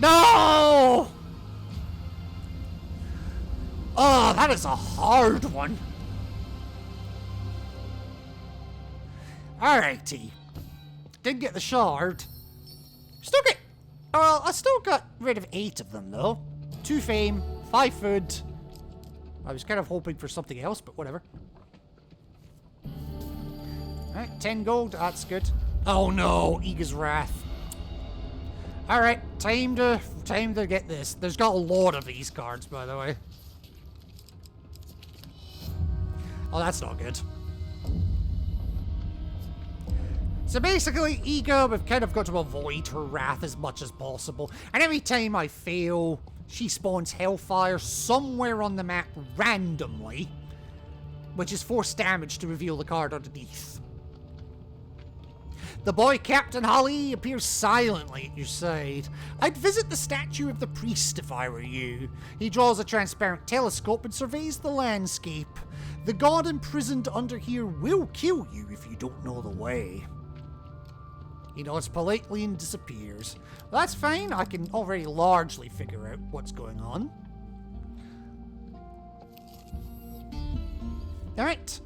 No! Oh, that is a hard one. Alrighty. Didn't get the shard. Still get... Well, I still got rid of 8 of them, though. 2 fame, 5 food. I was kind of hoping for something else, but whatever. Alright, 10 gold. That's good. Oh no, Iga's Wrath. Alright, time to get this. There's got a lot of these cards, by the way. Oh, that's not good. So basically, Iga, we've kind of got to avoid her wrath as much as possible. And every time I fail, she spawns Hellfire somewhere on the map randomly, which is force damage to reveal the card underneath. The boy Captain Holly appears silently at your side. I'd visit the statue of the priest if I were you. He draws a transparent telescope and surveys the landscape. The god imprisoned under here will kill you if you don't know the way. He nods politely and disappears. Well, that's fine. I can already largely figure out what's going on. Alright.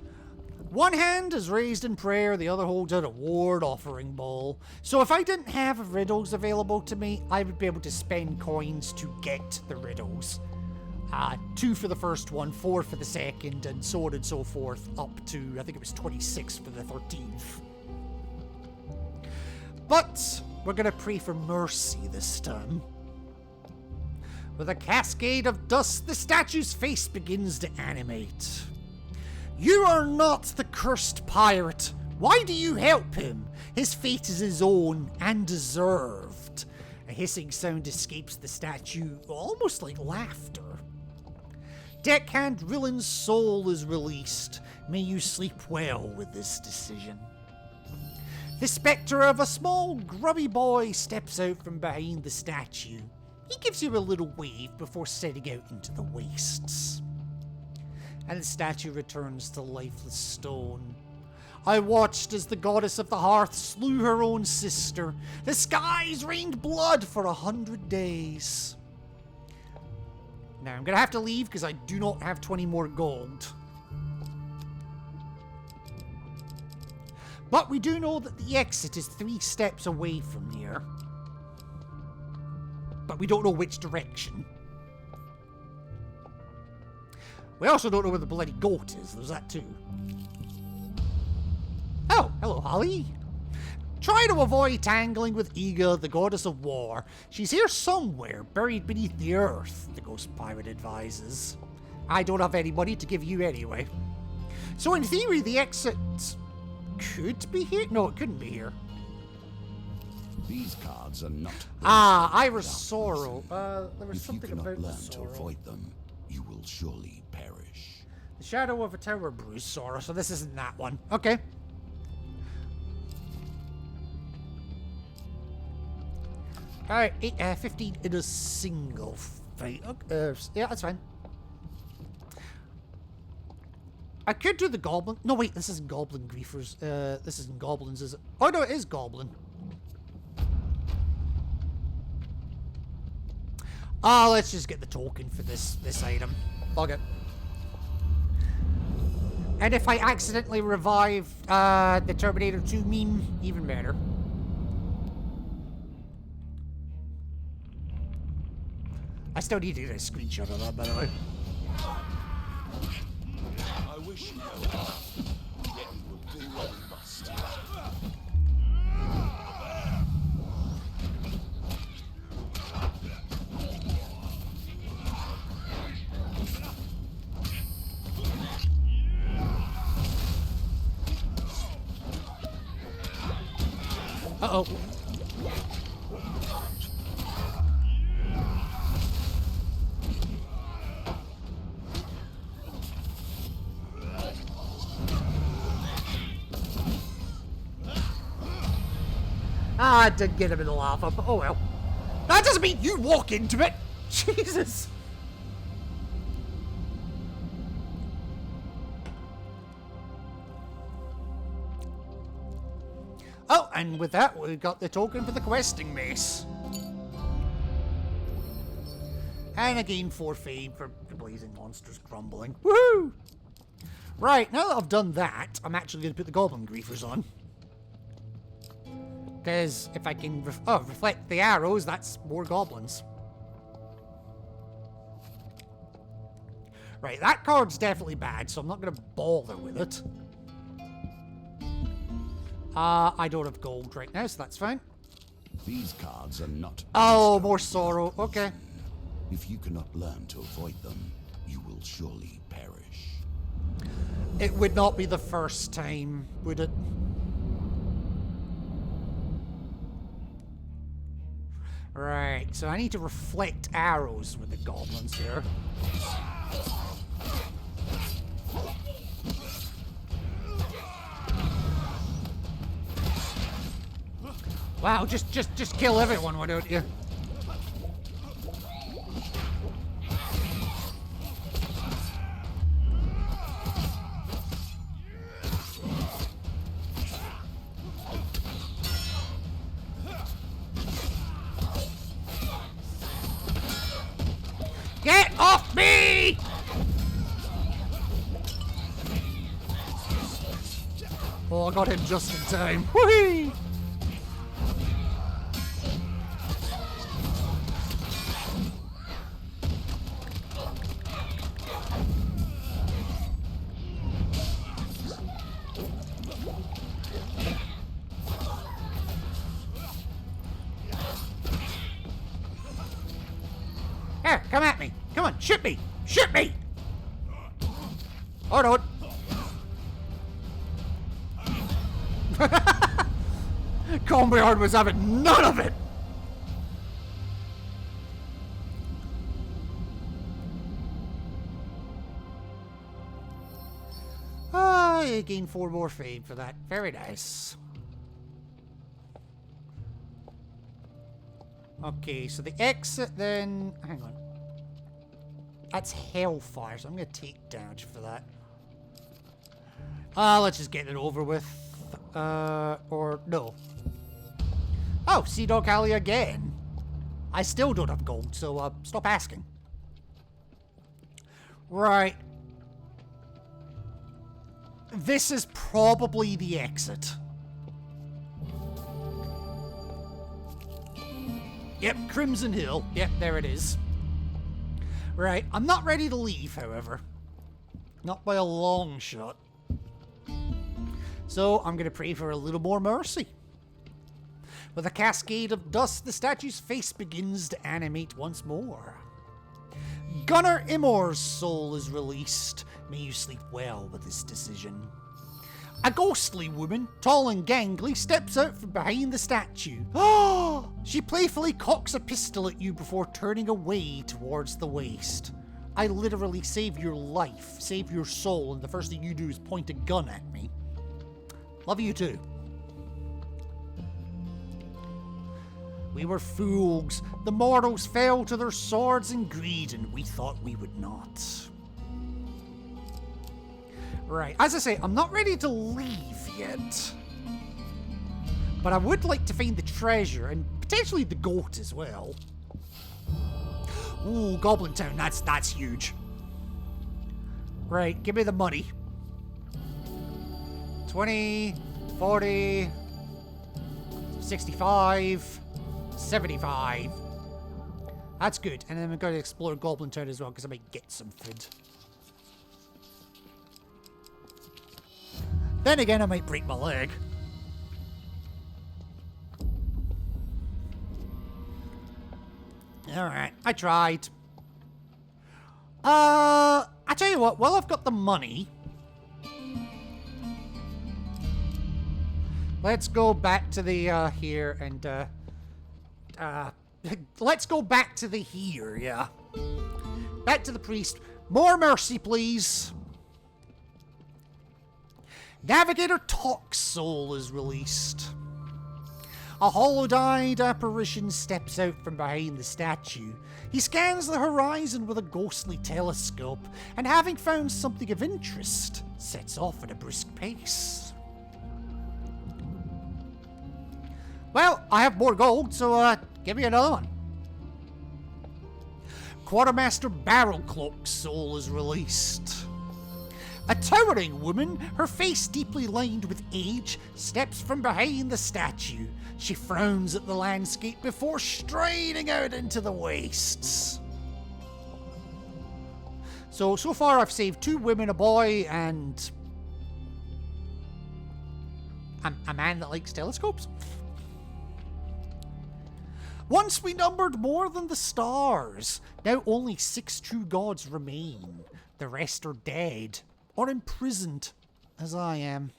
One hand is raised in prayer, the other holds out a ward offering bowl. So if I didn't have riddles available to me, I would be able to spend coins to get the riddles. 2 for the first one, 4 for the second, and so on and so forth, up to, I think it was 26 for the 13th. But we're going to pray for mercy this time. With a cascade of dust, the statue's face begins to animate. You are not the cursed pirate. Why do you help him? His fate is his own and deserved. A hissing sound escapes the statue, almost like laughter. Deckhand Rillin's soul is released. May you sleep well with this decision. The spectre of a small, grubby boy steps out from behind the statue. He gives you a little wave before setting out into the wastes. And the statue returns to lifeless stone. I watched as the goddess of the hearth slew her own sister. The skies rained blood for 100 days. Now, I'm going to have to leave because I do not have 20 more gold. But we do know that the exit is 3 steps away from here. But we don't know which direction. We also don't know where the bloody goat is. There's that too. Oh, hello, Holly. Try to avoid tangling with Iga, the goddess of war. She's here somewhere, buried beneath the earth, the ghost pirate advises. I don't have any money to give you anyway. So in theory, the exit could be here? No, it couldn't be here. These cards are not. Iris Sorrow. There was something about If you cannot learn Sorrow. to avoid them, you will surely perish. The shadow of a tower brews sorrow, so this isn't that one. Okay. Alright, 15 in a single fight. Yeah, that's fine. I could do the goblin. No, wait, this isn't goblin griefers. This isn't goblins, is it? Oh, no, it is goblin. Let's just get the token for this item. Bug it. And if I accidentally revive the Terminator 2 meme, even better. I still need to get a screenshot of that, by the way. I wish you no harm, yet you will do what you must. Uh-oh. I did get him in the lava, but oh well. That doesn't mean you walk into it! Jesus! Oh, and with that, we've got the token for the questing mace. And again, 4 fame for the blazing monsters crumbling. Woohoo! Right, now that I've done that, I'm actually going to put the goblin griefers on. Because if I can reflect the arrows, that's more goblins. Right, that card's definitely bad, so I'm not going to bother with it. I don't have gold right now, so that's fine. These cards are not. Oh, more sorrow. Okay. If you cannot learn to avoid them, you will surely perish. It would not be the first time, would it? Right, so I need to reflect arrows with the goblins here. Wow, just kill everyone, why don't you? Get off me! Oh, I got him just in time. Whee! Here, come at me. Come on, shoot me. Shoot me! Hold on. Combeard was having none of it. Ah, you gain 4 more fame for that. Very nice. Okay, so the exit then... Hang on. That's Hellfire, so I'm going to take damage for that. Let's just get it over with. Or no. Oh, Sea Dog Alley again. I still don't have gold, so stop asking. Right. This is probably the exit. Yep, Crimson Hill. Yep, there it is. Right, I'm not ready to leave, however. Not by a long shot. So, I'm going to pray for a little more mercy. With a cascade of dust, the statue's face begins to animate once more. Gunnar Imor's soul is released. May you sleep well with this decision. A ghostly woman, tall and gangly, steps out from behind the statue. Oh! She playfully cocks a pistol at you before turning away towards the waist. I literally saved your life, saved your soul, and the first thing you do is point a gun at me. Love you too. We were fools. The mortals fell to their swords and greed, and we thought we would not. Right, as I say, I'm not ready to leave yet. But I would like to find the treasure, and potentially the goat as well. Ooh, Goblin Town, that's huge. Right, give me the money. 20, 40, 65, 75. That's good. And then we're going to explore Goblin Town as well, because I might get some food. Then again, I might break my leg. Alright, I tried. I tell you what, while I've got the money, let's go back to the, here, and, let's go back to the here, yeah. Back to the priest. More mercy, please. Navigator Talk's soul is released. A hollow-eyed apparition steps out from behind the statue. He scans the horizon with a ghostly telescope, and having found something of interest, sets off at a brisk pace. Well, I have more gold, so give me another one. Quartermaster Barrelcloak's soul is released. A towering woman, her face deeply lined with age, steps from behind the statue. She frowns at the landscape before striding out into the wastes. So far I've saved 2 women, a boy, and a man that likes telescopes. Once we numbered more than the stars. Now only 6 true gods remain. The rest are dead. Or imprisoned, as I am.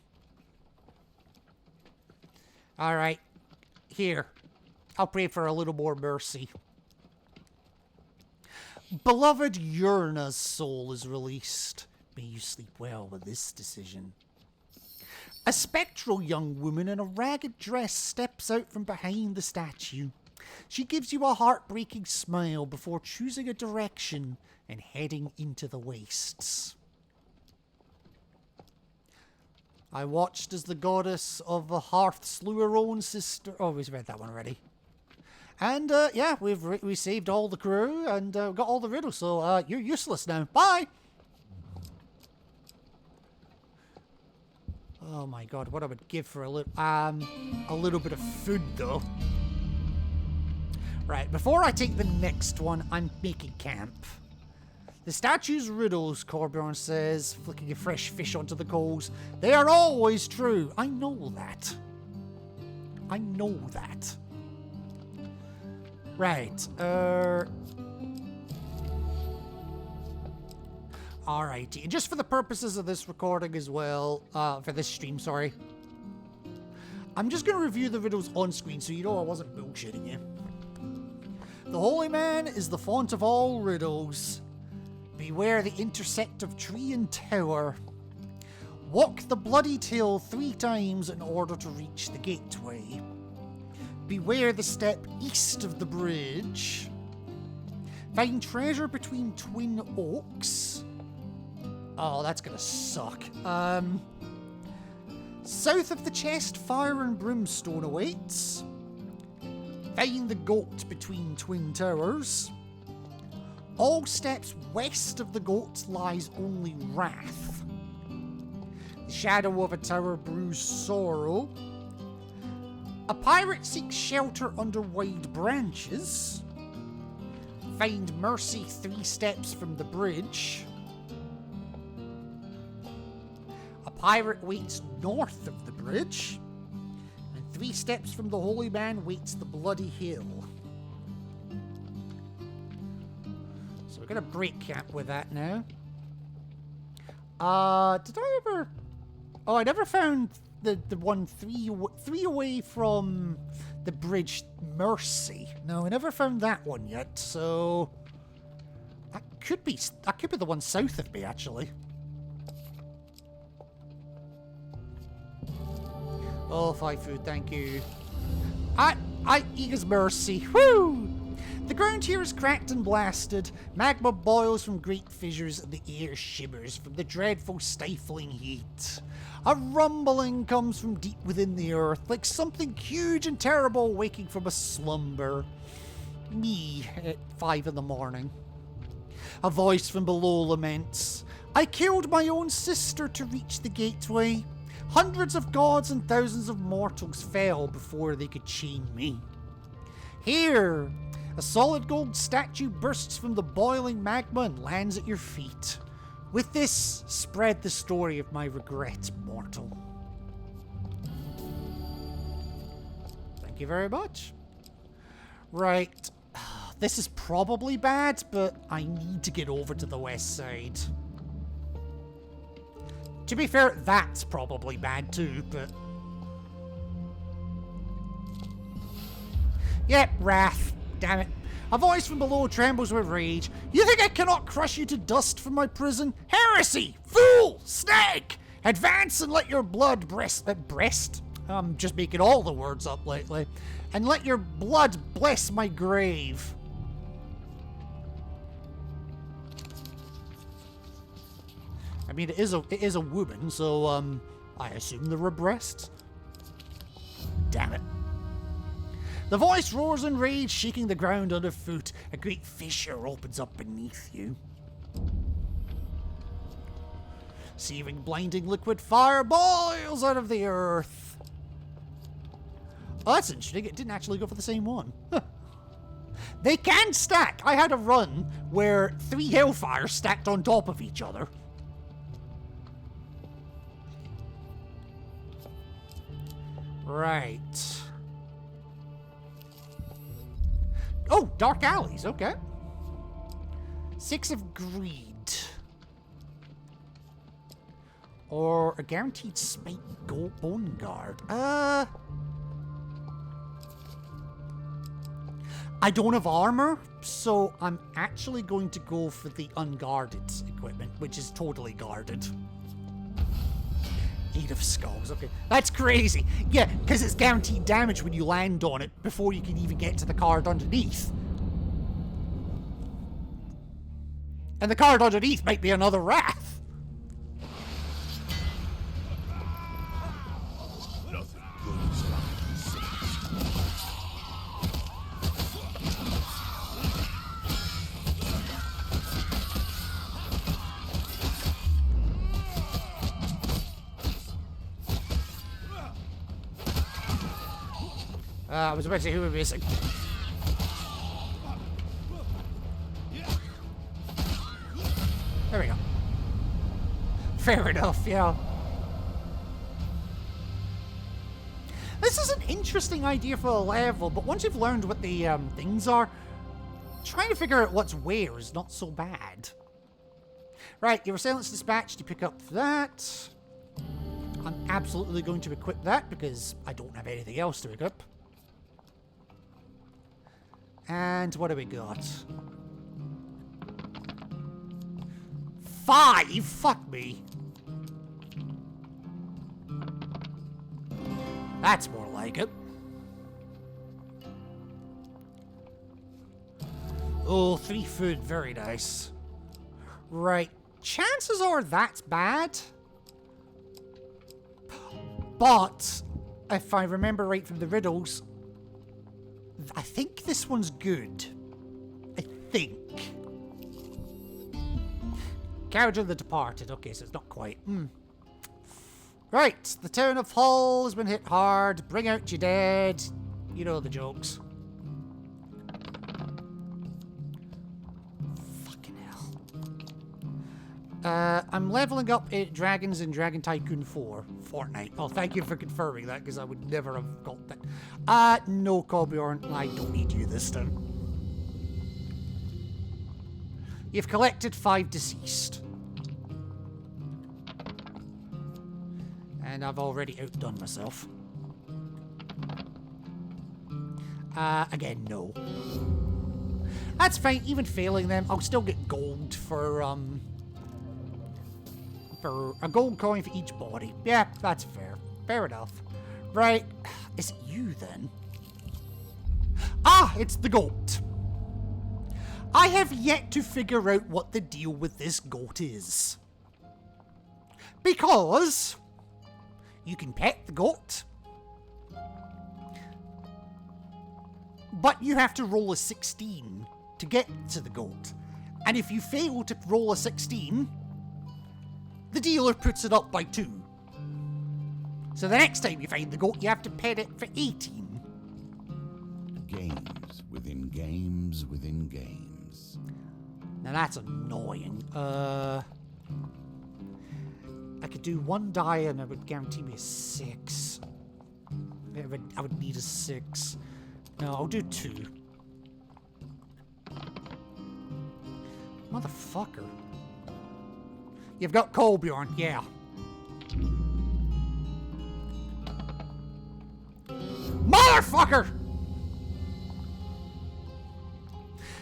Alright, here. I'll pray for a little more mercy. Beloved Yurna's soul is released. May you sleep well with this decision. A spectral young woman in a ragged dress steps out from behind the statue. She gives you a heartbreaking smile before choosing a direction and heading into the wastes. I watched as the goddess of the hearth slew her own sister. Oh, we've read that one already. And, yeah, we saved all the crew and got all the riddles, so you're useless now. Bye! Oh my god, what I would give for a little bit of food though. Right, before I take the next one, I'm making camp. The statue's riddles, Corbion says, flicking a fresh fish onto the coals. They are always true. I know that. I know that. Right, alrighty, and just for the purposes of this recording as well, for this stream, sorry, I'm just going to review the riddles on screen so you know I wasn't bullshitting you. The Holy Man is the font of all riddles. Beware the intersect of tree and tower. Walk the bloody tail 3 times in order to reach the gateway. Beware the step east of the bridge. Find treasure between twin oaks. Oh, that's gonna suck. South of the chest, fire and brimstone awaits. Find the goat between twin towers. All steps west of the goat lies only wrath. The shadow of a tower brews sorrow. A pirate seeks shelter under wide branches. Find mercy 3 steps from the bridge. A pirate waits north of the bridge. And 3 steps from the Holy Man waits the bloody hill. So we're gonna break camp with that now. Did I ever... Oh, I never found the one 3 away from the bridge Mercy. No, I never found that one yet, so... That could be the one south of me, actually. Oh, 5 food, thank you. I Eagle's Mercy. Woo! The ground here is cracked and blasted. Magma boils from great fissures and the air shimmers from the dreadful stifling heat. A rumbling comes from deep within the earth, like something huge and terrible waking from a slumber. Me at 5 in the morning. A voice from below laments. I killed my own sister to reach the gateway. Hundreds of gods and thousands of mortals fell before they could chain me. Here, a solid gold statue bursts from the boiling magma and lands at your feet. With this, spread the story of my regret, mortal. Thank you very much. Right. This is probably bad, but I need to get over to the west side. To be fair, that's probably bad too, but... Yep, wrath. Damn it. A voice from below trembles with rage. You think I cannot crush you to dust from my prison? Heresy! Fool! Snake! Advance and let your blood breast? I'm just making all the words up lately. And let your blood bless my grave. I mean, it is a woman, so, I assume there were breasts. Damn it. The voice roars in rage, shaking the ground underfoot. A great fissure opens up beneath you. Seething blinding liquid fire boils out of the earth. Oh, that's interesting. It didn't actually go for the same one. They can stack. I had a run where 3 hellfires stacked on top of each other. Right. Oh, dark alleys, okay. 6 of greed. Or a guaranteed spike gold bone guard. I don't have armor, so I'm actually going to go for the unguarded equipment, which is totally guarded. 8 of skulls, okay. That's crazy. Yeah, because it's guaranteed damage when you land on it before you can even get to the card underneath. And the card underneath might be another wrath. Nothing good is like I was about to say who we're missing. There we go. Fair enough, yeah. This is an interesting idea for a level, but once you've learned what the things are, trying to figure out what's where is not so bad. Right, your Assailant's Dispatched, you pick up that. I'm absolutely going to equip that because I don't have anything else to equip. And what do we got? 5? Fuck me. That's more like it. Oh, 3 food. Very nice. Right. Chances are that's bad. But, if I remember right from the riddles, I think this one's good. I think. Carriage of the Departed. Okay, so it's not quite. Right, the town of Hull has been hit hard. Bring out your dead. You know the jokes. Fucking hell. I'm leveling up 8 dragons in Dragon Tycoon 4 Fortnite. Oh, thank you for confirming that, because I would never have got that. No, Corbjorn, I don't need you this time. You've collected 5 deceased. And I've already outdone myself. Again, no. That's fine, even failing them, I'll still get gold for a gold coin for each body. Yeah, that's fair. Fair enough. Right, is it you then? Ah, it's the goat. I have yet to figure out what the deal with this goat is. Because you can pet the goat, but you have to roll a 16 to get to the goat. And if you fail to roll a 16, the dealer puts it up by 2. So the next time you find the goat, you have to pet it for 18. Games within games within games. Now that's annoying. I could do 1 die and it would guarantee me a 6. I would need a 6. No, I'll do 2. Motherfucker. You've got Colbjorn, yeah. Motherfucker!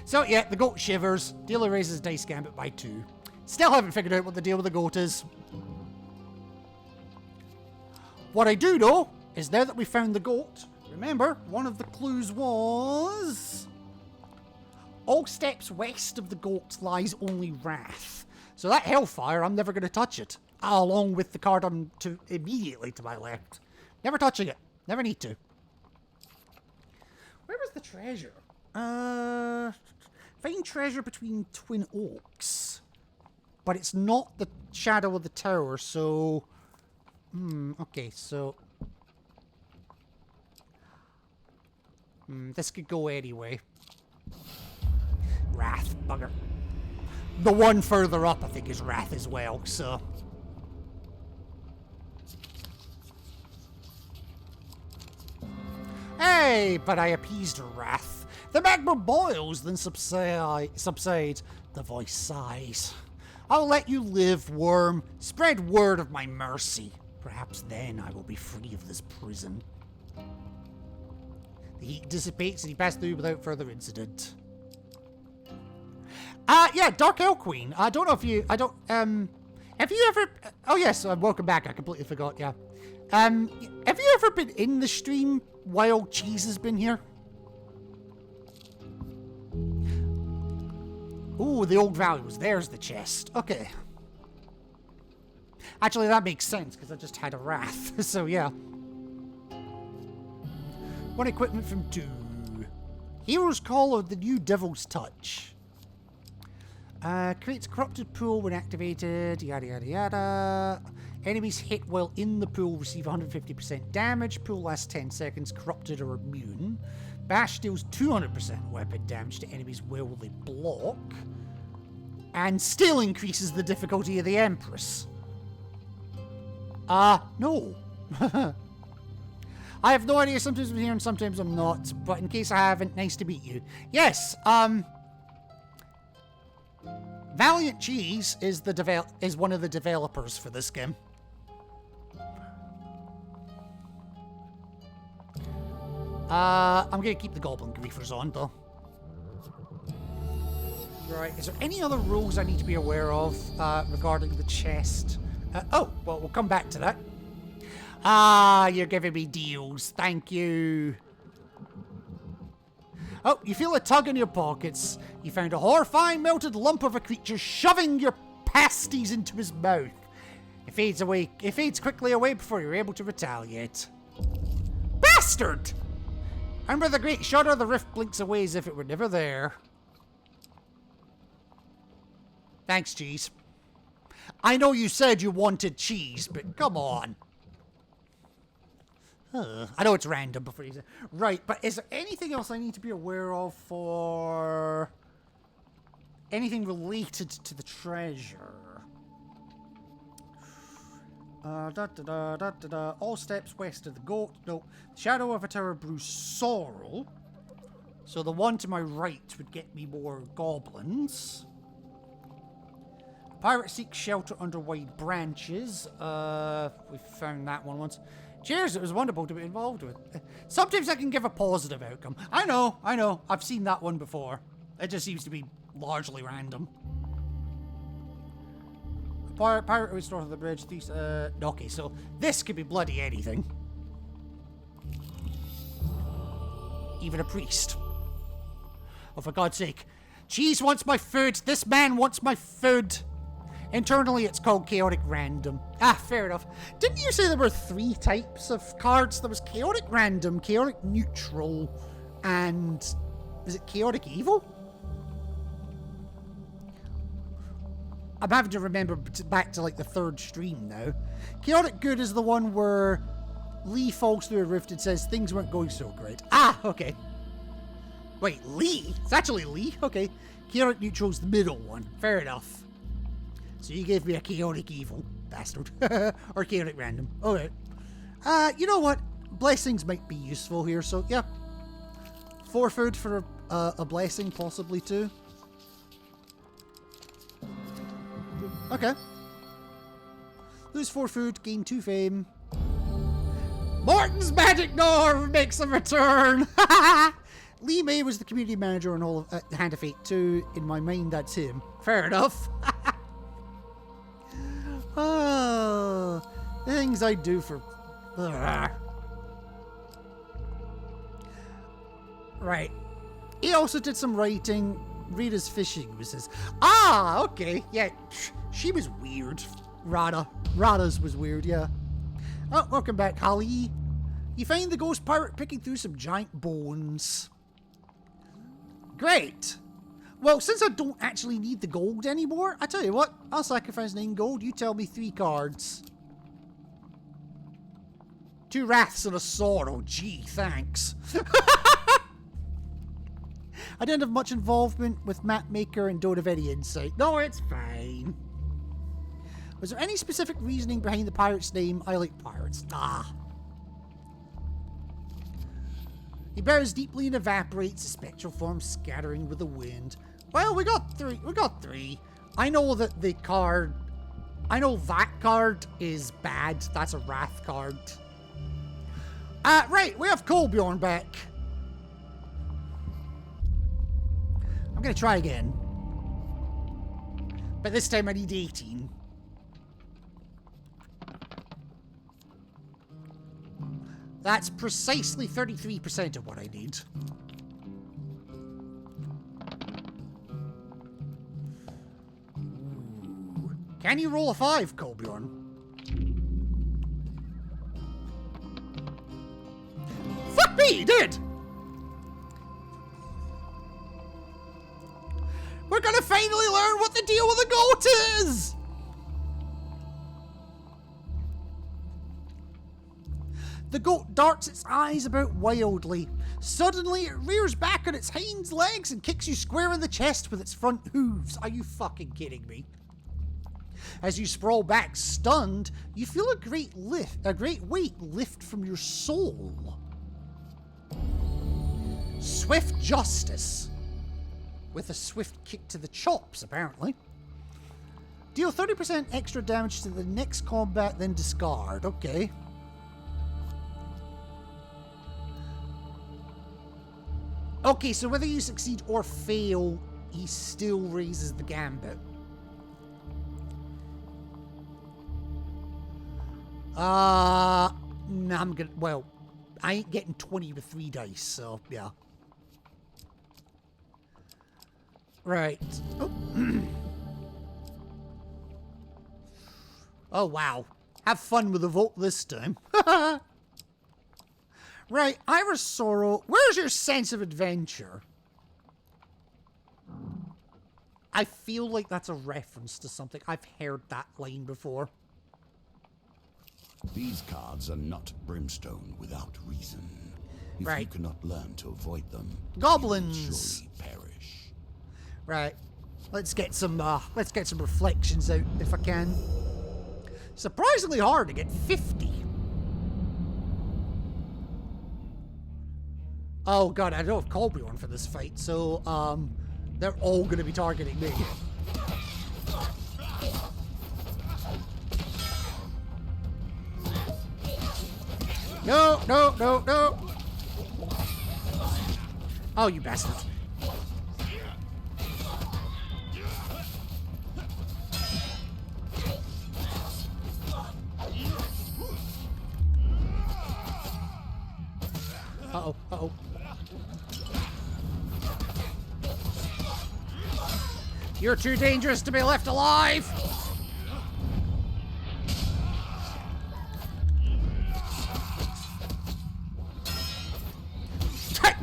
So yeah, the goat shivers. Dealer raises dice gambit by 2. Still haven't figured out what the deal with the goat is. What I do know is now that we found the goat, remember, one of the clues was all steps west of the goat lies only Wrath. So that Hellfire, I'm never going to touch it. Along with the card immediately to my left. Never touching it. Never need to. Where was the treasure? Find treasure between Twin Oaks. But it's not the shadow of the tower, so... okay, so... this could go anyway. Wrath, bugger. The one further up, I think, is Wrath as well, so... Hey, but I appeased her wrath. The magma boils, then subsides. The voice sighs. I'll let you live, worm. Spread word of my mercy. Perhaps then I will be free of this prison. The heat dissipates and he passed through without further incident. Yeah, Dark Elf Queen. I don't know if you... have you ever... Oh, yes, welcome back. I completely forgot, yeah. Have you ever been in the stream while Cheese has been here? Ooh, the old values. There's the chest. Okay. Actually, that makes sense, because I just had a Wrath. So, yeah. 1 equipment from 2. Hero's Call or the new Devil's Touch. Creates a corrupted pool when activated. Yada, yada, yada. Enemies hit while in the pool receive 150% damage. Pool lasts 10 seconds. Corrupted or immune. Bash deals 200% weapon damage to enemies while they block. And still increases the difficulty of the Empress. No. I have no idea. Sometimes I'm here and sometimes I'm not. But in case I haven't, nice to meet you. Yes, Valiant Cheese is one of the developers for this game. I'm gonna keep the Goblin Griefers on, though. Right, is there any other rules I need to be aware of regarding the chest? Oh, well, we'll come back to that. You're giving me deals. Thank you. Oh, you feel a tug in your pockets. You found a horrifying melted lump of a creature shoving your pasties into his mouth. It fades quickly away before you're able to retaliate. Bastard! And with a great shudder, the rift blinks away as if it were never there. Thanks, cheese. I know you said you wanted cheese, but come on. I know it's random before you say. Right, but is there anything else I need to be aware of for anything related to the treasure? All steps west of the goat. No, the shadow of a tower brews sorrel. So the one to my right would get me more goblins. Pirate seeks shelter under wide branches. We found that one once. Cheers, it was wonderful to be involved with. Sometimes I can give a positive outcome. I know. I've seen that one before. It just seems to be largely random. Pirate who was north of the bridge. Okay, so this could be bloody anything. Even a priest. Oh, for God's sake. Cheese wants my food. This man wants my food. Internally, it's called chaotic random. Fair enough. Didn't you say there were 3 types of cards? There was chaotic random, chaotic neutral, and is it chaotic evil? I'm having to remember back to like the 3rd stream now. Chaotic good is the one where Lee falls through a rift and says things weren't going so great. Okay. Wait, Lee? It's actually Lee? Okay. Chaotic neutral's the middle one. Fair enough. So you gave me a chaotic evil, bastard. Or chaotic random. Alright. You know what? Blessings might be useful here, so yeah. 4 food for a blessing, possibly 2. Okay. Lose 4 food, gain 2 fame. Morton's Magic Norm makes a return! Lee May was the community manager on all of Hand of Fate 2. In my mind, that's him. Fair enough. The things I do for... Right. He also did some writing. Rita's fishing was his... okay. Yeah, she was weird. Rada's was weird, yeah. Oh, welcome back, Holly. You find the ghost pirate picking through some giant bones. Great. Well, since I don't actually need the gold anymore, I tell you what, I'll sacrifice 9 gold. You tell me 3 cards. 2 wraths and a sword. Oh, gee, thanks. I didn't have much involvement with Mapmaker and don't have any insight. No, it's fine. Was there any specific reasoning behind the pirate's name? I like pirates. He burrows deeply and evaporates, his spectral form scattering with the wind. Well, we got 3. I know that that card is bad. That's a wrath card. Right, we have Colbjorn back. I'm gonna try again. But this time I need 18. That's precisely 33% of what I need. Ooh. Can you roll a 5, Colbjorn? Fuck me, you did! We're gonna finally learn what the deal with the goat is! The goat darts its eyes about wildly. Suddenly, it rears back on its hind legs and kicks you square in the chest with its front hooves. Are you fucking kidding me? As you sprawl back, stunned, you feel a great weight lift from your soul. Swift justice. With a swift kick to the chops, apparently. Deal 30% extra damage to the next combat, then discard. Okay. Okay, so whether you succeed or fail, he still raises the gambit. Nah, I'm gonna, well, I ain't getting 20 with 3 dice, so, yeah. Right. Oh. Oh, wow. Have fun with the vote this time. Right, Iris Sorrow, where's your sense of adventure? I feel like that's a reference to something. I've heard that line before. These cards are not brimstone without reason. If you cannot learn to avoid them, goblins you will surely perish. Right. Let's get some reflections out if I can. Surprisingly hard to get 50. Oh god, I don't have Colbjorn for this fight, so they're all gonna be targeting me. No, no, no, no. Oh, you bastard. Uh-oh, uh-oh. You're too dangerous to be left alive!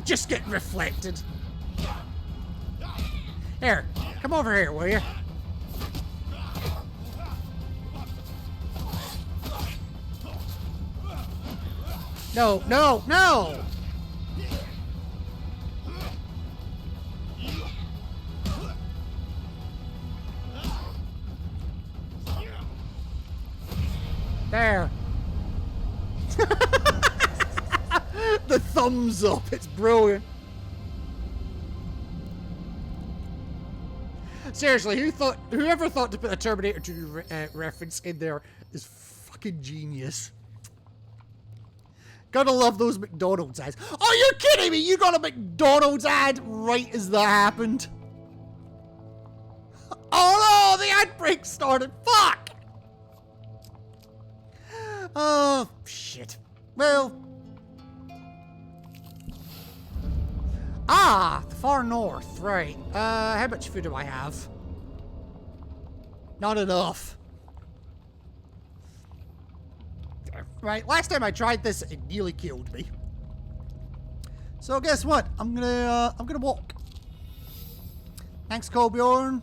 Just getting reflected. Here, come over here, will you? No, no, no! There. The thumbs up, it's brilliant. Seriously, whoever thought to put a Terminator 2 reference in there is fucking genius. Gotta love those McDonald's ads. Oh, you're kidding me! You got a McDonald's ad right as that happened. Oh no, the ad break started. Fuck! Oh, shit. Well. Ah, the far north, right. How much food do I have? Not enough. Right, last time I tried this, it nearly killed me. So guess what? I'm gonna walk. Thanks, Colbjorn.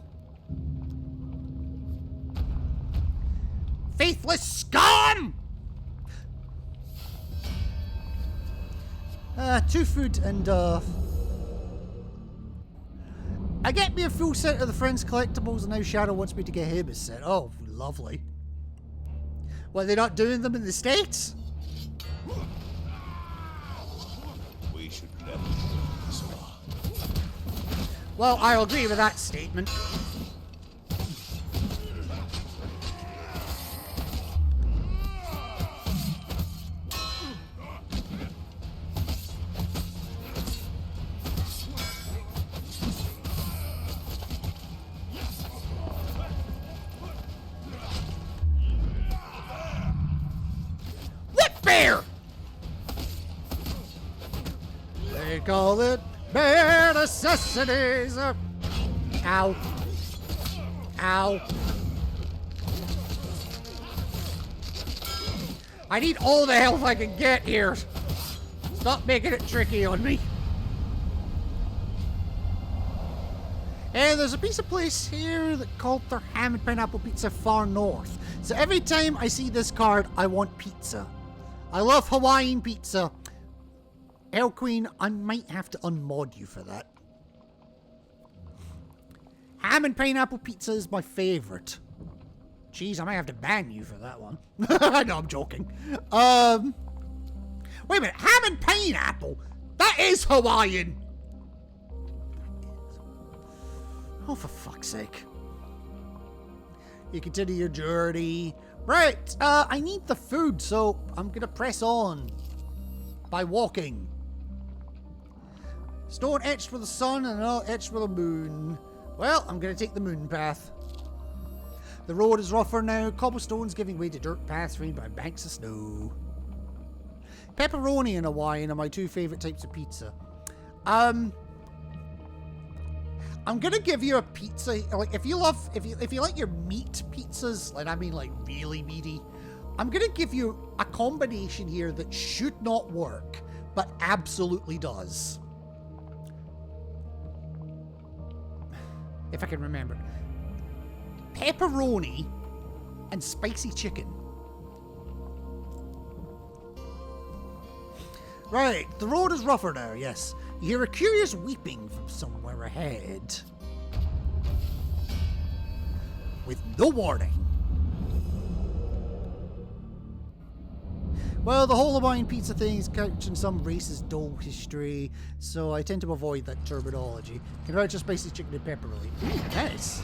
Faithless scum! 2 food and I get me a full set of the Friends collectibles, and now Shadow wants me to get him a set. Oh, lovely. What, they're not doing them in the States? We should never so well, I'll agree with that statement. They call it bare necessities. Ow. Ow. I need all the health I can get here. Stop making it tricky on me. And there's a piece of place here that called their ham and pineapple pizza far north. So every time I see this card, I want pizza. I love Hawaiian pizza. El Queen, I might have to unmod you for that. Ham and pineapple pizza is my favourite. Jeez, I might have to ban you for that one. No, I'm joking. Wait a minute, ham and pineapple? That is Hawaiian! Oh, for fuck's sake. You continue your journey. Right, I need the food, so I'm gonna press on by walking. Stone etched with the sun and another etched with the moon. Well, I'm gonna take the moon path. The road is rougher now, cobblestones giving way to dirt paths framed by banks of snow. Pepperoni and Hawaiian are my two favourite types of pizza. I'm gonna give you a pizza, like if you like your meat pizzas, like I mean like really meaty, I'm gonna give you a combination here that should not work, but absolutely does. If I can remember. Pepperoni and spicy chicken. Right, the road is rougher now, yes. You hear a curious weeping from somewhere ahead. With no warning. Well, the whole Hawaiian pizza thing is couched in some racist dull history, so I tend to avoid that terminology. Can I just spicy chicken and pepperoni? Ooh, nice.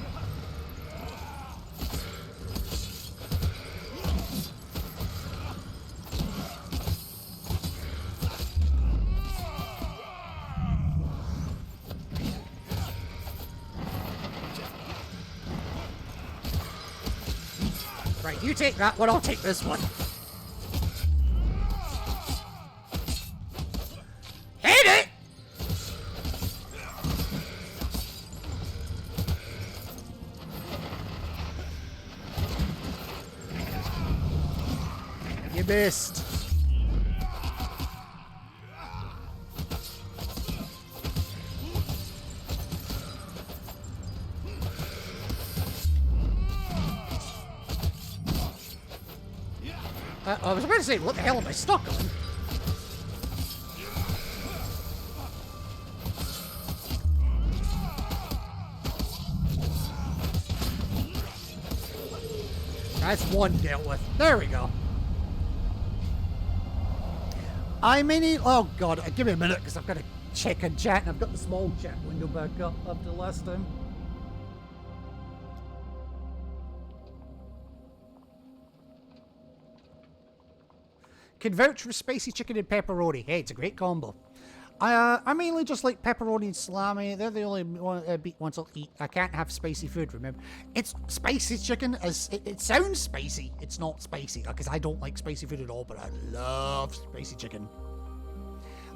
Right, you take that one, I'll take this one. Hit it! You missed. I was about to say, what the hell am I stuck on? That's one dealt with. There we go. I may need... Oh, God. Give me a minute, because I've got to check and chat, and I've got the small chat window back up after last time. Can vouch for spicy chicken and pepperoni. Hey, it's a great combo. I mainly just like pepperoni and salami. They're the only ones I'll eat. I can't have spicy food, remember. It's spicy chicken. It sounds spicy. It's not spicy, because I don't like spicy food at all, but I love spicy chicken.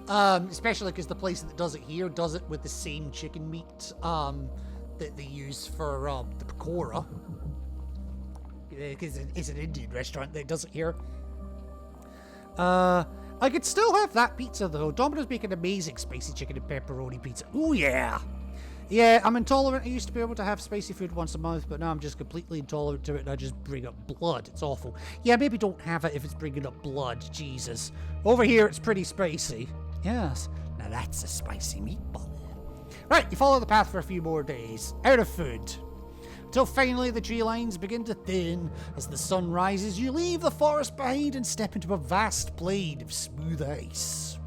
Especially because the place that does it here does it with the same chicken meat that they use for the pakora. Because it's an Indian restaurant that does it here. I could still have that pizza though. Domino's make an amazing spicy chicken and pepperoni pizza. Ooh yeah! Yeah, I'm intolerant. I used to be able to have spicy food once a month, but now I'm just completely intolerant to it and I just bring up blood. It's awful. Yeah, maybe don't have it if it's bringing up blood. Jesus. Over here it's pretty spicy. Yes. Now that's a spicy meatball. Right, you follow the path for a few more days. Out of food. Until finally the tree lines begin to thin. As the sun rises, you leave the forest behind and step into a vast plain of smooth ice.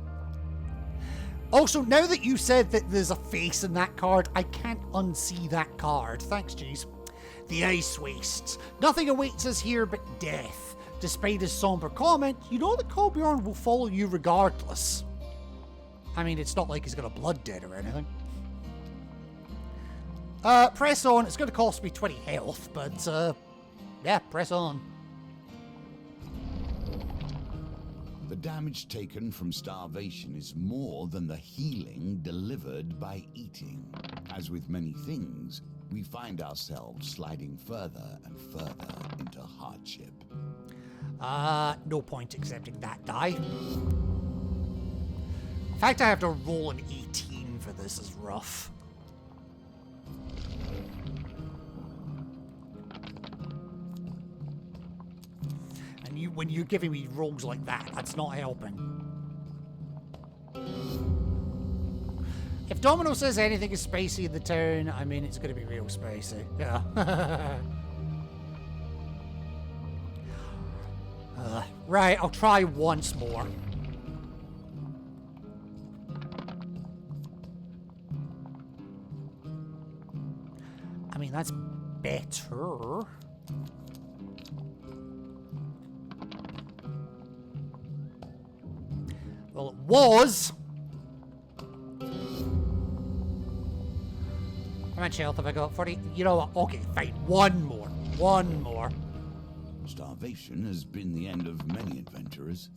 Also, now that you said that there's a face in that card, I can't unsee that card. Thanks, jeez. The ice wastes. Nothing awaits us here but death. Despite his somber comment, you know that Colbjorn will follow you regardless. I mean, it's not like he's got a blood debt or anything. Press on. It's going to cost me 20 health, but, yeah, press on. The damage taken from starvation is more than the healing delivered by eating. As with many things, we find ourselves sliding further and further into hardship. No point accepting that die. In fact, I have to roll an 18 for this. Is rough. And you when you're giving me rogues like that. That's not helping. If Domino says anything is spicy in the town, I mean, it's going to be real spicy. Yeah. Right, I'll try once more. I mean, that's better. Well, it was. How much health have I got? 40? You know what? Okay, fine. One more. One more. Starvation has been the end of many adventurers.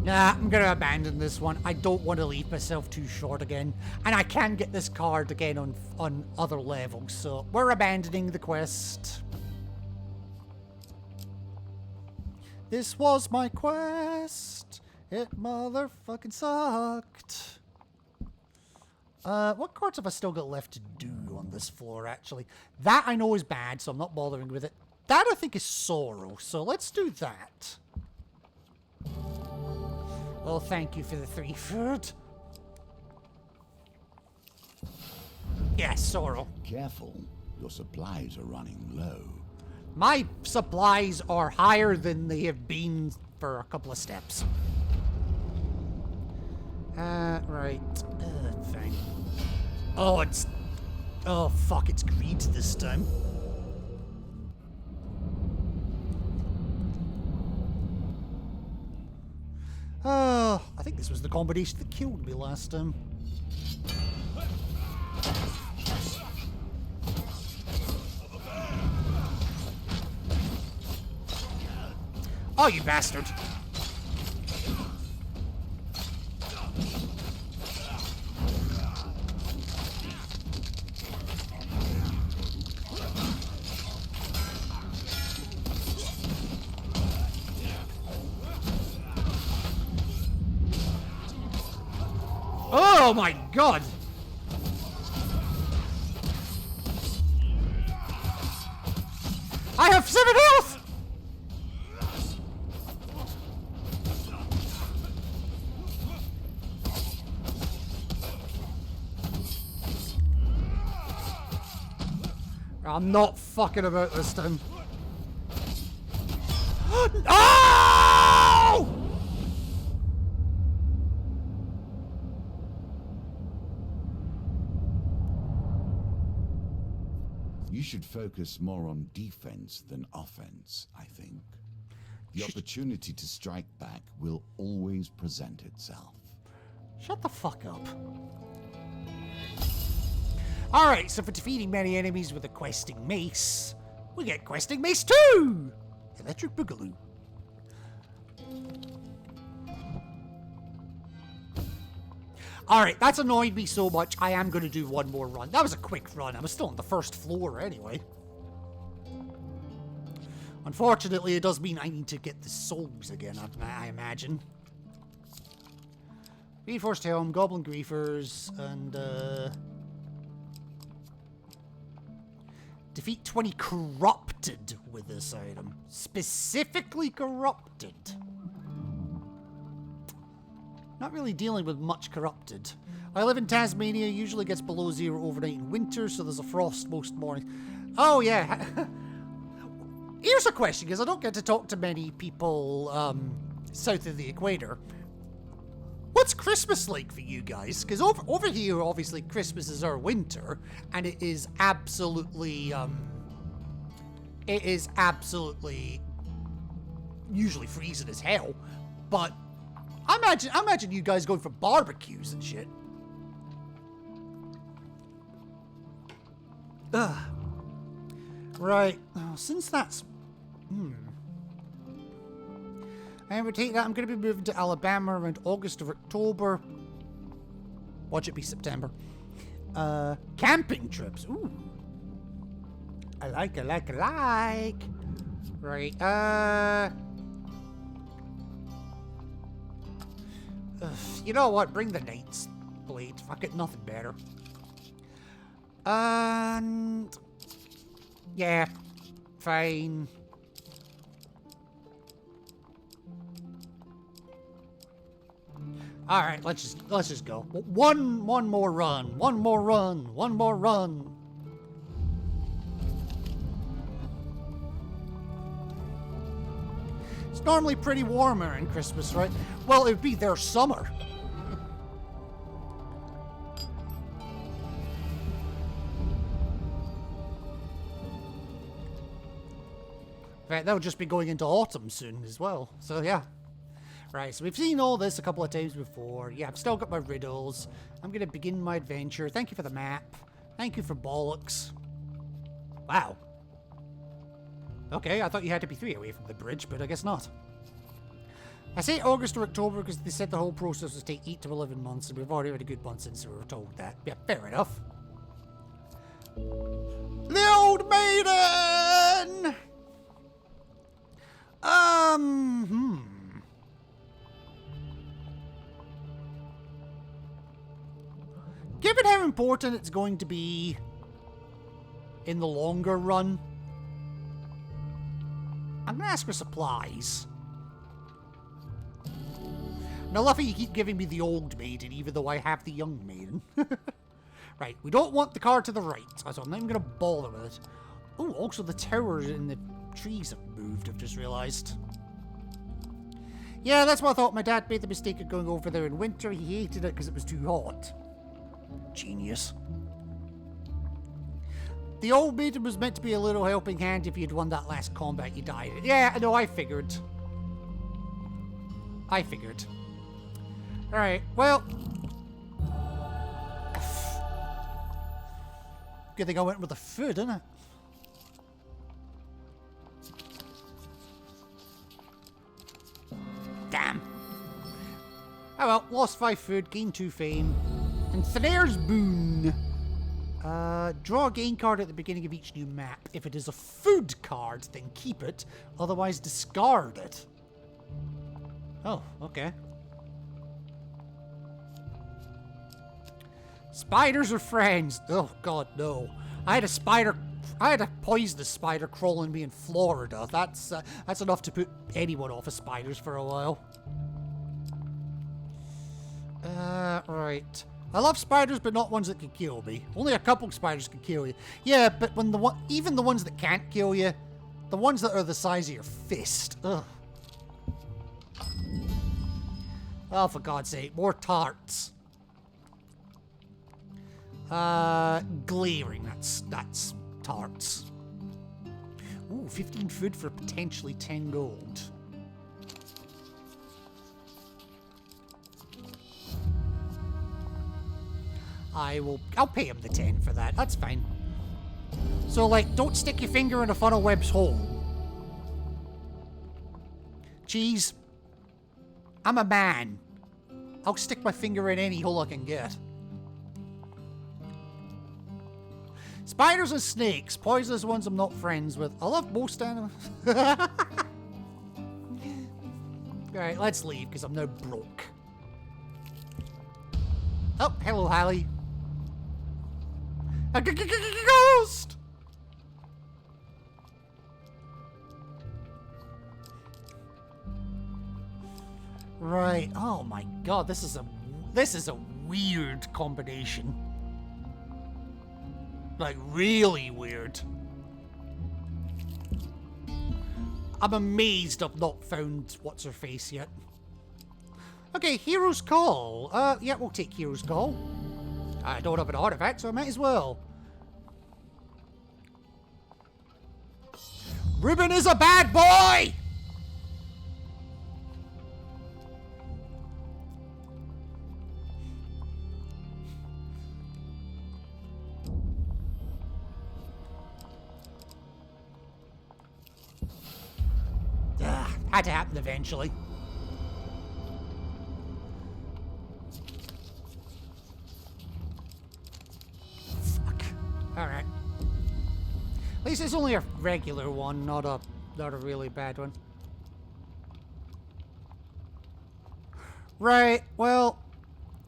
Nah, I'm gonna abandon this one. I don't want to leave myself too short again. And I can get this card again on other levels, so we're abandoning the quest. This was my quest. It motherfucking sucked. What cards have I still got left to do on this floor, actually? That I know is bad, so I'm not bothering with it. That I think is sorrow, so let's do that. Oh, thank you for the 3 food. Yes, sorrow. Careful, your supplies are running low. My supplies are higher than they have been for a couple of steps. Right. Fine. Oh, it's... Oh, fuck, it's greed this time. Oh, I think this was the combination that killed me last time. Oh, you bastard! Oh my god! I have 7 health! I'm not fucking about this time. Oh! You should focus more on defense than offense, I think. The opportunity to strike back will always present itself. Shut the fuck up. Alright, so for defeating many enemies with a questing mace, we get questing mace 2! Electric Boogaloo. Alright, that's annoyed me so much, I am going to do one more run. That was a quick run, I was still on the first floor anyway. Unfortunately, it does mean I need to get the souls again, I imagine. Reinforced Helm, Goblin Griefers, and defeat 20 corrupted with this item. Specifically corrupted. Not really dealing with much corrupted. I live in Tasmania, usually gets below 0 overnight in winter, so there's a frost most mornings. Oh yeah. Here's a question, because I don't get to talk to many people south of the equator. What's Christmas like for you guys? Because over here, obviously, Christmas is our winter, and it is absolutely, usually freezing as hell. But I imagine you guys going for barbecues and shit. Ugh. Right. Since that's, I would take that. I'm going to be moving to Alabama around August or October. Watch it be September. Camping trips. Ooh. I like. Right. You know what? Bring the knights. blade. Fuck it, nothing better. And... yeah, fine. All right, let's just go. One more run. One more run. One more run. It's normally pretty warmer in Christmas, right? Well, it'd be their summer. In fact, they'll just be going into autumn soon as well. So yeah. Right, so we've seen all this a couple of times before. Yeah, I've still got my riddles. I'm going to begin my adventure. Thank you for the map. Thank you for bollocks. Wow. Okay, I thought you had to be 3 away from the bridge, but I guess not. I say August or October because they said the whole process would take 8 to 11 months, and we've already had a good month since we were told that. Yeah, fair enough. The Old Maiden! Given how important it's going to be in the longer run, I'm going to ask for supplies. Now, Luffy, you keep giving me the old maiden, even though I have the young maiden. Right, we don't want the car to the right, so I'm not even going to bother with it. Oh, also the towers in the trees have moved, I've just realised. Yeah, that's what I thought. My dad made the mistake of going over there in winter. He hated it because it was too hot. Genius. The old maiden was meant to be a little helping hand if you'd won that last combat you died in. Yeah, no, I figured. Alright, well. Good thing I went with the food, isn't it? Damn. Oh well, lost 5 food, gained 2 fame. And Thnair's Boon. Draw a gain card at the beginning of each new map. If it is a food card, then keep it. Otherwise, discard it. Oh, okay. Spiders are friends. Oh, God, no. I had a poisonous spider crawling me in Florida. That's enough to put anyone off of spiders for a while. Right. I love spiders, but not ones that can kill me. Only a couple spiders can kill you. Yeah, but when even the ones that can't kill you, the ones that are the size of your fist. Ugh. Oh, for God's sake, more tarts. Glaring. That's tarts. Ooh, 15 food for potentially 10 gold. I'll pay him the 10 for that. That's fine. So, like, don't stick your finger in a funnel web's hole. Cheese. I'm a man. I'll stick my finger in any hole I can get. Spiders and snakes. Poisonous ones I'm not friends with. I love most animals. Alright, let's leave, because I'm now broke. Oh, hello, Hallie. A ghost! Right. Oh my God, this is a weird combination. Like, really weird. I'm amazed I've not found what's-her-face yet. Okay, Hero's Call. Yeah, we'll take Hero's Call. I don't have an artifact, so I might as well. Ruben is a bad boy! Had to happen eventually. Fuck. Alright. At least it's only a regular one, not a really bad one. Right, well,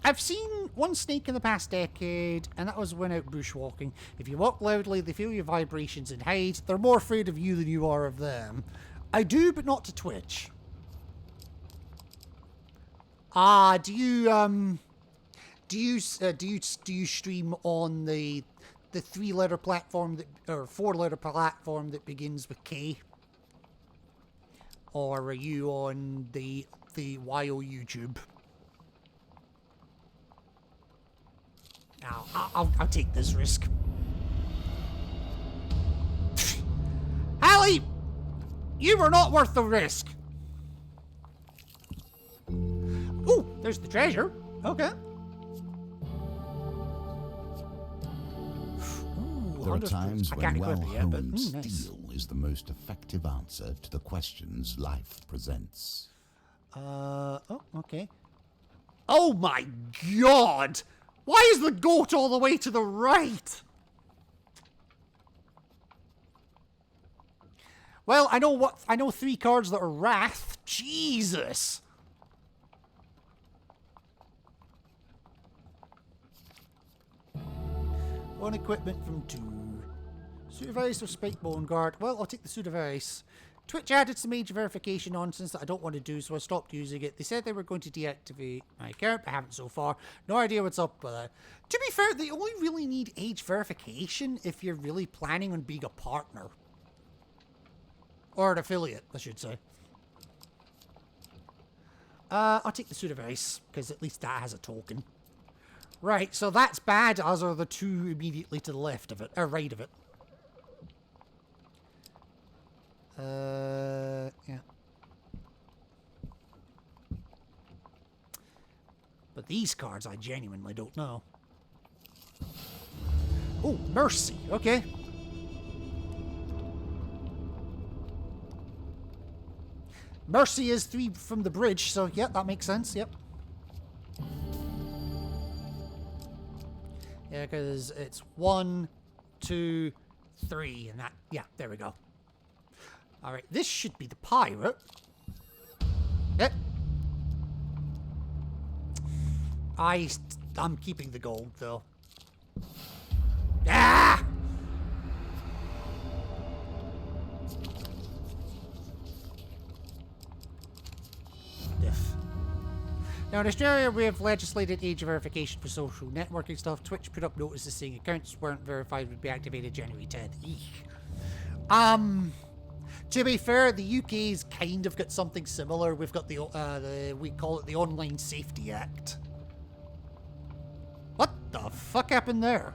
I've seen one snake in the past decade, and that was when out bushwalking. If you walk loudly, they feel your vibrations and hide. They're more afraid of you than you are of them. I do, but not to Twitch. Do you stream on the 3-letter platform that, or 4-letter platform that begins with K? Or are you on the YO YouTube? I'll take this risk. Hallie! You were not worth the risk. Ooh, there's the treasure. Okay. There are times when well-honed steel is the most effective answer to the questions life presents. Oh, okay. Oh my god! Why is the goat all the way to the right? Well, I know 3 cards that are Wrath. Jesus! One equipment from 2. Suit of Ice or Spike Bone Guard. Well, I'll take the Suit of Ice. Twitch added some age verification nonsense that I don't want to do, so I stopped using it. They said they were going to deactivate my account, but I haven't so far. No idea what's up with that. To be fair, they only really need age verification if you're really planning on being a partner. Or an affiliate, I should say. I'll take the Suit of Ice, because at least that has a token. Right, so that's bad, as are the 2 immediately to the left of it, or right of it. Yeah. But these cards, I genuinely don't know. Oh, Mercy, okay. Mercy is 3 from the bridge, so yeah, that makes sense, yep. Yeah, because it's 1, 2, 3, and that, yeah, there we go. Alright, this should be the pirate. Yep. I'm keeping the gold, though. Ah! Diff. Now, in Australia, we have legislated age verification for social networking stuff. Twitch put up notices saying accounts weren't verified would be activated January 10th. Eek. To be fair, the UK's kind of got something similar. We've got we call it the Online Safety Act. What the fuck happened there?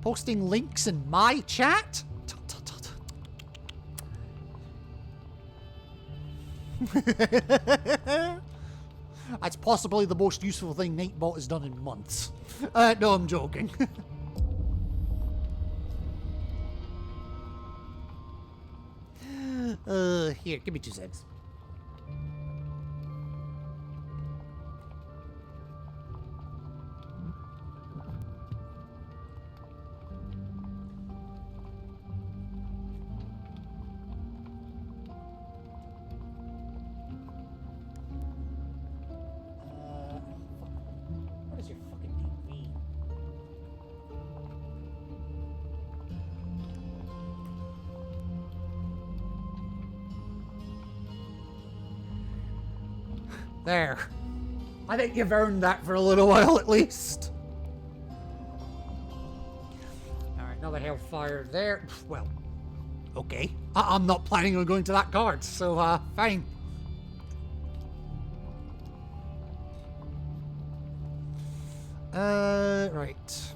Posting links in my chat? That's possibly the most useful thing Nightbot has done in months. No, I'm joking. Here, give me 2 seconds. What is your fucking name? There. I think you've earned that for a little while at least. Alright, another Hellfire there. Well, okay. I'm not planning on going to that card, so fine. Right.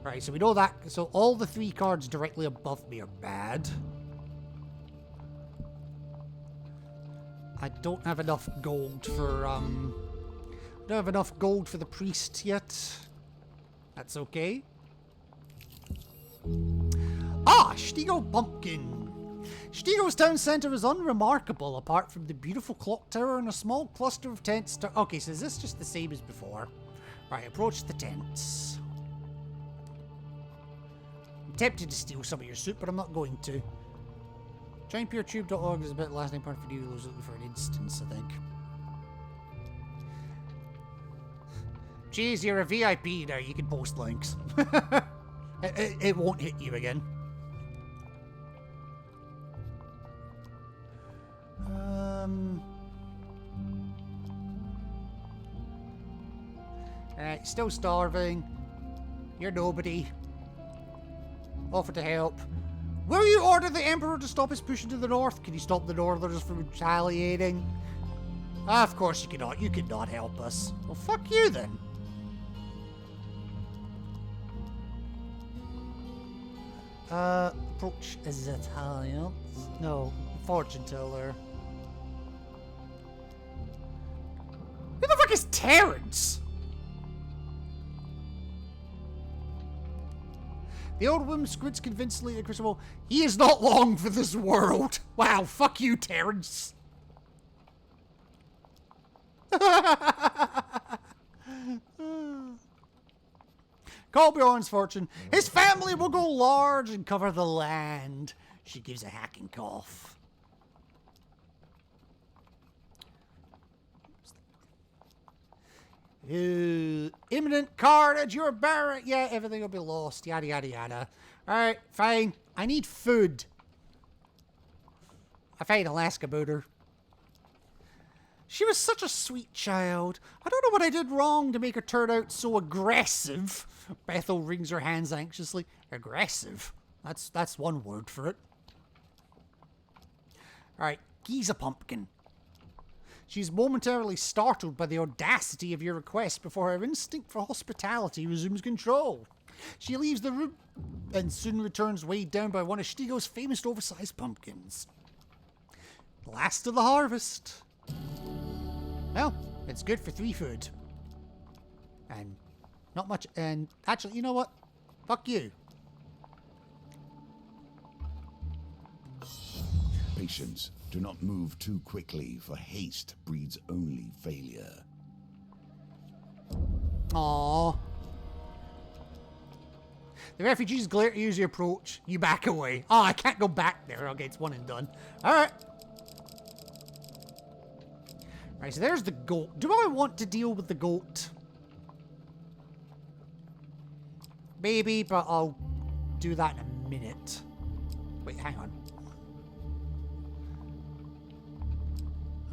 Right, so we know that. So all the 3 cards directly above me are bad. I don't have enough gold for, don't have enough gold for the priest yet. That's okay. Ah, Stigo Pumpkin. Stigo's town centre is unremarkable, apart from the beautiful clock tower and a small cluster of tents. Okay, so is this just the same as before? Right, approach the tents. Tempted to steal some of your soup, but I'm not going to. GiantPureTube.org is a bit last name part for you. Those looking for an instance, I think. Jeez, you're a VIP now. You can post links. it won't hit you again. Alright, still starving. You're nobody. Offer to help. Will you order the Emperor to stop his pushing to the north? Can you stop the Northerners from retaliating? Of course you cannot. You cannot help us. Well, fuck you then. Approach is Italian. No, fortune teller. Who the fuck is Terrence? The old woman squints convincingly at Christopher. He is not long for this world. Wow, fuck you, Terrence. Colbjorn's fortune. His family will go large and cover the land. She gives a hacking cough. Imminent carnage, you're barren. Yeah, everything will be lost. Yada, yada, yada. Alright, fine. I need food. I find Alaska about her. She was such a sweet child. I don't know what I did wrong to make her turn out so aggressive. Bethel wrings her hands anxiously. Aggressive? That's one word for it. Alright, Giza Pumpkin. She's momentarily startled by the audacity of your request before her instinct for hospitality resumes control. She leaves the room and soon returns weighed down by one of Stigo's famous oversized pumpkins. Last of the harvest. Well, it's good for 3 food. And not much, and actually, you know what? Fuck you. Patience. Do not move too quickly, for haste breeds only failure. Aww. The refugees glare at you as you approach. You back away. Oh, I can't go back there. Okay, it's one and done. Alright. Right, so there's the goat. Do I want to deal with the goat? Maybe, but I'll do that in a minute. Wait, hang on.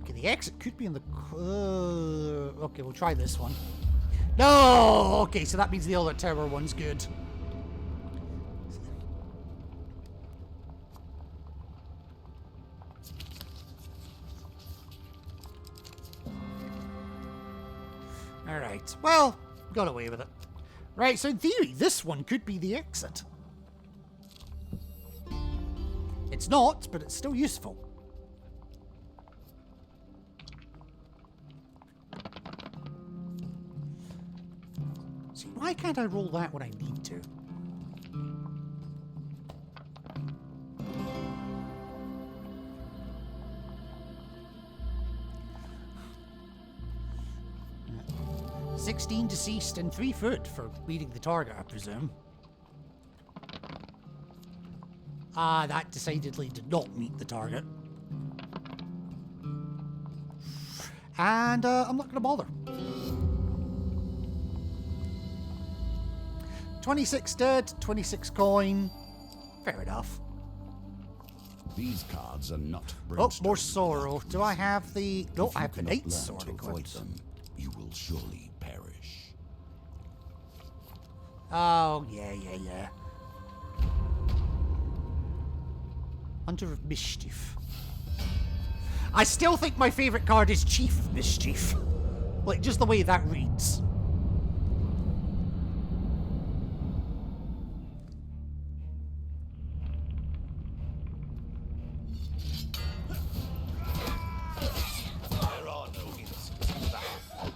Okay, the exit could be in the... okay, we'll try this one. No! Okay, so that means the other tower one's good. Alright, well, got away with it. Right, so in theory, this one could be the exit. It's not, but it's still useful. See, why can't I roll that when I need to? Uh, 16 deceased and 3 foot for beating the target, I presume. Ah, that decidedly did not meet the target. And I'm not going to bother. 26 dead, 26 coin. Fair enough. These cards are not Oh, brimstone. more sorrow. Do I have the... No, If I you have the cannot Knight's learn sword to avoid equipped. them, you will surely perish. Oh, yeah. Hunter of Mischief. I still think my favourite card is Chief of Mischief. Like, just the way that reads. There are no innocents in that.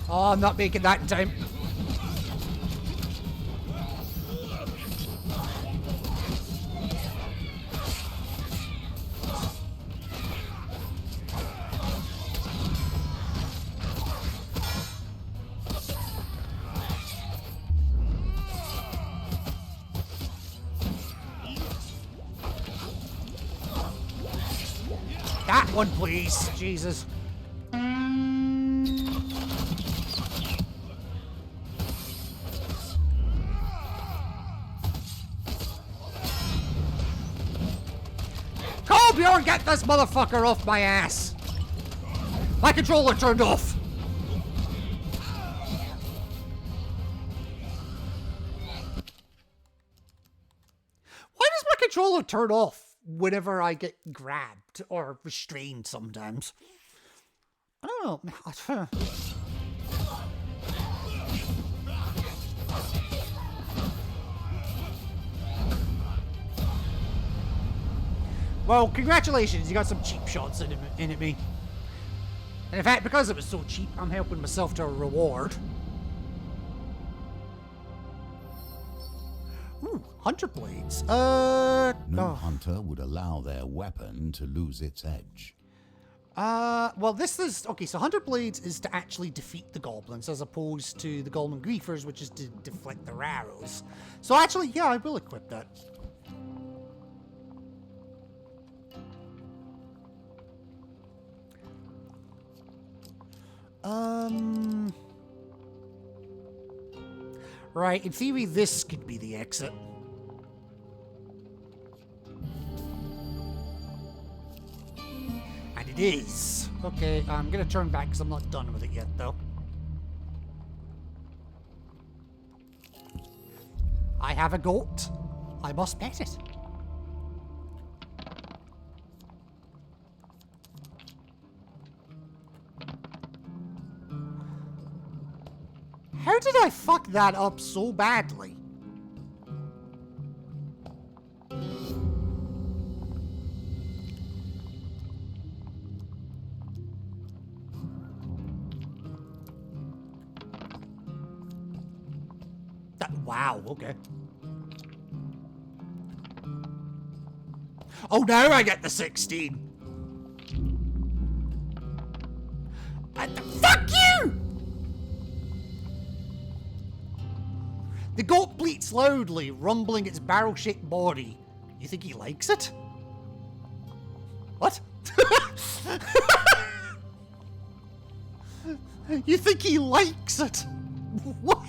Oh, I'm not making that in time. That one, please. Jesus. Bjorn, get this motherfucker off my ass! My controller turned off! Why does my controller turn off whenever I get grabbed or restrained sometimes? I don't know. Well, congratulations, you got some cheap shots in at me. And in fact, because it was so cheap, I'm helping myself to a reward. Ooh, hunter blades. No hunter would allow their weapon to lose its edge. Well, this is... Okay, so hunter blades is to actually defeat the goblins, as opposed to the golden griefers, which is to deflect their arrows. So actually, yeah, I will equip that. Right, in theory, this could be the exit. And it is. Okay, I'm gonna turn back because I'm not done with it yet, though. I have a goat. I must pet it. How did I fuck that up so badly? Wow, okay. Oh, now I get the 16. Fuck you! The goat bleats loudly, rumbling its barrel-shaped body. You think he likes it? What? You think he likes it? What?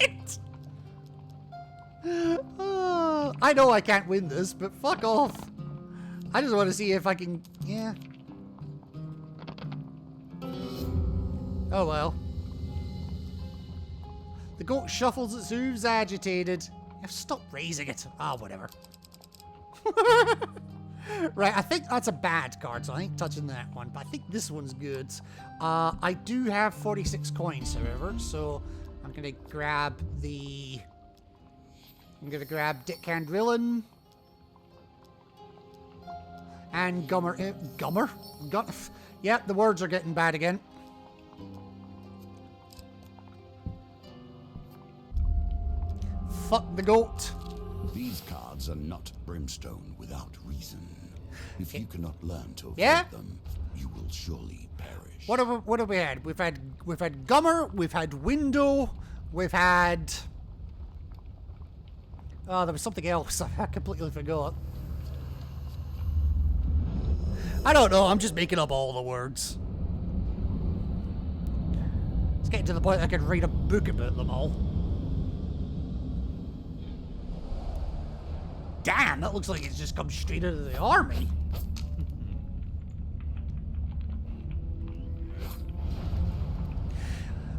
I know I can't win this, but fuck off. I just want to see if I can... Yeah. Oh well. The goat shuffles its hooves, agitated. Stop raising it. Ah, whatever. Right, I think that's a bad card, so I ain't touching that one. But I think this one's good. I do have 46 coins, however, so I'm gonna grab the... I'm gonna grab Dick Candrillon. And Gummer. Gummer? Yep, the words are getting bad again. Fuck the goat. These cards are not brimstone without reason. If you cannot learn to avoid them, you will surely perish. What have we had? We've had Gummer, we've had Window, we've had... Oh, there was something else. I completely forgot. I don't know. I'm just making up all the words. It's getting to the point I could write a book about them all. Damn, that looks like it's just come straight out of the army.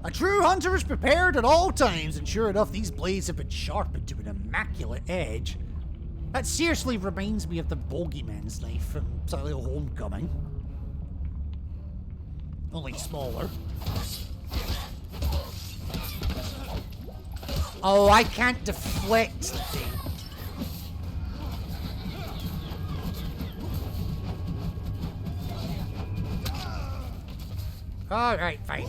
A true hunter is prepared at all times, and sure enough, these blades have been sharpened to an immaculate edge. That seriously reminds me of the bogeyman's knife from Silent Hill Homecoming. Only smaller. Oh, I can't deflect the thing. Alright, fine.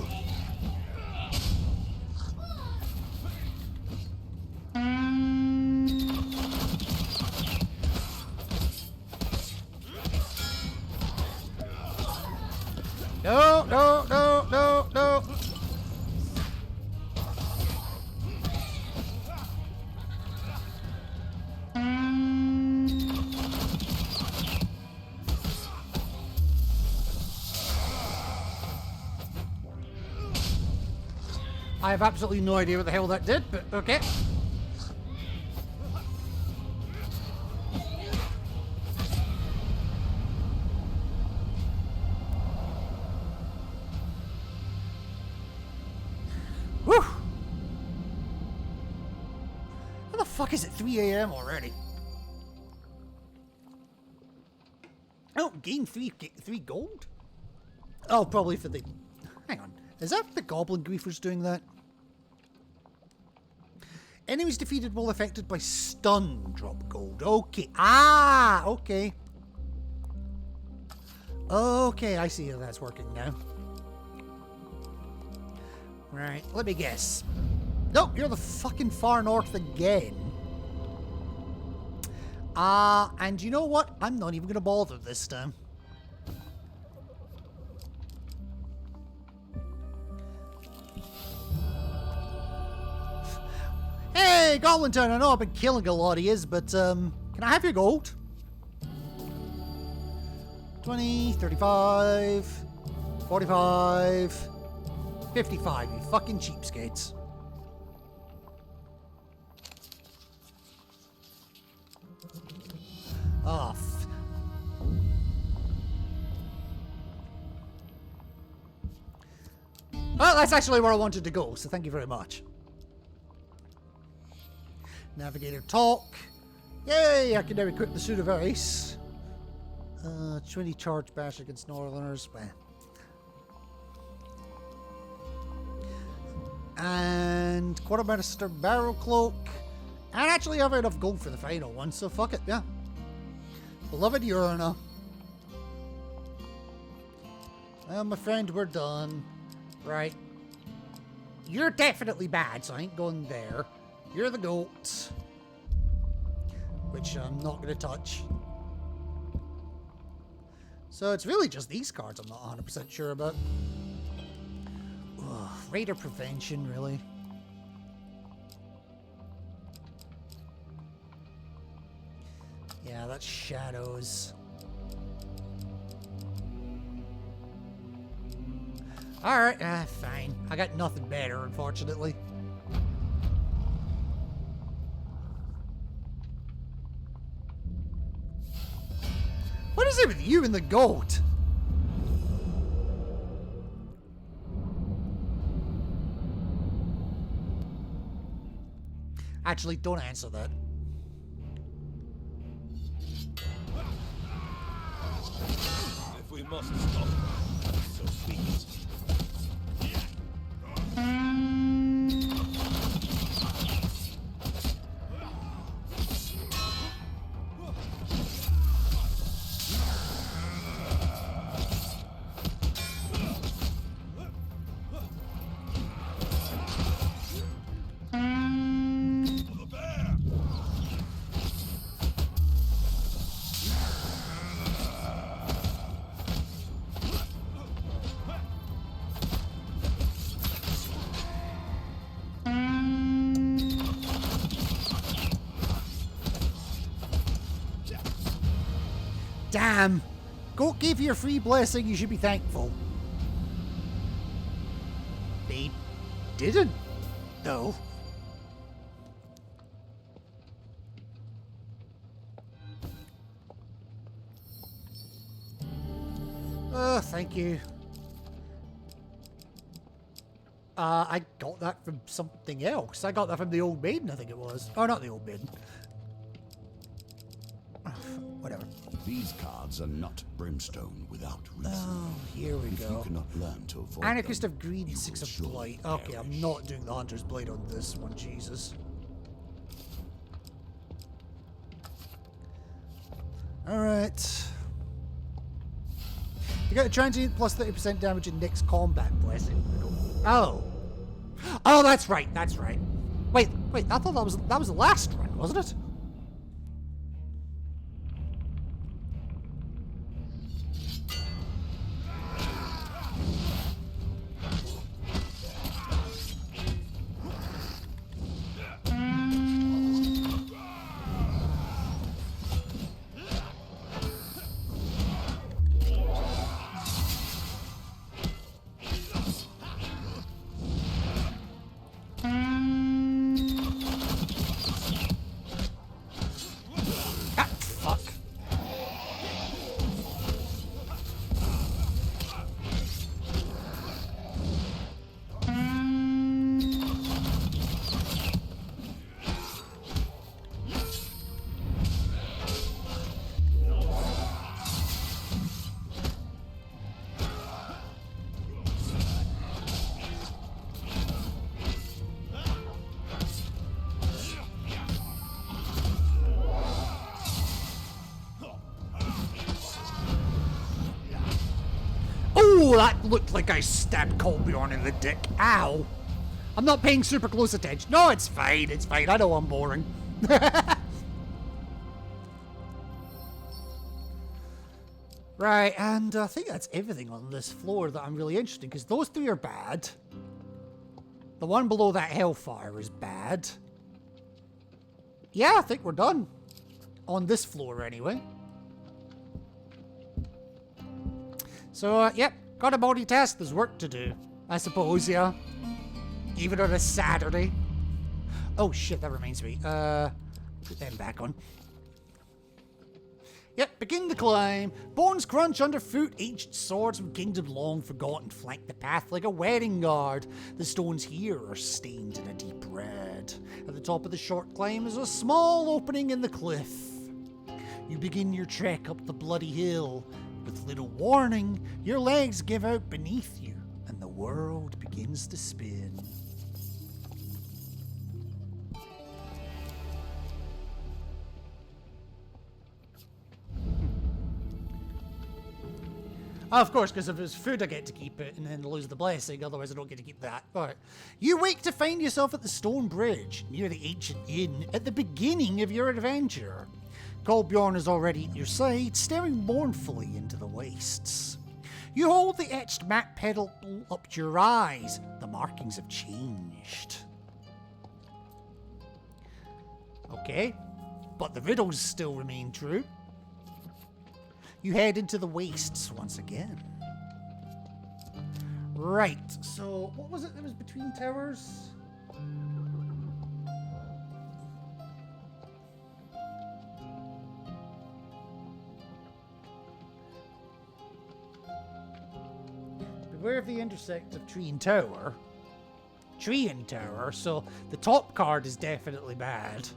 No, no, no, no, no. I have absolutely no idea what the hell that did, but okay. Whew! How the fuck is it 3 AM already? Oh, gain three gold? Oh, probably for the... Hang on. Is that the Goblin Griefers doing that? Enemies defeated while affected by stun drop gold. Okay. Ah, okay. Okay, I see how that's working now. Right, let me guess. Nope, you're the fucking far north again. And you know what? I'm not even going to bother this time. Hey, Goblin Town, I know I've been killing a lot of yous, but, can I have your gold? 20, 35, 45, 55, you fucking cheapskates. Oh, well, that's actually where I wanted to go, so thank you very much. Navigator talk. Yay, I can now equip the suit of ice. 20 charge bash against Northerners. And Quartermaster Barrel Cloak. And actually I have enough gold for the final one, so fuck it, yeah. Beloved Urna. Well, my friend, we're done. Right. You're definitely bad, so I ain't going there. You're the goat. Which I'm not going to touch. So it's really just these cards I'm not 100% sure about. Ugh, Raider Prevention, really. Yeah, that's Shadows. Alright, fine. I got nothing better, unfortunately. What is it with you and the goat? Actually, don't answer that. If we must stop, so be it. Damn! Goat gave you a free blessing, you should be thankful. They didn't, though. Oh, thank you. I got that from something else. I got that from the Old Maiden, I think it was. Oh, not the Old Maiden. Whatever. These cards are not brimstone without reason. Oh, here we If go. you cannot learn to avoid Anarchist them, of Greed, you 6 will of surely Blight. Okay, I'm perish. not doing the Hunter's Blade on this one, Jesus. Alright. You got a transient plus 30% damage in next combat blessing. Oh. Oh, that's right, that's right. Wait, I thought that was the last run, wasn't it? Oh, that looked like I stabbed Colbjorn in the dick. Ow. I'm not paying super close attention. No, it's fine. It's fine. I know I'm boring. Right, and I think that's everything on this floor that I'm really interested in, because those three are bad. The one below that hellfire is bad. Yeah, I think we're done. On this floor, anyway. So, yep, got a multitask. There's work to do, I suppose, yeah. Even on a Saturday. Oh, shit, that reminds me. Put them back on. Yep, begin the climb. Bones crunch underfoot. Ancient swords from kingdom long forgotten flank the path like a wedding guard. The stones here are stained in a deep red. At the top of the short climb is a small opening in the cliff. You begin your trek up the bloody hill. With little warning, your legs give out beneath you, and the world begins to spin. Oh, of course, because if it's food, I get to keep it and then lose the blessing. Otherwise, I don't get to keep that. All right. You wake to find yourself at the stone bridge near the ancient inn at the beginning of your adventure. Kolbjorn is already at your side, staring mournfully into the wastes. You hold the etched map pedal up to your eyes. The markings have changed. Okay, but the riddles still remain true. You head into the wastes once again. Right, so what was it that was between towers? Beware of the intersect of tree and tower. Tree and tower, so the top card is definitely bad.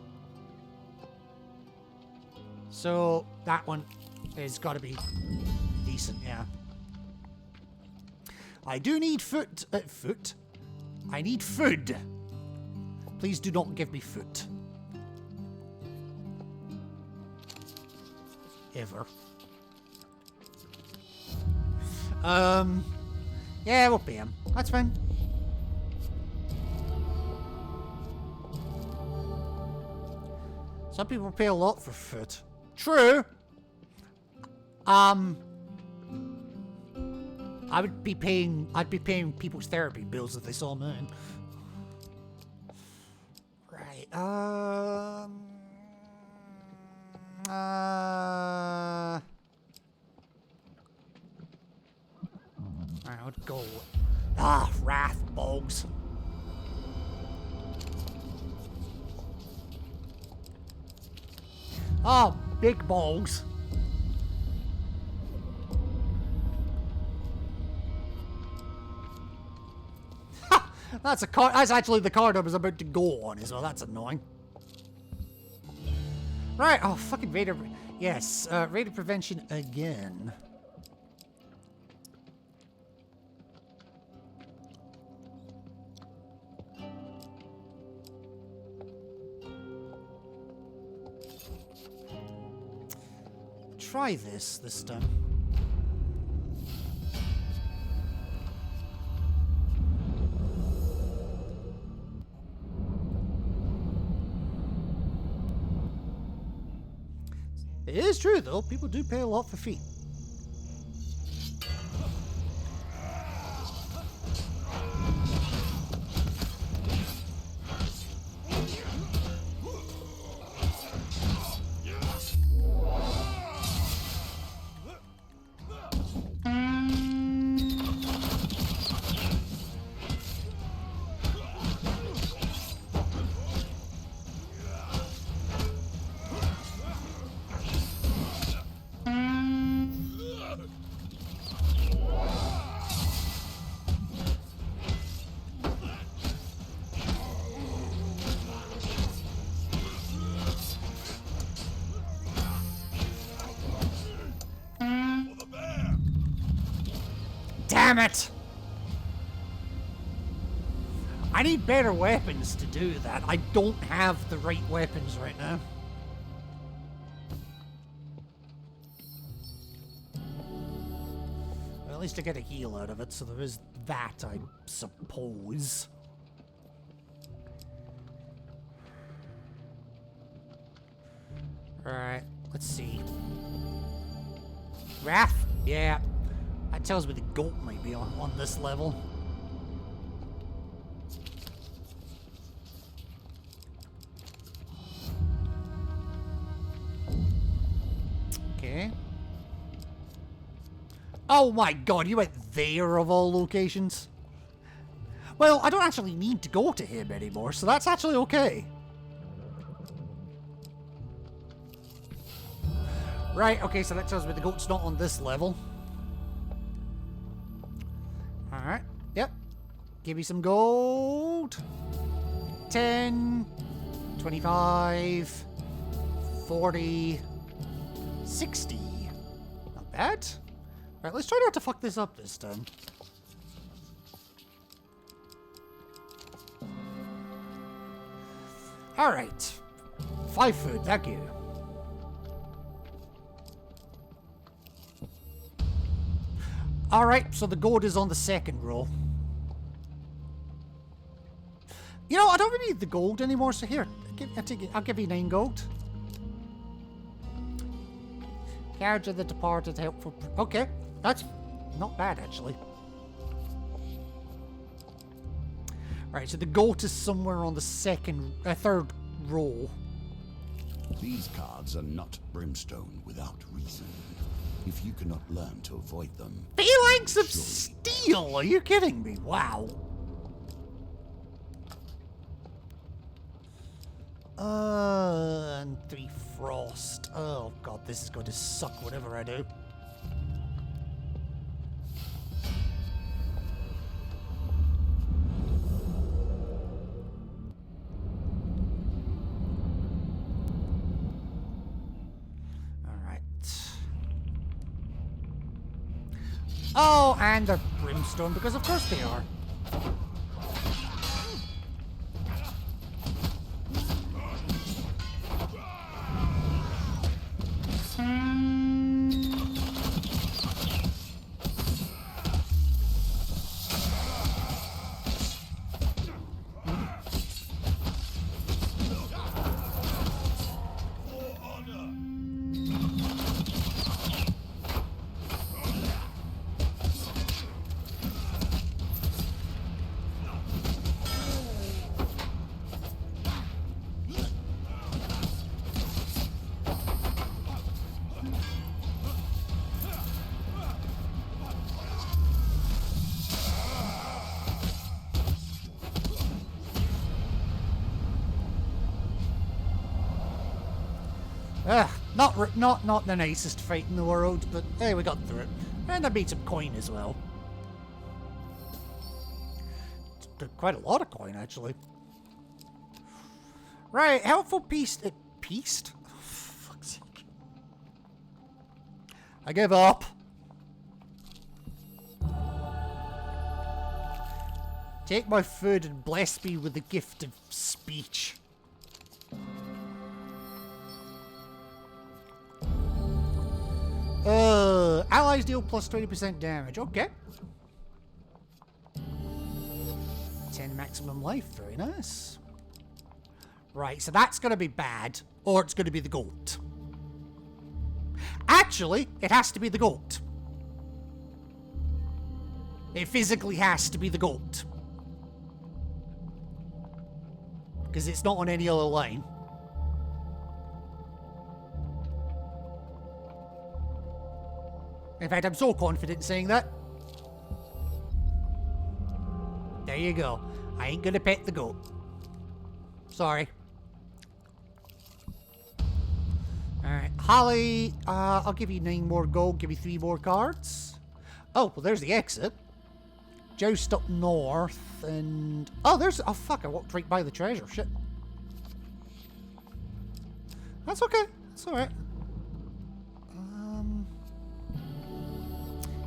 So that one has got to be decent, yeah. I do need foot. I need food. Please do not give me foot. Ever. Yeah, we'll pay him. That's fine. Some people pay a lot for foot. True. I'd be paying people's therapy bills if they saw mine. Right, Alright, let's go. Wrath bogs. Oh, big bogs. That's actually the card I was about to go on as well. That's annoying. Right. Oh, fucking raider. Yes, raider prevention again. Try this time. It is true, though. People do pay a lot for feet. Damn it! I need better weapons to do that. I don't have the right weapons right now. Well, at least I get a heal out of it, so there is that, I suppose. Alright, let's see. Wrath? Yeah. That tells me the goat might be on this level. Okay. Oh my god, you went there of all locations? Well, I don't actually need to go to him anymore, so that's actually okay. Right, okay, so that tells me the goat's not on this level. Alright, yep. Give me some gold. 10, 25, 40, 60. Not bad. Right, let's try not to fuck this up this time. Alright. 5 food, thank you. Alright, so the gold is on the second row. You know, I don't really need the gold anymore, so here, I'll give you 9 gold. Carriage of the departed, helpful. Okay, that's not bad actually. Right, so the goat is somewhere on the third row. These cards are not brimstone without reason. If you cannot learn to avoid them... Phalanx of Steel! Are you kidding me? Wow. And 3 Frost. Oh god, this is going to suck whatever I do. Oh, and they're brimstone, because of course they are. Not the nicest fight in the world, but hey, we got through it. And I beat some coin as well. Quite a lot of coin, actually. Right, helpful piece. Pieced? Oh, fuck's sake. I give up. Take my food and bless me with the gift of speech. Allies deal plus 20% damage. Okay. 10 maximum life. Very nice. Right, so that's going to be bad, or it's going to be the goat. Actually, it has to be the goat. It physically has to be the goat. Because it's not on any other line. In fact, I'm so confident in saying that. There you go. I ain't gonna pet the goat. Sorry. Alright, Holly, I'll give you 9 more gold, give you 3 more cards. Oh, well there's the exit. Joust up north, and... Oh, there's... Oh, fuck, I walked right by the treasure, shit. That's okay, that's alright.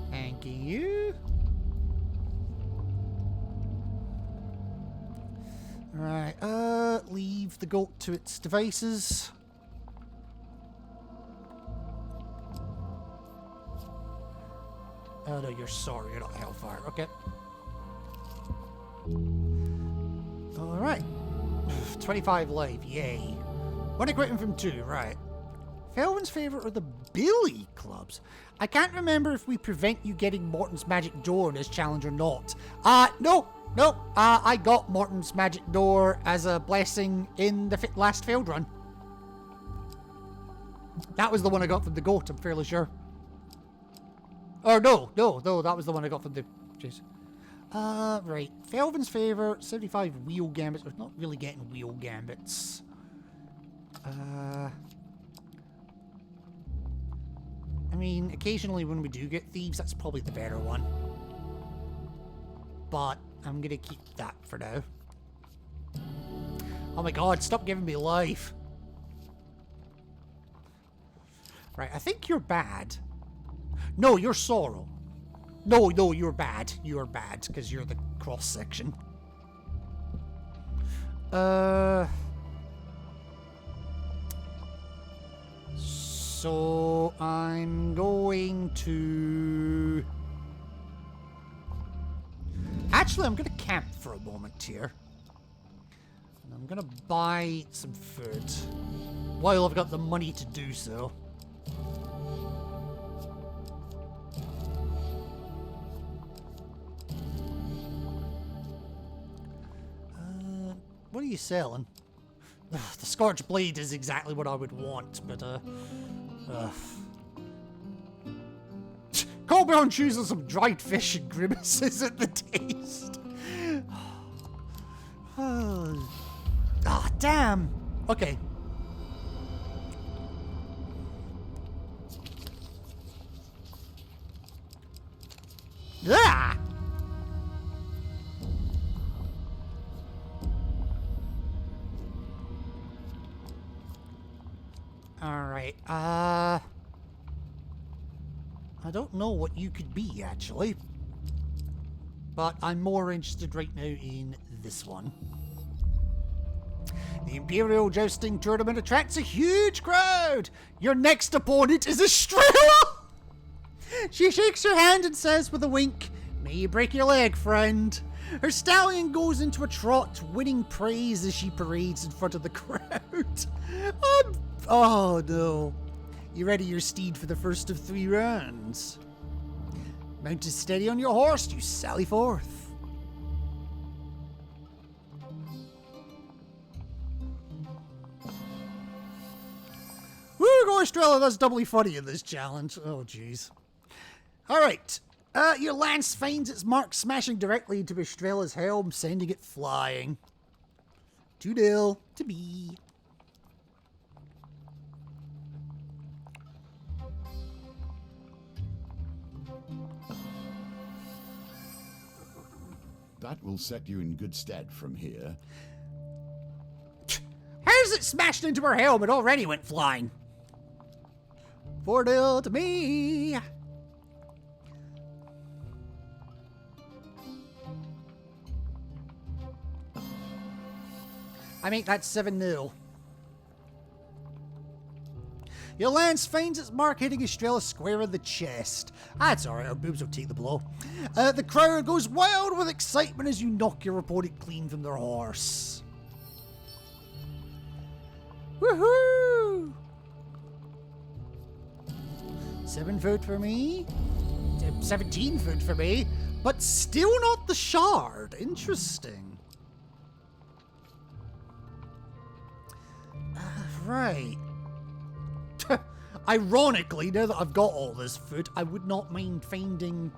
Thank you. Alright, leave the goat to its devices. Oh no, you're sorry, you're not Hellfire. Okay. Alright. 25 life, yay. One equipment from 2, right. Felvin's favourite are the Billy Clubs. I can't remember if we prevent you getting Morton's Magic Door in this challenge or not. No. I got Morton's Magic Door as a blessing in the last failed run. That was the one I got from the goat, I'm fairly sure. Or no, that was the one I got from the... Jeez. Right. Felvin's favourite, 75 wheel gambits. We're not really getting wheel gambits. I mean, occasionally when we do get thieves, that's probably the better one. But I'm gonna keep that for now. Oh my god, stop giving me life. Right, I think you're bad. No, you're Sorrow. No, you're bad. You're bad, because you're the cross section. So I'm going to... Actually, I'm going to camp for a moment here. And I'm going to buy some food. While I've got the money to do so. What are you selling? The Scorched Blade is exactly what I would want, but, Colburn chooses some dried fish and grimaces at the taste. Ah, damn. Okay. Ah! Alright, I don't know what you could be, actually. But I'm more interested right now in this one. The Imperial Jousting Tournament attracts a huge crowd! Your next opponent is Estrella! She shakes her hand and says with a wink, "May you break your leg, friend." Her stallion goes into a trot, winning praise as she parades in front of the crowd. Oh no. You ready your steed for the first of 3 rounds? Mounted steady on your horse, you sally forth. Woo, go Estrella, that's doubly funny in this challenge. Oh jeez. Alright. Your lance finds its mark smashing directly into Estrella's helm, sending it flying. 2-0 to me. That will set you in good stead from here. How's it smashed into her helm? It already went flying. 4-0 to me. I mean, that's 7-0. Your lance finds its mark hitting Estrella square in the chest. That's alright, our boobs will take the blow. The crowd goes wild with excitement as you knock your opponent clean from their horse. Woohoo! 7 foot for me. 17 foot for me. But still not the shard. Interesting. Right. Ironically, now that I've got all this food, I would not mind finding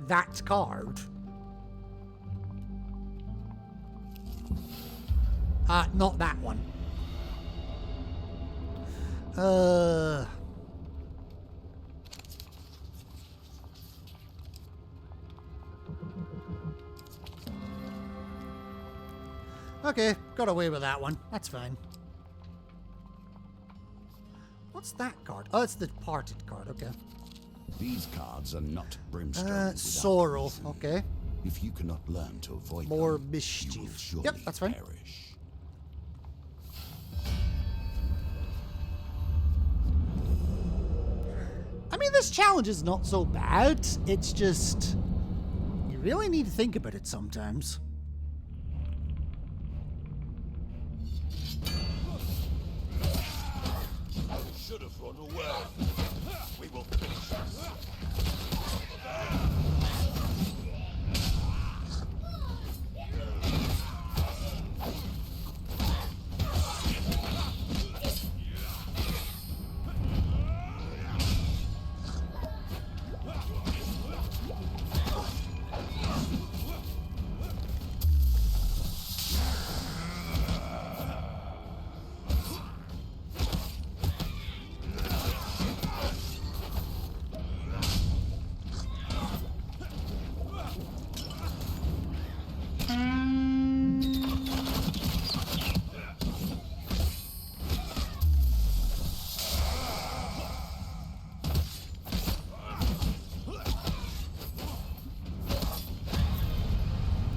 that card. Not that one. Okay, got away with that one. That's fine. What's that card? Oh, it's the parted card, okay. These cards are not brimstone. Sorrow, okay. If you cannot learn to avoid More them, mischief. you will surely Yep, that's fine. perish. I mean, this challenge is not so bad. It's just, you really need to think about it sometimes. Should have run away. We will finish this.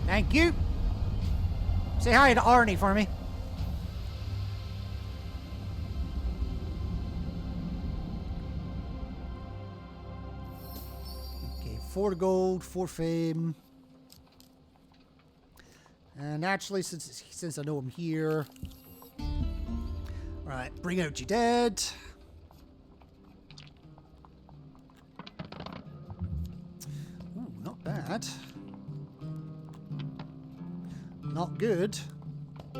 Thank you. Say hi to Arnie for me. Okay, 4 gold, 4 fame. And actually, since I know I'm here, right, bring out your dead. Ooh, not bad. Not good. I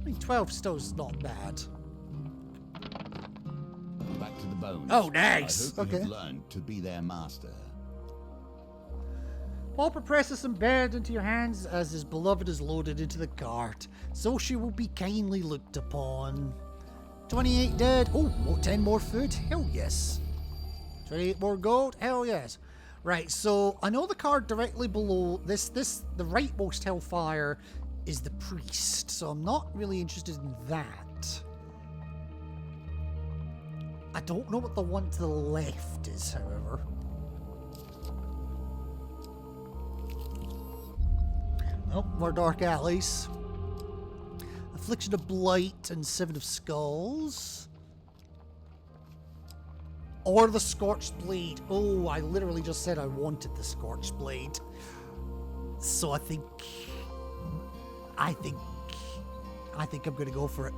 mean, 12 still is not bad. Back to the bones. Oh, nice. I hope you Okay. have learned to be their master. Pauper presses some bed into your hands as his beloved is loaded into the cart. So she will be kindly looked upon. 28 dead. Oh, 10 more food? Hell yes. 28 more gold? Hell yes. Right, so I know the card directly below this, the rightmost hellfire is the priest, so I'm not really interested in that. I don't know what the one to the left is, however. Oh, more dark alleys. Affliction of Blight and 7 of Skulls. Or the Scorched Blade. Oh, I literally just said I wanted the Scorched Blade. So I think I'm gonna go for it.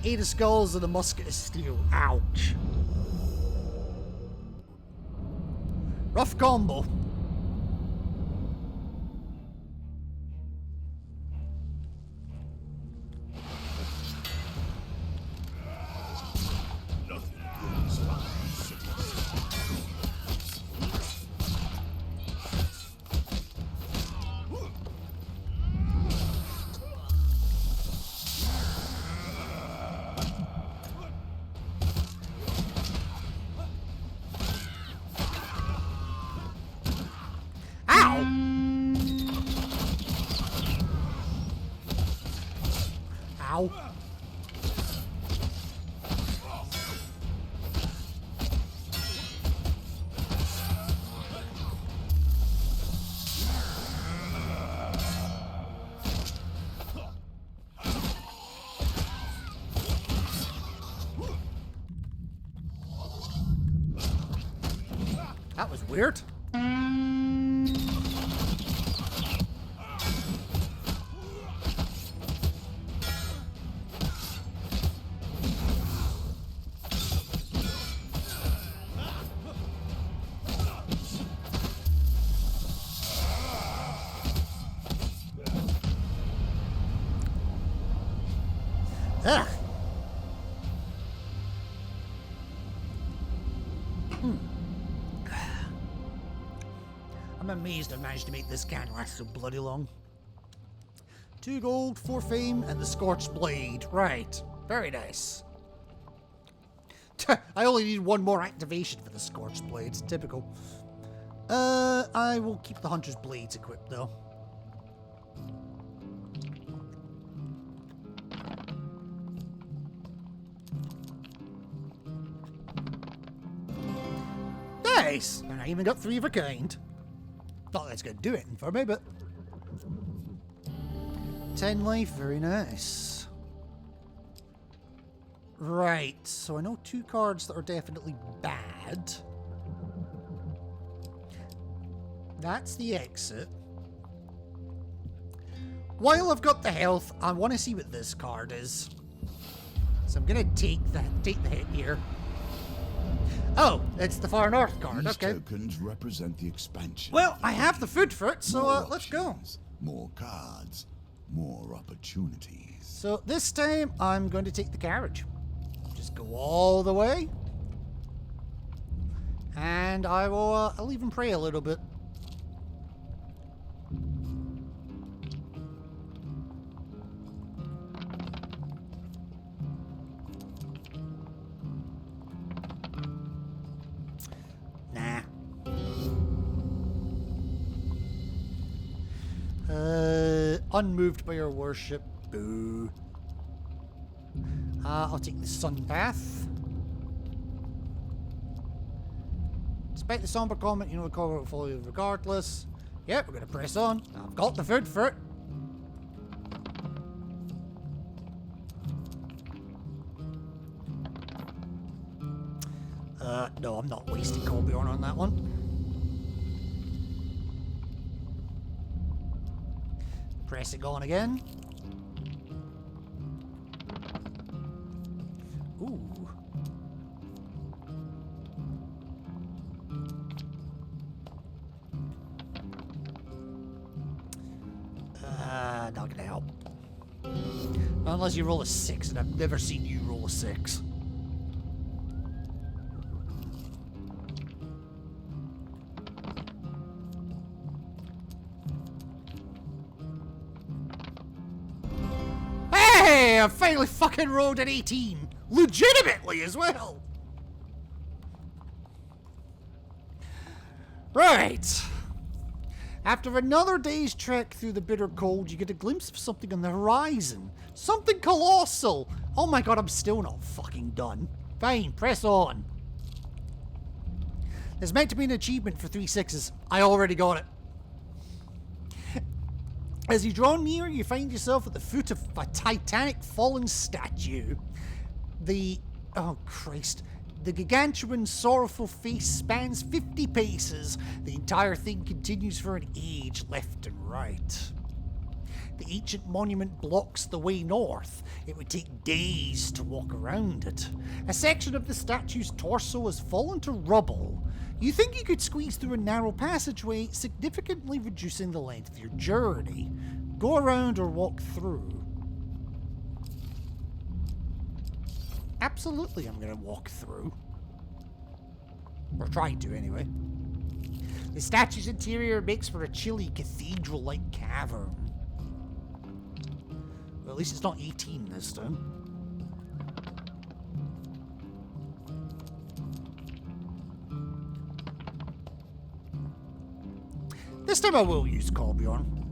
8 of Skulls and a Musket of Steel. Ouch. Rough combo. Ow. That was weird. Ugh. I'm amazed I managed to make this can last so bloody long. 2 gold, 4 fame, and the Scorched Blade. Right. Very nice. I only need 1 more activation for the Scorched Blade. Typical. I will keep the Hunter's Blades equipped, though. Nice! And I even got 3 of a kind. Not that's going to do it for me, but 10 life, very nice. Right, so I know 2 cards that are definitely bad. That's the exit. While I've got the health, I want to see what this card is. So I'm going to take the hit here. Oh, it's the Far North card, These okay. tokens represent the expansion. Well, I have the food for it, so More let's go. options, more cards, more opportunities. So this time, I'm going to take the carriage. Just go all the way. And I'll even pray a little bit. Nah. Unmoved by your worship. Boo. I'll take the sun path. Despite the somber comment, you know the cover will follow you regardless. Yep, we're gonna press on. I've got the food for it. No, I'm not wasting Corbion on that one. Pressing on again. Ooh. Not gonna help. Unless you roll a 6, and I've never seen you roll a 6. Hey! I finally fucking rolled an 18! Legitimately as well! Right. After another day's trek through the bitter cold, you get a glimpse of something on the horizon. Something colossal! Oh my god, I'm still not fucking done. Fine, press on. There's meant to be an achievement for 3 6s. I already got it. As you draw near, you find yourself at the foot of a titanic fallen statue. Oh Christ. The gargantuan, sorrowful face spans 50 paces. The entire thing continues for an age, left and right. The ancient monument blocks the way north. It would take days to walk around it. A section of the statue's torso has fallen to rubble. You think you could squeeze through a narrow passageway, significantly reducing the length of your journey. Go around or walk through. Absolutely, I'm going to walk through. Or try to, anyway. The statue's interior makes for a chilly cathedral-like cavern. Well, at least it's not 18 this time. This time I will use Corbion.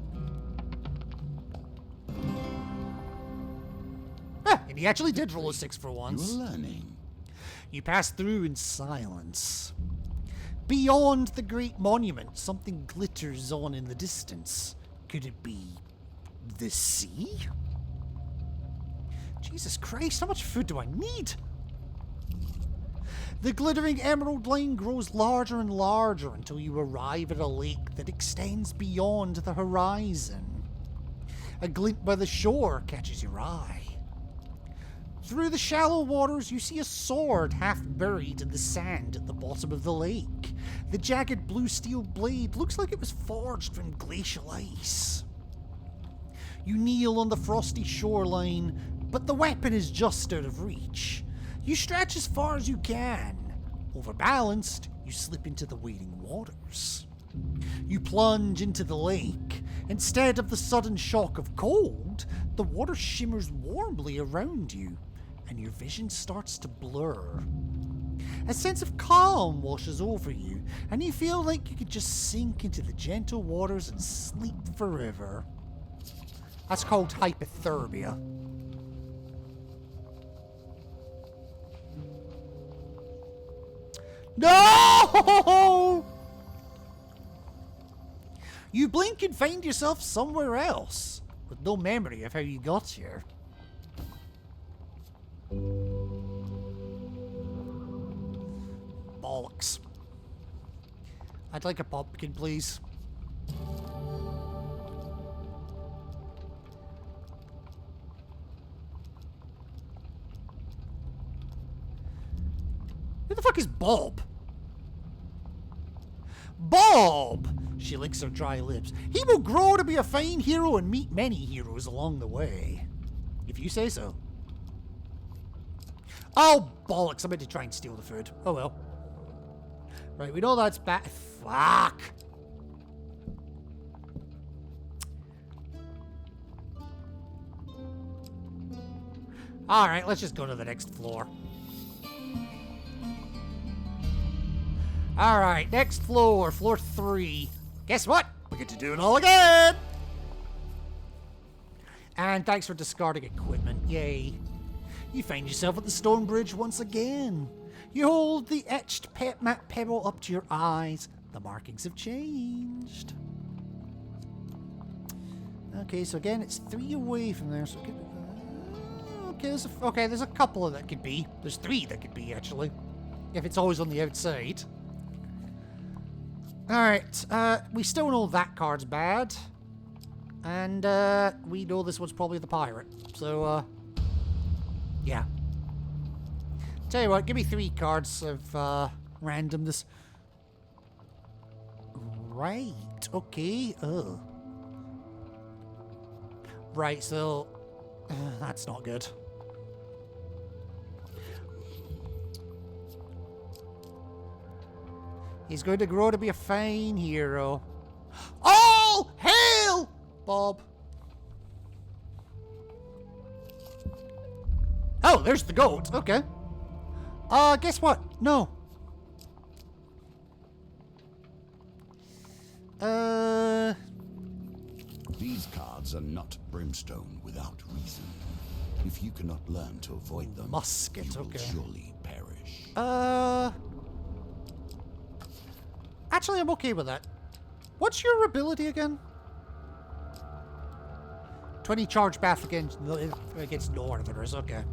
And he actually did roll a 6 for once. You're learning. You pass through in silence. Beyond the great monument, something glitters on in the distance. Could it be the sea? Jesus Christ, how much food do I need? The glittering emerald line grows larger and larger until you arrive at a lake that extends beyond the horizon. A glint by the shore catches your eye. Through the shallow waters, you see a sword half buried in the sand at the bottom of the lake. The jagged blue steel blade looks like it was forged from glacial ice. You kneel on the frosty shoreline, but the weapon is just out of reach. You stretch as far as you can. Overbalanced, you slip into the waiting waters. You plunge into the lake. Instead of the sudden shock of cold, the water shimmers warmly around you, and your vision starts to blur. A sense of calm washes over you, and you feel like you could just sink into the gentle waters and sleep forever. That's called hypothermia. No! You blink and find yourself somewhere else, with no memory of how you got here. bollocks. I'd like a pumpkin, please. Who the fuck is Bob? Bob! She licks her dry lips. He will grow to be a fine hero and meet many heroes along the way. If you say so. Oh, bollocks. I meant to try and steal the food. Oh well. Right, we know that's bad. Fuck! Alright, let's just go to the next floor. Alright, next floor, floor 3. Guess what? We get to do it all again! And thanks for discarding equipment. Yay. You find yourself at the stone bridge once again. You hold the etched map pebble up to your eyes. The markings have changed. Okay, so again, it's 3 away from there. So it could, okay, there's a couple of that could be. There's 3 that could be, actually. If it's always on the outside. Alright, we still know that card's bad. And, we know this one's probably the pirate. So, yeah. Tell you what, give me 3 cards of, randomness. Right, okay, Right, so, that's not good. He's going to grow to be a fine hero. All hail, Bob. Oh, there's the goat. Okay. Guess what? No. These cards are not brimstone without reason. If you cannot learn to avoid them, musket, you will okay. surely perish. Actually, I'm okay with that. What's your ability again? 20 charge back against Northerners, okay.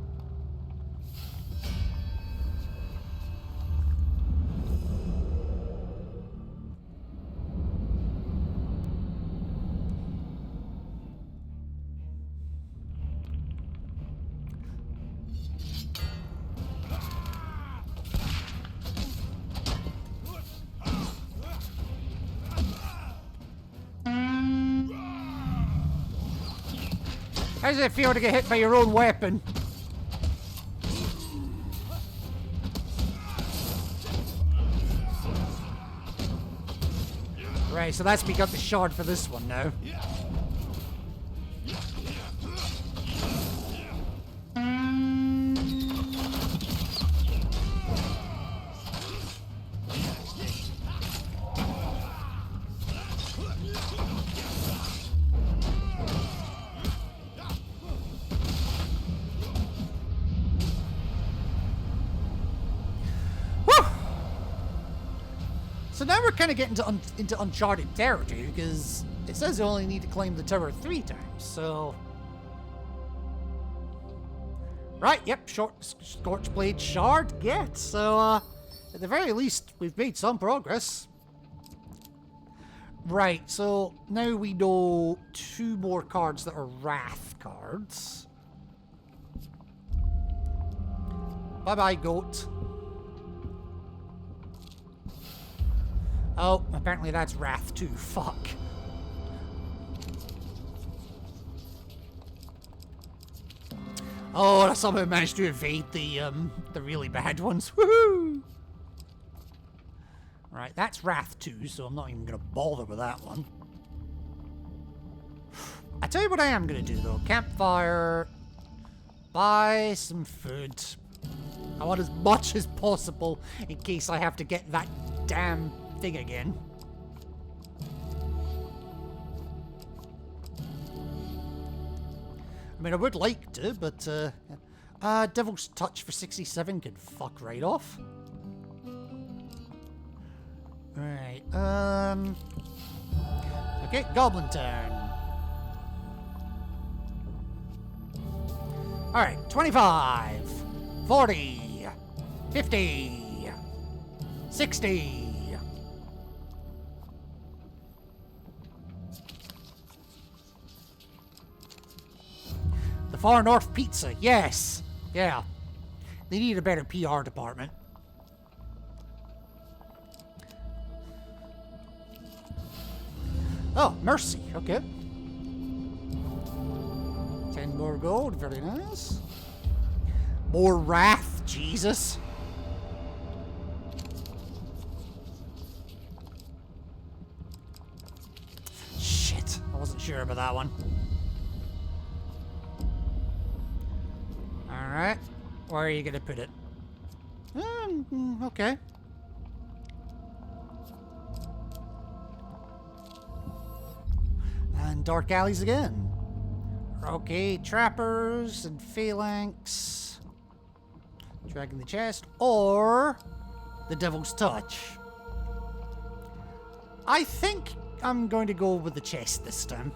How does it feel to get hit by your own weapon? Right, so that's me got the shard for this one now. So now we're kind of getting into uncharted territory, because it says you only need to climb the tower 3 times, so... Right, yep, Scorchblade Shard, get. So, at the very least, we've made some progress. Right, so now we know 2 more cards that are Wrath cards. Bye-bye, goat. Oh, apparently that's Wrath too. Fuck. Oh, I somehow managed to evade the really bad ones. Woohoo! Right, that's Wrath 2, so I'm not even gonna bother with that one. I tell you what I am gonna do though. Campfire. Buy some food. I want as much as possible in case I have to get that damn thing again. I mean, I would like to, but Devil's Touch for 67 could fuck right off. Right, okay, Goblin turn. Alright, 25, 40, 50. 60. The Far North Pizza, yes. Yeah. They need a better PR department. Oh, Mercy, okay. 10 more gold, very nice. More Wrath, Jesus. Shit, I wasn't sure about that one. Alright, where are you gonna put it? Okay. And dark alleys again. Okay, trappers and phalanx. Dragging the chest, or the Devil's Touch. I think I'm going to go with the chest this time.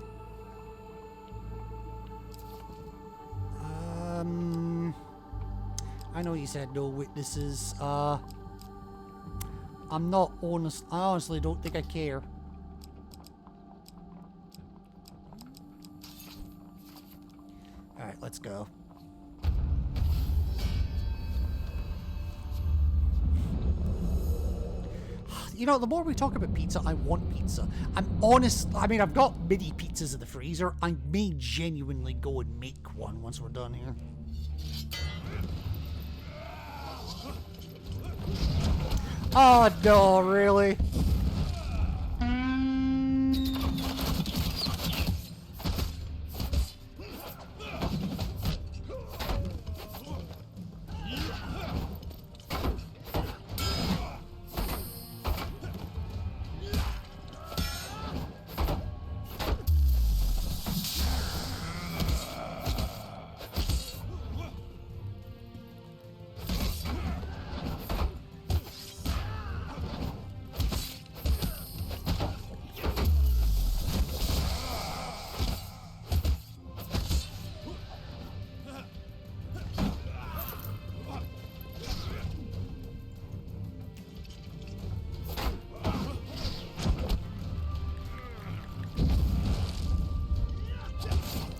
I know you said no witnesses. I'm not honest. I honestly don't think I care. Alright, let's go. You know, the more we talk about pizza, I want pizza. I'm honest. I mean, I've got mini pizzas in the freezer. I may genuinely go and make one once we're done here. Oh, no, really?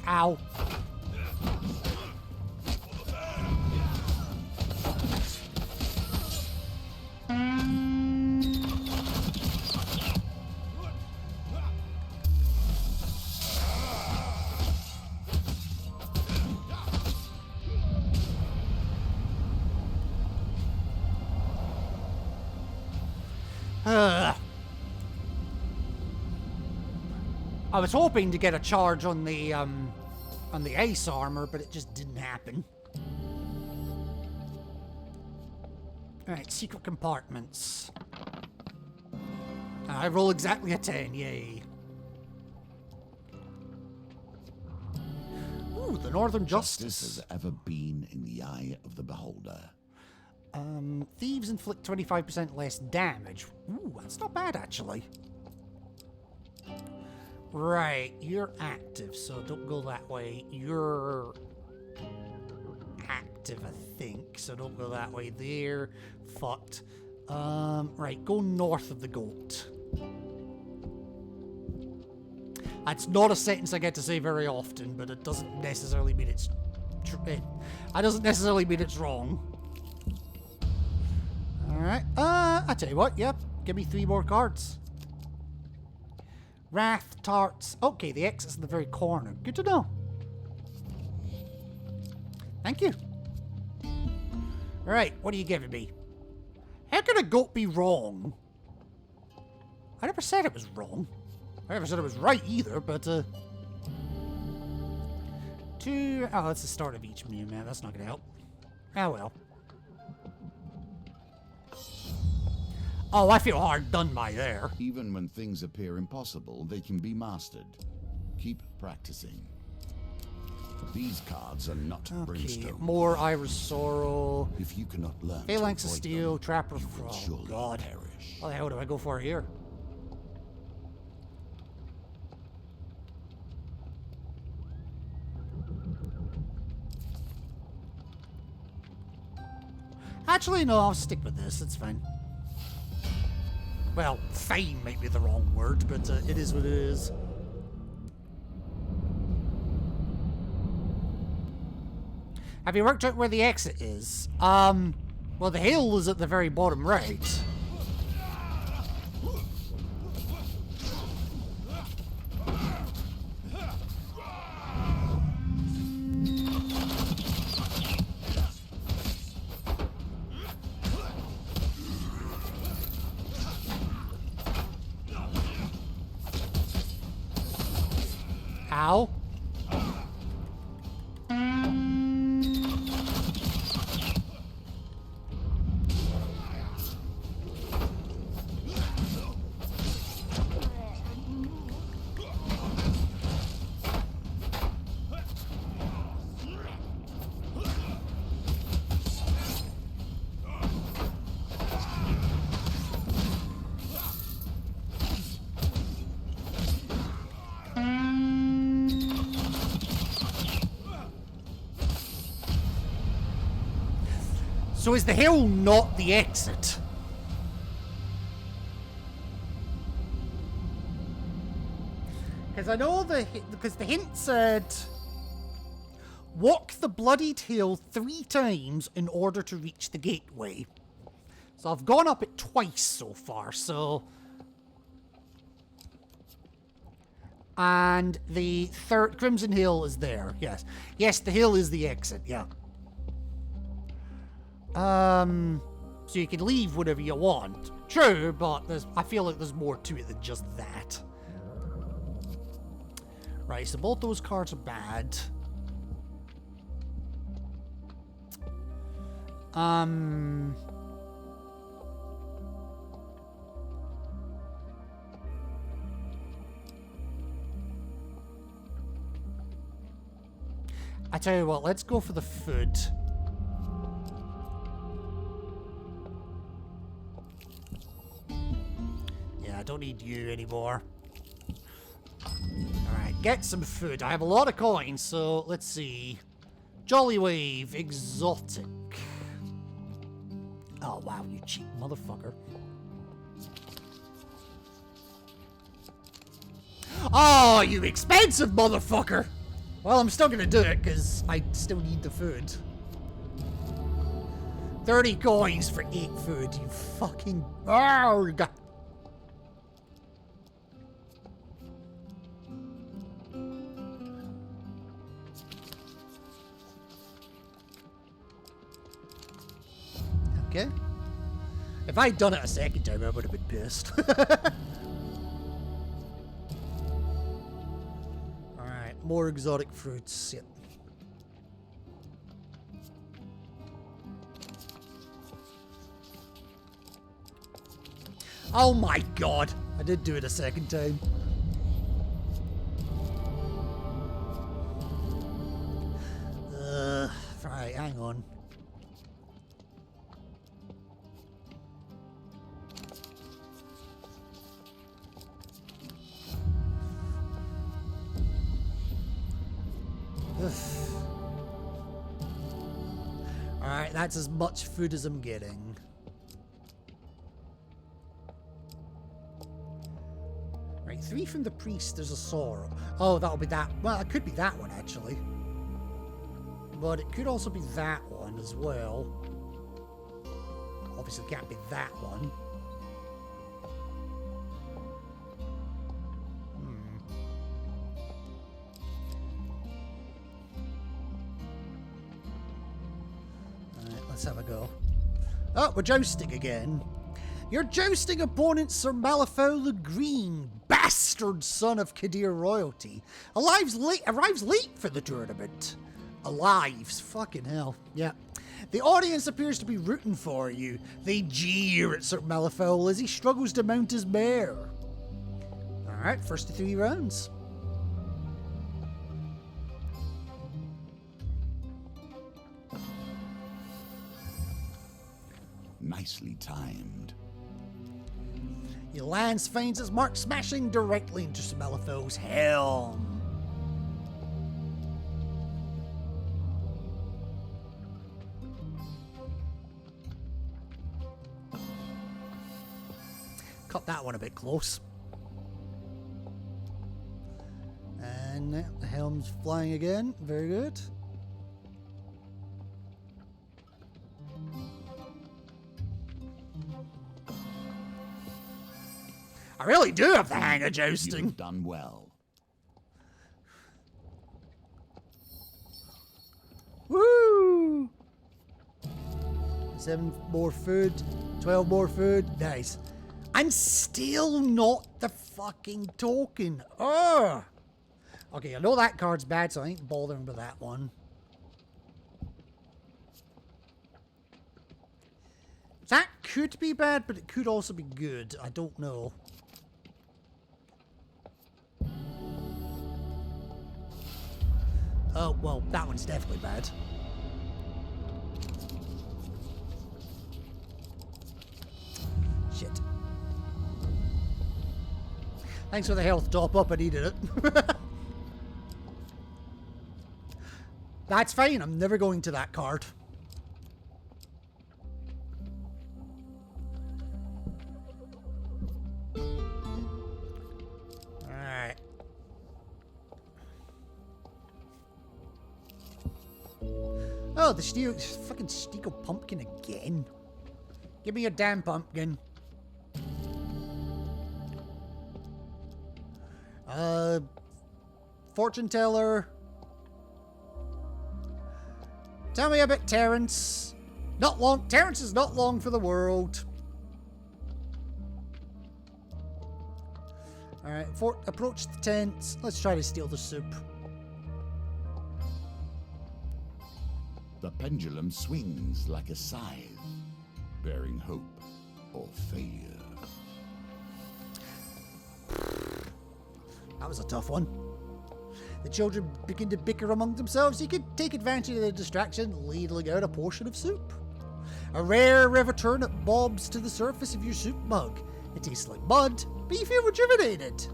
Ow. I was hoping to get a charge on the ace armor, but it just didn't happen. Alright, secret compartments. I roll exactly a 10, yay. Ooh, the Northern Justice. Justice has ever been in the eye of the beholder. Thieves inflict 25% less damage. Ooh, that's not bad, actually. Right, you're active, so don't go that way. You're active, I think, so don't go that way. There, fucked. Right, go north of the goat. That's not a sentence I get to say very often, but it doesn't necessarily mean it's that doesn't necessarily mean it's wrong. Alright, I tell you what, yep, give me 3 more cards. Wrath, tarts. Okay, the exit's in the very corner. Good to know. Thank you. Alright, what are you giving me? How can a goat be wrong? I never said it was wrong. I never said it was right either, but, 2... Oh, that's the start of each menu, man. That's not gonna help. Oh, well. Oh, I feel hard done by there. Even when things appear impossible, they can be mastered. Keep practicing. These cards are not brimstone. More Iris Sorrow. If you cannot learn Phalanx of to avoid Steel, them, Trapper you will Frog. surely God. perish. What the hell do I go for here? Actually, no, I'll stick with this. It's fine. Well, fine might be the wrong word, but it is what it is. Have you worked out where the exit is? Well, the hill is at the very bottom right. Ow. So is the hill not the exit? Because I know because the hint said walk the bloodied hill 3 times in order to reach the gateway. So I've gone up it twice so far, so... And the third Crimson Hill is there, yes. Yes, the hill is the exit, yeah. So you can leave whenever you want. True, but I feel like there's more to it than just that. Right, so both those cards are bad. I tell you what, let's go for the food. Yeah, I don't need you anymore. Alright, get some food. I have a lot of coins, so let's see. Jolly Wave, exotic. Oh, wow, you cheap motherfucker. Oh, you expensive motherfucker! Well, I'm still gonna do it, because I still need the food. 30 coins for 8 food, you fucking arg! Okay. If I'd done it a second time, I would have been pissed. Alright, more exotic fruits. Yep. Oh my god! I did do it a second time. Right, hang on. Alright, that's as much food as I'm getting. Right, 3 from the priest, there's a sorrow. Oh, that'll be that. Well, it could be that one, actually. But it could also be that one as well. Obviously, it can't be that one. Let's have a go. Oh, we're jousting again. Your jousting opponent, Sir Malifaux the Green, bastard son of Kadir royalty, arrives late for the tournament. Alives, fucking hell. Yeah. The audience appears to be rooting for you. They jeer at Sir Malifaux as he struggles to mount his mare. Alright, first of 3 rounds. Nicely timed. Your lance finds its mark, smashing directly into Sir Malifaux's helm. cut that one a bit close. And the helm's flying again. Very good. I really do have the hang of jousting. You've done well. Woo! 7 more food, 12 more food. Nice. I'm still not the fucking token. Ugh. Okay, I know that card's bad, so I ain't bothering with that one. That could be bad, but it could also be good. I don't know. Oh, well, that one's definitely bad. Shit. Thanks for the health top up, I needed it. That's fine, I'm never going to that card. Alright. Oh, the fucking Steeple pumpkin again. Give me your damn pumpkin. Fortune teller. Tell me about Terrence. Not long. Terrence is not long for the world. Alright, approach the tent. Let's try to steal the soup. The pendulum swings like a scythe, bearing hope or failure. That was a tough one. The children begin to bicker among themselves. You could take advantage of the distraction, ladling out a portion of soup. A rare river turnip bobs to the surface of your soup mug. It tastes like mud, but you feel rejuvenated.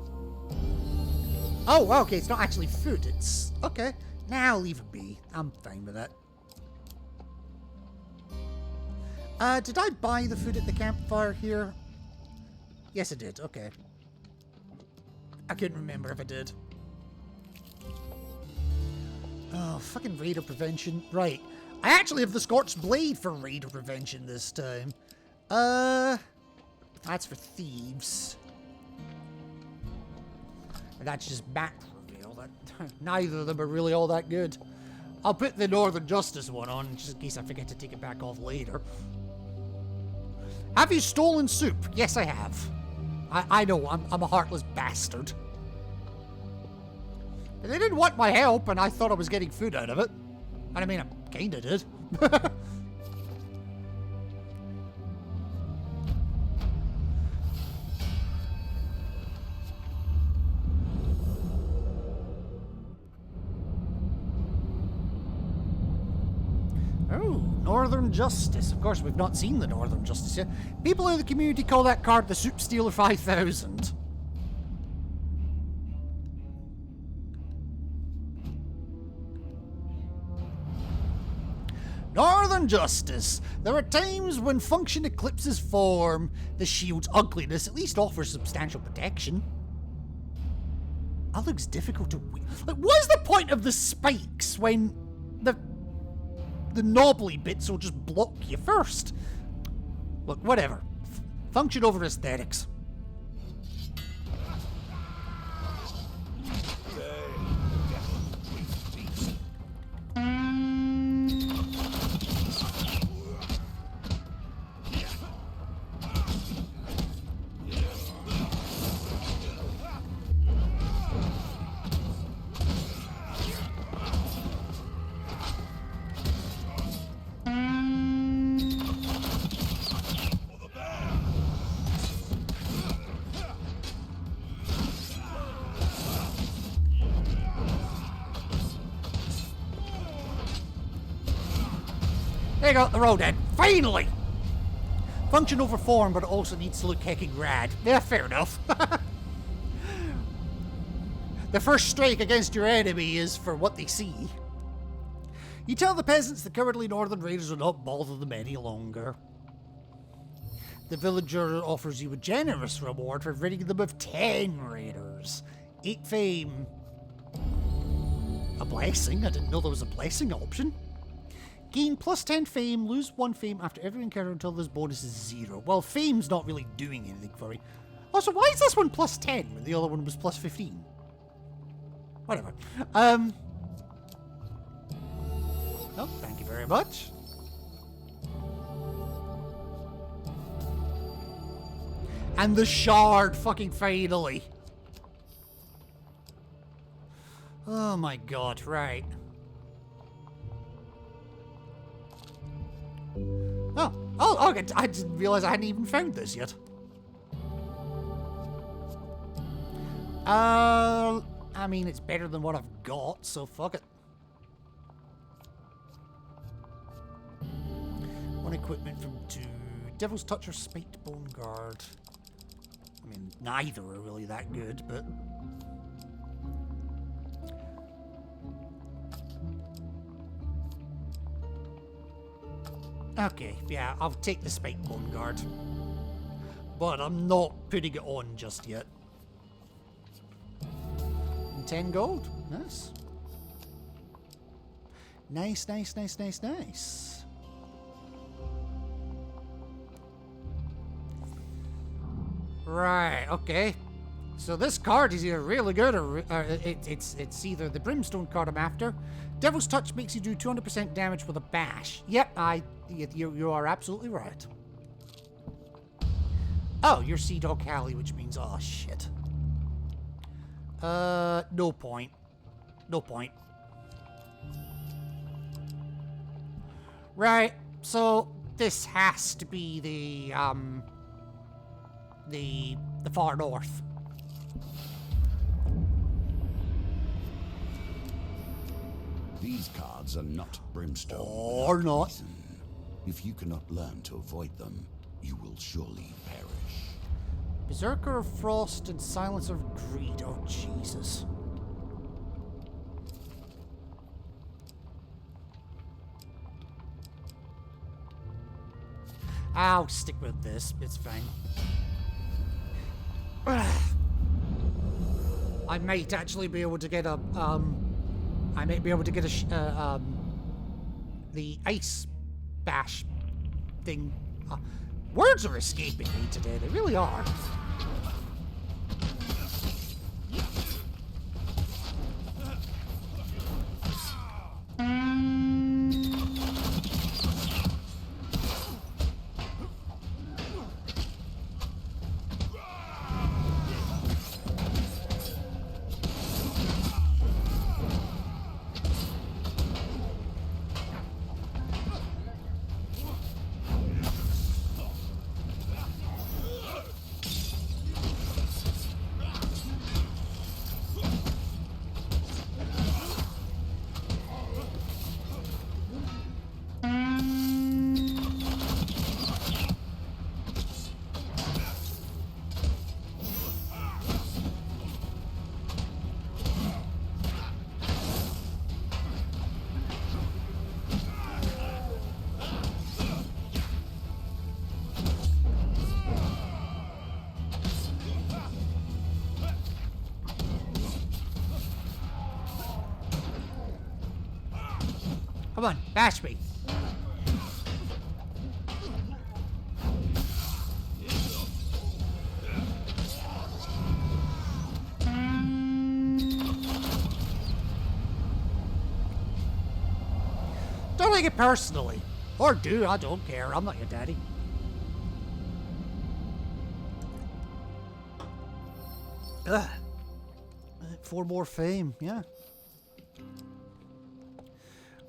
Oh, okay, it's not actually food, it's... Okay, now leave it be. I'm fine with that. Did I buy the food at the campfire here? Yes, I did, okay. I couldn't remember if I did. Oh, fucking raider prevention. Right. I actually have the Scorched Blade for raider prevention this time. That's for thieves. And that's just map reveal. Neither of them are really all that good. I'll put the Northern Justice one on, just in case I forget to take it back off later. Have you stolen soup? Yes, I have. I know, I'm a heartless bastard. They didn't want my help, and I thought I was getting food out of it. And I mean, I kinda did. Oh, Northern Justice. Of course, we've not seen the Northern Justice yet. People in the community call that card the Soup Stealer 5000. Northern Justice. There are times when function eclipses form. The shield's ugliness at least offers substantial protection. That looks difficult to win. Like, what's the point of the spikes when the knobbly bits will just block you first? Look, whatever. Function over aesthetics. There you go, they're all dead. Finally! Function over form, but it also needs to look hecking rad. Yeah, fair enough. The first strike against your enemy is for what they see. You tell the peasants the cowardly northern raiders will not bother them any longer. The villager offers you a generous reward for ridding them of 10 raiders. 8 fame. A blessing? I didn't know there was a blessing option. Gain plus 10 fame, lose 1 fame after every encounter until this bonus is 0. Well, fame's not really doing anything for me. Also, why is this one plus 10 when the other one was plus 15? Whatever. Oh, thank you very much. And the shard, fucking finally. Oh my god, right. Oh, okay. I didn't realize I hadn't even found this yet. I mean, it's better than what I've got, so fuck it. One equipment from 2. Devil's Touch or Spiked Bone Guard. I mean, neither are really that good, but... Okay, yeah, I'll take the Spiked Bone Guard. But I'm not putting it on just yet. And 10 gold. Nice. Nice, nice, nice, nice, nice. Right, okay. So this card is either really good or it's either the Brimstone card I'm after. Devil's Touch makes you do 200% damage with a bash. Yep, you are absolutely right. Oh, you're Sea Dog Callie, which means, oh shit. No point. No point. Right, so this has to be the far north. These cards are not brimstone. Or not. Reason. If you cannot learn to avoid them, you will surely perish. Berserker of Frost and Silencer of Greed. Oh, Jesus. I'll stick with this. It's fine. I might actually be able to get a, I might be able to get a, the ice bash thing. Words are escaping me today. They really are. Come on, bash me. Don't take it personally. Or do, I don't care. I'm not your daddy. Ugh. 4 more fame, yeah.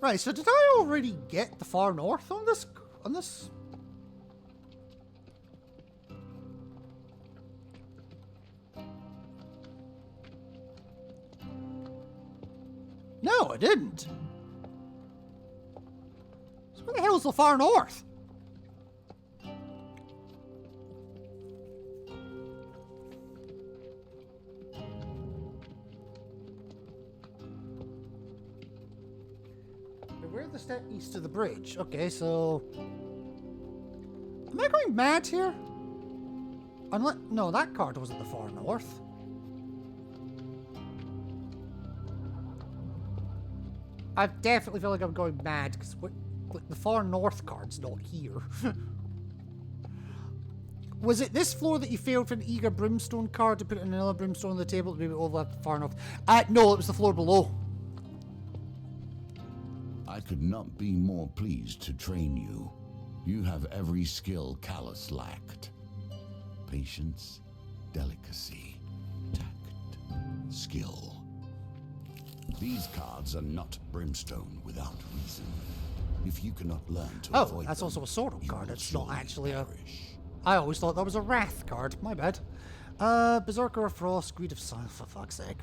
Right, so did I already get the far north on this? No, I didn't. So where the hell is the far north? We're the step east of the bridge. Okay, so... Am I going mad here? Unless, no, that card was at the far north. I definitely feel like I'm going mad because the far north card's not here. Was it this floor that you failed for an eager brimstone card to put in another brimstone on the table to move it over far north? No, it was the floor below. I could not be more pleased to train you. You have every skill Callus lacked. Patience, delicacy, tact, skill. These cards are not brimstone without reason. If you cannot learn to avoid that's them, also a sword card. will It's not surely actually a... perish. I always thought that was a Wrath card. My bad. Berserker of Frost, Greed of Sun, for fuck's sake.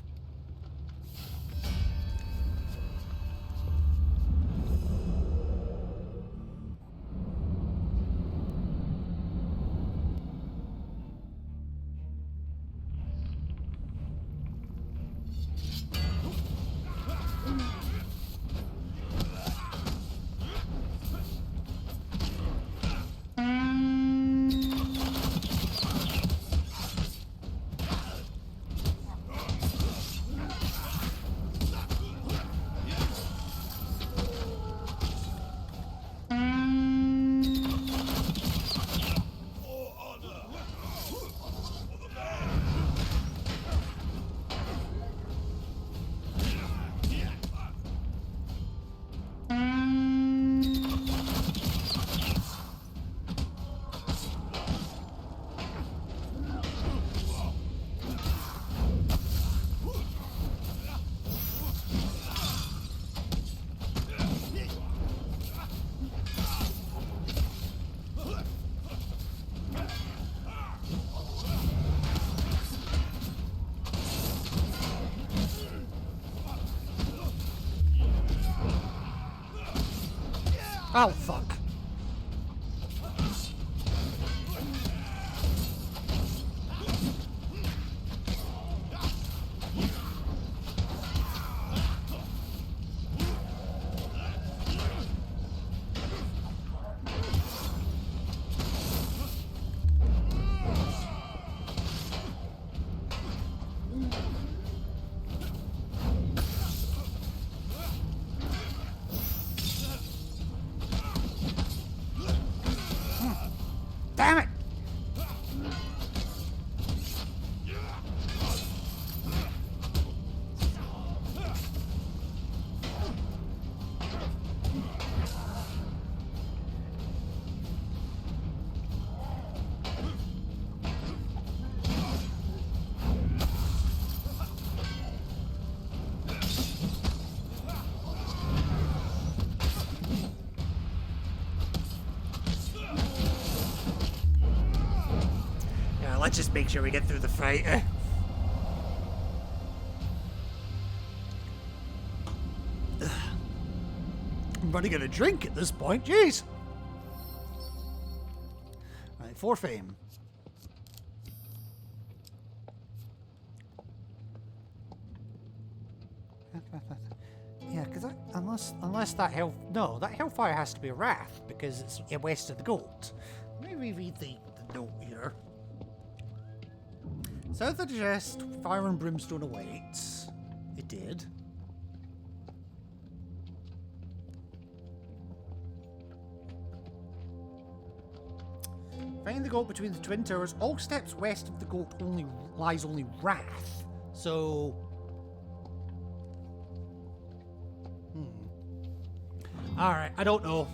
Oh, fuck. Damn it! Let's just make sure we get through the fight. I'm running out of drink at this point, jeez. Right, for fame. Yeah, because unless that that hellfire has to be a wrath because it's west of the goat. Let me read the note here. South of the chest, fire and brimstone awaits. It did. Find the goat between the twin towers. All steps west of the goat lies only wrath. So. All right. I don't know.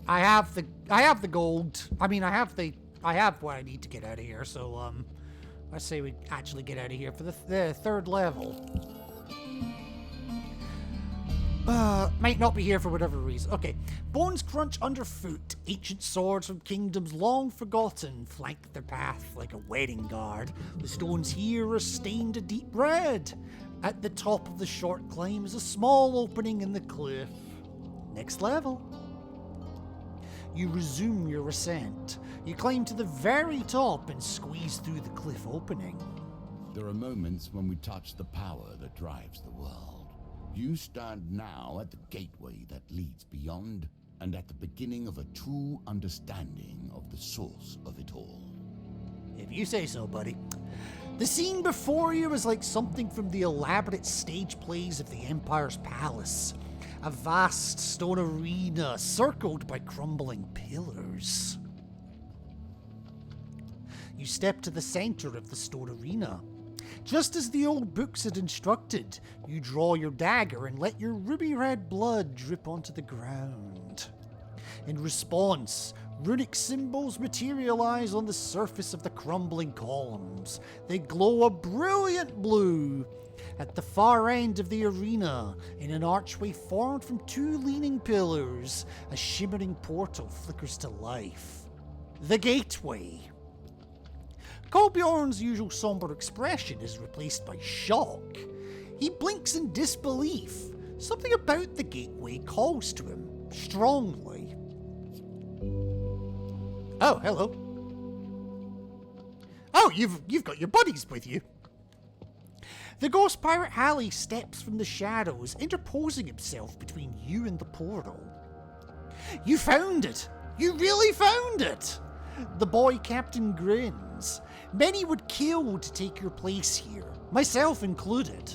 I have the gold. I mean, I have what I need to get out of here. So let's say we actually get out of here for the third level. Might not be here for whatever reason. Okay. Bones crunch underfoot. Ancient swords from kingdoms long forgotten flank their path like a wedding guard. The stones here are stained a deep red. At the top of the short climb is a small opening in the cliff. Next level. You resume your ascent. You climb to the very top and squeeze through the cliff opening. There are moments when we touch the power that drives the world. You stand now at the gateway that leads beyond, and at the beginning of a true understanding of the source of it all. If you say so, buddy. The scene before you is like something from the elaborate stage plays of the Empire's palace. A vast stone arena circled by crumbling pillars. You step to the center of the stone arena. Just as the old books had instructed, you draw your dagger and let your ruby-red blood drip onto the ground. In response, runic symbols materialize on the surface of the crumbling columns. They glow a brilliant blue. At the far end of the arena, in an archway formed from two leaning pillars, a shimmering portal flickers to life. The gateway. Kolbjorn's usual somber expression is replaced by shock. He blinks in disbelief. Something about the gateway calls to him, strongly. Oh, hello. Oh, you've got your buddies with you. The ghost pirate Hallie steps from the shadows, interposing himself between you and the portal. You found it! You really found it! The boy captain grins. Many would kill to take your place here, myself included.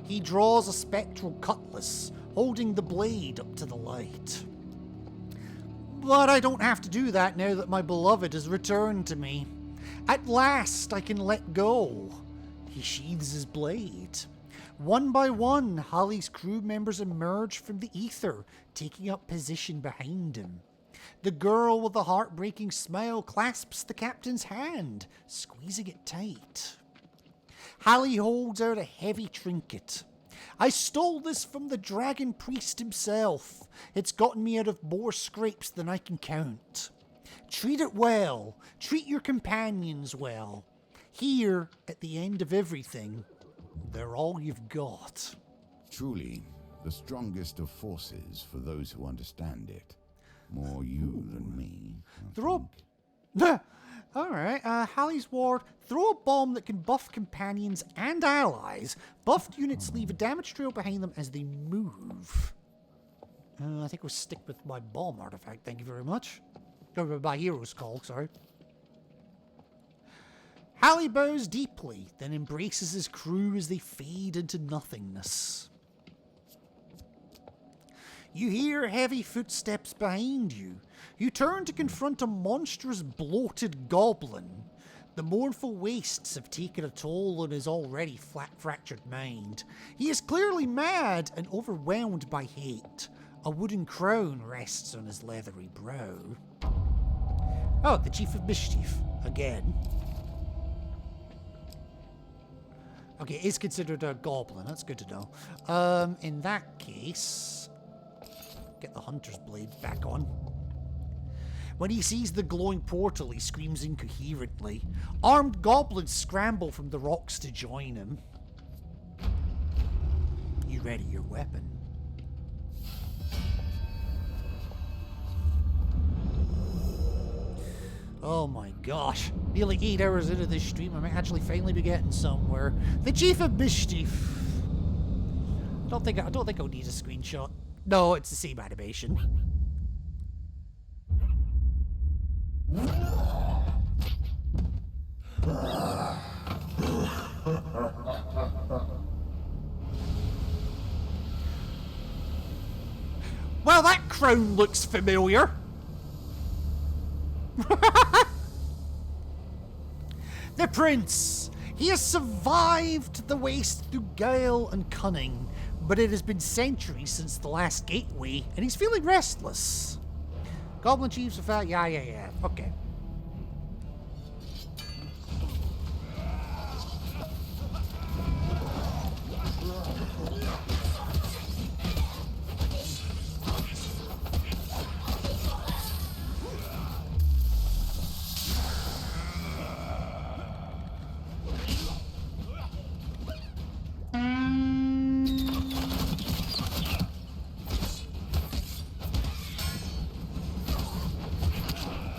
He draws a spectral cutlass, holding the blade up to the light. But I don't have to do that now that my beloved has returned to me. At last I can let go. He sheathes his blade. One by one, Hallie's crew members emerge from the ether, taking up position behind him. The girl with the heartbreaking smile clasps the captain's hand, squeezing it tight. Hallie holds out a heavy trinket. I stole this from the dragon priest himself. It's gotten me out of more scrapes than I can count. Treat it well. Treat your companions well. Here, at the end of everything, they're all you've got. Truly, the strongest of forces for those who understand it. More you than me. Throw Alright, Hallie's ward. Throw a bomb that can buff companions and allies. Buffed units leave a damage trail behind them as they move. I think we'll stick with my bomb artifact, thank you very much. Or my hero's call, sorry. Hallie bows deeply, then embraces his crew as they fade into nothingness. You hear heavy footsteps behind you. You turn to confront a monstrous, bloated goblin. The mournful wastes have taken a toll on his already fractured mind. He is clearly mad and overwhelmed by hate. A wooden crown rests on his leathery brow. Oh, the Chief of Mischief. Again. Okay, it is considered a goblin. That's good to know. In that case... Get the Hunter's Blade back on. When he sees the glowing portal, he screams incoherently. Armed goblins scramble from the rocks to join him. You ready your weapon? Oh my gosh. Nearly 8 hours into this stream, I might actually finally be getting somewhere. The Chief of Mischief. I don't think I'll need a screenshot. No, it's the same animation. Well, that crown looks familiar. The prince. He has survived the waste through guile and cunning, but it has been centuries since the last gateway, and he's feeling restless. Goblin chiefs are fat. Yeah. Okay.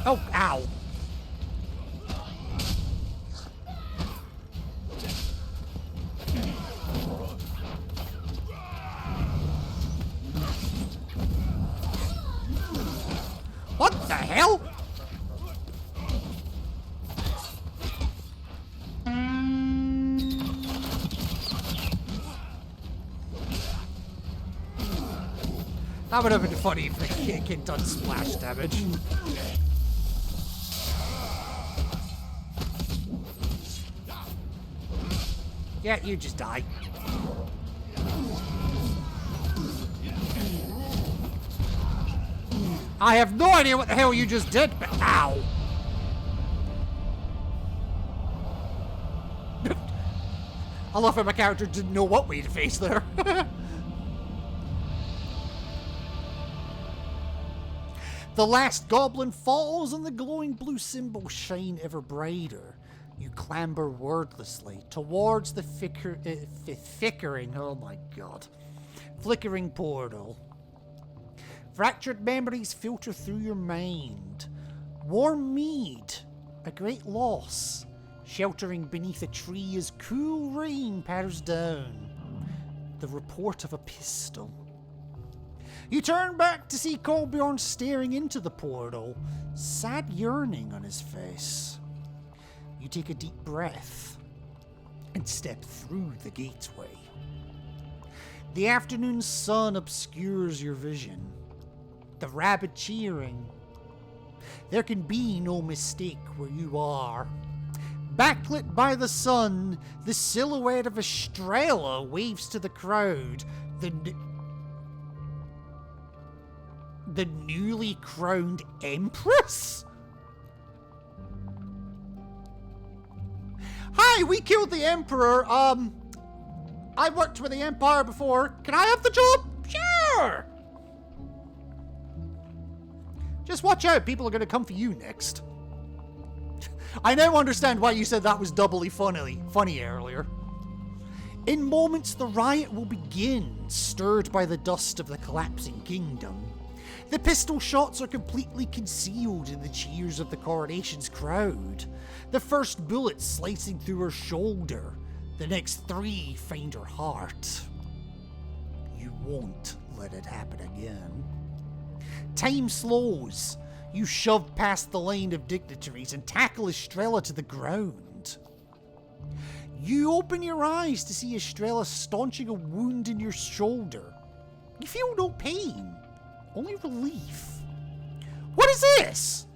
Oh, ow. What the hell? That would have been funny if the kick had done splash damage. Yeah, you just die. I have no idea what the hell you just did, but ow! I love how my character didn't know what way to face there. The last goblin falls and the glowing blue symbols shine ever brighter. You clamber wordlessly towards the flickering portal. Fractured memories filter through your mind. Warm mead, a great loss, sheltering beneath a tree as cool rain patters down. The report of a pistol. You turn back to see Kolbjorn staring into the portal, sad yearning on his face. You take a deep breath and step through the gateway. The afternoon sun obscures your vision. The rabid cheering. There can be no mistake where you are. Backlit by the sun, the silhouette of Estrella waves to the crowd. The newly crowned Empress? Hi, we killed the Emperor. I worked with the Empire before. Can I have the job? Sure! Just watch out, people are going to come for you next. I now understand why you said that was doubly funny earlier. In moments, the riot will begin, stirred by the dust of the collapsing kingdom. The pistol shots are completely concealed in the cheers of the coronation's crowd. The first bullet slicing through her shoulder. The next 3 find her heart. You won't let it happen again. Time slows. You shove past the line of dignitaries and tackle Estrella to the ground. You open your eyes to see Estrella staunching a wound in your shoulder. You feel no pain, only relief. What is this?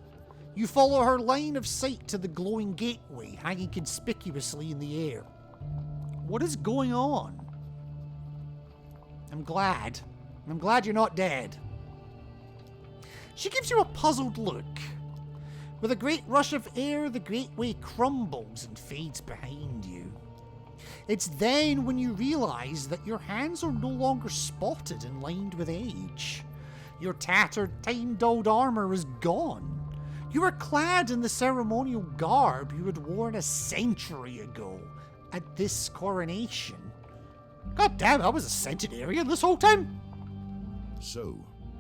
You follow her line of sight to the glowing gateway hanging conspicuously in the air. What is going on? I'm glad you're not dead. She gives you a puzzled look. With a great rush of air, the gateway crumbles and fades behind you. It's then when you realize that your hands are no longer spotted and lined with age. Your tattered, time-dulled armor is gone. You are clad in the ceremonial garb you had worn a century ago at this coronation. God damn, I was a centenarian this whole time. So,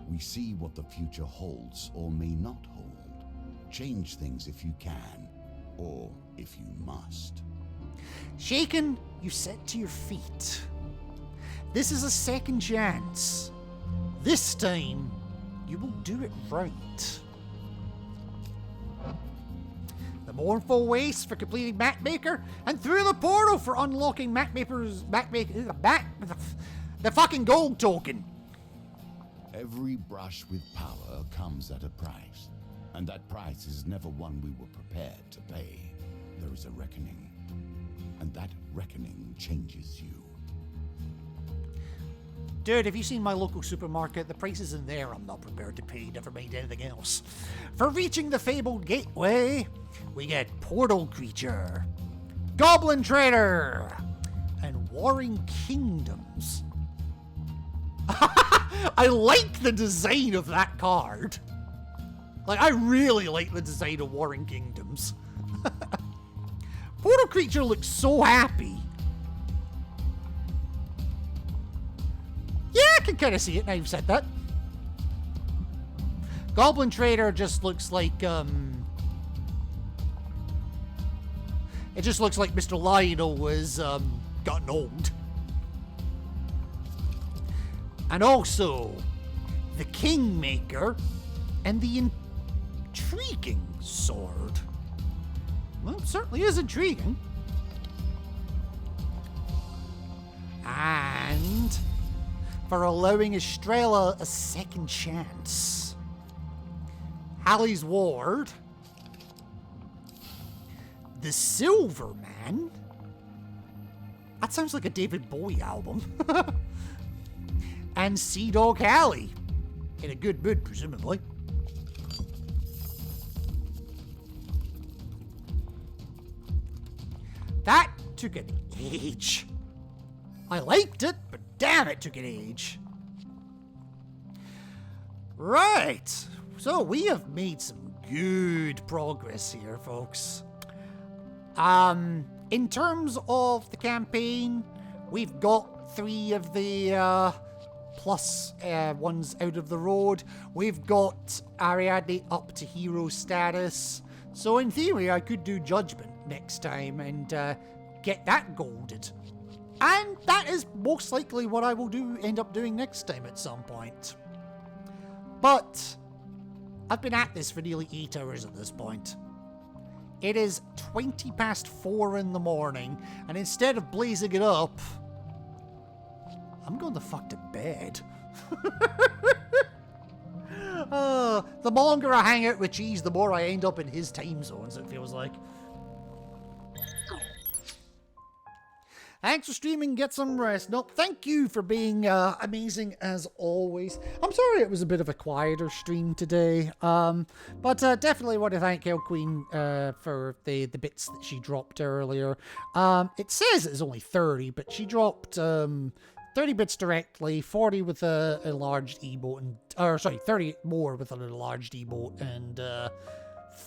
we see what the future holds or may not hold. Change things if you can, or if you must. Shaken, you set to your feet. This is a second chance. This time, you will do it right. The mournful waste for completing Mapmaker, and through the portal for unlocking the fucking gold token. Every brush with power comes at a price, and that price is never one we were prepared to pay. There is a reckoning, and that reckoning changes you. Dude, have you seen my local supermarket? The prices in there I'm not prepared to pay, never mind anything else. For reaching the fabled gateway, we get Portal Creature, Goblin Trader, and Warring Kingdoms. I like the design of that card. Like, I really like the design of Warring Kingdoms. Portal Creature looks so happy. Yeah, I can kind of see it now you've said that. Goblin Trader just looks like, it just looks like Mr. Lionel was, gotten old. And also, the Kingmaker and the intriguing sword. Well, it certainly is intriguing. And for allowing Estrella a second chance. Hallie's Ward. The Silver Man. That sounds like a David Bowie album. And Sea Dog Hallie. In a good mood, presumably. That took an age. I liked it, but damn, it took an age. Right. So we have made some good progress here, folks. In terms of the campaign, we've got 3 of the plus ones out of the road. We've got Ariadne up to hero status. So in theory, I could do Judgment next time and get that golded. And that is most likely what I will end up doing next time at some point. But I've been at this for nearly 8 hours at this point. It is 20 past 4 in the morning, and instead of blazing it up, I'm going the fuck to bed. The longer I hang out with Cheese, the more I end up in his time zones, it feels like. Thanks for streaming, get some rest. No, thank you for being amazing as always. I'm sorry it was a bit of a quieter stream today, but definitely want to thank Hell Queen for the bits that she dropped earlier. It says it's only 30, but she dropped 30 bits directly, 40 with a enlarged emote, or sorry, 30 more with an enlarged emote, and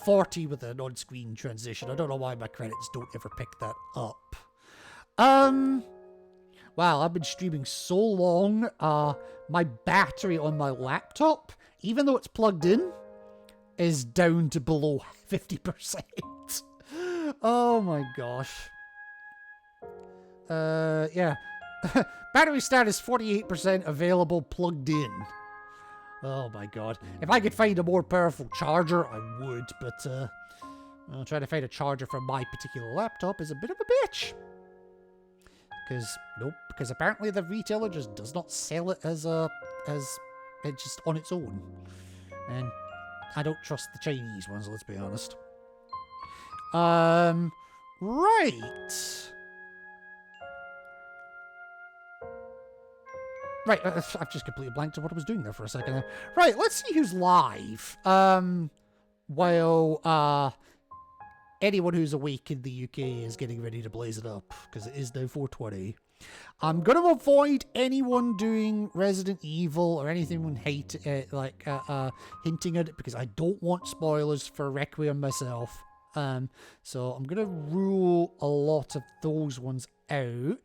40 with an on-screen transition. I don't know why my credits don't ever pick that up. Wow, I've been streaming so long, my battery on my laptop, even though it's plugged in, is down to below 50%. Oh my gosh. Yeah. Battery status 48% available plugged in. Oh my god. If I could find a more powerful charger, I would, but, trying to find a charger for my particular laptop is a bit of a bitch. Because apparently the retailer just does not sell it as it's just on its own. And I don't trust the Chinese ones, let's be honest. Right. Right, I've just completely blanked on what I was doing there for a second. Right, let's see who's live. While anyone who's awake in the UK is getting ready to blaze it up, because it is now 4:20. I'm going to avoid anyone doing Resident Evil or anything hinting at it, because I don't want spoilers for Requiem myself. So I'm going to rule a lot of those ones out.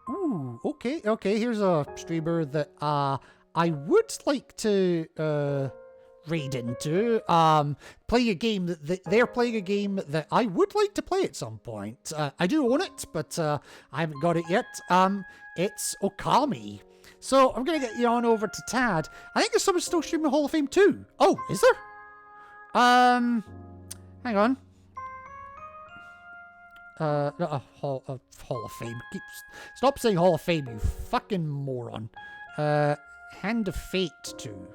Ooh, okay, here's a streamer that I would like to raid into. Playing a game that they're playing a game that I would like to play at some point. I do own it, but I haven't got it yet. It's Okami. So I'm gonna get you on over to Tad. I think there's someone still streaming Hall of Fame too. Oh, is there? Hang on. Hall of Fame. Stop saying Hall of Fame, you fucking moron. Hand of Fate 2.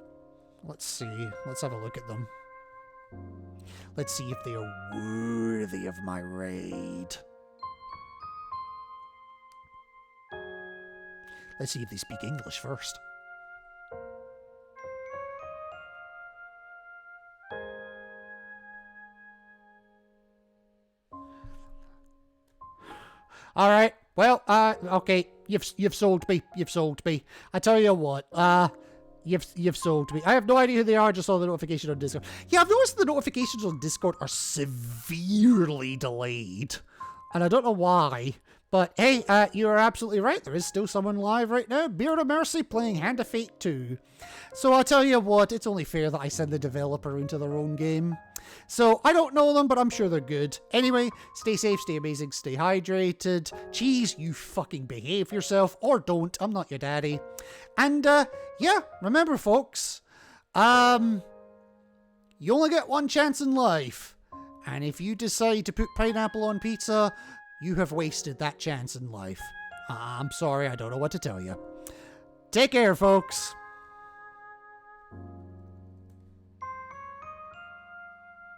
Let's see. Let's have a look at them. Let's see if they are worthy of my raid. Let's see if they speak English first. All right. Well, okay. You've sold me. You've sold me. I tell you what. You've sold me. I have no idea who they are. Just saw the notification on Discord. Yeah, I've noticed the notifications on Discord are severely delayed, and I don't know why. But hey, you are absolutely right. There is still someone live right now. Beard of Mercy playing Hand of Fate 2. So I'll tell you what. It's only fair that I send the developer into their own game. So I don't know them, but I'm sure they're good. Anyway, stay safe, stay amazing, stay hydrated. Cheese, you fucking behave yourself, or don't. I'm not your daddy. And yeah, remember, folks, you only get one chance in life. And if you decide to put pineapple on pizza, you have wasted that chance in life. I'm sorry, I don't know what to tell you. Take care, folks.